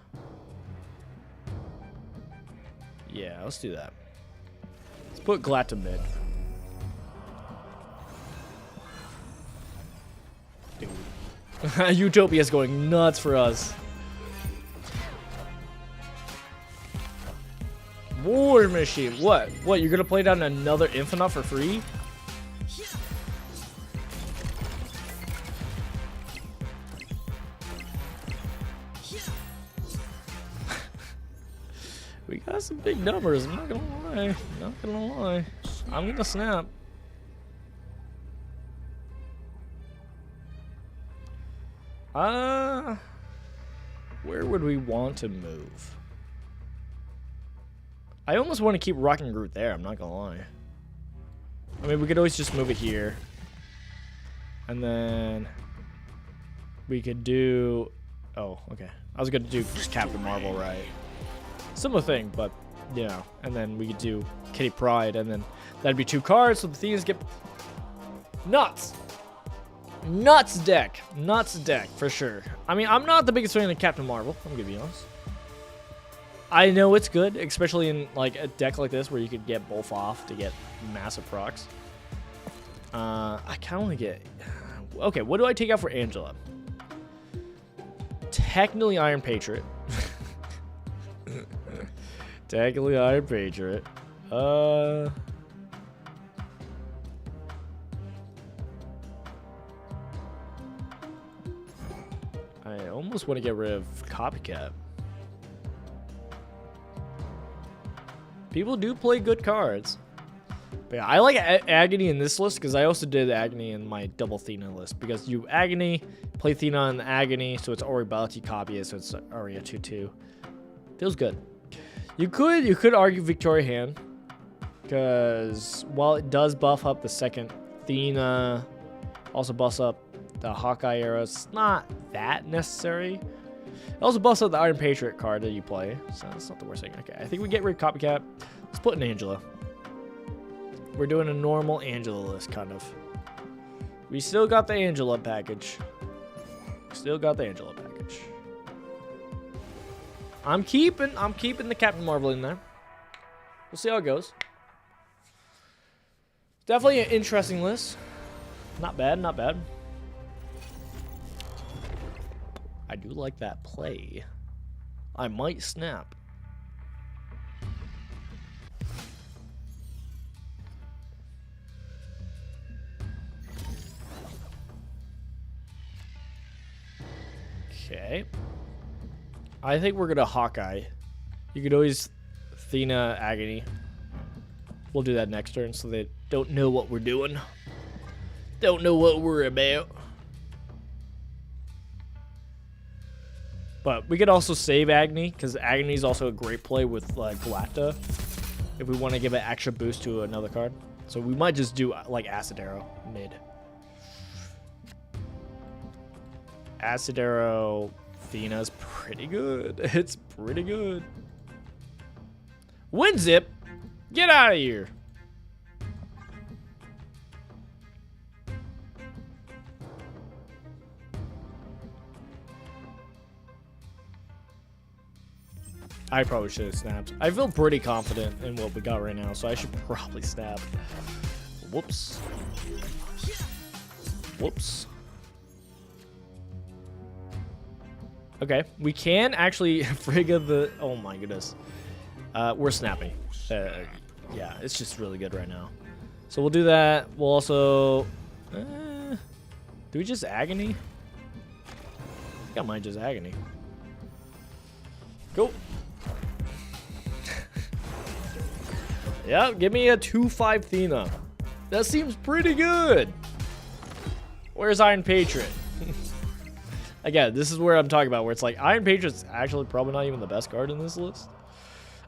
Yeah, let's do that. Let's put Galacta mid. Dude. Utopia's going nuts for us. War Machine. What? What? You're gonna play down another Infinite for free? We got some big numbers. I'm not gonna lie. Not gonna lie. I'm gonna snap. Where would we want to move? I almost want to keep Rocking Groot there. I'm not gonna lie. I mean, we could always just move it here, and then we could do. Oh, okay. I was gonna do just Captain Marvel, right? Similar thing, but you know. And then we could do Kitty Pryde, and then that'd be 2 cards, so the things get nuts. Nuts deck for sure. I mean, I'm not the biggest fan of Captain Marvel. I'm gonna be honest. I know it's good, especially in like a deck like this where you could get both off to get massive procs. I can only get. Okay, what do I take out for Angela? Technically Iron Patriot. Technically Iron Patriot. I almost want to get rid of Copycat. People do play good cards. But yeah, I like Agony in this list because I also did Agony in my double Thena list. Because you Agony, play Thena in Agony, so it's Ori Balti, copy it, so it's Ori a 2/2. Feels good. You could argue Victoria Hand. Because while it does buff up the second Thena, also buffs up the Hawkeye era, it's not that necessary. It also buffs up the Iron Patriot card that you play, so it's not the worst thing. Okay, I think we get rid of Copycat. Let's put in Angela. We're doing a normal Angela list, kind of. We still got the Angela package. Still got the Angela package. I'm keeping the Captain Marvel in there. We'll see how it goes. Definitely an interesting list. Not bad, not bad. I do like that play. I might snap. Okay. I think we're gonna Hawkeye. You could always Thena Agony. We'll do that next turn so they don't know what we're doing. Don't know what we're about. But we could also save Agony, because Agony is also a great play with Galacta if we want to give an extra boost to another card. So we might just do like Acid Arrow mid. Acid Arrow Thena's pretty good. It's pretty good. Wind Zip, get out of here. I probably should have snapped. I feel pretty confident in what we got right now, so I should probably snap. Whoops. Whoops. Okay, we can actually frigga the... Oh my goodness. We're snapping. Yeah, it's just really good right now. So we'll do that. We'll also... do we just Agony? I think I might just Agony. Go. Yeah, give me a 2/5 Thena. That seems pretty good. Where's Iron Patriot? Again, this is where I'm talking about, where it's like Iron Patriot's actually probably not even the best card in this list.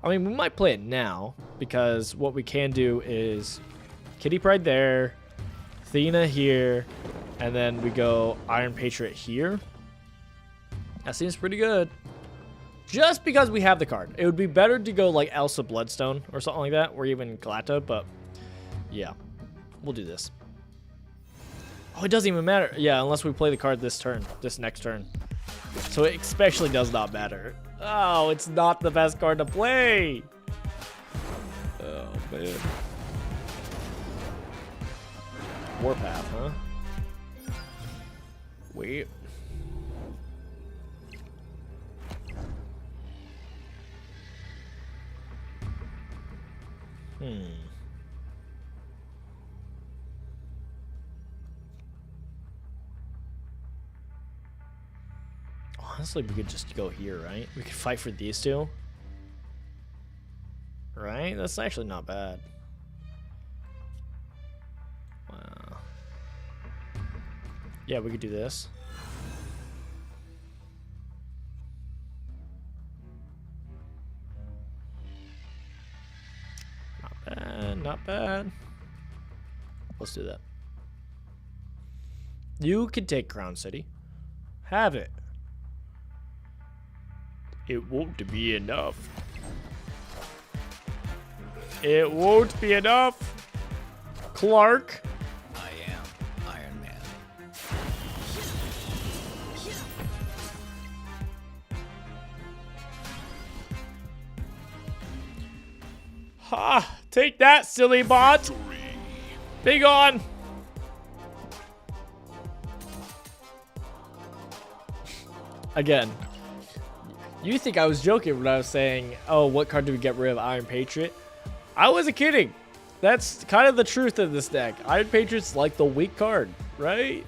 I mean, we might play it now, because what we can do is Kitty Pryde there, Thena here, and then we go Iron Patriot here. That seems pretty good. Just because we have the card. It would be better to go like Elsa Bloodstone or something like that, or even Galacta, but yeah, we'll do this. Oh, it doesn't even matter. Yeah, unless we play the card this turn, this next turn. So it especially does not matter. Oh, it's not the best card to play. Oh, man. Warpath, huh? Wait. Honestly, we could just go here, right? We could fight for these two. right? That's actually not bad. Wow. Yeah, we could do this. Not bad, not bad. Let's do that. You could take Crown City. Have it. It won't be enough. It won't be enough. Clark. I am Iron Man. Ha! Take that, silly bot. Be gone. Again. You think I was joking when I was saying, oh, what card do we get rid of? Iron Patriot? I wasn't kidding. That's kind of the truth of this deck. Iron Patriot's like the weak card, right?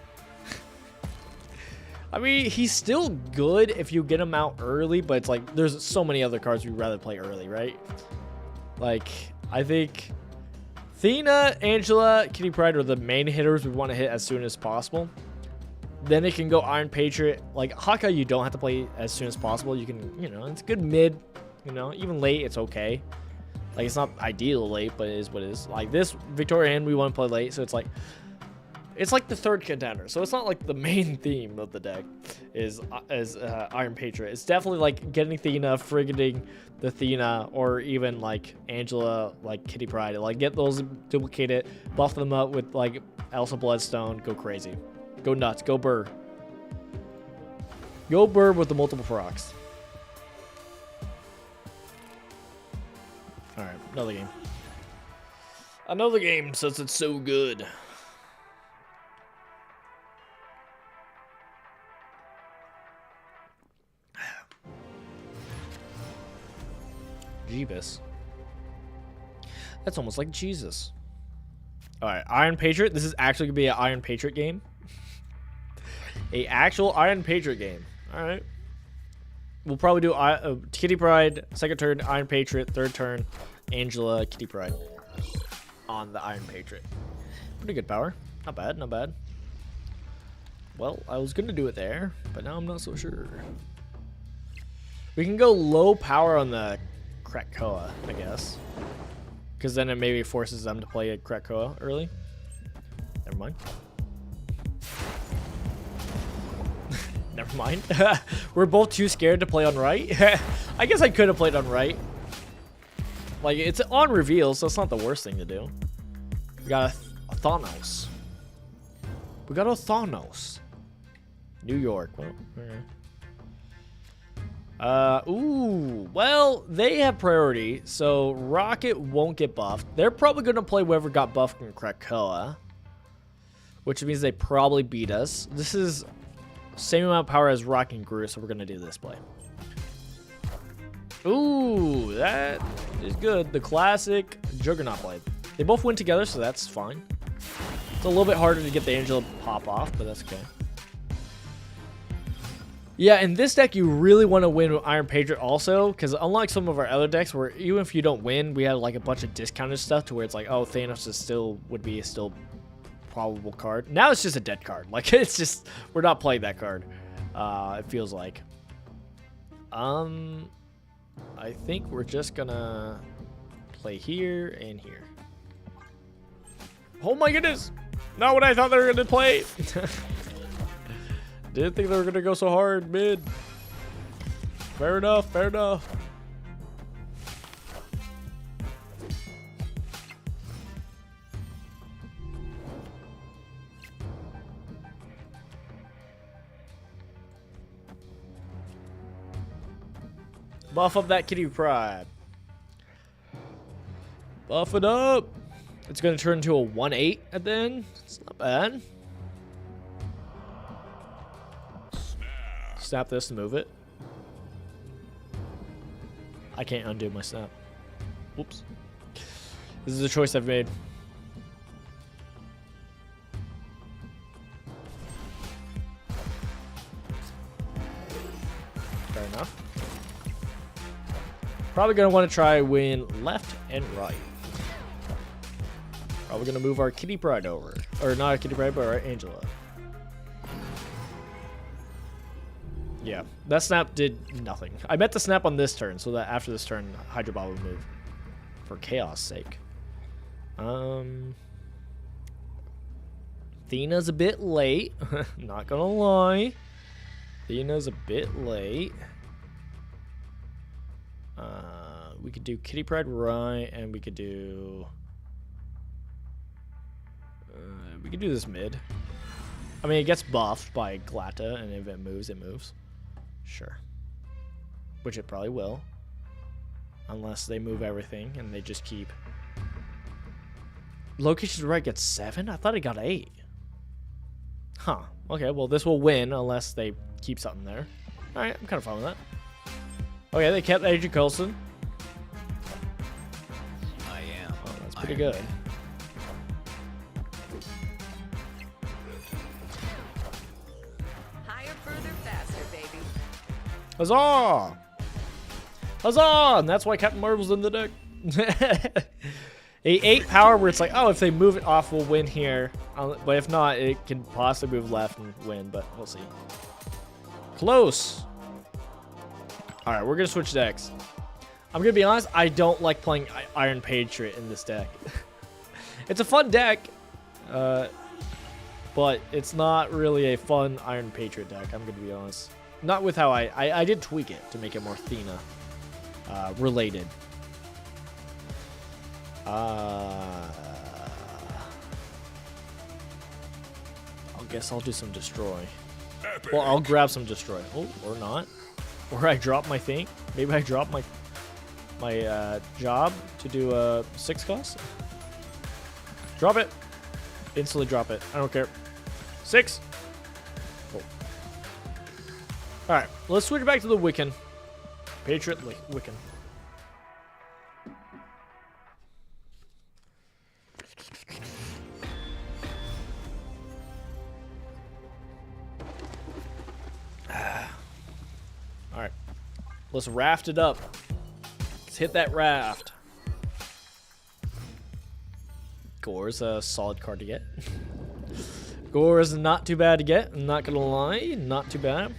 I mean, he's still good if you get him out early, but it's like there's so many other cards we'd rather play early, right? Like, I think Athena, Angela, Kitty Pryde are the main hitters we want to hit as soon as possible. Then it can go Iron Patriot. Like, Hawkeye, you don't have to play as soon as possible. You can, you know, it's good mid. You know, even late, it's okay. Like, it's not ideal late, but it is what it is. Like, this Victoria Hand, we want to play late, so it's like the third contender. So it's not like the main theme of the deck is Iron Patriot. It's definitely like getting Athena, frigating the Athena, or even like Angela, like Kitty Pryde. Like, get those duplicated, buff them up with like Elsa Bloodstone, go crazy. Go nuts. Go Burr. Go Burr with the multiple procs. Alright, another game. Another game since it's so good. Jeebus. That's almost like Jesus. Alright, Iron Patriot. This is actually going to be an Iron Patriot game. A actual Iron Patriot game. Alright. We'll probably do Kitty Pryde, second turn, Iron Patriot, third turn, Angela, Kitty Pryde on the Iron Patriot. Pretty good power. Not bad, not bad. Well, I was going to do it there, but now I'm not so sure. We can go low power on the Krakoa, I guess. Because then it maybe forces them to play a Krakoa early. Never mind. Never mind. We're both too scared to play on right. I guess I could have played on right. Like, it's on reveal, so it's not the worst thing to do. We got a Thanos. We got a Thanos. New York. Well, ooh. Well, they have priority, so Rocket won't get buffed. They're probably going to play whoever got buffed in Krakoa, which means they probably beat us. This is same amount of power as Rock and Groot, so we're going to do this play. Ooh, that is good. The classic Juggernaut play. They both win together, so that's fine. It's a little bit harder to get the Angela pop off, but that's okay. Yeah, in this deck, you really want to win with Iron Patriot also, because unlike some of our other decks, where even if you don't win, we have like a bunch of discounted stuff to where it's like, oh, Thanos is would be a still probable card. Now it's just a dead card. Like, it's just, we're not playing that card. It feels like. I think we're just gonna play here and here. Oh my goodness! Not what I thought they were gonna play. Didn't think they were gonna go so hard mid. Fair enough, fair enough. Buff up that Kitty Pryde. Buff it up. It's going to turn into a 1/8 at the end. It's not bad. Snap this to move it. I can't undo my snap. Whoops. This is a choice I've made. Fair enough. Probably going to want to try win left and right. Probably gonna move our Kitty Pride over. Or not our Kitty Pride, but our Angela. Yeah, that snap did nothing. I meant to snap on this turn so that after this turn, Hydro Ball would move. For chaos sake. Athena's a bit late. Not gonna lie. Athena's a bit late. We could do Kitty Pride right, and we could do... we could do this mid. I mean, it gets buffed by Glata, and if it moves, it moves. Sure. Which it probably will. Unless they move everything, and they just keep... Locations right gets 7? I thought it got 8. Huh. Okay, well, this will win unless they keep something there. Alright, I'm kind of fine with that. Okay, they kept Agent Coulson. I am. Oh, that's pretty Iron good. Man. Higher, further, faster, baby. Huzzah! Huzzah! And that's why Captain Marvel's in the deck. A 8 power where it's like, oh, if they move it off, we'll win here. But if not, it can possibly move left and win, but we'll see. Close. All right, we're going to switch decks. I'm going to be honest, I don't like playing Iron Patriot in this deck. It's a fun deck, but it's not really a fun Iron Patriot deck, I'm going to be honest. Not with how I did tweak it to make it more Athena related. I guess I'll do some destroy. Well, I'll grab some destroy. Oh, or not. Or I drop my thing. Maybe I drop my job to do a 6 cost. Drop it. Instantly drop it. I don't care. 6. Cool. All right, let's switch back to the Wiccan. Patriot Wiccan. All right, let's raft it up. Let's hit that raft. Gore's a solid card to get. Gore is not too bad to get. I'm not gonna lie, not too bad.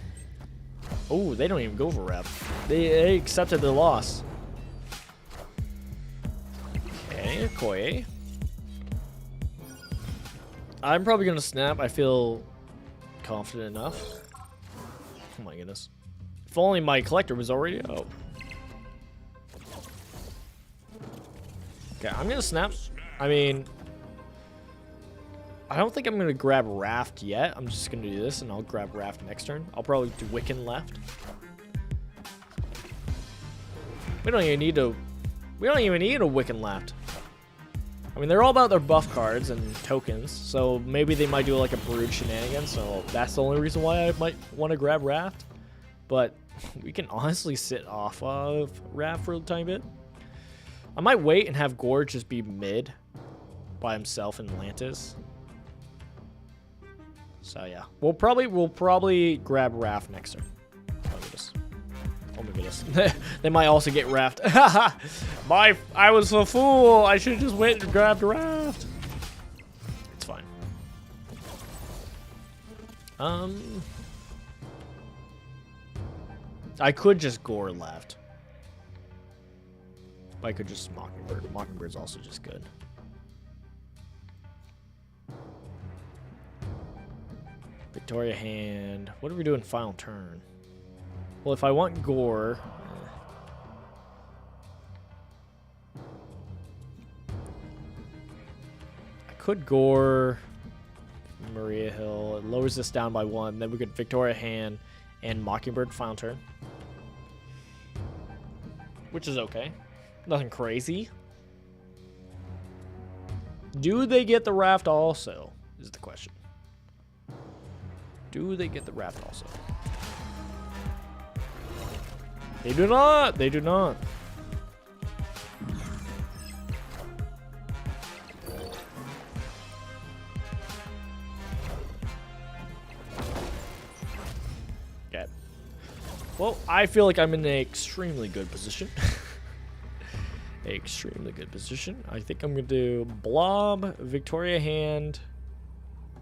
Oh, they don't even go for raft. They accepted the loss. Okay, Okoye. I'm probably gonna snap. I feel confident enough. Oh my goodness. If only my collector was already... Oh. Okay, I'm gonna snap. I mean... I don't think I'm gonna grab Raft yet. I'm just gonna do this and I'll grab Raft next turn. I'll probably do Wiccan left. We don't even need a Wiccan left. I mean, they're all about their buff cards and tokens, so maybe they might do like a Brood shenanigan, so that's the only reason why I might want to grab Raft. But we can honestly sit off of Raft for a tiny bit. I might wait and have Gore just be mid by himself in Atlantis. So yeah, we'll probably grab Raft next turn. Oh my goodness. They might also get Raft. I was a fool. I should have just went and grabbed Raft. It's fine. I could just Gore left. I could just Mockingbird. Mockingbird's also just good. Victoria hand. What are we doing final turn? Well, if I want Gore... I could Gore Maria Hill. It lowers this down by 1. Then we could Victoria hand and Mockingbird final turn. Which is okay. Nothing crazy. Do they get the Raft also? Is the question. Do they get the Raft also? They do not. They do not. Okay. Well, I feel like I'm in an extremely good position. Extremely good position. I think I'm gonna do Blob, Victoria Hand.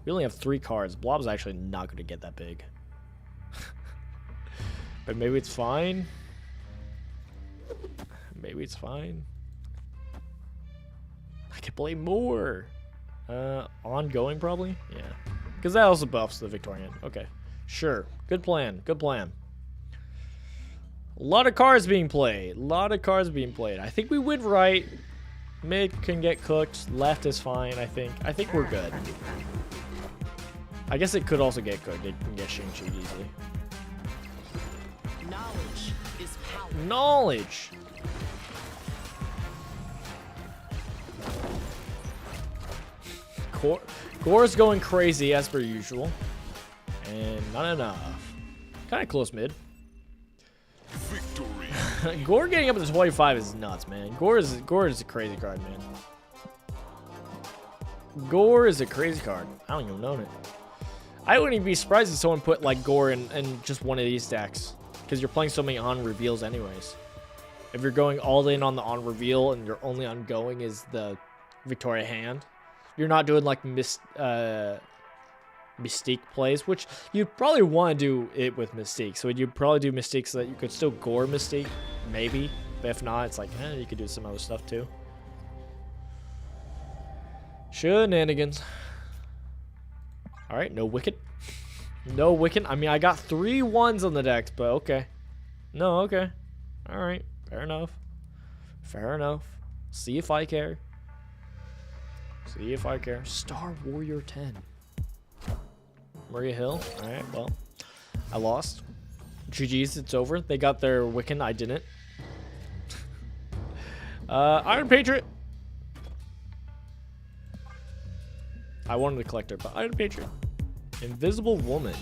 We only have 3 cards. Blob's actually not gonna get that big. But maybe it's fine. Maybe it's fine. I could play more. Ongoing probably? Yeah. Because that also buffs the Victorian. Okay. Sure. Good plan. Good plan. A lot of cards being played. A lot of cards being played. I think we went right. Mid can get cooked. Left is fine, I think. I think we're good. I guess it could also get cooked. It can get Shang-Chi easily. Knowledge is power. Knowledge! Gore's going crazy as per usual. And not enough. Kind of close mid. Victory. Gore getting up to 25 is nuts, man. Gore is a crazy card, man. Gore is a crazy card. I don't even know it. I wouldn't even be surprised if someone put like Gore in just one of these decks. Because you're playing so many on reveals anyways. If you're going all in on the on reveal and your only ongoing is the Victoria Hand, you're not doing like Mystique plays, which you'd probably want to do it with Mystique. So you'd probably do Mystique so that you could still Gore Mystique, maybe. But if not, it's like, you could do some other stuff too. Shenanigans. Alright, no Wicked. No Wicked. I mean, I got 3 1s on the deck, but okay. No, okay. Alright, fair enough. Fair enough. See if I care. See if I care. Star Warrior 10. Maria Hill. Alright, well. I lost. GG's, it's over. They got their Wiccan, I didn't. Iron Patriot. I wanted the collector, but Iron Patriot. Invisible Woman.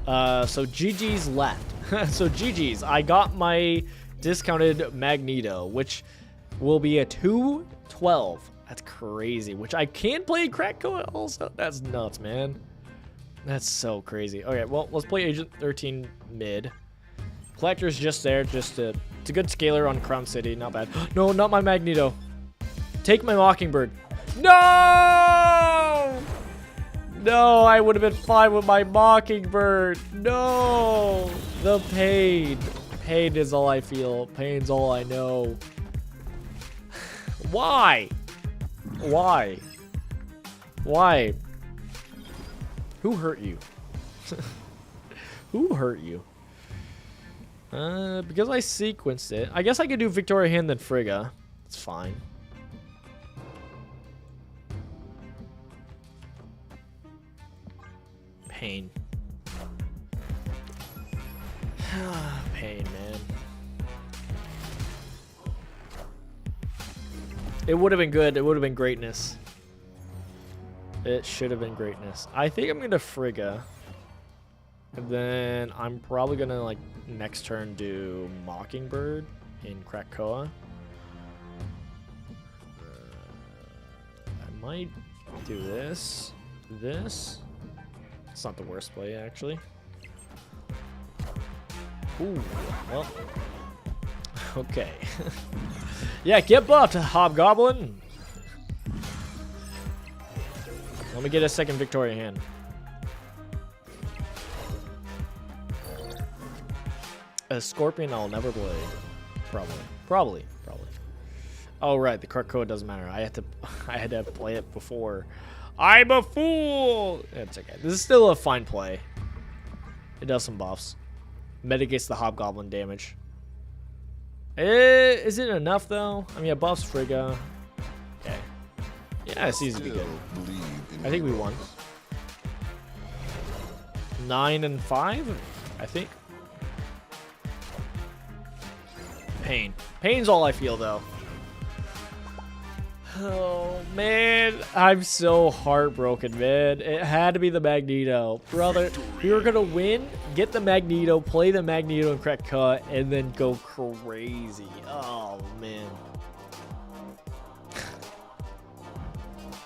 So GG's left. So GG's. I got my discounted Magneto, which will be a 2/12. That's crazy. Which I can play Krakoa also. That's nuts, man. That's so crazy. Okay, well, let's play Agent 13 mid. Collector's just there, just to... It's a good scaler on Crown City. Not bad. No, not my Magneto. Take my Mockingbird. No! No, I would have been fine with my Mockingbird. No! The pain. Pain is all I feel. Pain's all I know. Why? Why? Why? Who hurt you? Who hurt you? Because I sequenced it. I guess I could do Victoria Hand then Frigga. It's fine. Pain. Pain, man. It would have been good. It would have been greatness. It should have been greatness. I think I'm going to Frigga. And then I'm probably going to, like, next turn do Mockingbird in Krakoa. I might do this. This. It's not the worst play, actually. Ooh, well. Okay. Yeah, get buffed, Hobgoblin. Let me get a second Victoria Hand. A Scorpion I'll never play. Probably. Oh right, the Krakoa doesn't matter. I had to play it before. I'm a fool! It's okay. This is still a fine play. It does some buffs. Mitigates the Hobgoblin damage. Is it enough though? I mean, it buffs Frigga. Okay. Yeah, it seems to be good. I think we won. 9 and 5, I think. Pain. Pain's all I feel though. Oh man, I'm so heartbroken, man. It had to be the Magneto. Brother, we were gonna win, get the Magneto, play the Magneto and Krakoa, and then go crazy. Oh man.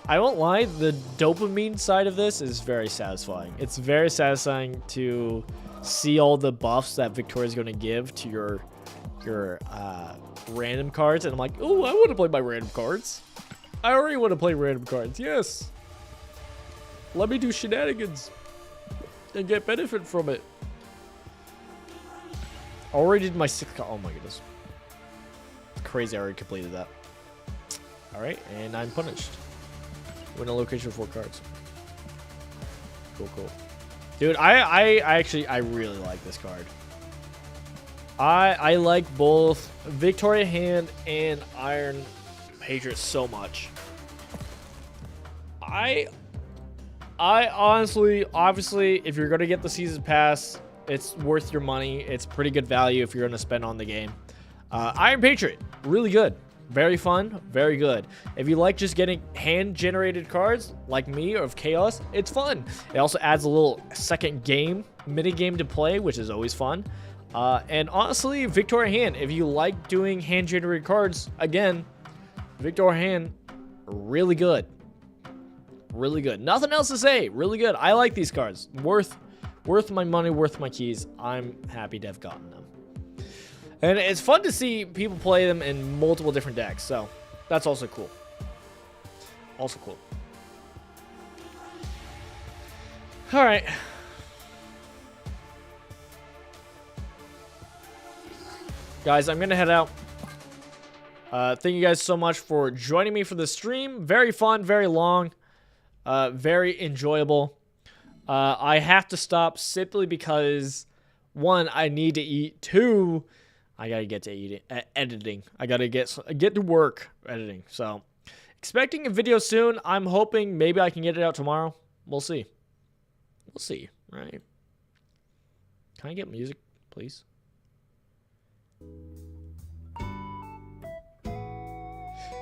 I won't lie, the dopamine side of this is very satisfying. It's very satisfying to see all the buffs that Victoria's gonna give to your your random cards, and I'm like, oh, I want to play my random cards. I already want to play random cards. Yes. Let me do shenanigans and get benefit from it. Already did my 6th card. Oh my goodness. It's crazy. I already completed that. All right, and I'm punished. Win a location with 4 cards. Cool, cool. Dude, I really like this card. I like both Victoria Hand and Iron Patriot so much. I honestly, obviously, if you're gonna get the season pass, it's worth your money. It's pretty good value if you're gonna spend on the game. Iron Patriot, really good. Very fun, very good. If you like just getting hand-generated cards, like me, or of Chaos, it's fun. It also adds a little second mini game to play, which is always fun. And honestly, Victoria Hand, if you like doing hand-generated cards, again, Victoria Hand, really good. Really good. Nothing else to say. Really good. I like these cards. Worth my money, worth my keys. I'm happy to have gotten them. And it's fun to see people play them in multiple different decks, so that's also cool. Also cool. All right. Guys, I'm going to head out. Thank you guys so much for joining me for the stream. Very fun, very long, very enjoyable. I have to stop simply because, 1, I need to eat. 2, I gotta get to editing. I gotta get to work editing. So, expecting a video soon. I'm hoping maybe I can get it out tomorrow. We'll see. We'll see, right? Can I get music, please?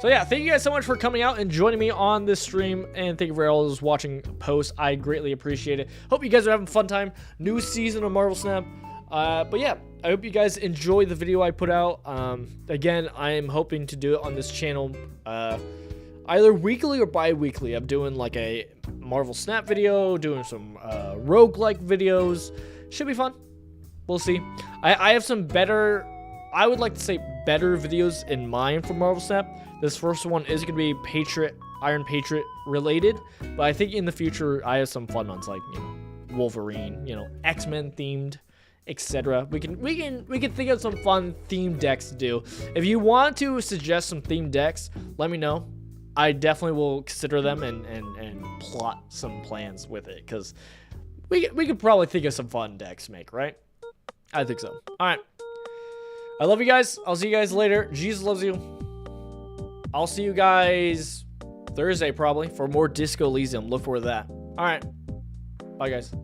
So yeah, thank you guys so much for coming out and joining me on this stream, and thank you for all those watching posts. I greatly appreciate it. Hope you guys are having a fun time. New season of Marvel Snap. But yeah, I hope you guys enjoy the video I put out. Again, I am hoping to do it on this channel either weekly or bi-weekly. I'm doing like a Marvel Snap video, doing some roguelike videos. Should be fun. We'll see. I have some better, I would like to say better videos in mind for Marvel Snap. This first one is going to be Iron Patriot related, but I think in the future I have some fun ones like, you know, Wolverine, you know, X-Men themed, etc. We can think of some fun themed decks to do. If you want to suggest some themed decks, let me know. I definitely will consider them and plot some plans with it, because we could probably think of some fun decks to make, right? I think so. All right. I love you guys. I'll see you guys later. Jesus loves you. I'll see you guys Thursday probably for more Disco Elysium. Look forward to that. All right. Bye, guys.